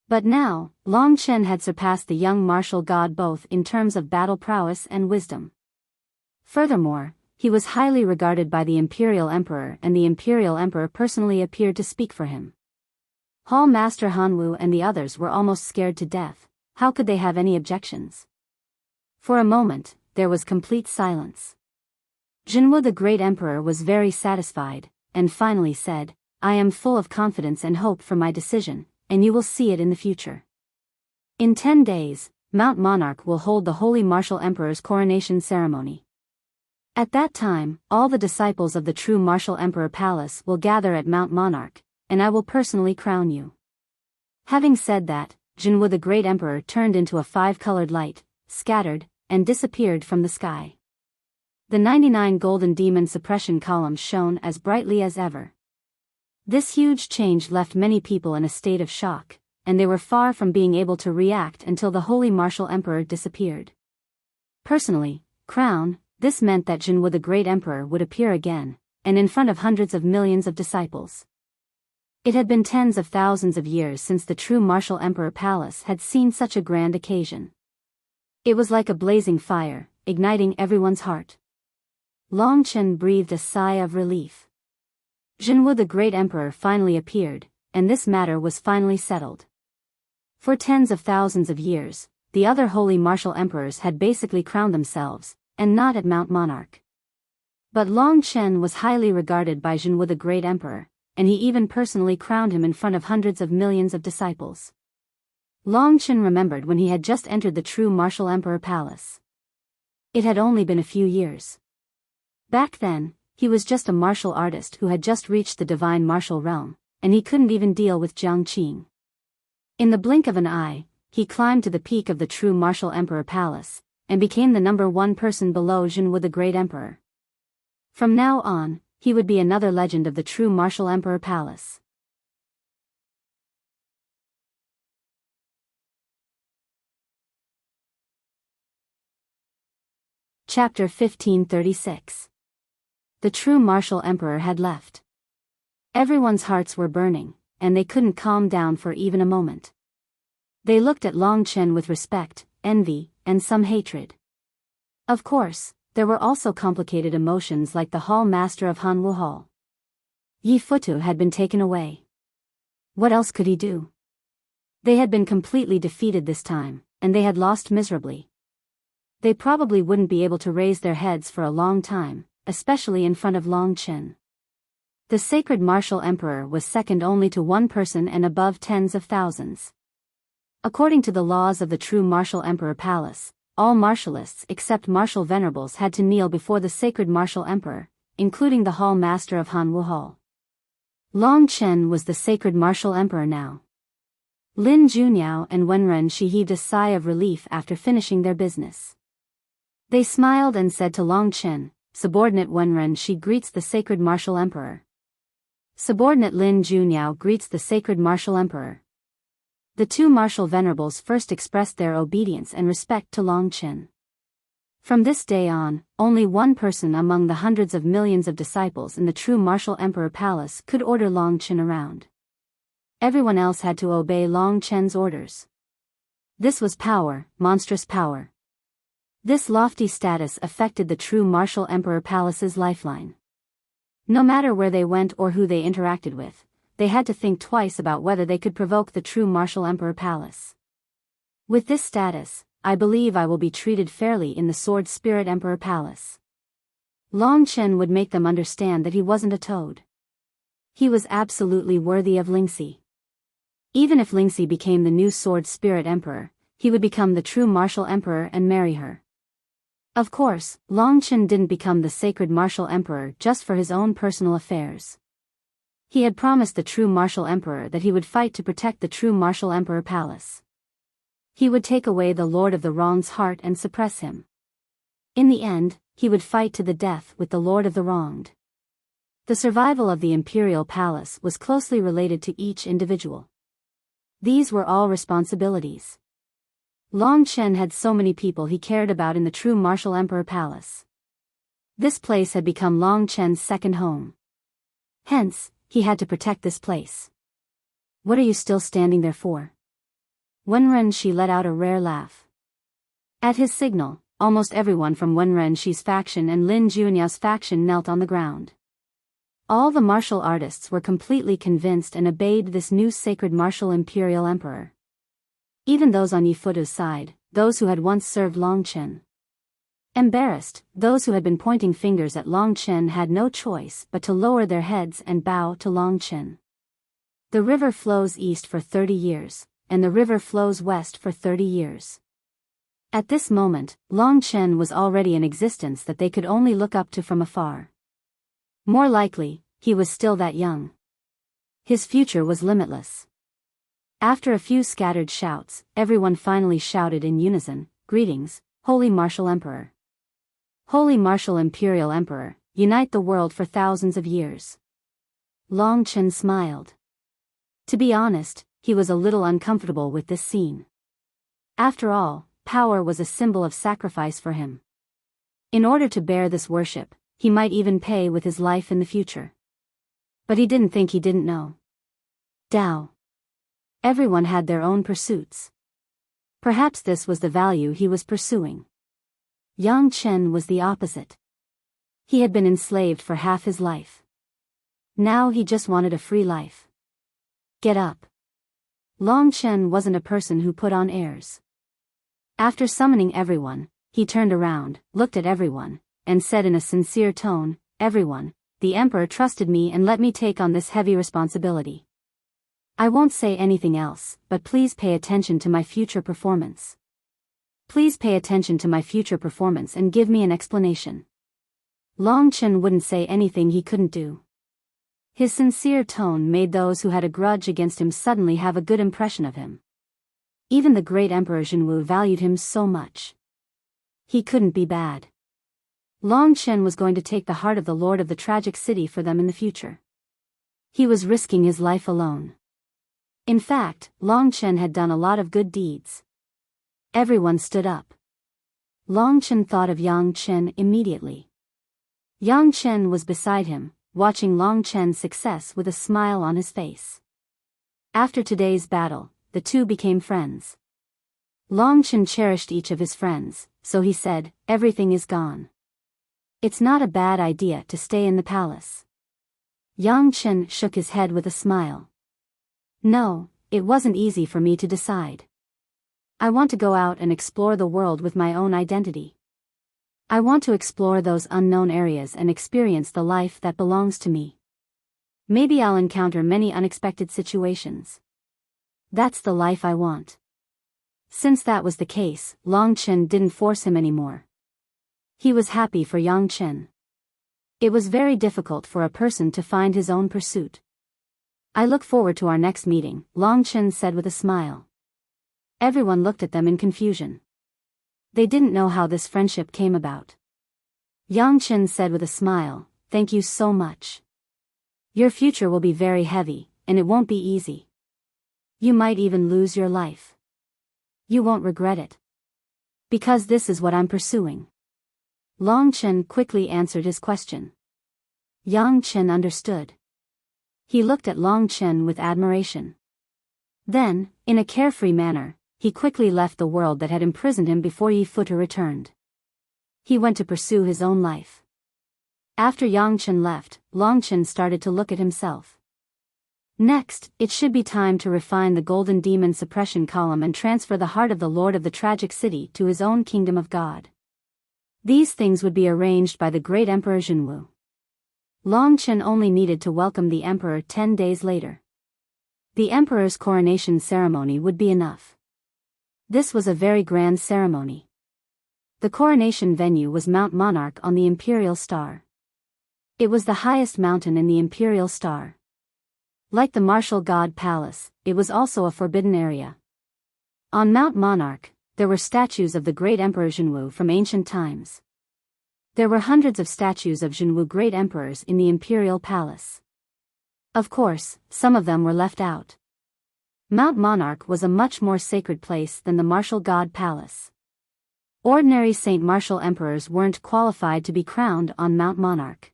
But now, Long Chen had surpassed the young martial god both in terms of battle prowess and wisdom. Furthermore, he was highly regarded by the Imperial Emperor, and the Imperial Emperor personally appeared to speak for him. Hall Master Hanwu and the others were almost scared to death. How could they have any objections? For a moment, there was complete silence. Jinwu the Great Emperor was very satisfied, and finally said, "I am full of confidence and hope for my decision, and you will see it in the future. In 10 days, Mount Monarch will hold the Holy Martial Emperor's coronation ceremony. At that time, all the disciples of the true Martial Emperor Palace will gather at Mount Monarch, and I will personally crown you." Having said that, Jinwu the Great Emperor turned into a 5-colored light, scattered, and disappeared from the sky. The 99 golden demon suppression columns shone as brightly as ever. This huge change left many people in a state of shock, and they were far from being able to react until the Holy Martial Emperor disappeared. Personally, crown, this meant that Jinwu the Great Emperor would appear again, and in front of hundreds of millions of disciples. It had been tens of thousands of years since the true Martial Emperor Palace had seen such a grand occasion. It was like a blazing fire, igniting everyone's heart. Long Chen breathed a sigh of relief. Jinwu the Great Emperor finally appeared, and this matter was finally settled. For tens of thousands of years, the other Holy Martial Emperors had basically crowned themselves, and not at Mount Monarch. But Long Chen was highly regarded by Jinwu the Great Emperor, and he even personally crowned him in front of hundreds of millions of disciples. Long Chen remembered when he had just entered the true Martial Emperor Palace. It had only been a few years. Back then, he was just a martial artist who had just reached the divine martial realm, and he couldn't even deal with Jiang Qing. In the blink of an eye, he climbed to the peak of the true Martial Emperor Palace, and became the #1 person below Jinwu the Great Emperor. From now on, he would be another legend of the true Martial Emperor Palace. Chapter 1536. The true Martial Emperor had left. Everyone's hearts were burning, and they couldn't calm down for even a moment. They looked at Long Chen with respect, envy, and some hatred. Of course, there were also complicated emotions like the Hall Master of Hanwu Hall. Yi Futu had been taken away. What else could he do? They had been completely defeated this time, and they had lost miserably. They probably wouldn't be able to raise their heads for a long time, especially in front of Long Chen. The sacred Martial Emperor was second only to one person and above tens of thousands. According to the laws of the true Martial Emperor Palace, all martialists except martial venerables had to kneel before the sacred Martial Emperor, including the Hall Master of Hanwu Hall. Long Chen was the sacred Martial Emperor now. Lin Juniao and Wenren Shi heaved a sigh of relief after finishing their business. They smiled and said to Long Chen, Subordinate Wenren Shi greets the Sacred Martial Emperor. Subordinate Lin Junyao greets the Sacred Martial Emperor. The two martial venerables first expressed their obedience and respect to Long Chen. From this day on, only one person among the hundreds of millions of disciples in the true martial emperor palace could order Long Chen around. Everyone else had to obey Long Chen's orders. This was power, monstrous power. This lofty status affected the true martial emperor palace's lifeline. No matter where they went or who they interacted with, they had to think twice about whether they could provoke the true martial emperor palace. With this status, I believe I will be treated fairly in the Sword Spirit Emperor Palace. Long Chen would make them understand that he wasn't a toad. He was absolutely worthy of Lingxi. Even if Lingxi became the new Sword Spirit Emperor, he would become the true martial emperor and marry her. Of course, Long Chen didn't become the Sacred Martial Emperor just for his own personal affairs. He had promised the true martial emperor that he would fight to protect the true martial emperor palace. He would take away the Lord of the Wrong's heart and suppress him. In the end, he would fight to the death with the Lord of the Wronged. The survival of the imperial palace was closely related to each individual. These were all responsibilities. Long Chen had so many people he cared about in the true martial emperor palace. This place had become Long Chen's second home. Hence, he had to protect this place. What are you still standing there for? Wenren Shi let out a rare laugh. At his signal, almost everyone from Wenren Shi's faction and Lin Junyao's faction knelt on the ground. All the martial artists were completely convinced and obeyed this new sacred martial imperial emperor. Even those on Yifutu's side, those who had once served Long Chen. Embarrassed, those who had been pointing fingers at Long Chen had no choice but to lower their heads and bow to Long Chen. The river flows east for 30 years, and the river flows west for 30 years. At this moment, Long Chen was already an existence that they could only look up to from afar. More likely, he was still that young. His future was limitless. After a few scattered shouts, everyone finally shouted in unison, "Greetings, Holy Martial Emperor. Holy Martial Imperial Emperor, unite the world for thousands of years." Long Chen smiled. To be honest, he was a little uncomfortable with this scene. After all, power was a symbol of sacrifice for him. In order to bear this worship, he might even pay with his life in the future. But he didn't think he didn't know. Tao. Everyone had their own pursuits. Perhaps this was the value he was pursuing. Yang Chen was the opposite. He had been enslaved for half his life. Now he just wanted a free life. Get up. Long Chen wasn't a person who put on airs. After summoning everyone, he turned around, looked at everyone, and said in a sincere tone, "Everyone, the Emperor trusted me and let me take on this heavy responsibility. I won't say anything else, but please pay attention to my future performance. Please pay attention to my future performance and give me an explanation." Long Chen wouldn't say anything he couldn't do. His sincere tone made those who had a grudge against him suddenly have a good impression of him. Even the great Emperor Jinwu valued him so much. He couldn't be bad. Long Chen was going to take the heart of the Lord of the Tragic City for them in the future. He was risking his life alone. In fact, Long Chen had done a lot of good deeds. Everyone stood up. Long Chen thought of Yang Chen immediately. Yang Chen was beside him, watching Long Chen's success with a smile on his face. After today's battle, the two became friends. Long Chen cherished each of his friends, so he said, "Everything is gone. It's not a bad idea to stay in the palace." Yang Chen shook his head with a smile. "No, it wasn't easy for me to decide. I want to go out and explore the world with my own identity. I want to explore those unknown areas and experience the life that belongs to me. Maybe I'll encounter many unexpected situations. That's the life I want." Since that was the case, Long Chen didn't force him anymore. He was happy for Yang Chen. It was very difficult for a person to find his own pursuit. "I look forward to our next meeting," Long Chen said with a smile. Everyone looked at them in confusion. They didn't know how this friendship came about. Yang Chen said with a smile, "Thank you so much. Your future will be very heavy, and it won't be easy. You might even lose your life. You won't regret it. Because this is what I'm pursuing." Long Chen quickly answered his question. Yang Chen understood. He looked at Long Chen with admiration. Then, in a carefree manner, he quickly left the world that had imprisoned him before Yi Futu returned. He went to pursue his own life. After Yang Chen left, Long Chen started to look at himself. Next, it should be time to refine the golden demon suppression column and transfer the heart of the Lord of the Tragic City to his own kingdom of God. These things would be arranged by the great Emperor Jinwu. Long Chen only needed to welcome the Emperor 10 days later. The Emperor's coronation ceremony would be enough. This was a very grand ceremony. The coronation venue was Mount Monarch on the Imperial Star. It was the highest mountain in the Imperial Star. Like the Martial God Palace, it was also a forbidden area. On Mount Monarch, there were statues of the great Emperor Jinwu from ancient times. There were hundreds of statues of Jinwu great emperors in the Imperial Palace. Of course, some of them were left out. Mount Monarch was a much more sacred place than the Martial God Palace. Ordinary Saint Martial emperors weren't qualified to be crowned on Mount Monarch.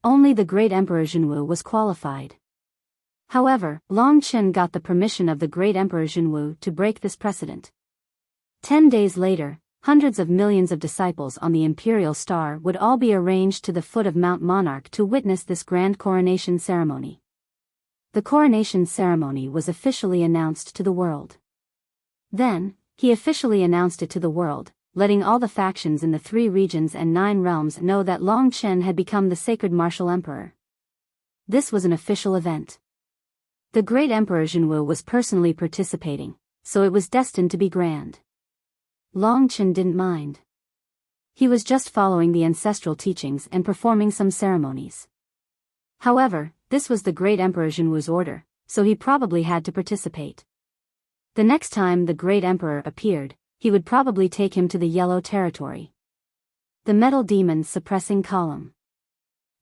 Only the great Emperor Jinwu was qualified. However, Long Chen got the permission of the great Emperor Jinwu to break this precedent. 10 days later, hundreds of millions of disciples on the Imperial Star would all be arranged to the foot of Mount Monarch to witness this grand coronation ceremony. The coronation ceremony was officially announced to the world. Then, he officially announced it to the world, letting all the factions in the 3 regions and 9 realms know that Long Chen had become the sacred martial emperor. This was an official event. The great Emperor Jinwu was personally participating, so it was destined to be grand. Long Chen didn't mind. He was just following the ancestral teachings and performing some ceremonies. However, this was the great Emperor Jinwu's order, so he probably had to participate. The next time the great emperor appeared, he would probably take him to the Yellow Territory. The Metal Demon Suppressing Column.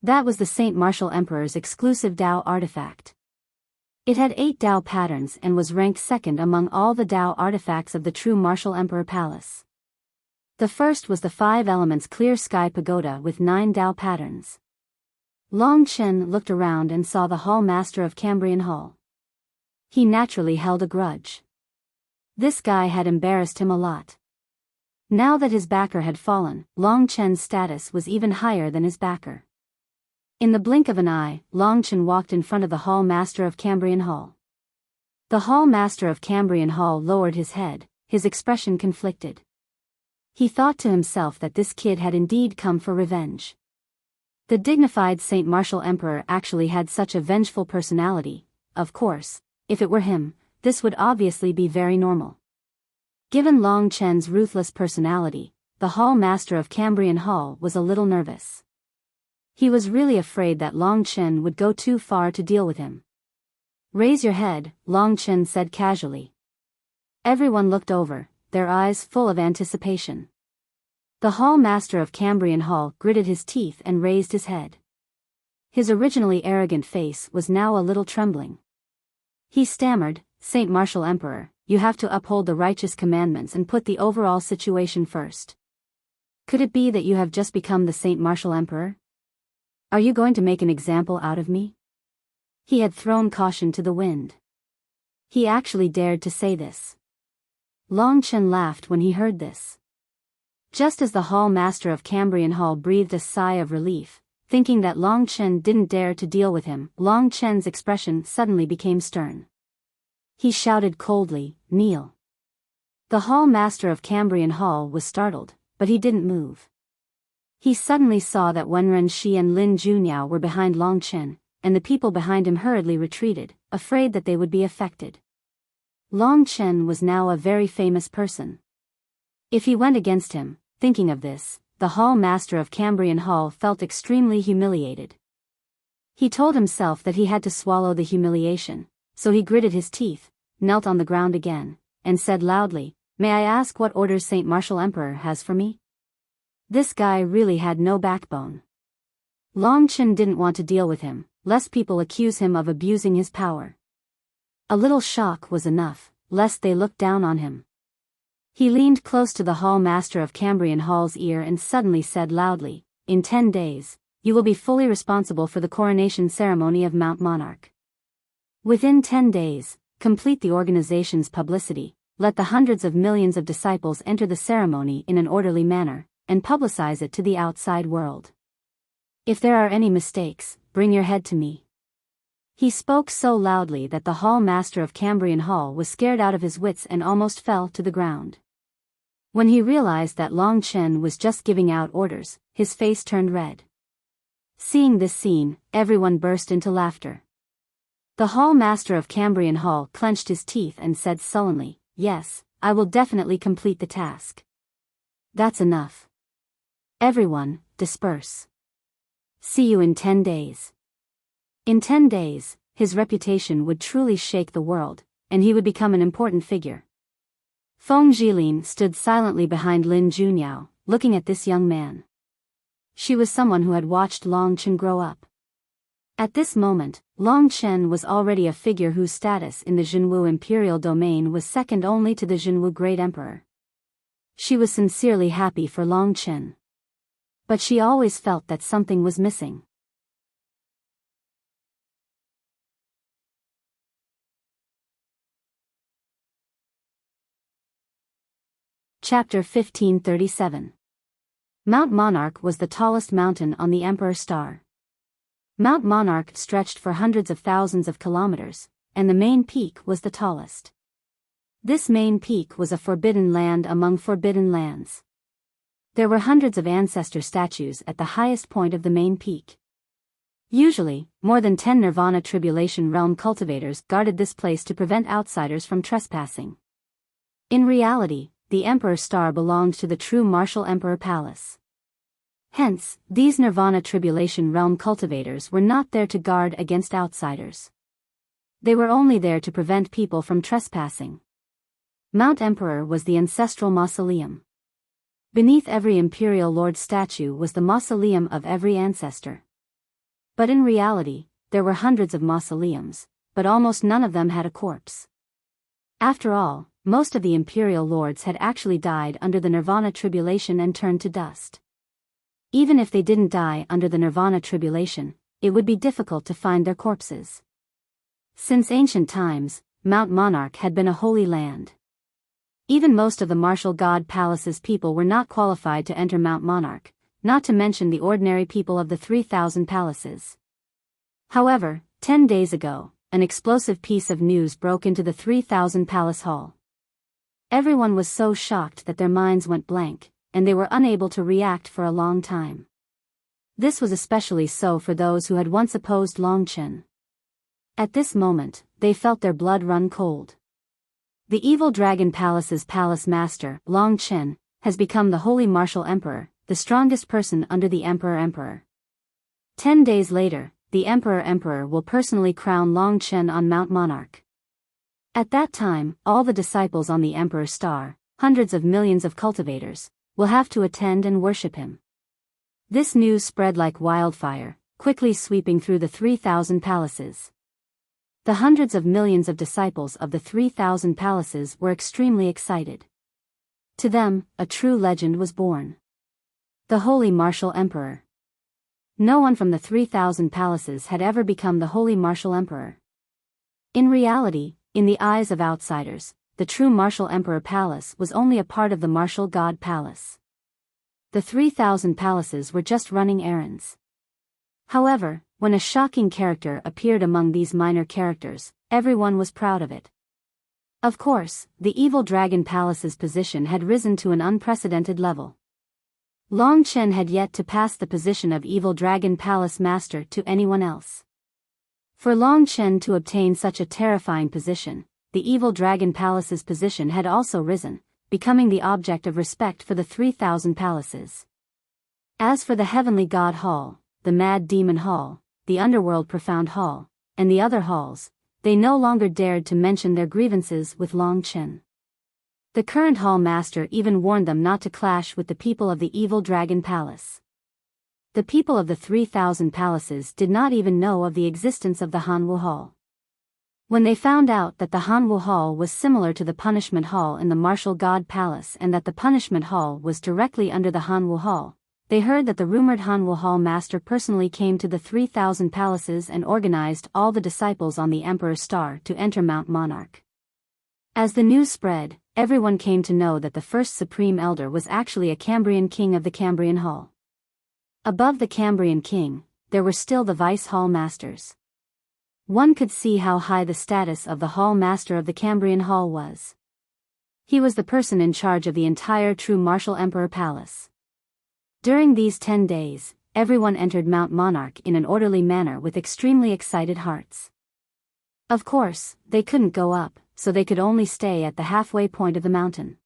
That was the Saint Martial Emperor's exclusive Dao artifact. It had 8 Dao patterns and was ranked second among all the Dao artifacts of the true Martial Emperor Palace. The first was the 5 Elements Clear Sky Pagoda with 9 Dao patterns. Long Chen looked around and saw the Hall Master of Cambrian Hall. He naturally held a grudge. This guy had embarrassed him a lot. Now that his backer had fallen, Long Chen's status was even higher than his backer. In the blink of an eye, Long Chen walked in front of the Hall Master of Cambrian Hall. The Hall Master of Cambrian Hall lowered his head, his expression conflicted. He thought to himself that this kid had indeed come for revenge. The dignified Saint Martial Emperor actually had such a vengeful personality. Of course, if it were him, this would obviously be very normal. Given Long Chen's ruthless personality, the Hall Master of Cambrian Hall was a little nervous. He was really afraid that Long Chen would go too far to deal with him. "Raise your head," Long Chen said casually. Everyone looked over, their eyes full of anticipation. The Hall Master of Cambrian Hall gritted his teeth and raised his head. His originally arrogant face was now a little trembling. He stammered, "Saint Martial Emperor, you have to uphold the righteous commandments and put the overall situation first. Could it be that you have just become the Saint Martial Emperor? Are you going to make an example out of me?" He had thrown caution to the wind. He actually dared to say this. Long Chen laughed when he heard this. Just as the Hall Master of Cambrian Hall breathed a sigh of relief, thinking that Long Chen didn't dare to deal with him, Long Chen's expression suddenly became stern. He shouted coldly, "Kneel." The Hall Master of Cambrian Hall was startled, but he didn't move. He suddenly saw that Wenren Shi and Lin Junyao were behind Long Chen, and the people behind him hurriedly retreated, afraid that they would be affected. Long Chen was now a very famous person. If he went against him, thinking of this, the Hall Master of Cambrian Hall felt extremely humiliated. He told himself that he had to swallow the humiliation, so he gritted his teeth, knelt on the ground again, and said loudly, "May I ask what orders Saint Martial Emperor has for me?" This guy really had no backbone. Long Chen didn't want to deal with him, lest people accuse him of abusing his power. A little shock was enough, lest they look down on him. He leaned close to the hall master of Cambrian Hall's ear and suddenly said loudly, "In 10 days, you will be fully responsible for the coronation ceremony of Mount Monarch. Within 10 days, complete the organization's publicity, let the hundreds of millions of disciples enter the ceremony in an orderly manner, and publicize it to the outside world. If there are any mistakes, bring your head to me." He spoke so loudly that the hall master of Cambrian Hall was scared out of his wits and almost fell to the ground. When he realized that Long Chen was just giving out orders, his face turned red. Seeing this scene, everyone burst into laughter. The hall master of Cambrian Hall clenched his teeth and said sullenly, "Yes, I will definitely complete the task." "That's enough. Everyone, disperse. See you in 10 days. In 10 days, his reputation would truly shake the world, and he would become an important figure. Feng Jilin stood silently behind Lin Junyao, looking at this young man. She was someone who had watched Long Chen grow up. At this moment, Long Chen was already a figure whose status in the Jinwu imperial domain was second only to the Jinwu Great Emperor. She was sincerely happy for Long Chen. But she always felt that something was missing. Chapter 1537. Mount Monarch was the tallest mountain on the Emperor Star. Mount Monarch stretched for hundreds of thousands of kilometers, and the main peak was the tallest. This main peak was a forbidden land among forbidden lands. There were hundreds of ancestor statues at the highest point of the main peak. Usually, more than 10 Nirvana Tribulation Realm cultivators guarded this place to prevent outsiders from trespassing. In reality, the Emperor Star belonged to the true Martial Emperor Palace. Hence, these Nirvana Tribulation Realm cultivators were not there to guard against outsiders. They were only there to prevent people from trespassing. Mount Emperor was the ancestral mausoleum. Beneath every Imperial Lord statue was the mausoleum of every ancestor. But in reality, there were hundreds of mausoleums, but almost none of them had a corpse. After all, most of the Imperial Lords had actually died under the Nirvana Tribulation and turned to dust. Even if they didn't die under the Nirvana Tribulation, it would be difficult to find their corpses. Since ancient times, Mount Monarch had been a holy land. Even most of the Martial God Palace's people were not qualified to enter Mount Monarch, not to mention the ordinary people of the 3,000 palaces. However, 10 days ago, an explosive piece of news broke into the 3,000 Palace Hall. Everyone was so shocked that their minds went blank, and they were unable to react for a long time. This was especially so for those who had once opposed Long Chen. At this moment, they felt their blood run cold. The Evil Dragon Palace's palace master, Long Chen, has become the Holy Martial Emperor, the strongest person under the Emperor. 10 days later, the Emperor will personally crown Long Chen on Mount Monarch. At that time, all the disciples on the Emperor Star, hundreds of millions of cultivators, will have to attend and worship him. This news spread like wildfire, quickly sweeping through the 3,000 palaces. The hundreds of millions of disciples of the 3,000 palaces were extremely excited. To them, a true legend was born. The Holy Martial Emperor. No one from the 3,000 palaces had ever become the Holy Martial Emperor. In reality, in the eyes of outsiders, the true Martial Emperor Palace was only a part of the Martial God Palace. The 3,000 palaces were just running errands. However, when a shocking character appeared among these minor characters, everyone was proud of it. Of course, the Evil Dragon Palace's position had risen to an unprecedented level. Long Chen had yet to pass the position of Evil Dragon Palace Master to anyone else. For Long Chen to obtain such a terrifying position, the Evil Dragon Palace's position had also risen, becoming the object of respect for the 3,000 palaces. As for the Heavenly God Hall, the Mad Demon Hall, the Underworld Profound Hall, and the other halls, they no longer dared to mention their grievances with Long Chen. The current hall master even warned them not to clash with the people of the evil dragon palace. The people of the 3,000 palaces did not even know of the existence of the Hanwu Hall. When they found out that the Hanwu Hall was similar to the Punishment Hall in the Martial God Palace and that the Punishment Hall was directly under the Hanwu Hall, they heard that the rumored Hanwu Hall master personally came to the 3,000 palaces and organized all the disciples on the Emperor's Star to enter Mount Monarch. As the news spread, everyone came to know that the first Supreme Elder was actually a Cambrian king of the Cambrian Hall. Above the Cambrian king, there were still the Vice Hall Masters. One could see how high the status of the Hall Master of the Cambrian Hall was. He was the person in charge of the entire true Martial Emperor Palace. During these 10 days, everyone entered Mount Monarch in an orderly manner with extremely excited hearts. Of course, they couldn't go up, so they could only stay at the halfway point of the mountain.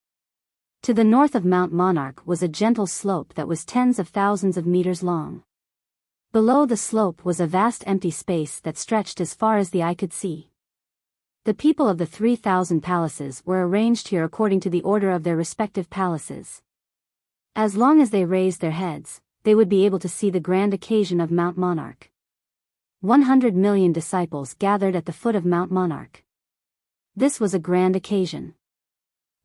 To the north of Mount Monarch was a gentle slope that was tens of thousands of meters long. Below the slope was a vast empty space that stretched as far as the eye could see. The people of the 3,000 palaces were arranged here according to the order of their respective palaces. As long as they raised their heads, they would be able to see the grand occasion of Mount Monarch. 100 million disciples gathered at the foot of Mount Monarch. This was a grand occasion.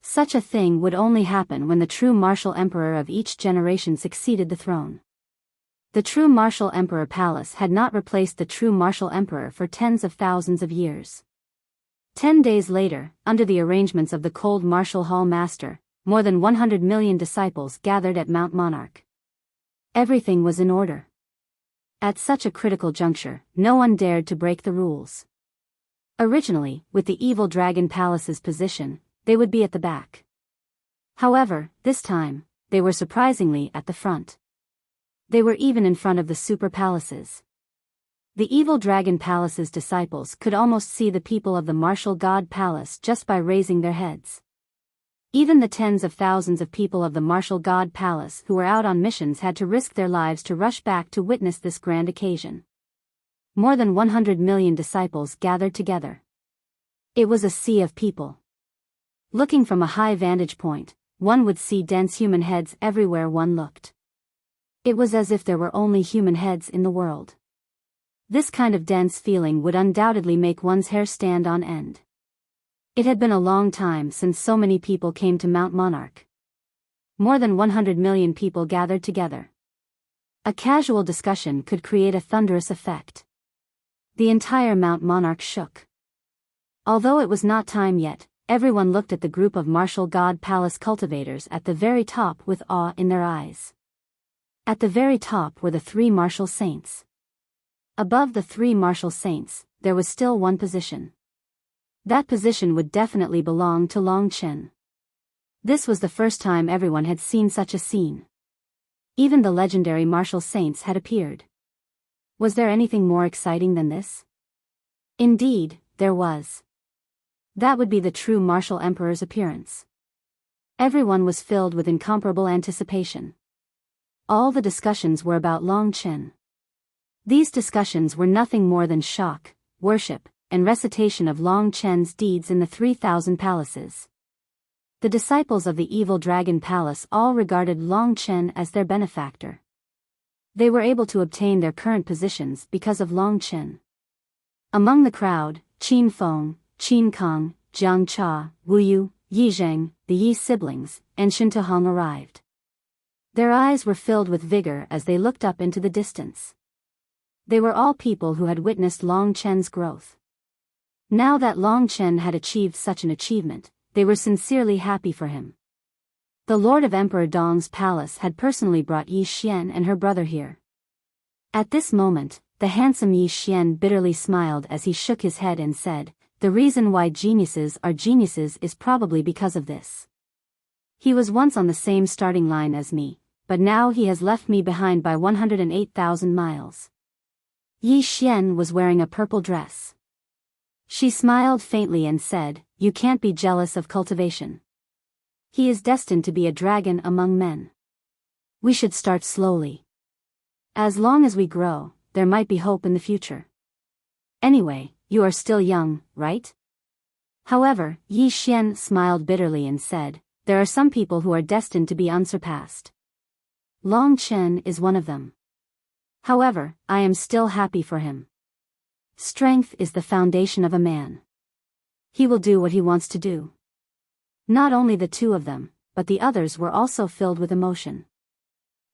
Such a thing would only happen when the true martial emperor of each generation succeeded the throne. The true martial emperor palace had not replaced the true martial emperor for tens of thousands of years. 10 days later, under the arrangements of the cold martial hall master, more than 100 million disciples gathered at Mount Monarch. Everything was in order. At such a critical juncture, no one dared to break the rules. Originally, with the evil dragon palace's position, they would be at the back. However, this time, they were surprisingly at the front. They were even in front of the super palaces. The evil dragon palace's disciples could almost see the people of the martial god palace just by raising their heads. Even the tens of thousands of people of the martial god palace who were out on missions had to risk their lives to rush back to witness this grand occasion. More than 100 million disciples gathered together. It was a sea of people. Looking from a high vantage point, one would see dense human heads everywhere one looked. It was as if there were only human heads in the world. This kind of dense feeling would undoubtedly make one's hair stand on end. It had been a long time since so many people came to Mount Monarch. More than 100 million people gathered together. A casual discussion could create a thunderous effect. The entire Mount Monarch shook. Although it was not time yet, everyone looked at the group of martial god palace cultivators at the very top with awe in their eyes. At the very top were the 3 martial saints. Above the 3 martial saints, there was still one position. That position would definitely belong to Long Chen. This was the first time everyone had seen such a scene. Even the legendary martial saints had appeared. Was there anything more exciting than this? Indeed, there was. That would be the true martial emperor's appearance. Everyone was filled with incomparable anticipation. All the discussions were about Long Chen. These discussions were nothing more than shock, worship, and recitation of Long Chen's deeds in the 3,000 palaces. The disciples of the evil dragon palace all regarded Long Chen as their benefactor. They were able to obtain their current positions because of Long Chen. Among the crowd, Qin Feng, Qin Kang, Jiang Cha, Wu Yu, Yi Zheng, the Yi siblings, and Shen Tuhong arrived. Their eyes were filled with vigor as they looked up into the distance. They were all people who had witnessed Long Chen's growth. Now that Long Chen had achieved such an achievement, they were sincerely happy for him. The Lord of Emperor Dong's palace had personally brought Yi Xian and her brother here. At this moment, the handsome Yi Xian bitterly smiled as he shook his head and said, "The reason why geniuses are geniuses is probably because of this. He was once on the same starting line as me, but now he has left me behind by 108,000 miles." Yi Xian was wearing a purple dress. She smiled faintly and said, "You can't be jealous of cultivation. He is destined to be a dragon among men. We should start slowly. As long as we grow, there might be hope in the future. Anyway, you are still young, right? However, Yi Xian smiled bitterly and said, "There are some people who are destined to be unsurpassed. Long Chen is one of them. However, I am still happy for him. Strength is the foundation of a man. He will do what he wants to do." Not only the two of them, but the others were also filled with emotion.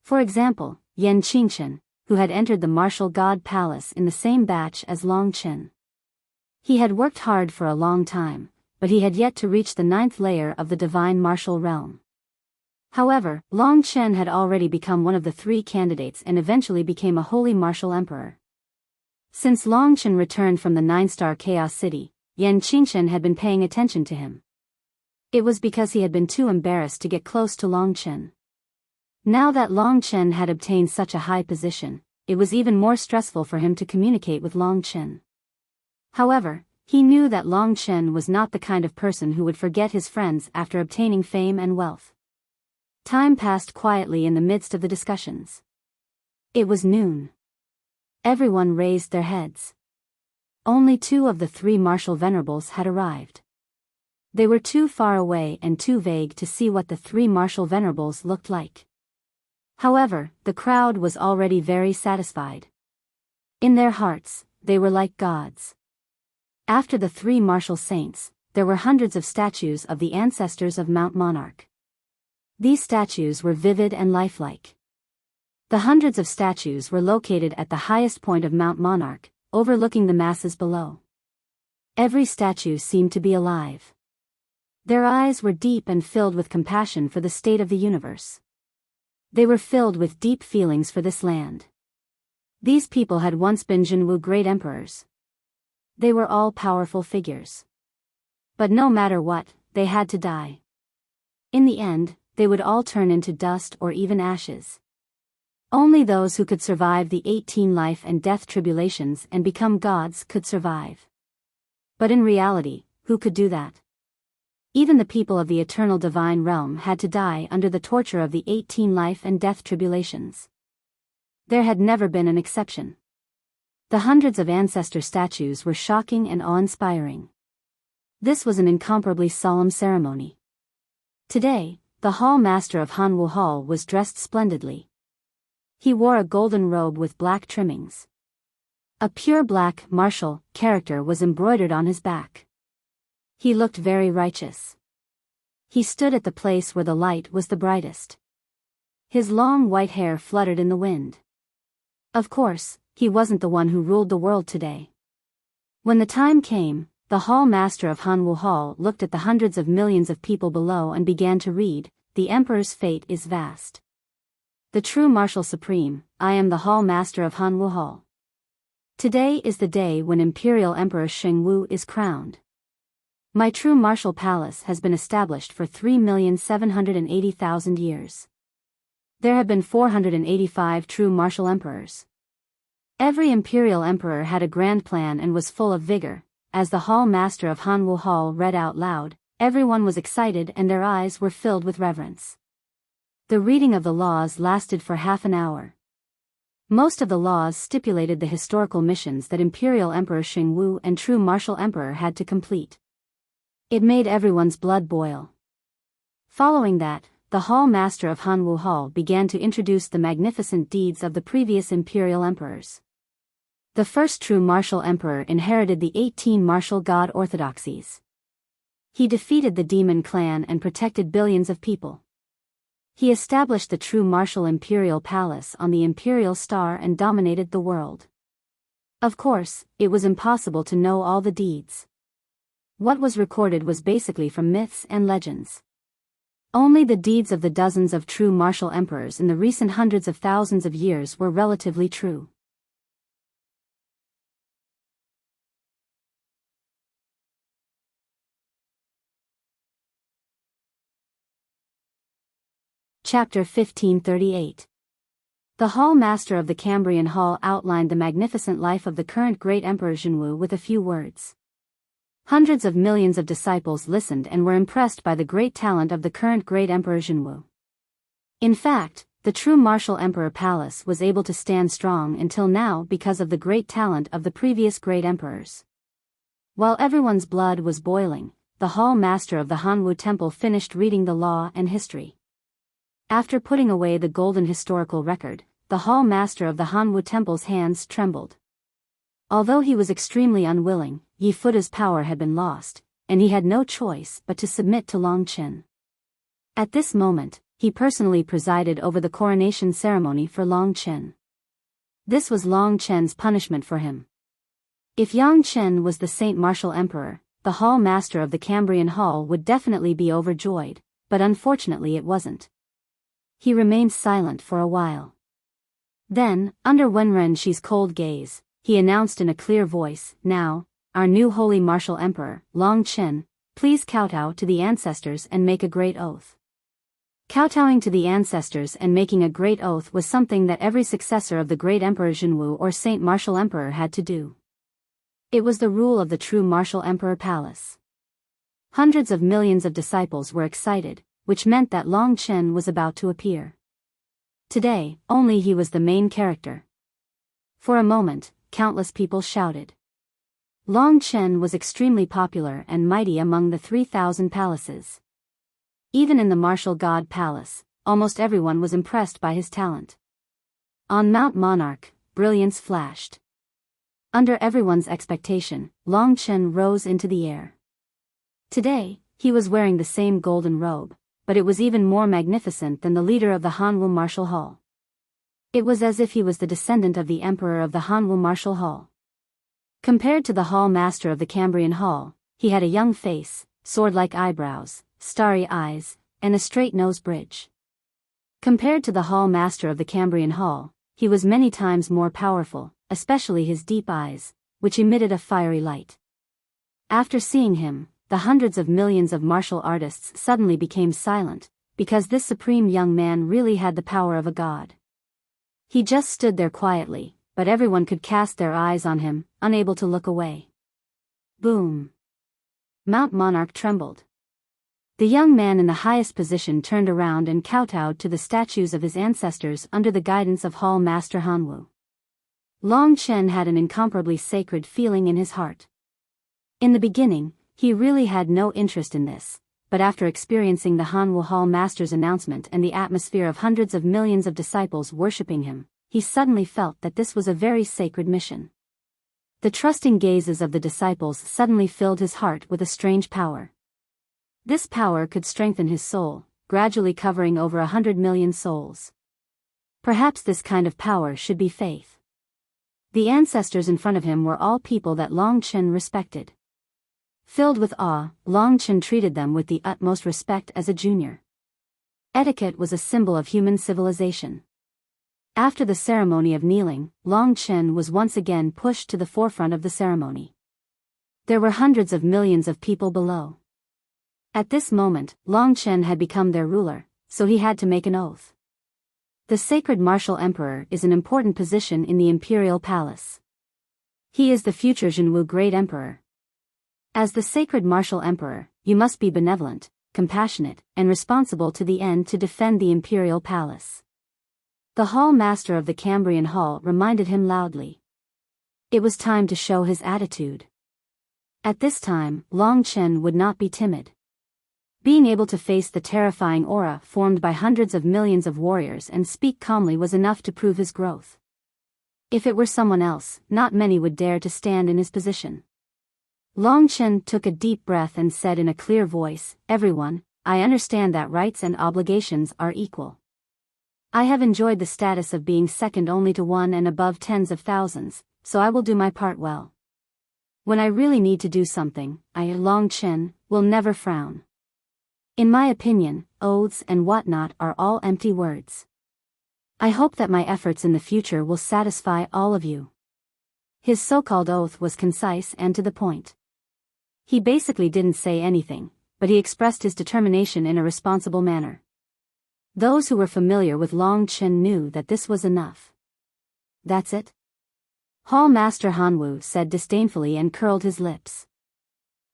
For example, Yan Qingchen, who had entered the martial god palace in the same batch as Long Chen. He had worked hard for a long time, but he had yet to reach the 9th layer of the divine martial realm. However, Long Chen had already become one of the 3 candidates and eventually became a holy martial emperor. Since Long Chen returned from the 9-star Chaos City, Yan Qingchen had been paying attention to him. It was because he had been too embarrassed to get close to Long Chen. Now that Long Chen had obtained such a high position, it was even more stressful for him to communicate with Long Chen. However, he knew that Long Chen was not the kind of person who would forget his friends after obtaining fame and wealth. Time passed quietly in the midst of the discussions. It was noon. Everyone raised their heads. Only 2 of the 3 martial venerables had arrived. They were too far away and too vague to see what the 3 martial venerables looked like. However, the crowd was already very satisfied. In their hearts, they were like gods. After the 3 martial saints, there were hundreds of statues of the ancestors of Mount Monarch. These statues were vivid and lifelike. The hundreds of statues were located at the highest point of Mount Monarch, overlooking the masses below. Every statue seemed to be alive. Their eyes were deep and filled with compassion for the state of the universe. They were filled with deep feelings for this land. These people had once been Jinwu great emperors. They were all powerful figures. But no matter what, they had to die. In the end, they would all turn into dust or even ashes. Only those who could survive the 18 life and death tribulations and become gods could survive. But in reality, who could do that? Even the people of the eternal divine realm had to die under the torture of the 18 life and death tribulations. There had never been an exception. The hundreds of ancestor statues were shocking and awe-inspiring. This was an incomparably solemn ceremony. Today, the Hall Master of Hanwu Hall was dressed splendidly. He wore a golden robe with black trimmings. A pure black, martial, character was embroidered on his back. He looked very righteous. He stood at the place where the light was the brightest. His long white hair fluttered in the wind. Of course, he wasn't the one who ruled the world today. When the time came, the Hall Master of Hanwu Hall looked at the hundreds of millions of people below and began to read, "The Emperor's fate is vast. The true Martial Supreme, I am the Hall Master of Hanwu Hall. Today is the day when Imperial Emperor Shengwu is crowned. My true martial palace has been established for 3,780,000 years. There have been 485 true martial emperors. Every imperial emperor had a grand plan and was full of vigor." As the Hall Master of Hanwu Hall read out loud, everyone was excited and their eyes were filled with reverence. The reading of the laws lasted for half an hour. Most of the laws stipulated the historical missions that Imperial Emperor Shengwu and true martial emperor had to complete. It made everyone's blood boil. Following that, the Hall Master of Hanwu Hall began to introduce the magnificent deeds of the previous imperial emperors. The first true martial emperor inherited the 18 martial god orthodoxies. He defeated the demon clan and protected billions of people. He established the true martial imperial palace on the imperial star and dominated the world. Of course, it was impossible to know all the deeds. What was recorded was basically from myths and legends. Only the deeds of the dozens of true martial emperors in the recent hundreds of thousands of years were relatively true. Chapter 1538. The Hall Master of the Cambrian Hall outlined the magnificent life of the current great Emperor Jinwu with a few words. Hundreds of millions of disciples listened and were impressed by the great talent of the current great Emperor Jinwu. In fact, the true martial emperor palace was able to stand strong until now because of the great talent of the previous great emperors. While everyone's blood was boiling, the hall master of the Hanwu temple finished reading the law and history. After putting away the golden historical record, the hall master of the Hanwu temple's hands trembled. Although he was extremely unwilling, Yi Futa's power had been lost, and he had no choice but to submit to Long Chen. At this moment, he personally presided over the coronation ceremony for Long Chen. This was Long Chen's punishment for him. If Yang Chen was the Saint Martial Emperor, the hall master of the Cambrian Hall would definitely be overjoyed, but unfortunately it wasn't. He remained silent for a while. Then, under Wenrenshi's cold gaze, he announced in a clear voice, "Now, our new holy martial emperor, Long Chen, please kowtow to the ancestors and make a great oath." Kowtowing to the ancestors and making a great oath was something that every successor of the great Emperor Jinwu or Saint Martial Emperor had to do. It was the rule of the true Martial Emperor Palace. Hundreds of millions of disciples were excited, which meant that Long Chen was about to appear. Today, only he was the main character. For a moment, countless people shouted. Long Chen was extremely popular and mighty among the 3,000 palaces. Even in the Martial God Palace, almost everyone was impressed by his talent. On Mount Monarch, brilliance flashed. Under everyone's expectation, Long Chen rose into the air. Today, he was wearing the same golden robe, but it was even more magnificent than the leader of the Hanwu Martial Hall. It was as if he was the descendant of the emperor of the Hanwu Martial Hall. Compared to the hall master of the Cambrian Hall, he had a young face, sword-like eyebrows, starry eyes, and a straight nose bridge. Compared to the hall master of the Cambrian Hall, he was many times more powerful, especially his deep eyes, which emitted a fiery light. After seeing him, the hundreds of millions of martial artists suddenly became silent, because this supreme young man really had the power of a god. He just stood there quietly, but everyone could cast their eyes on him, unable to look away. Boom! Mount Monarch trembled. The young man in the highest position turned around and kowtowed to the statues of his ancestors under the guidance of Hall Master Hanwu. Long Chen had an incomparably sacred feeling in his heart. In the beginning, he really had no interest in this, but after experiencing the Hanwu Hall Master's announcement and the atmosphere of hundreds of millions of disciples worshipping him, he suddenly felt that this was a very sacred mission. The trusting gazes of the disciples suddenly filled his heart with a strange power. This power could strengthen his soul, gradually covering over 100 million souls. Perhaps this kind of power should be faith. The ancestors in front of him were all people that Long Chen respected. Filled with awe, Long Chen treated them with the utmost respect as a junior. Etiquette was a symbol of human civilization. After the ceremony of kneeling, Long Chen was once again pushed to the forefront of the ceremony. There were hundreds of millions of people below. At this moment, Long Chen had become their ruler, so he had to make an oath. The sacred martial emperor is an important position in the imperial palace. He is the future Jinwu great emperor. As the sacred martial emperor, you must be benevolent, compassionate, and responsible to the end to defend the imperial palace. The hall master of the Cambrian Hall reminded him loudly. It was time to show his attitude. At this time, Long Chen would not be timid. Being able to face the terrifying aura formed by hundreds of millions of warriors and speak calmly was enough to prove his growth. If it were someone else, not many would dare to stand in his position. Long Chen took a deep breath and said in a clear voice, "Everyone, I understand that rights and obligations are equal. I have enjoyed the status of being second only to one and above tens of thousands, so I will do my part well. When I really need to do something, I, Long Chen, will never frown. In my opinion, oaths and whatnot are all empty words. I hope that my efforts in the future will satisfy all of you." His so-called oath was concise and to the point. He basically didn't say anything, but he expressed his determination in a responsible manner. Those who were familiar with Long Chen knew that this was enough. "That's it?" Hall Master Hanwu said disdainfully and curled his lips.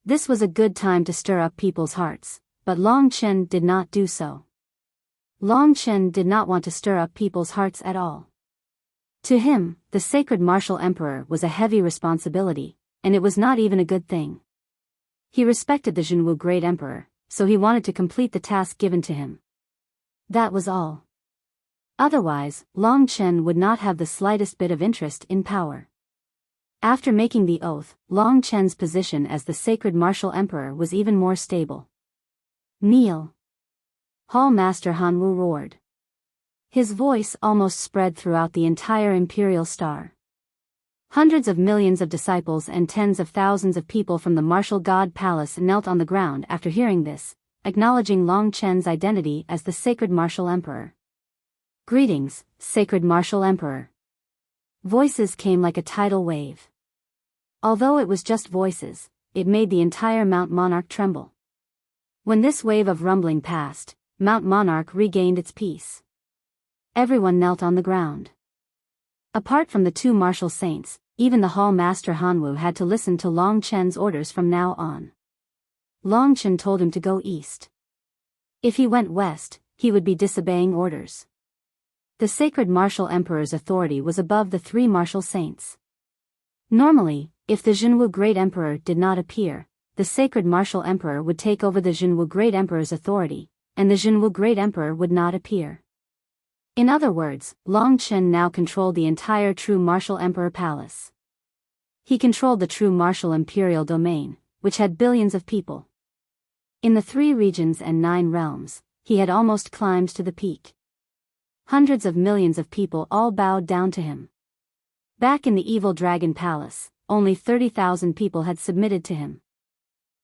This was a good time to stir up people's hearts, but Long Chen did not do so. Long Chen did not want to stir up people's hearts at all. To him, the sacred martial emperor was a heavy responsibility, and it was not even a good thing. He respected the Jinwu Great Emperor, so he wanted to complete the task given to him. That was all. Otherwise, Long Chen would not have the slightest bit of interest in power. After making the oath, Long Chen's position as the sacred martial emperor was even more stable. Kneel! Hall Master Hanwu roared. His voice almost spread throughout the entire imperial star. Hundreds of millions of disciples and tens of thousands of people from the martial god palace knelt on the ground after hearing this, acknowledging Long Chen's identity as the sacred martial emperor. Greetings, sacred martial emperor. Voices came like a tidal wave. Although it was just voices, it made the entire Mount Monarch tremble. When this wave of rumbling passed, Mount Monarch regained its peace. Everyone knelt on the ground. Apart from the two martial saints, even the Hall Master Hanwu had to listen to Long Chen's orders from now on. Long Chen told him to go east. If he went west, he would be disobeying orders. The sacred martial emperor's authority was above the three martial saints. Normally, if the Jinwu Great Emperor did not appear, the sacred martial emperor would take over the Jinwu Great Emperor's authority, and the Jinwu Great Emperor would not appear. In other words, Long Chen now controlled the entire true martial emperor palace. He controlled the true martial imperial domain, which had billions of people. In the 3 regions and 9 realms, he had almost climbed to the peak. Hundreds of millions of people all bowed down to him. Back in the evil dragon palace, only 30,000 people had submitted to him.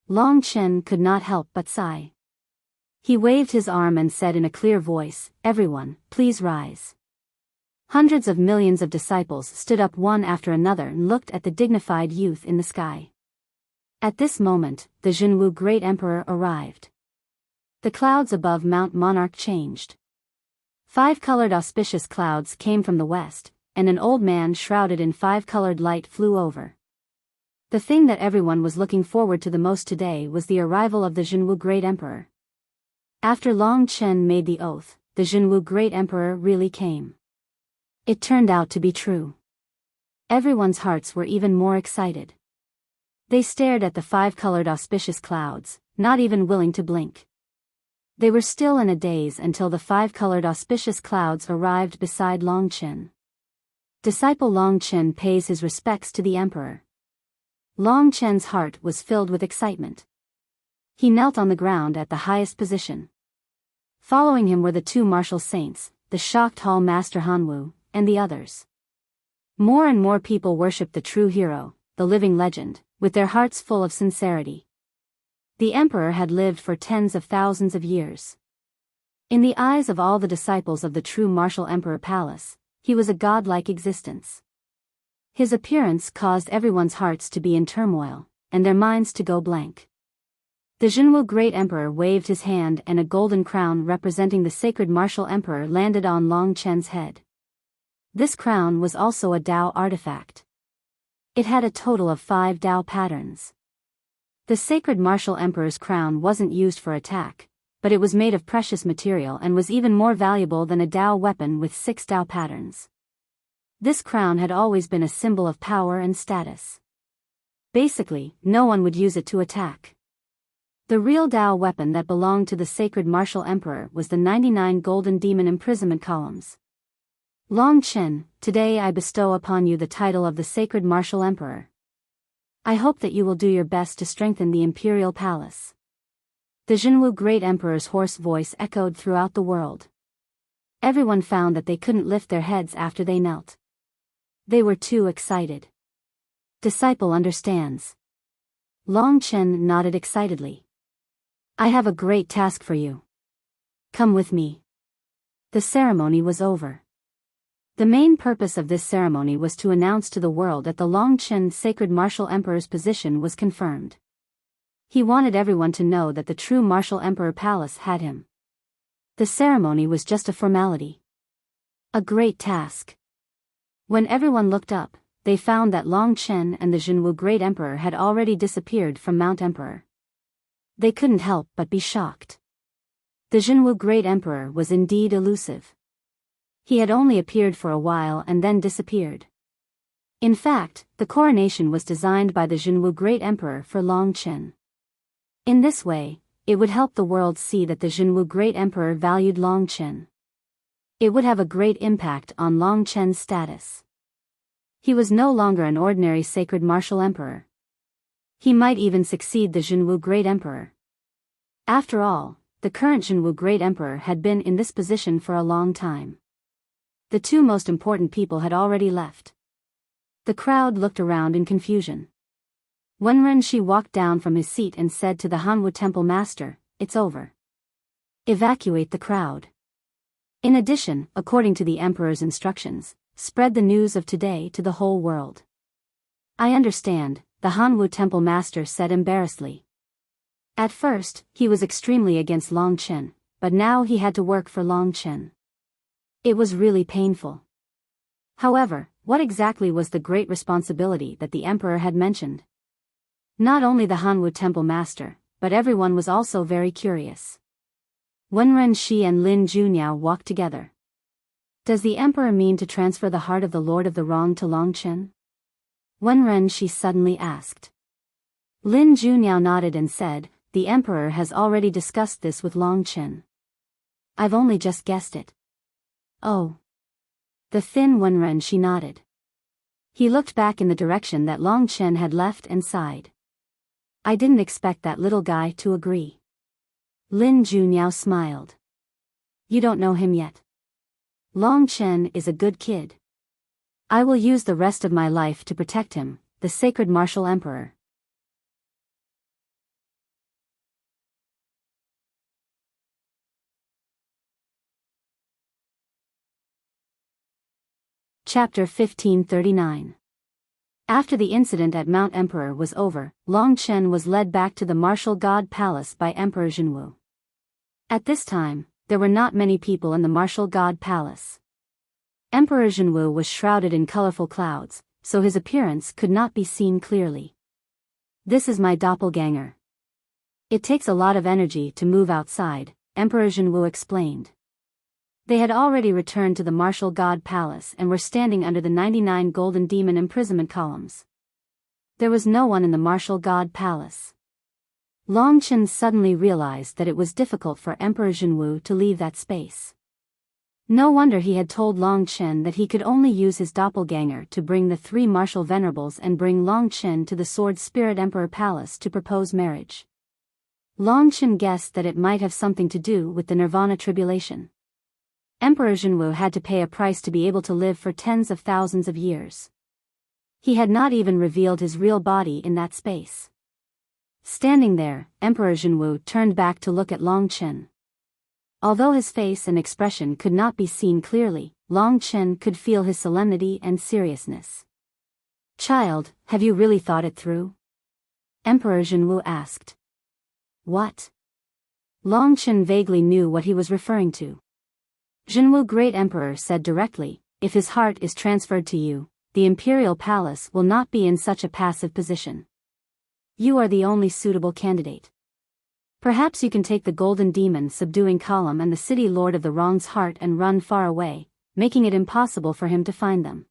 Long Chen could not help but sigh. He waved his arm and said in a clear voice, "Everyone, please rise." Hundreds of millions of disciples stood up one after another and looked at the dignified youth in the sky. At this moment, the Jinwu Great Emperor arrived. The clouds above Mount Monarch changed. 5-colored auspicious clouds came from the west, and an old man shrouded in 5-colored light flew over. The thing that everyone was looking forward to the most today was the arrival of the Jinwu Great Emperor. After Long Chen made the oath, the Jinwu Great Emperor really came. It turned out to be true. Everyone's hearts were even more excited. They stared at the 5-colored auspicious clouds, not even willing to blink. They were still in a daze until the 5-colored auspicious clouds arrived beside Long Chen. Disciple Long Chen pays his respects to the emperor. Long Chen's heart was filled with excitement. He knelt on the ground at the highest position. Following him were the 2 martial saints, the shocked Hall Master Hanwu, and the others. More and more people worshipped the true hero, the living legend, with their hearts full of sincerity. The emperor had lived for tens of thousands of years. In the eyes of all the disciples of the true martial emperor palace, he was a godlike existence. His appearance caused everyone's hearts to be in turmoil, and their minds to go blank. The Jinwu Great Emperor waved his hand and a golden crown representing the sacred martial emperor landed on Long Chen's head. This crown was also a Dao artifact. It had a total of 5 Dao patterns. The sacred martial emperor's crown wasn't used for attack, but it was made of precious material and was even more valuable than a Dao weapon with 6 Dao patterns. This crown had always been a symbol of power and status. Basically, no one would use it to attack. The real Dao weapon that belonged to the sacred martial emperor was the 99 golden demon imprisonment columns. Long Chen, today I bestow upon you the title of the sacred martial emperor. I hope that you will do your best to strengthen the imperial palace. The Jinwu Great Emperor's hoarse voice echoed throughout the world. Everyone found that they couldn't lift their heads after they knelt. They were too excited. Disciple understands. Long Chen nodded excitedly. I have a great task for you. Come with me. The ceremony was over. The main purpose of this ceremony was to announce to the world that the Long Chen sacred martial emperor's position was confirmed. He wanted everyone to know that the true martial emperor palace had him. The ceremony was just a formality. A great task. When everyone looked up, they found that Long Chen and the Jinwu Great Emperor had already disappeared from Mount Emperor. They couldn't help but be shocked. The Jinwu Great Emperor was indeed elusive. He had only appeared for a while and then disappeared. In fact, the coronation was designed by the Jinwu Great Emperor for Long Chen. In this way, it would help the world see that the Jinwu Great Emperor valued Long Chen. It would have a great impact on Long Chen's status. He was no longer an ordinary sacred martial emperor. He might even succeed the Jinwu Great Emperor. After all, the current Jinwu Great Emperor had been in this position for a long time. The two most important people had already left. The crowd looked around in confusion. Wen Renshi walked down from his seat and said to the Hanwu Temple Master, "It's over. Evacuate the crowd. In addition, according to the Emperor's instructions, spread the news of today to the whole world." "I understand," the Hanwu Temple Master said embarrassedly. At first, he was extremely against Long Chen, but now he had to work for Long Chen. It was really painful. However, what exactly was the great responsibility that the Emperor had mentioned? Not only the Hanwu Temple Master, but everyone was also very curious. Wen Renshi and Lin Juniao walked together. Does the Emperor mean to transfer the heart of the Lord of the Wrong to Long Chen? Wen Renshi suddenly asked. Lin Juniao nodded and said, "The Emperor has already discussed this with Long Chen. I've only just guessed it." "Oh." The thin Wen Renshi nodded. He looked back in the direction that Long Chen had left and sighed. "I didn't expect that little guy to agree." Lin Juniao smiled. "You don't know him yet. Long Chen is a good kid. I will use the rest of my life to protect him, the sacred martial emperor." Chapter 1539. After the incident at Mount Emperor was over, Long Chen was led back to the martial god palace by Emperor Jinwu. At this time, there were not many people in the martial god palace. Emperor Jinwu was shrouded in colorful clouds, so his appearance could not be seen clearly. "This is my doppelganger. It takes a lot of energy to move outside," Emperor Jinwu explained. They had already returned to the martial god palace and were standing under the 99 golden demon imprisonment columns. There was no one in the martial god palace. Long Chen suddenly realized that it was difficult for Emperor Jinwu to leave that space. No wonder he had told Long Chen that he could only use his doppelganger to bring the three martial venerables and bring Long Chen to the Sword Spirit Emperor Palace to propose marriage. Long Chen guessed that it might have something to do with the Nirvana tribulation. Emperor Jinwu had to pay a price to be able to live for tens of thousands of years. He had not even revealed his real body in that space. Standing there, Emperor Jinwu turned back to look at Long Chen. Although his face and expression could not be seen clearly, Long Chen could feel his solemnity and seriousness. "Child, have you really thought it through?" Emperor Jinwu asked. "What?" Long Chen vaguely knew what he was referring to. Jinwu Great Emperor said directly, "If his heart is transferred to you, the imperial palace will not be in such a passive position. You are the only suitable candidate. Perhaps you can take the golden demon subduing column and the city lord of the wrong's heart and run far away, making it impossible for him to find them.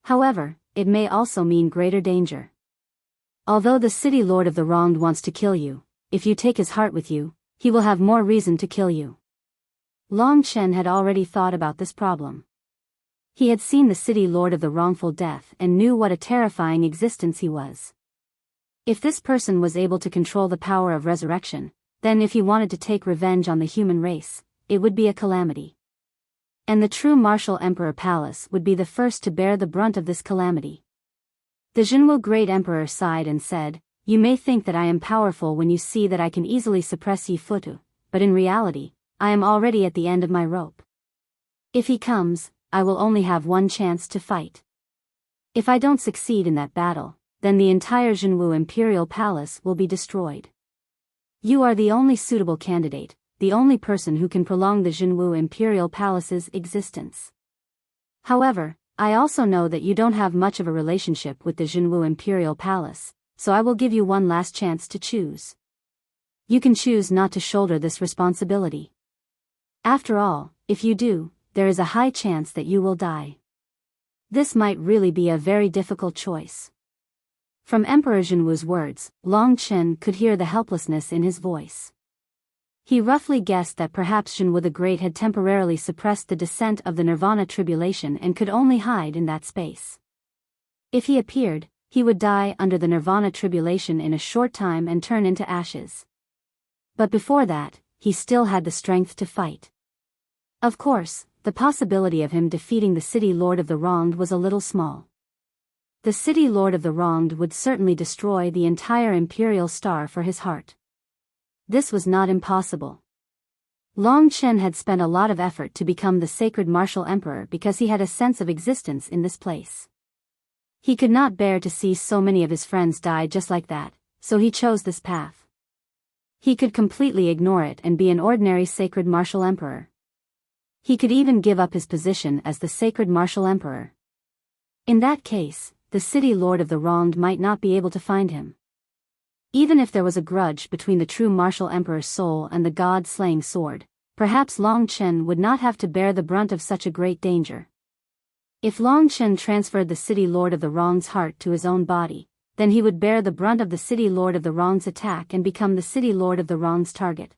However, it may also mean greater danger. Although the city lord of the wronged wants to kill you, if you take his heart with you, he will have more reason to kill you." Long Chen had already thought about this problem. He had seen the city lord of the wrongful death and knew what a terrifying existence he was. If this person was able to control the power of resurrection, then if he wanted to take revenge on the human race, it would be a calamity. And the true martial emperor palace would be the first to bear the brunt of this calamity. The Jinwu Great Emperor sighed and said, "You may think that I am powerful when you see that I can easily suppress Yifutu, but in reality, I am already at the end of my rope. If he comes, I will only have one chance to fight. If I don't succeed in that battle, then the entire Jinwu Imperial Palace will be destroyed. You are the only suitable candidate, the only person who can prolong the Jinwu Imperial Palace's existence. However, I also know that you don't have much of a relationship with the Jinwu Imperial Palace, so I will give you one last chance to choose. You can choose not to shoulder this responsibility. After all, if you do, there is a high chance that you will die. This might really be a very difficult choice. From Emperor Jinwu's words, Long Chen could hear the helplessness in his voice. He roughly guessed that perhaps Jinwu the Great had temporarily suppressed the descent of the Nirvana tribulation and could only hide in that space. If he appeared, he would die under the Nirvana tribulation in a short time and turn into ashes. But before that, he still had the strength to fight. Of course, the possibility of him defeating the City Lord of the Wronged was a little small. The City Lord of the Wronged would certainly destroy the entire Imperial Star for his heart. This was not impossible. Long Chen had spent a lot of effort to become the sacred martial emperor because he had a sense of existence in this place. He could not bear to see so many of his friends die just like that, so he chose this path. He could completely ignore it and be an ordinary sacred martial emperor. He could even give up his position as the sacred martial emperor. In that case, the City Lord of the Wronged might not be able to find him. Even if there was a grudge between the true martial emperor's soul and the god-slaying sword, perhaps Long Chen would not have to bear the brunt of such a great danger. If Long Chen transferred the City Lord of the Wronged's heart to his own body, then he would bear the brunt of the City Lord of the Wronged's attack and become the City Lord of the Wronged's target.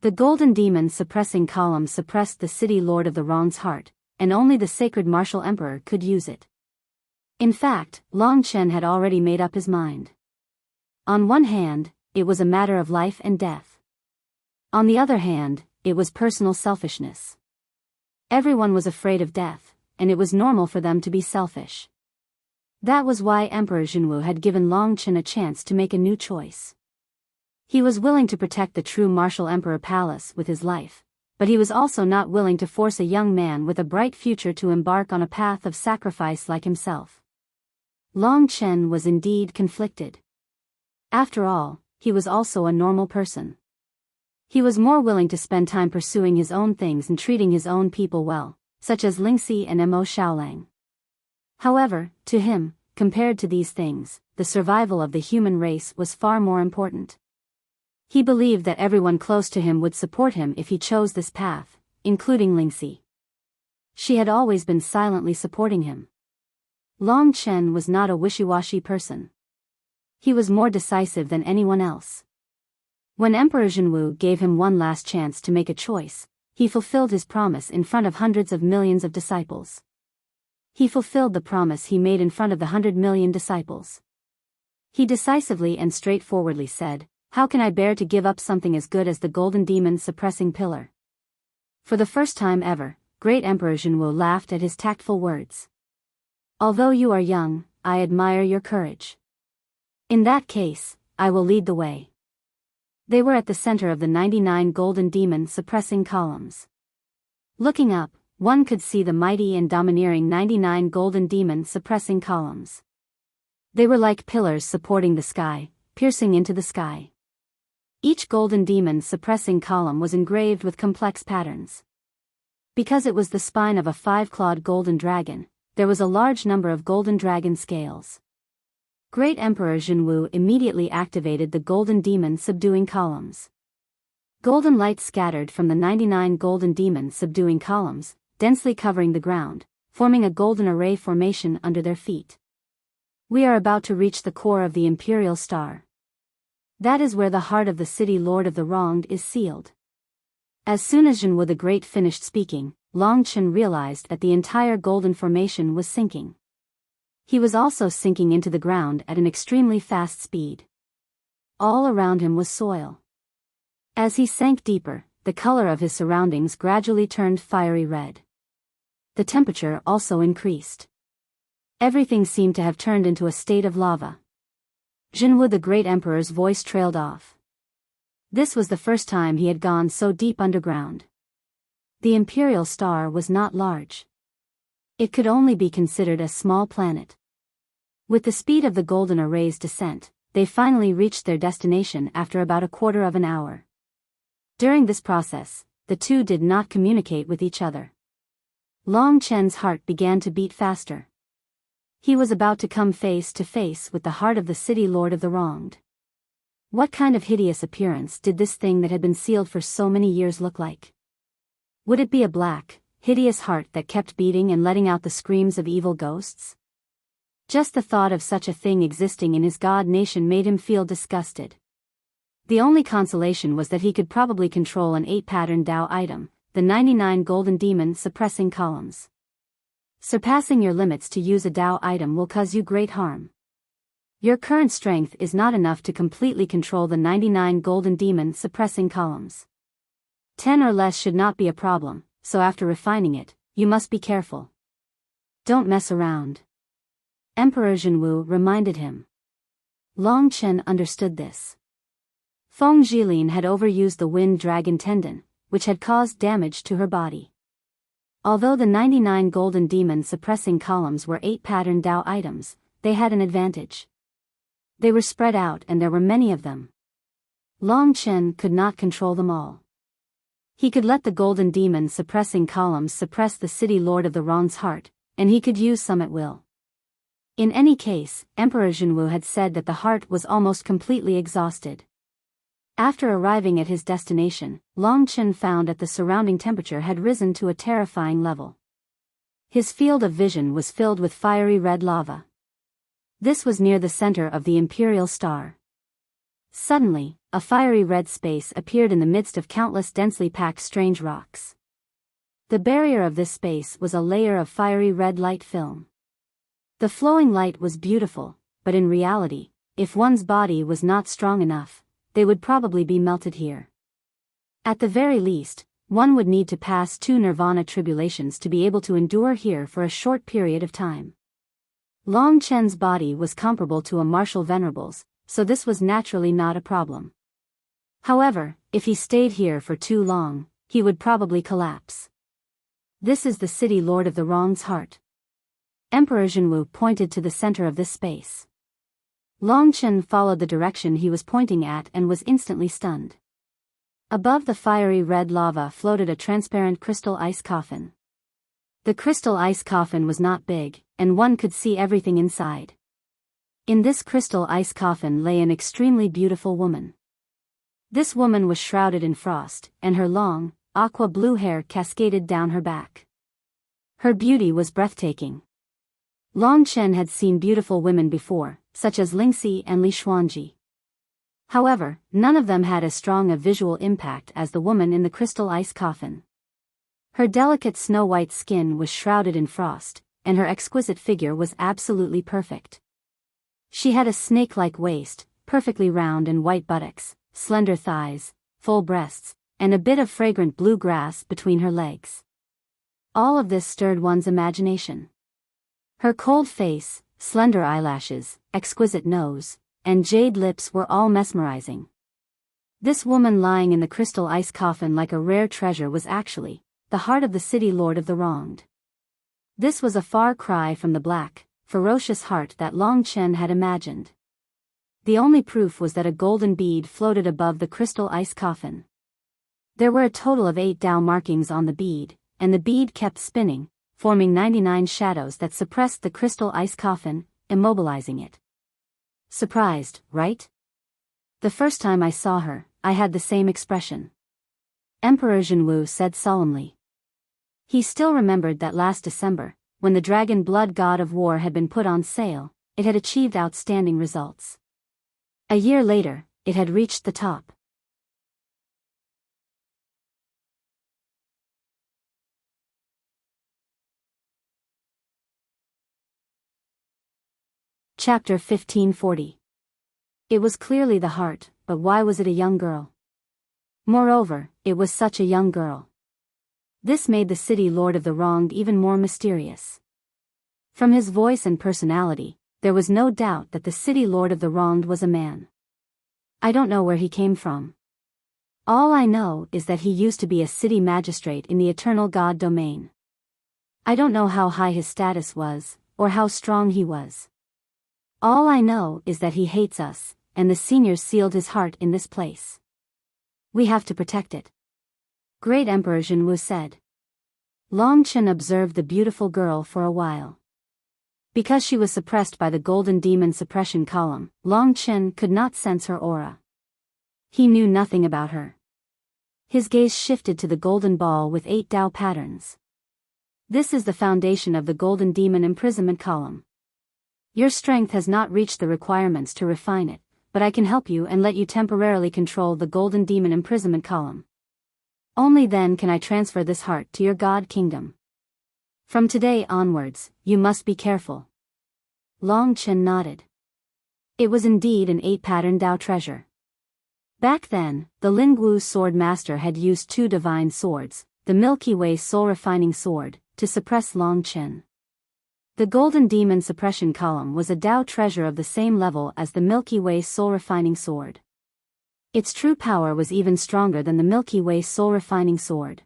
The golden demon suppressing column suppressed the City Lord of the Wronged's heart, and only the sacred martial emperor could use it. In fact, Long Chen had already made up his mind. On one hand, it was a matter of life and death. On the other hand, it was personal selfishness. Everyone was afraid of death, and it was normal for them to be selfish. That was why Emperor Jinwu had given Long Chen a chance to make a new choice. He was willing to protect the true martial emperor palace with his life, but he was also not willing to force a young man with a bright future to embark on a path of sacrifice like himself. Long Chen was indeed conflicted. After all, he was also a normal person. He was more willing to spend time pursuing his own things and treating his own people well, such as Lingxi and Mo Xiaolang. However, to him, compared to these things, the survival of the human race was far more important. He believed that everyone close to him would support him if he chose this path, including Lingxi. She had always been silently supporting him. Long Chen was not a wishy-washy person. He was more decisive than anyone else. When Emperor Jinwu gave him one last chance to make a choice, he fulfilled his promise in front of hundreds of millions of disciples. He fulfilled the promise he made in front of the 100 million disciples. He decisively and straightforwardly said, "How can I bear to give up something as good as the golden demon suppressing pillar?" For the first time ever, great Emperor Jinwu laughed at his tactful words. "Although you are young, I admire your courage. In that case, I will lead the way." They were at the center of the 99 golden demon suppressing columns. Looking up, one could see the mighty and domineering 99 golden demon suppressing columns. They were like pillars supporting the sky, piercing into the sky. Each golden demon suppressing column was engraved with complex patterns. Because it was the spine of a 5-clawed golden dragon, there was a large number of golden dragon scales. Great Emperor Jinwu immediately activated the golden demon subduing columns. Golden light scattered from the 99 golden demon subduing columns, densely covering the ground, forming a golden array formation under their feet. We are about to reach the core of the Imperial Star. That is where the heart of the City Lord of the Wronged is sealed. As soon as Jinwu the Great finished speaking, Long Chen realized that the entire golden formation was sinking. He was also sinking into the ground at an extremely fast speed. All around him was soil. As he sank deeper, the color of his surroundings gradually turned fiery red. The temperature also increased. Everything seemed to have turned into a state of lava. Jinwu the Great Emperor's voice trailed off. This was the first time he had gone so deep underground. The Imperial Star was not large. It could only be considered a small planet. With the speed of the golden array's descent, they finally reached their destination after about a quarter of an hour. During this process, the two did not communicate with each other. Long Chen's heart began to beat faster. He was about to come face to face with the heart of the City Lord of the Wronged. What kind of hideous appearance did this thing that had been sealed for so many years look like? Would it be a black, hideous heart that kept beating and letting out the screams of evil ghosts? Just the thought of such a thing existing in his god nation made him feel disgusted. The only consolation was that he could probably control an 8-pattern Tao item, the 99 golden demon suppressing columns. Surpassing your limits to use a Tao item will cause you great harm. Your current strength is not enough to completely control the 99 golden demon suppressing columns. 10 or less should not be a problem, so after refining it, you must be careful. Don't mess around. Emperor Zhenwu reminded him. Long Chen understood this. Feng Jilin had overused the wind dragon tendon, which had caused damage to her body. Although the 99 golden demon suppressing columns were 8-pattern Tao items, they had an advantage. They were spread out and there were many of them. Long Chen could not control them all. He could let the golden demon suppressing columns suppress the city lord of the wrong's heart, and he could use some at will. In any case, Emperor Zhenwu had said that the heart was almost completely exhausted. After arriving at his destination, Long Chen found that the surrounding temperature had risen to a terrifying level. His field of vision was filled with fiery red lava. This was near the center of the imperial star. Suddenly, a fiery red space appeared in the midst of countless densely packed strange rocks. The barrier of this space was a layer of fiery red light film. The flowing light was beautiful, but in reality, if one's body was not strong enough, they would probably be melted here. At the very least, one would need to pass 2 nirvana tribulations to be able to endure here for a short period of time. Long Chen's body was comparable to a martial venerable's, so this was naturally not a problem. However, if he stayed here for too long, he would probably collapse. This is the city lord of the wrong's heart. Emperor Zhenwu pointed to the center of this space. Long Chen followed the direction he was pointing at and was instantly stunned. Above the fiery red lava floated a transparent crystal ice coffin. The crystal ice coffin was not big, and one could see everything inside. In this crystal ice coffin lay an extremely beautiful woman. This woman was shrouded in frost, and her long, aqua blue hair cascaded down her back. Her beauty was breathtaking. Long Chen had seen beautiful women before, such as Lingxi and Li Xuanji. However, none of them had as strong a visual impact as the woman in the crystal ice coffin. Her delicate snow-white skin was shrouded in frost, and her exquisite figure was absolutely perfect. She had a snake-like waist, perfectly round and white buttocks, slender thighs, full breasts, and a bit of fragrant blue grass between her legs. All of this stirred one's imagination. Her cold face, slender eyelashes, exquisite nose, and jade lips were all mesmerizing. This woman lying in the crystal ice coffin like a rare treasure was actually the heart of the city lord of the wronged. This was a far cry from the black, ferocious heart that Long Chen had imagined. The only proof was that a golden bead floated above the crystal ice coffin. There were a total of 8 Tao markings on the bead, and the bead kept spinning, forming 99 shadows that suppressed the crystal ice coffin, immobilizing it. Surprised, right? The first time I saw her, I had the same expression. Emperor Zhenwu said solemnly. He still remembered that last December, when the dragon blood god of war had been put on sale, it had achieved outstanding results. A year later, it had reached the top. Chapter 1540. It was clearly the heart, but why was it a young girl? Moreover, it was such a young girl. This made the city lord of the wronged even more mysterious. From his voice and personality, there was no doubt that the city lord of the wronged was a man. I don't know where he came from. All I know is that he used to be a city magistrate in the eternal god domain. I don't know how high his status was, or how strong he was. All I know is that he hates us, and the seniors sealed his heart in this place. We have to protect it. Great Emperor Zhenwu said. Long Chen observed the beautiful girl for a while. Because she was suppressed by the golden demon suppression column, Long Chen could not sense her aura. He knew nothing about her. His gaze shifted to the golden ball with 8 Tao patterns. This is the foundation of the golden demon imprisonment column. Your strength has not reached the requirements to refine it, but I can help you and let you temporarily control the golden demon imprisonment column. Only then can I transfer this heart to your god kingdom. From today onwards, you must be careful. Long Chen nodded. It was indeed an 8-pattern Dao treasure. Back then, the Lingwu sword master had used 2 divine swords, the Milky Way soul refining sword, to suppress Long Chen. The golden demon suppression column was a Dao treasure of the same level as the Milky Way soul refining sword. Its true power was even stronger than the Milky Way soul refining sword.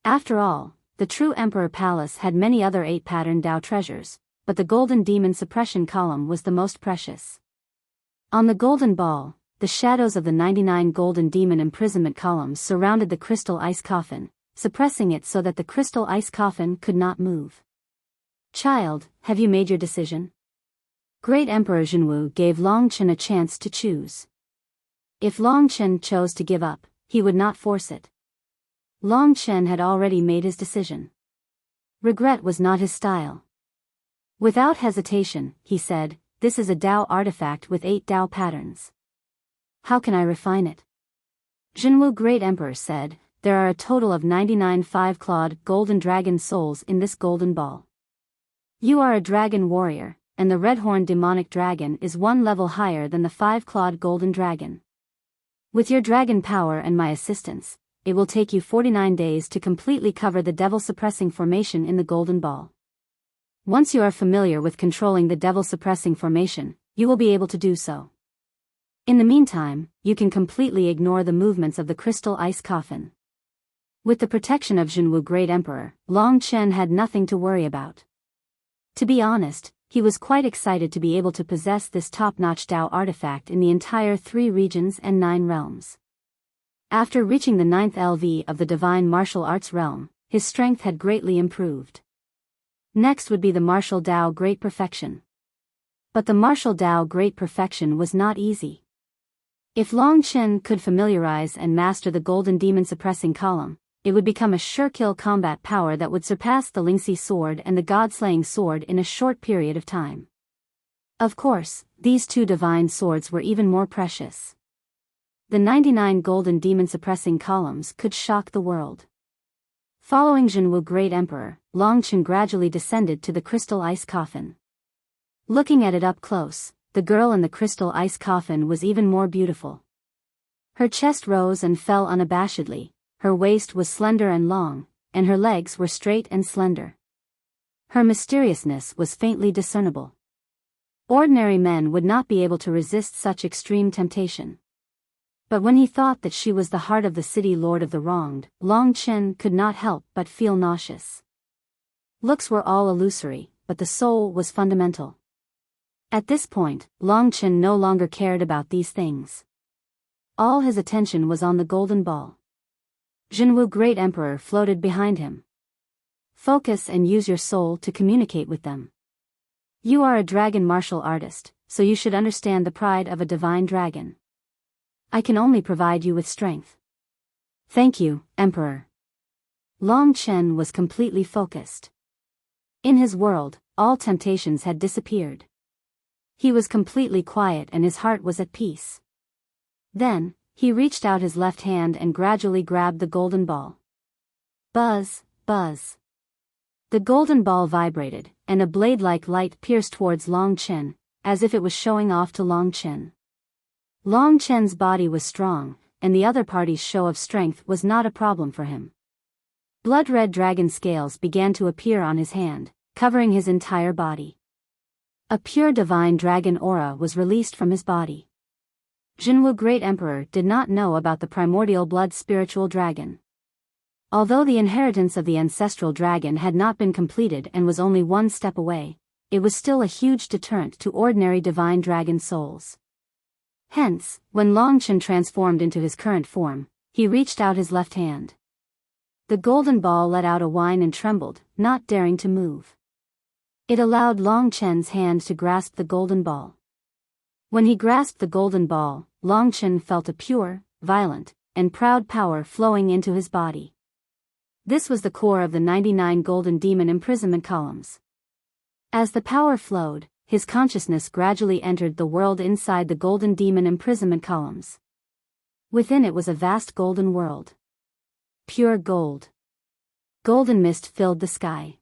After all, the true Emperor Palace had many other 8-pattern Dao treasures, but the golden demon suppression column was the most precious. On the golden ball, the shadows of the 99 golden demon imprisonment columns surrounded the crystal ice coffin, suppressing it so that the crystal ice coffin could not move. Child, have you made your decision? Great Emperor Jinwu gave Long Chen a chance to choose. If Long Chen chose to give up, he would not force it. Long Chen had already made his decision. Regret was not his style. Without hesitation, he said, "This is a Dao artifact with 8 Dao patterns. How can I refine it?" Jinwu Great Emperor said, "There are a total of 99 5-clawed golden dragon souls in this golden ball. You are a dragon warrior, and the red-horned demonic dragon is 1 level higher than the 5-clawed golden dragon. With your dragon power and my assistance, it will take you 49 days to completely cover the devil-suppressing formation in the golden ball. Once you are familiar with controlling the devil-suppressing formation, you will be able to do so. In the meantime, you can completely ignore the movements of the crystal ice coffin." With the protection of Jinwu Great Emperor, Long Chen had nothing to worry about. To be honest, he was quite excited to be able to possess this top-notch Dao artifact in the entire 3 regions and 9 realms. After reaching the 9th LV of the divine martial arts realm, his strength had greatly improved. Next would be the martial Dao Great Perfection. But the martial Dao Great Perfection was not easy. If Long Chen could familiarize and master the golden demon suppressing column, it would become a sure-kill combat power that would surpass the Lingxi sword and the god-slaying sword in a short period of time. Of course, these 2 divine swords were even more precious. The 99 golden demon suppressing columns could shock the world. Following Jinwu Great Emperor, Long Chen gradually descended to the crystal ice coffin. Looking at it up close, the girl in the crystal ice coffin was even more beautiful. Her chest rose and fell unabashedly, her waist was slender and long, and her legs were straight and slender. Her mysteriousness was faintly discernible. Ordinary men would not be able to resist such extreme temptation. But when he thought that she was the heart of the city lord of the wronged, Long Chen could not help but feel nauseous. Looks were all illusory, but the soul was fundamental. At this point, Long Chen no longer cared about these things. All his attention was on the golden ball. Jinwu Great Emperor floated behind him. Focus and use your soul to communicate with them. You are a dragon martial artist, so you should understand the pride of a divine dragon. I can only provide you with strength. Thank you, Emperor. Long Chen was completely focused. In his world, all temptations had disappeared. He was completely quiet and his heart was at peace. Then, he reached out his left hand and gradually grabbed the golden ball. Buzz, buzz. The golden ball vibrated, and a blade-like light pierced towards Long Chen, as if it was showing off to Long Chen. Long Chen's body was strong, and the other party's show of strength was not a problem for him. Blood-red dragon scales began to appear on his hand, covering his entire body. A pure divine dragon aura was released from his body. Jinwu Great Emperor did not know about the primordial blood spiritual dragon. Although the inheritance of the ancestral dragon had not been completed and was only one step away, it was still a huge deterrent to ordinary divine dragon souls. Hence, when Long Chen transformed into his current form, he reached out his left hand. The golden ball let out a whine and trembled, not daring to move. It allowed Long Chen's hand to grasp the golden ball. When he grasped the golden ball, Long Chen felt a pure, violent, and proud power flowing into his body. This was the core of the 99 golden demon imprisonment columns. As the power flowed, his consciousness gradually entered the world inside the golden demon imprisonment columns. Within it was a vast golden world. Pure gold. Golden mist filled the sky.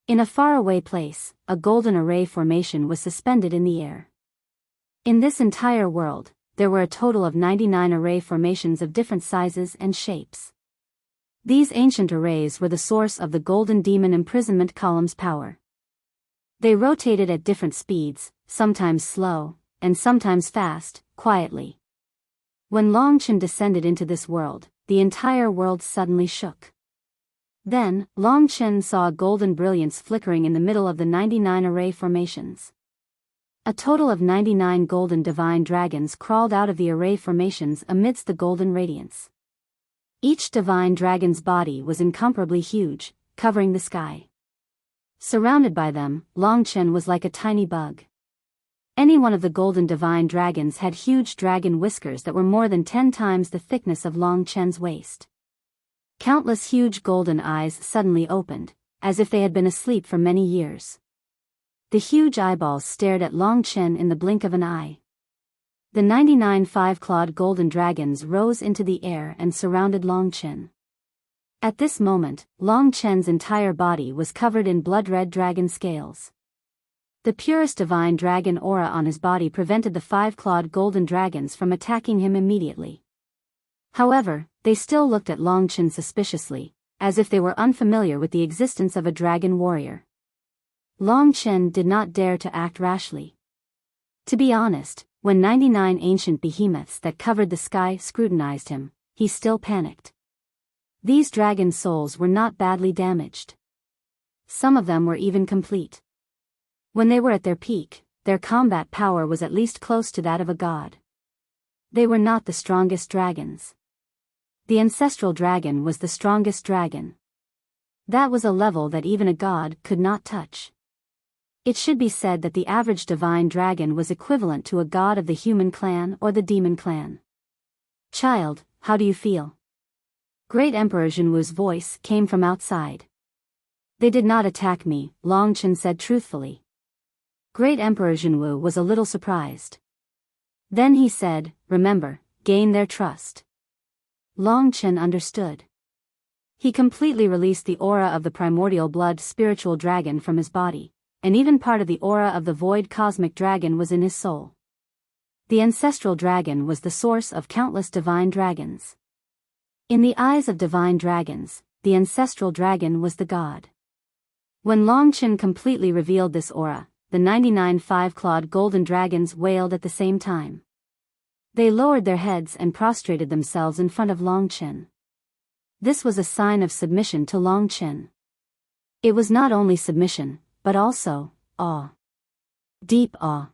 In a faraway place, a golden array formation was suspended in the air. In this entire world, there were a total of 99 array formations of different sizes and shapes. These ancient arrays were the source of the golden demon imprisonment column's power. They rotated at different speeds, sometimes slow, and sometimes fast, quietly. When Longchen descended into this world, the entire world suddenly shook. Then, Longchen saw a golden brilliance flickering in the middle of the 99 array formations. A total of 99 golden divine dragons crawled out of the array formations amidst the golden radiance. Each divine dragon's body was incomparably huge, covering the sky. Surrounded by them, Longchen was like a tiny bug. Any one of the golden divine dragons had huge dragon whiskers that were more than 10 times the thickness of Longchen's waist. Countless huge golden eyes suddenly opened, as if they had been asleep for many years. The huge eyeballs stared at Longchen in the blink of an eye. The 99 five-clawed golden dragons rose into the air and surrounded Longchen. At this moment, Longchen's entire body was covered in blood-red dragon scales. The purest divine dragon aura on his body prevented the five-clawed golden dragons from attacking him immediately. However, they still looked at Longchen suspiciously, as if they were unfamiliar with the existence of a dragon warrior. Longchen did not dare to act rashly. To be honest, when 99 ancient behemoths that covered the sky scrutinized him, he still panicked. These dragon souls were not badly damaged. Some of them were even complete. When they were at their peak, their combat power was at least close to that of a god. They were not the strongest dragons. The ancestral dragon was the strongest dragon. That was a level that even a god could not touch. It should be said that the average divine dragon was equivalent to a god of the human clan or the demon clan. "Child, how do you feel?" Great Emperor Zhenwu's voice came from outside. "They did not attack me," Longchen said truthfully. Great Emperor Zhenwu was a little surprised. Then he said, "Remember, gain their trust." Longchen understood. He completely released the aura of the primordial blood spiritual dragon from his body, and even part of the aura of the void cosmic dragon was in his soul. The ancestral dragon was the source of countless divine dragons. In the eyes of divine dragons, the ancestral dragon was the god. When Longchen completely revealed this aura, the 99 five-clawed golden dragons wailed at the same time. They lowered their heads and prostrated themselves in front of Longchen. This was a sign of submission to Longchen. It was not only submission, but also awe. Deep awe.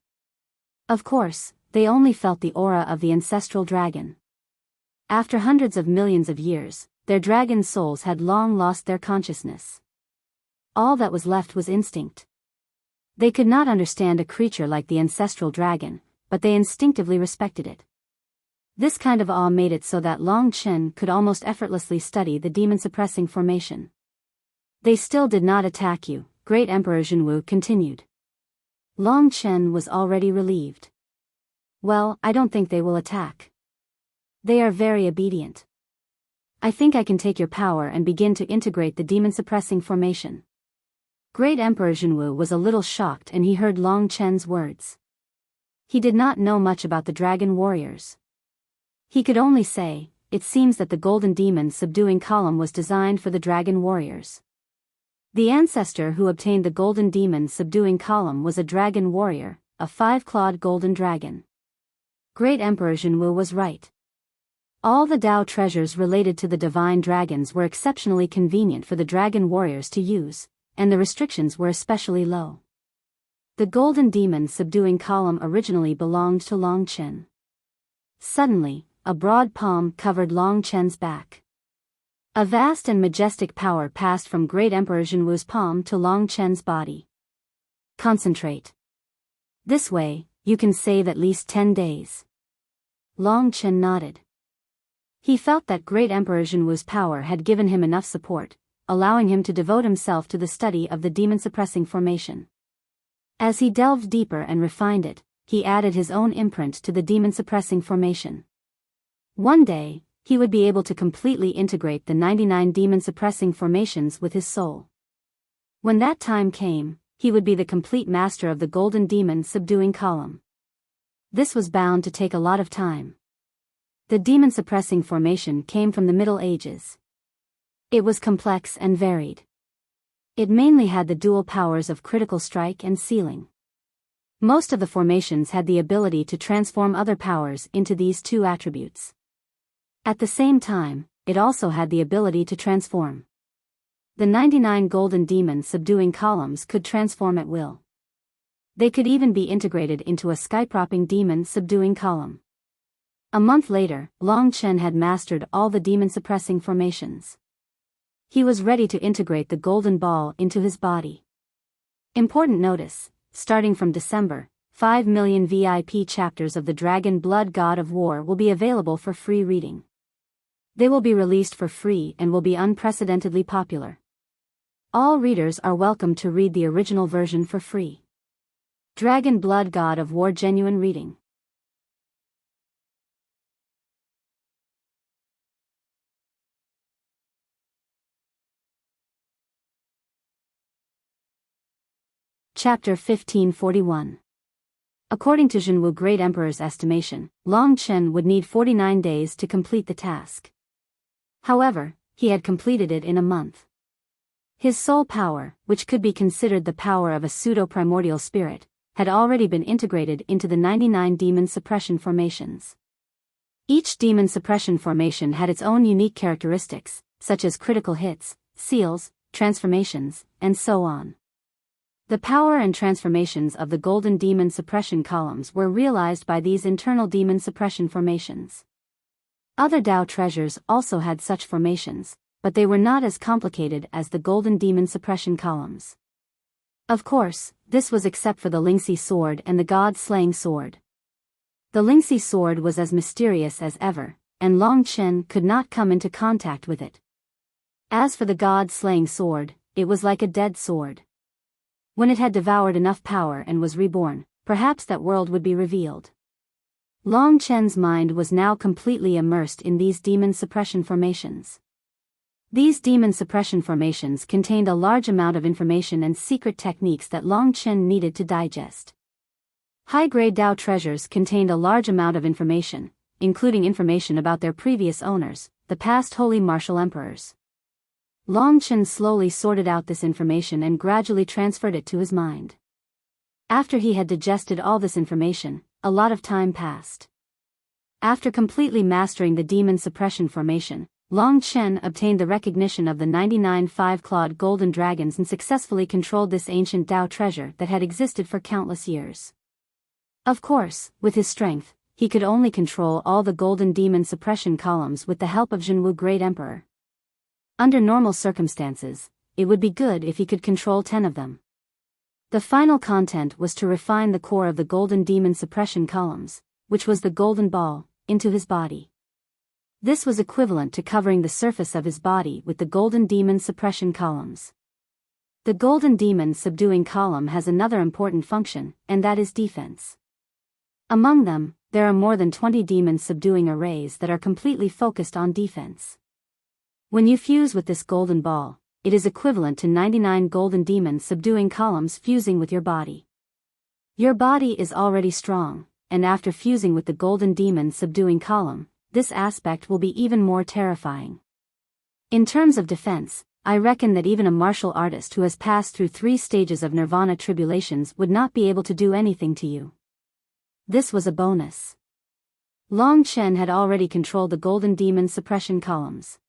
Of course, they only felt the aura of the ancestral dragon. After hundreds of millions of years, their dragon souls had long lost their consciousness. All that was left was instinct. They could not understand a creature like the ancestral dragon, but they instinctively respected it. This kind of awe made it so that Longchen could almost effortlessly study the demon-suppressing formation. "They still did not attack you," Great Emperor Zhenwu continued. Longchen was already relieved. "Well, I don't think they will attack. They are very obedient. I think I can take your power and begin to integrate the demon-suppressing formation." Great Emperor Zhenwu was a little shocked and he heard Longchen's words. He did not know much about the dragon warriors. He could only say, "It seems that the golden demon subduing column was designed for the dragon warriors." The ancestor who obtained the golden demon subduing column was a dragon warrior, a five-clawed golden dragon. Great Emperor Zhenwu was right. All the Tao treasures related to the divine dragons were exceptionally convenient for the dragon warriors to use, and the restrictions were especially low. The golden demon subduing column originally belonged to Longchen. Suddenly, a broad palm covered Longchen's back. A vast and majestic power passed from Great Emperor Zhenwu's palm to Longchen's body. "Concentrate. This way, you can save at least 10 days. Longchen nodded. He felt that Great Emperor Zhenwu's power had given him enough support, allowing him to devote himself to the study of the demon-suppressing formation. As he delved deeper and refined it, he added his own imprint to the demon-suppressing formation. One day, he would be able to completely integrate the 99 demon-suppressing formations with his soul. When that time came, he would be the complete master of the golden demon-subduing column. This was bound to take a lot of time. The demon-suppressing formation came from the Middle Ages. It was complex and varied. It mainly had the dual powers of critical strike and sealing. Most of the formations had the ability to transform other powers into these two attributes. At the same time, it also had the ability to transform. The 99 golden demon-subduing columns could transform at will. They could even be integrated into a skypropping demon-subduing column. A month later, Long Chen had mastered all the demon-suppressing formations. He was ready to integrate the golden ball into his body. Important notice, starting from December, 5 million VIP chapters of the Dragon Blood God of War will be available for free reading. They will be released for free and will be unprecedentedly popular. All readers are welcome to read the original version for free. Dragon Blood God of War Genuine Reading. Chapter 1541. According to Zhenwu Great Emperor's estimation, Long Chen would need 49 days to complete the task. However, he had completed it in a month. His soul power, which could be considered the power of a pseudo-primordial spirit, had already been integrated into the 99 demon suppression formations. Each demon suppression formation had its own unique characteristics, such as critical hits, seals, transformations, and so on. The power and transformations of the golden demon suppression columns were realized by these internal demon suppression formations. Other Dao treasures also had such formations, but they were not as complicated as the golden demon suppression columns. Of course, this was except for the Lingxi sword and the god-slaying sword. The Lingxi sword was as mysterious as ever, and Long Chen could not come into contact with it. As for the god-slaying sword, it was like a dead sword. When it had devoured enough power and was reborn, perhaps that world would be revealed. Long Chen's mind was now completely immersed in these demon suppression formations. These demon suppression formations contained a large amount of information and secret techniques that Long Chen needed to digest. High-grade Dao treasures contained a large amount of information, including information about their previous owners, the past holy martial emperors. Long Chen slowly sorted out this information and gradually transferred it to his mind. After he had digested all this information, a lot of time passed. After completely mastering the demon suppression formation, Long Chen obtained the recognition of the 99 five-clawed golden dragons and successfully controlled this ancient Dao treasure that had existed for countless years. Of course, with his strength, he could only control all the golden demon suppression columns with the help of Zhenwu Great Emperor. Under normal circumstances, it would be good if he could control 10 of them. The final content was to refine the core of the golden demon suppression columns, which was the golden ball, into his body. This was equivalent to covering the surface of his body with the golden demon suppression columns. The golden demon subduing column has another important function, and that is defense. Among them, there are more than 20 demon subduing arrays that are completely focused on defense. When you fuse with this golden ball, it is equivalent to 99 golden demon subduing columns fusing with your body. Your body is already strong, and after fusing with the golden demon subduing column, this aspect will be even more terrifying. In terms of defense, I reckon that even a martial artist who has passed through 3 stages of nirvana tribulations would not be able to do anything to you. This was a bonus. Long Chen had already controlled the golden demon suppression columns.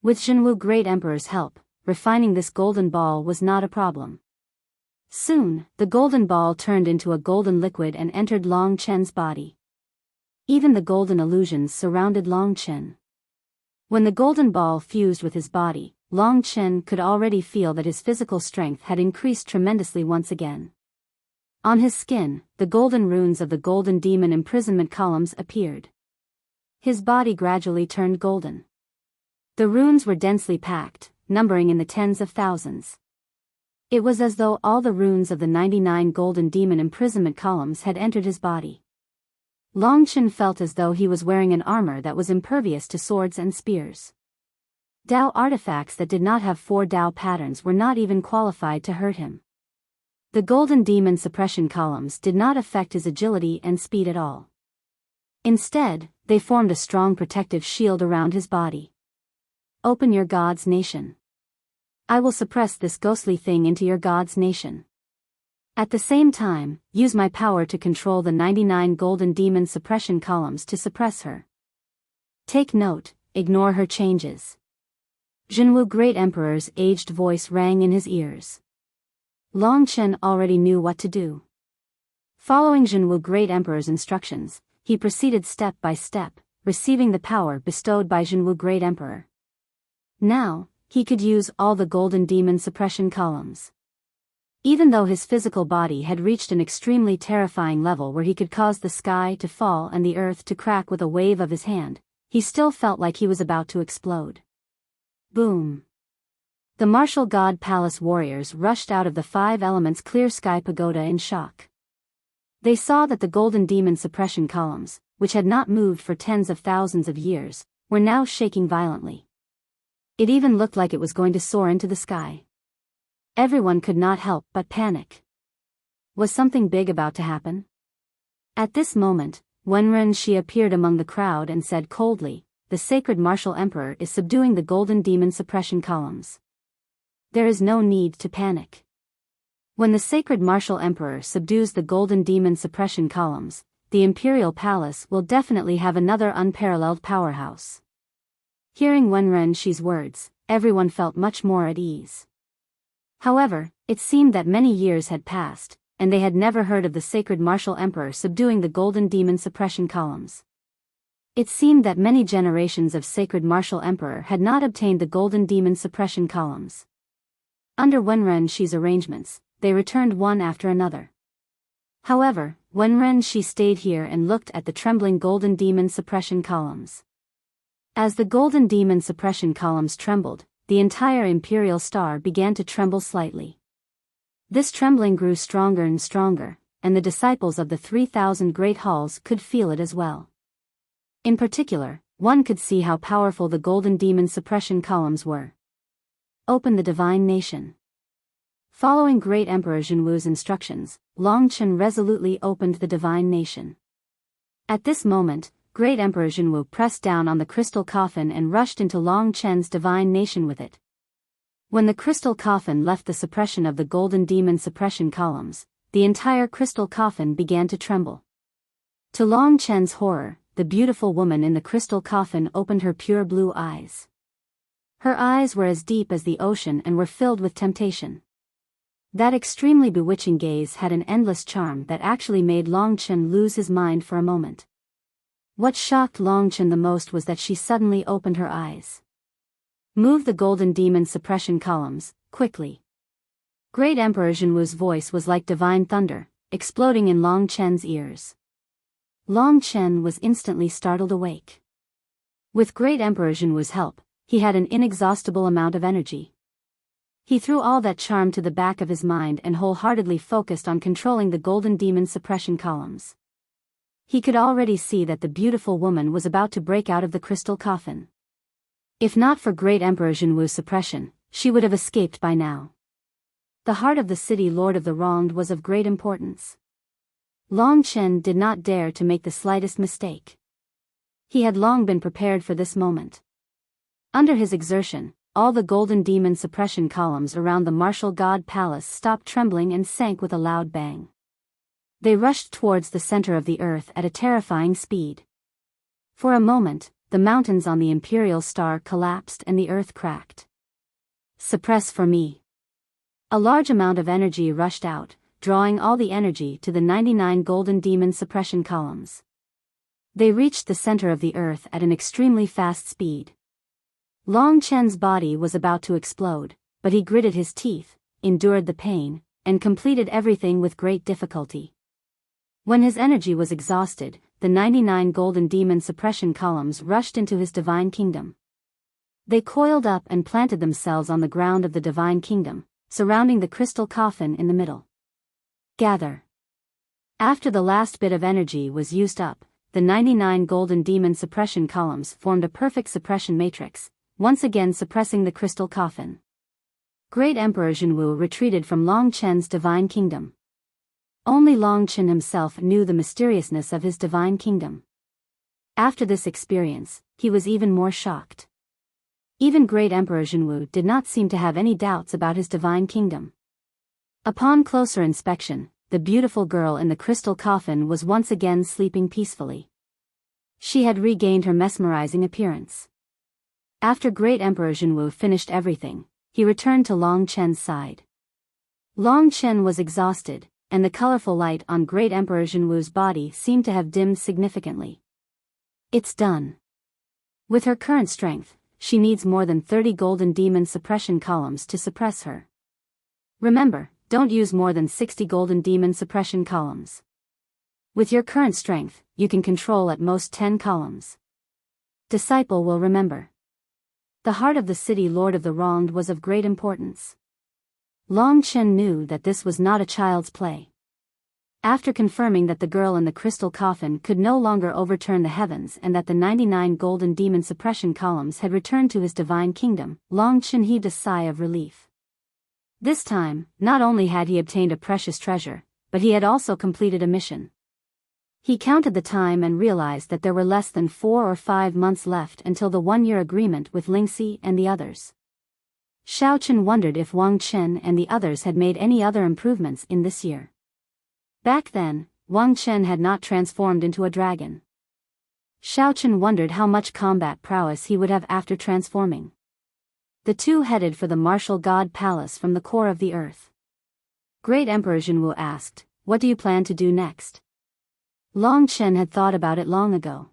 With Zhenwu Great Emperor's help, refining this golden ball was not a problem. Soon, the golden ball turned into a golden liquid and entered Long Chen's body. Even the golden illusions surrounded Long Chen. When the golden ball fused with his body, Long Chen could already feel that his physical strength had increased tremendously once again. On his skin, the golden runes of the golden demon imprisonment columns appeared. His body gradually turned golden. The runes were densely packed, numbering in the tens of thousands. It was as though all the runes of the 99 golden demon imprisonment columns had entered his body. Long Chen felt as though he was wearing an armor that was impervious to swords and spears. Dao artifacts that did not have 4 Dao patterns were not even qualified to hurt him. The golden demon suppression columns did not affect his agility and speed at all. Instead, they formed a strong protective shield around his body. Open your God's nation. I will suppress this ghostly thing into your God's nation. At the same time, use my power to control the 99 golden demon suppression columns to suppress her. Take note, ignore her changes. Jinwu Great Emperor's aged voice rang in his ears. Long Chen already knew what to do. Following Jinwu Great Emperor's instructions, he proceeded step by step, receiving the power bestowed by Jinwu Great Emperor. Now, he could use all the golden demon suppression columns. Even though his physical body had reached an extremely terrifying level where he could cause the sky to fall and the earth to crack with a wave of his hand, he still felt like he was about to explode. Boom! The martial god palace warriors rushed out of the 5 elements clear sky pagoda in shock. They saw that the golden demon suppression columns, which had not moved for tens of thousands of years, were now shaking violently. It even looked like it was going to soar into the sky. Everyone could not help but panic. Was something big about to happen? At this moment, Wenren Shi appeared among the crowd and said coldly, "The sacred martial emperor is subduing the golden demon suppression columns. There is no need to panic. When the sacred martial emperor subdues the golden demon suppression columns, the imperial palace will definitely have another unparalleled powerhouse." Hearing Wenren Shi's words, everyone felt much more at ease. However, it seemed that many years had passed, and they had never heard of the sacred martial emperor subduing the golden demon suppression columns. It seemed that many generations of sacred martial emperor had not obtained the golden demon suppression columns. Under Wenren Shi's arrangements, they returned one after another. However, Wenren Shi stayed here and looked at the trembling golden demon suppression columns. As the golden demon suppression columns trembled, the entire imperial star began to tremble slightly. This trembling grew stronger and stronger, and the disciples of the 3,000 great halls could feel it as well. In particular, one could see how powerful the golden demon suppression columns were. Open the divine nation. Following Great Emperor Jinwu's instructions, Long Chen resolutely opened the divine nation. At this moment, Great Emperor Jinwu pressed down on the crystal coffin and rushed into Long Chen's divine nation with it. When the crystal coffin left the suppression of the golden demon suppression columns, the entire crystal coffin began to tremble. To Long Chen's horror, the beautiful woman in the crystal coffin opened her pure blue eyes. Her eyes were as deep as the ocean and were filled with temptation. That extremely bewitching gaze had an endless charm that actually made Long Chen lose his mind for a moment. What shocked Long Chen the most was that she suddenly opened her eyes. Move the golden demon suppression columns, quickly. Great Emperor Jinwu's voice was like divine thunder, exploding in Long Chen's ears. Long Chen was instantly startled awake. With Great Emperor Jinwu's help, he had an inexhaustible amount of energy. He threw all that charm to the back of his mind and wholeheartedly focused on controlling the golden demon suppression columns. He could already see that the beautiful woman was about to break out of the crystal coffin. If not for Great Emperor Jinwu's suppression, she would have escaped by now. The heart of the city Lord of the Wronged was of great importance. Long Chen did not dare to make the slightest mistake. He had long been prepared for this moment. Under his exertion, all the golden demon suppression columns around the martial god palace stopped trembling and sank with a loud bang. They rushed towards the center of the earth at a terrifying speed. For a moment, the mountains on the imperial star collapsed and the earth cracked. Suppress for me. A large amount of energy rushed out, drawing all the energy to the 99 golden demon suppression columns. They reached the center of the earth at an extremely fast speed. Long Chen's body was about to explode, but he gritted his teeth, endured the pain, and completed everything with great difficulty. When his energy was exhausted, the 99 golden demon suppression columns rushed into his divine kingdom. They coiled up and planted themselves on the ground of the divine kingdom, surrounding the crystal coffin in the middle. Gather. After the last bit of energy was used up, the 99 golden demon suppression columns formed a perfect suppression matrix, once again suppressing the crystal coffin. Great Emperor Zhenwu retreated from Long Chen's divine kingdom. Only Long Chen himself knew the mysteriousness of his divine kingdom. After this experience, he was even more shocked. Even Great Emperor Zhenwu did not seem to have any doubts about his divine kingdom. Upon closer inspection, the beautiful girl in the crystal coffin was once again sleeping peacefully. She had regained her mesmerizing appearance. After Great Emperor Zhenwu finished everything, he returned to Long Chen's side. Long Chen was exhausted, and the colorful light on Great Emperor Zhenwu's body seemed to have dimmed significantly. It's done. With her current strength, she needs more than 30 golden demon suppression columns to suppress her. Remember, don't use more than 60 golden demon suppression columns. With your current strength, you can control at most 10 columns. Disciple will remember. The heart of the city Lord of the Wronged was of great importance. Long Chen knew that this was not a child's play. After confirming that the girl in the crystal coffin could no longer overturn the heavens and that the 99 golden demon suppression columns had returned to his divine kingdom, Long Chen heaved a sigh of relief. This time, not only had he obtained a precious treasure, but he had also completed a mission. He counted the time and realized that there were less than 4 or 5 months left until the 1-year agreement with Lingxi and the others. Xiao Chen wondered if Wang Chen and the others had made any other improvements in this year. Back then, Wang Chen had not transformed into a dragon. Xiao Chen wondered how much combat prowess he would have after transforming. The two headed for the martial god palace from the core of the earth. Great Emperor Zhenwu asked, "What do you plan to do next?" Long Chen had thought about it long ago.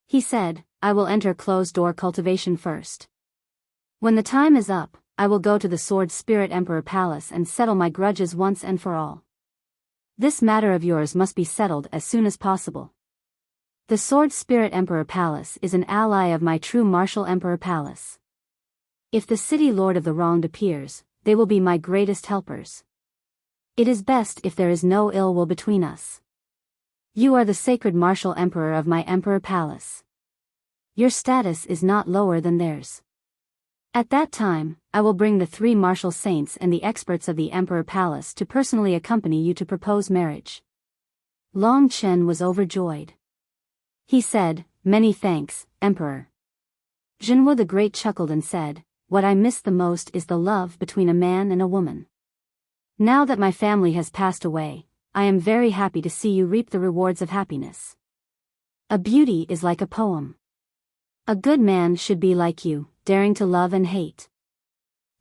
He said, "I will enter closed-door cultivation first. When the time is up, I will go to the Sword Spirit Emperor Palace and settle my grudges once and for all. This matter of yours must be settled as soon as possible. The Sword Spirit Emperor Palace is an ally of my true Martial Emperor Palace. If the city Lord of the Wronged appears, they will be my greatest helpers. It is best if there is no ill will between us. You are the sacred Martial Emperor of my Emperor Palace. Your status is not lower than theirs. At that time, I will bring the 3 martial saints and the experts of the Emperor Palace to personally accompany you to propose marriage." Long Chen was overjoyed. He said, "Many thanks, Emperor." Zhenwu the Great chuckled and said, "What I miss the most is the love between a man and a woman. Now that my family has passed away, I am very happy to see you reap the rewards of happiness. A beauty is like a poem. A good man should be like you, daring to love and hate.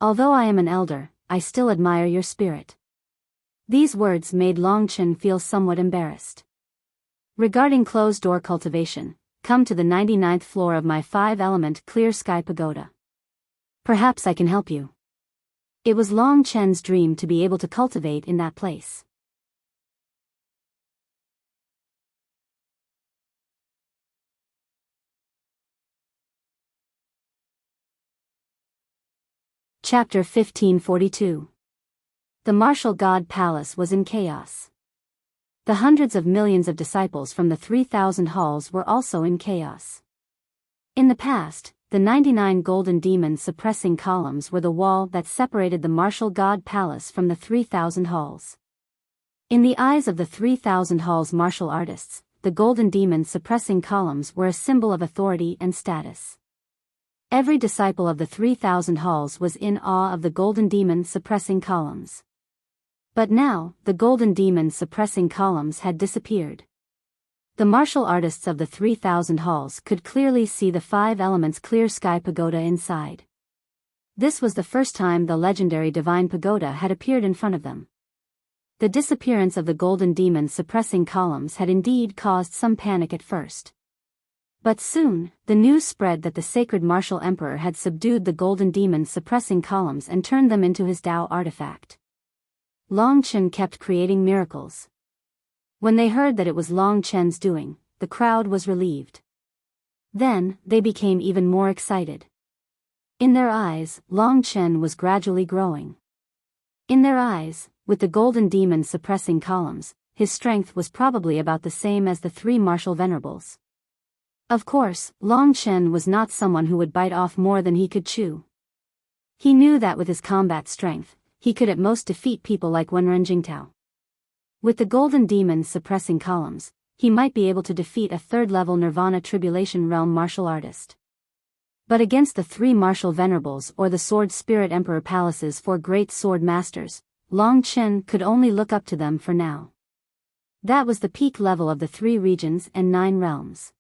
Although I am an elder, I still admire your spirit." These words made Long Chen feel somewhat embarrassed. "Regarding closed-door cultivation, come to the 99th floor of my 5-element clear sky pagoda. Perhaps I can help you." It was Long Chen's dream to be able to cultivate in that place. Chapter 1542. The Martial God Palace was in chaos. The hundreds of millions of disciples from the 3,000 halls were also in chaos. In the past, the 99 golden demon suppressing columns were the wall that separated the Martial God Palace from the 3,000 halls. In the eyes of the 3,000 halls martial artists, the golden demon suppressing columns were a symbol of authority and status. Every disciple of the 3,000 halls was in awe of the golden demon suppressing columns. But now, the golden demon suppressing columns had disappeared. The martial artists of the 3,000 halls could clearly see the 5 elements clear sky pagoda inside. This was the first time the legendary divine pagoda had appeared in front of them. The disappearance of the golden demon suppressing columns had indeed caused some panic at first. But soon, the news spread that the sacred martial emperor had subdued the golden demon suppressing columns and turned them into his Tao artifact. Long Chen kept creating miracles. When they heard that it was Long Chen's doing, the crowd was relieved. Then, they became even more excited. In their eyes, Long Chen was gradually growing. In their eyes, with the golden demon suppressing columns, his strength was probably about the same as the three martial venerables. Of course, Long Chen was not someone who would bite off more than he could chew. He knew that with his combat strength, he could at most defeat people like Wenren Jingtao. With the golden demon suppressing columns, he might be able to defeat a third-level Nirvana Tribulation Realm martial artist. But against the three martial venerables or the Sword Spirit Emperor Palace's four great sword masters, Long Chen could only look up to them for now. That was the peak level of the 3 regions and 9 realms.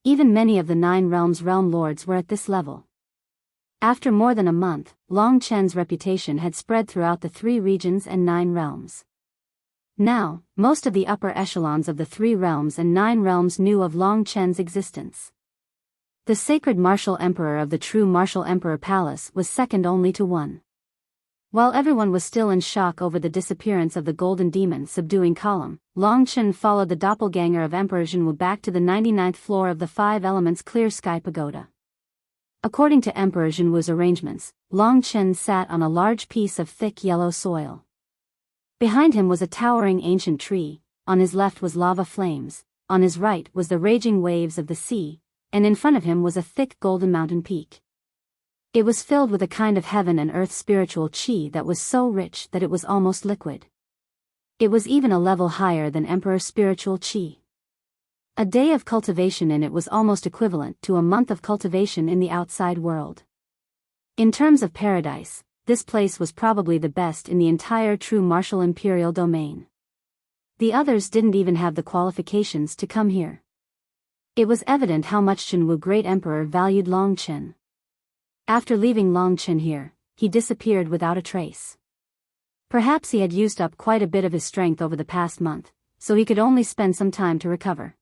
Even many of the 9 realms' realm lords were at this level. After more than a month, Long Chen's reputation had spread throughout the 3 regions and 9 realms. Now, most of the upper echelons of the 3 realms and 9 realms knew of Long Chen's existence. The sacred martial emperor of the true martial emperor palace was second only to one. While everyone was still in shock over the disappearance of the golden demon subduing column, Long Chen followed the doppelganger of Emperor Zhenwu back to the 99th floor of the 5 Elements Clear Sky Pagoda. According to Emperor Zhenwu's arrangements, Long Chen sat on a large piece of thick yellow soil. Behind him was a towering ancient tree, on his left was lava flames, on his right was the raging waves of the sea, and in front of him was a thick golden mountain peak. It was filled with a kind of heaven and earth spiritual qi that was so rich that it was almost liquid. It was even a level higher than Emperor spiritual qi. A day of cultivation in it was almost equivalent to a month of cultivation in the outside world. In terms of paradise, this place was probably the best in the entire true martial imperial domain. The others didn't even have the qualifications to come here. It was evident how much Zhenwu Great Emperor valued Long Chen. After leaving Long Chen here, he disappeared without a trace. Perhaps he had used up quite a bit of his strength over the past month, so he could only spend some time to recover.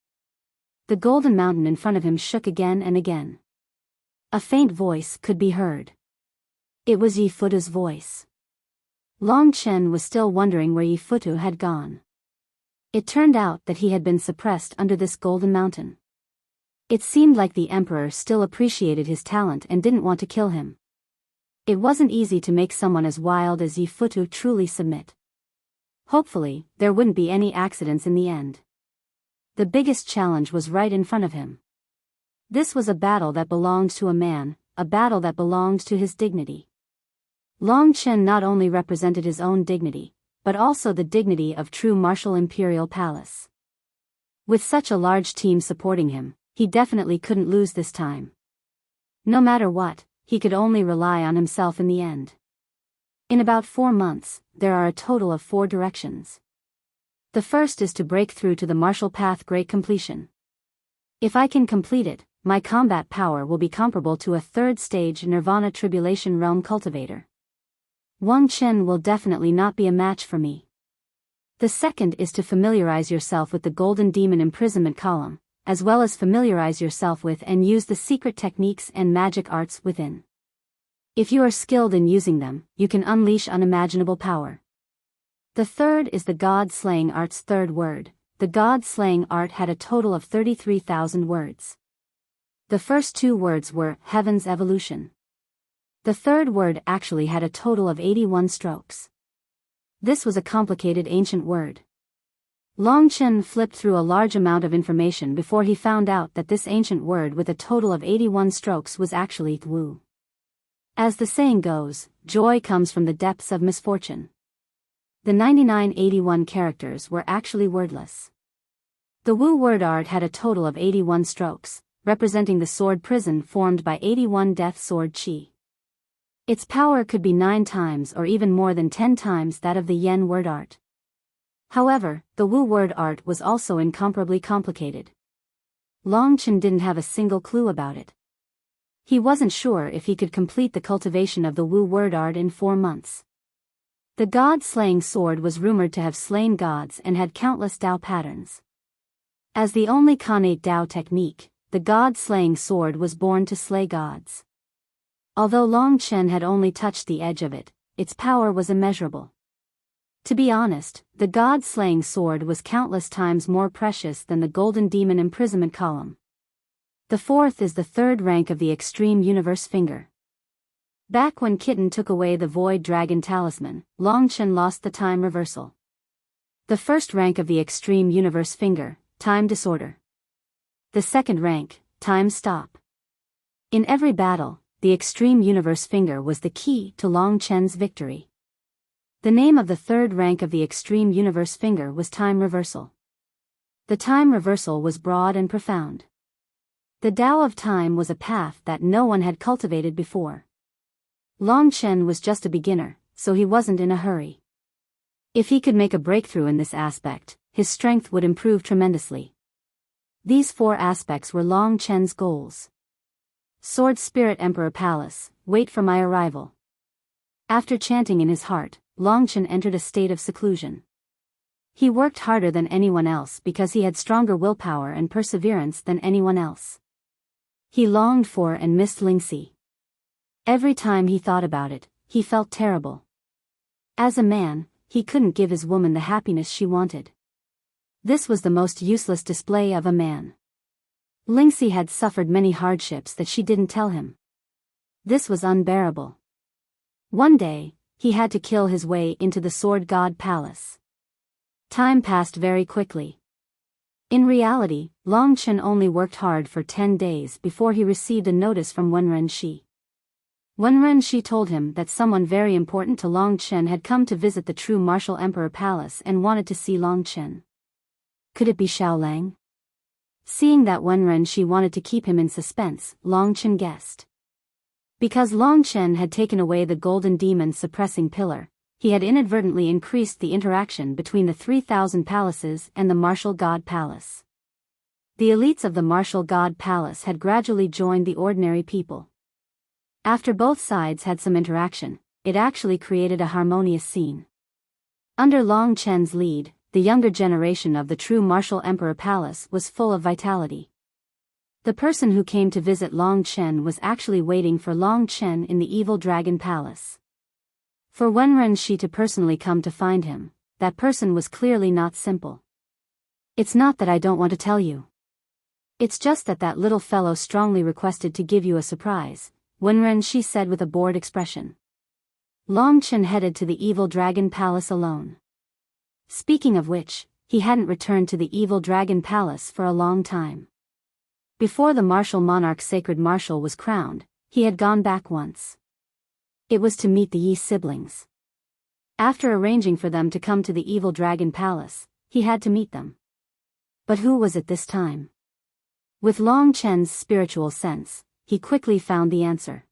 The golden mountain in front of him shook again and again. A faint voice could be heard. It was Yi Futu's voice. Long Chen was still wondering where Yi Futu had gone. It turned out that he had been suppressed under this golden mountain. It seemed like the emperor still appreciated his talent and didn't want to kill him. It wasn't easy to make someone as wild as Yi Futu truly submit. Hopefully, there wouldn't be any accidents in the end. The biggest challenge was right in front of him. This was a battle that belonged to a man, a battle that belonged to his dignity. Long Chen not only represented his own dignity, but also the dignity of true martial imperial palace. With such a large team supporting him, he definitely couldn't lose this time. No matter what, he could only rely on himself in the end. In about 4 months, there are a total of 4 directions. The first is to break through to the martial path great completion. If I can complete it, my combat power will be comparable to a 3rd stage Nirvana Tribulation Realm cultivator. Wang Chen will definitely not be a match for me. The second is to familiarize yourself with the Golden Demon Imprisonment Column, as well as familiarize yourself with and use the secret techniques and magic arts within. If you are skilled in using them, you can unleash unimaginable power. The third is the God-slaying art's 3rd word. The God-slaying art had a total of 33,000 words. The first 2 words were Heaven's Evolution. The 3rd word actually had a total of 81 strokes. This was a complicated ancient word. Long Chen flipped through a large amount of information before he found out that this ancient word with a total of 81 strokes was actually Wu. As the saying goes, joy comes from the depths of misfortune. The 9981 characters were actually wordless. The Wu word art had a total of 81 strokes, representing the sword prison formed by 81 death sword qi. Its power could be 9 times or even more than 10 times that of the Yen word art. However, the Wu word art was also incomparably complicated. Long Chen didn't have a single clue about it. He wasn't sure if he could complete the cultivation of the Wu word art in 4 months. The god-slaying sword was rumored to have slain gods and had countless Dao patterns. As the only connate Dao technique, the god-slaying sword was born to slay gods. Although Long Chen had only touched the edge of it, its power was immeasurable. To be honest, the god-slaying sword was countless times more precious than the Golden Demon Imprisonment Column. The 4th is the 3rd rank of the Extreme Universe Finger. Back when Kitten took away the Void Dragon Talisman, Long Chen lost the time reversal. The first rank of the Extreme Universe Finger, Time Disorder. The second rank, Time Stop. In every battle, the Extreme Universe Finger was the key to Long Chen's victory. The name of the third rank of the Extreme Universe Finger was Time Reversal. The time reversal was broad and profound. The Tao of Time was a path that no one had cultivated before. Long Chen was just a beginner, so he wasn't in a hurry. If he could make a breakthrough in this aspect, his strength would improve tremendously. These 4 aspects were Long Chen's goals. Sword Spirit Emperor Palace, wait for my arrival. After chanting in his heart, Long Chen entered a state of seclusion. He worked harder than anyone else because he had stronger willpower and perseverance than anyone else. He longed for and missed Lingxi. Every time he thought about it, he felt terrible. As a man, he couldn't give his woman the happiness she wanted. This was the most useless display of a man. Lingxi had suffered many hardships that she didn't tell him. This was unbearable. One day, he had to kill his way into the Sword God Palace. Time passed very quickly. In reality, Long Chen only worked hard for 10 days before he received a notice from Wenren Shi. Wenren Shi told him that someone very important to Long Chen had come to visit the true Martial Emperor Palace and wanted to see Long Chen. Could it be Xiaolang? Seeing that Wenren Shi wanted to keep him in suspense, Long Chen guessed. Because Long Chen had taken away the golden demon suppressing pillar, he had inadvertently increased the interaction between the 3,000 palaces and the Martial God Palace. The elites of the Martial God Palace had gradually joined the ordinary people. After both sides had some interaction, it actually created a harmonious scene. Under Long Chen's lead, the younger generation of the true Martial Emperor Palace was full of vitality. The person who came to visit Long Chen was actually waiting for Long Chen in the Evil Dragon Palace. For Wenren Shi to personally come to find him, that person was clearly not simple. It's not that I don't want to tell you. It's just that that little fellow strongly requested to give you a surprise, Wenren Shi said with a bored expression. Long Chen headed to the Evil Dragon Palace alone. Speaking of which, he hadn't returned to the Evil Dragon Palace for a long time. Before the Martial Monarch's Sacred Marshal was crowned, he had gone back once. It was to meet the Yi siblings. After arranging for them to come to the Evil Dragon Palace, he had to meet them. But who was it this time? With Long Chen's spiritual sense, he quickly found the answer.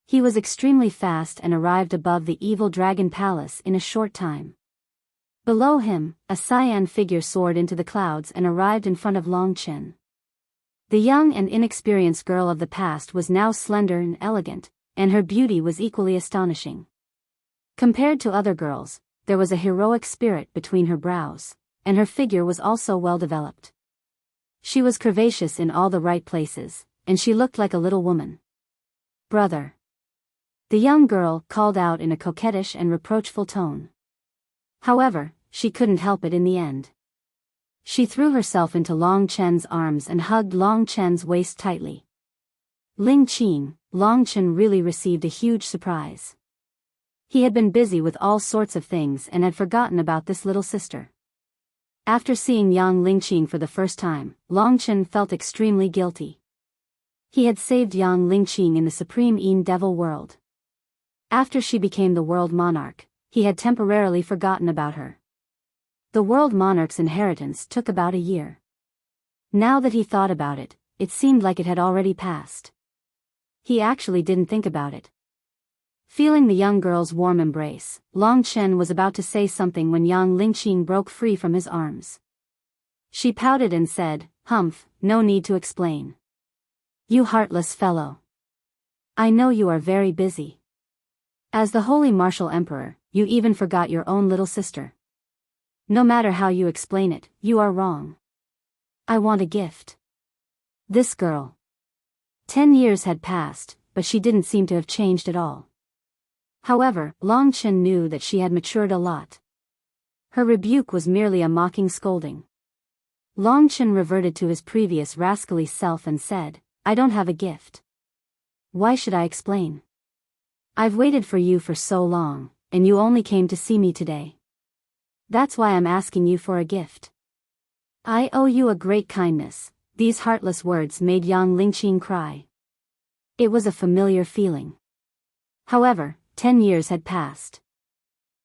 He was extremely fast and arrived above the Evil Dragon Palace in a short time. Below him, a cyan figure soared into the clouds and arrived in front of Long Chen. The young and inexperienced girl of the past was now slender and elegant, and her beauty was equally astonishing. Compared to other girls, there was a heroic spirit between her brows, and her figure was also well developed. She was curvaceous in all the right places, and she looked like a little woman. "Brother." The young girl called out in a coquettish and reproachful tone. However, she couldn't help it in the end. She threw herself into Long Chen's arms and hugged Long Chen's waist tightly. Ling Qing, Long Chen really received a huge surprise. He had been busy with all sorts of things and had forgotten about this little sister. After seeing young Ling Qing for the first time, Long Chen felt extremely guilty. He had saved young Ling Qing in the Supreme Yin Devil world. After she became the world monarch, he had temporarily forgotten about her. The world monarch's inheritance took about a year. Now that he thought about it, it seemed like it had already passed. He actually didn't think about it. Feeling the young girl's warm embrace, Long Chen was about to say something when young Ling Qing broke free from his arms. She pouted and said, "Humph, no need to explain. You heartless fellow. I know you are very busy. As the Holy Martial Emperor, you even forgot your own little sister. No matter how you explain it, you are wrong. I want a gift." This girl. 10 years had passed, but she didn't seem to have changed at all. However, Long Chen knew that she had matured a lot. Her rebuke was merely a mocking scolding. Long Chen reverted to his previous rascally self and said, "I don't have a gift. Why should I explain? I've waited for you for so long, and you only came to see me today. That's why I'm asking you for a gift. I owe you a great kindness." These heartless words made Yang Lingqing cry. It was a familiar feeling. However, 10 years had passed.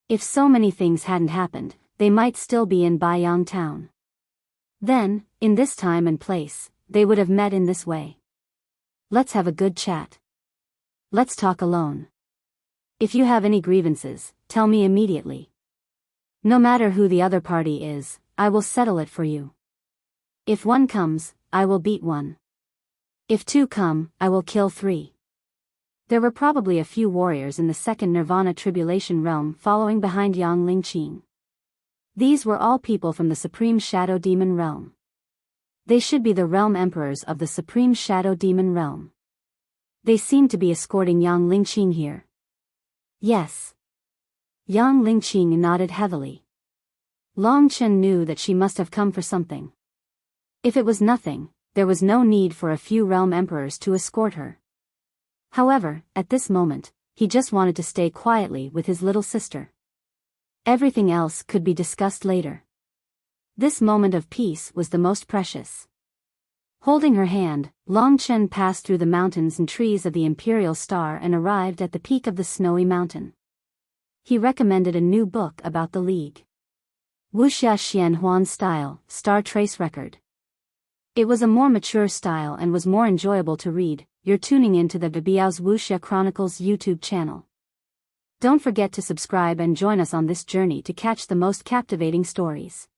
If so many things hadn't happened, they might still be in Biyao town. Then, in this time and place, they would have met in this way. "Let's have a good chat. Let's talk alone. If you have any grievances, tell me immediately. No matter who the other party is, I will settle it for you. If one comes, I will beat one. If two come, I will kill three." There were probably a few warriors in the second Nirvana Tribulation realm following behind Yang Lingqing. These were all people from the Supreme Shadow Demon realm. They should be the realm emperors of the Supreme Shadow Demon realm. They seemed to be escorting Yang Lingqing here. Yes. Yang Lingqing nodded heavily. Long Chen knew that she must have come for something. If it was nothing, there was no need for a few realm emperors to escort her. However, at this moment, he just wanted to stay quietly with his little sister. Everything else could be discussed later. This moment of peace was the most precious. Holding her hand, Long Chen passed through the mountains and trees of the Imperial Star and arrived at the peak of the snowy mountain. He recommended a new book about the League. Wuxia Chronicles style, Star Trace Record. It was a more mature style and was more enjoyable to read. You're tuning into the Biyao's Wuxia Chronicles YouTube channel. Don't forget to subscribe and join us on this journey to catch the most captivating stories.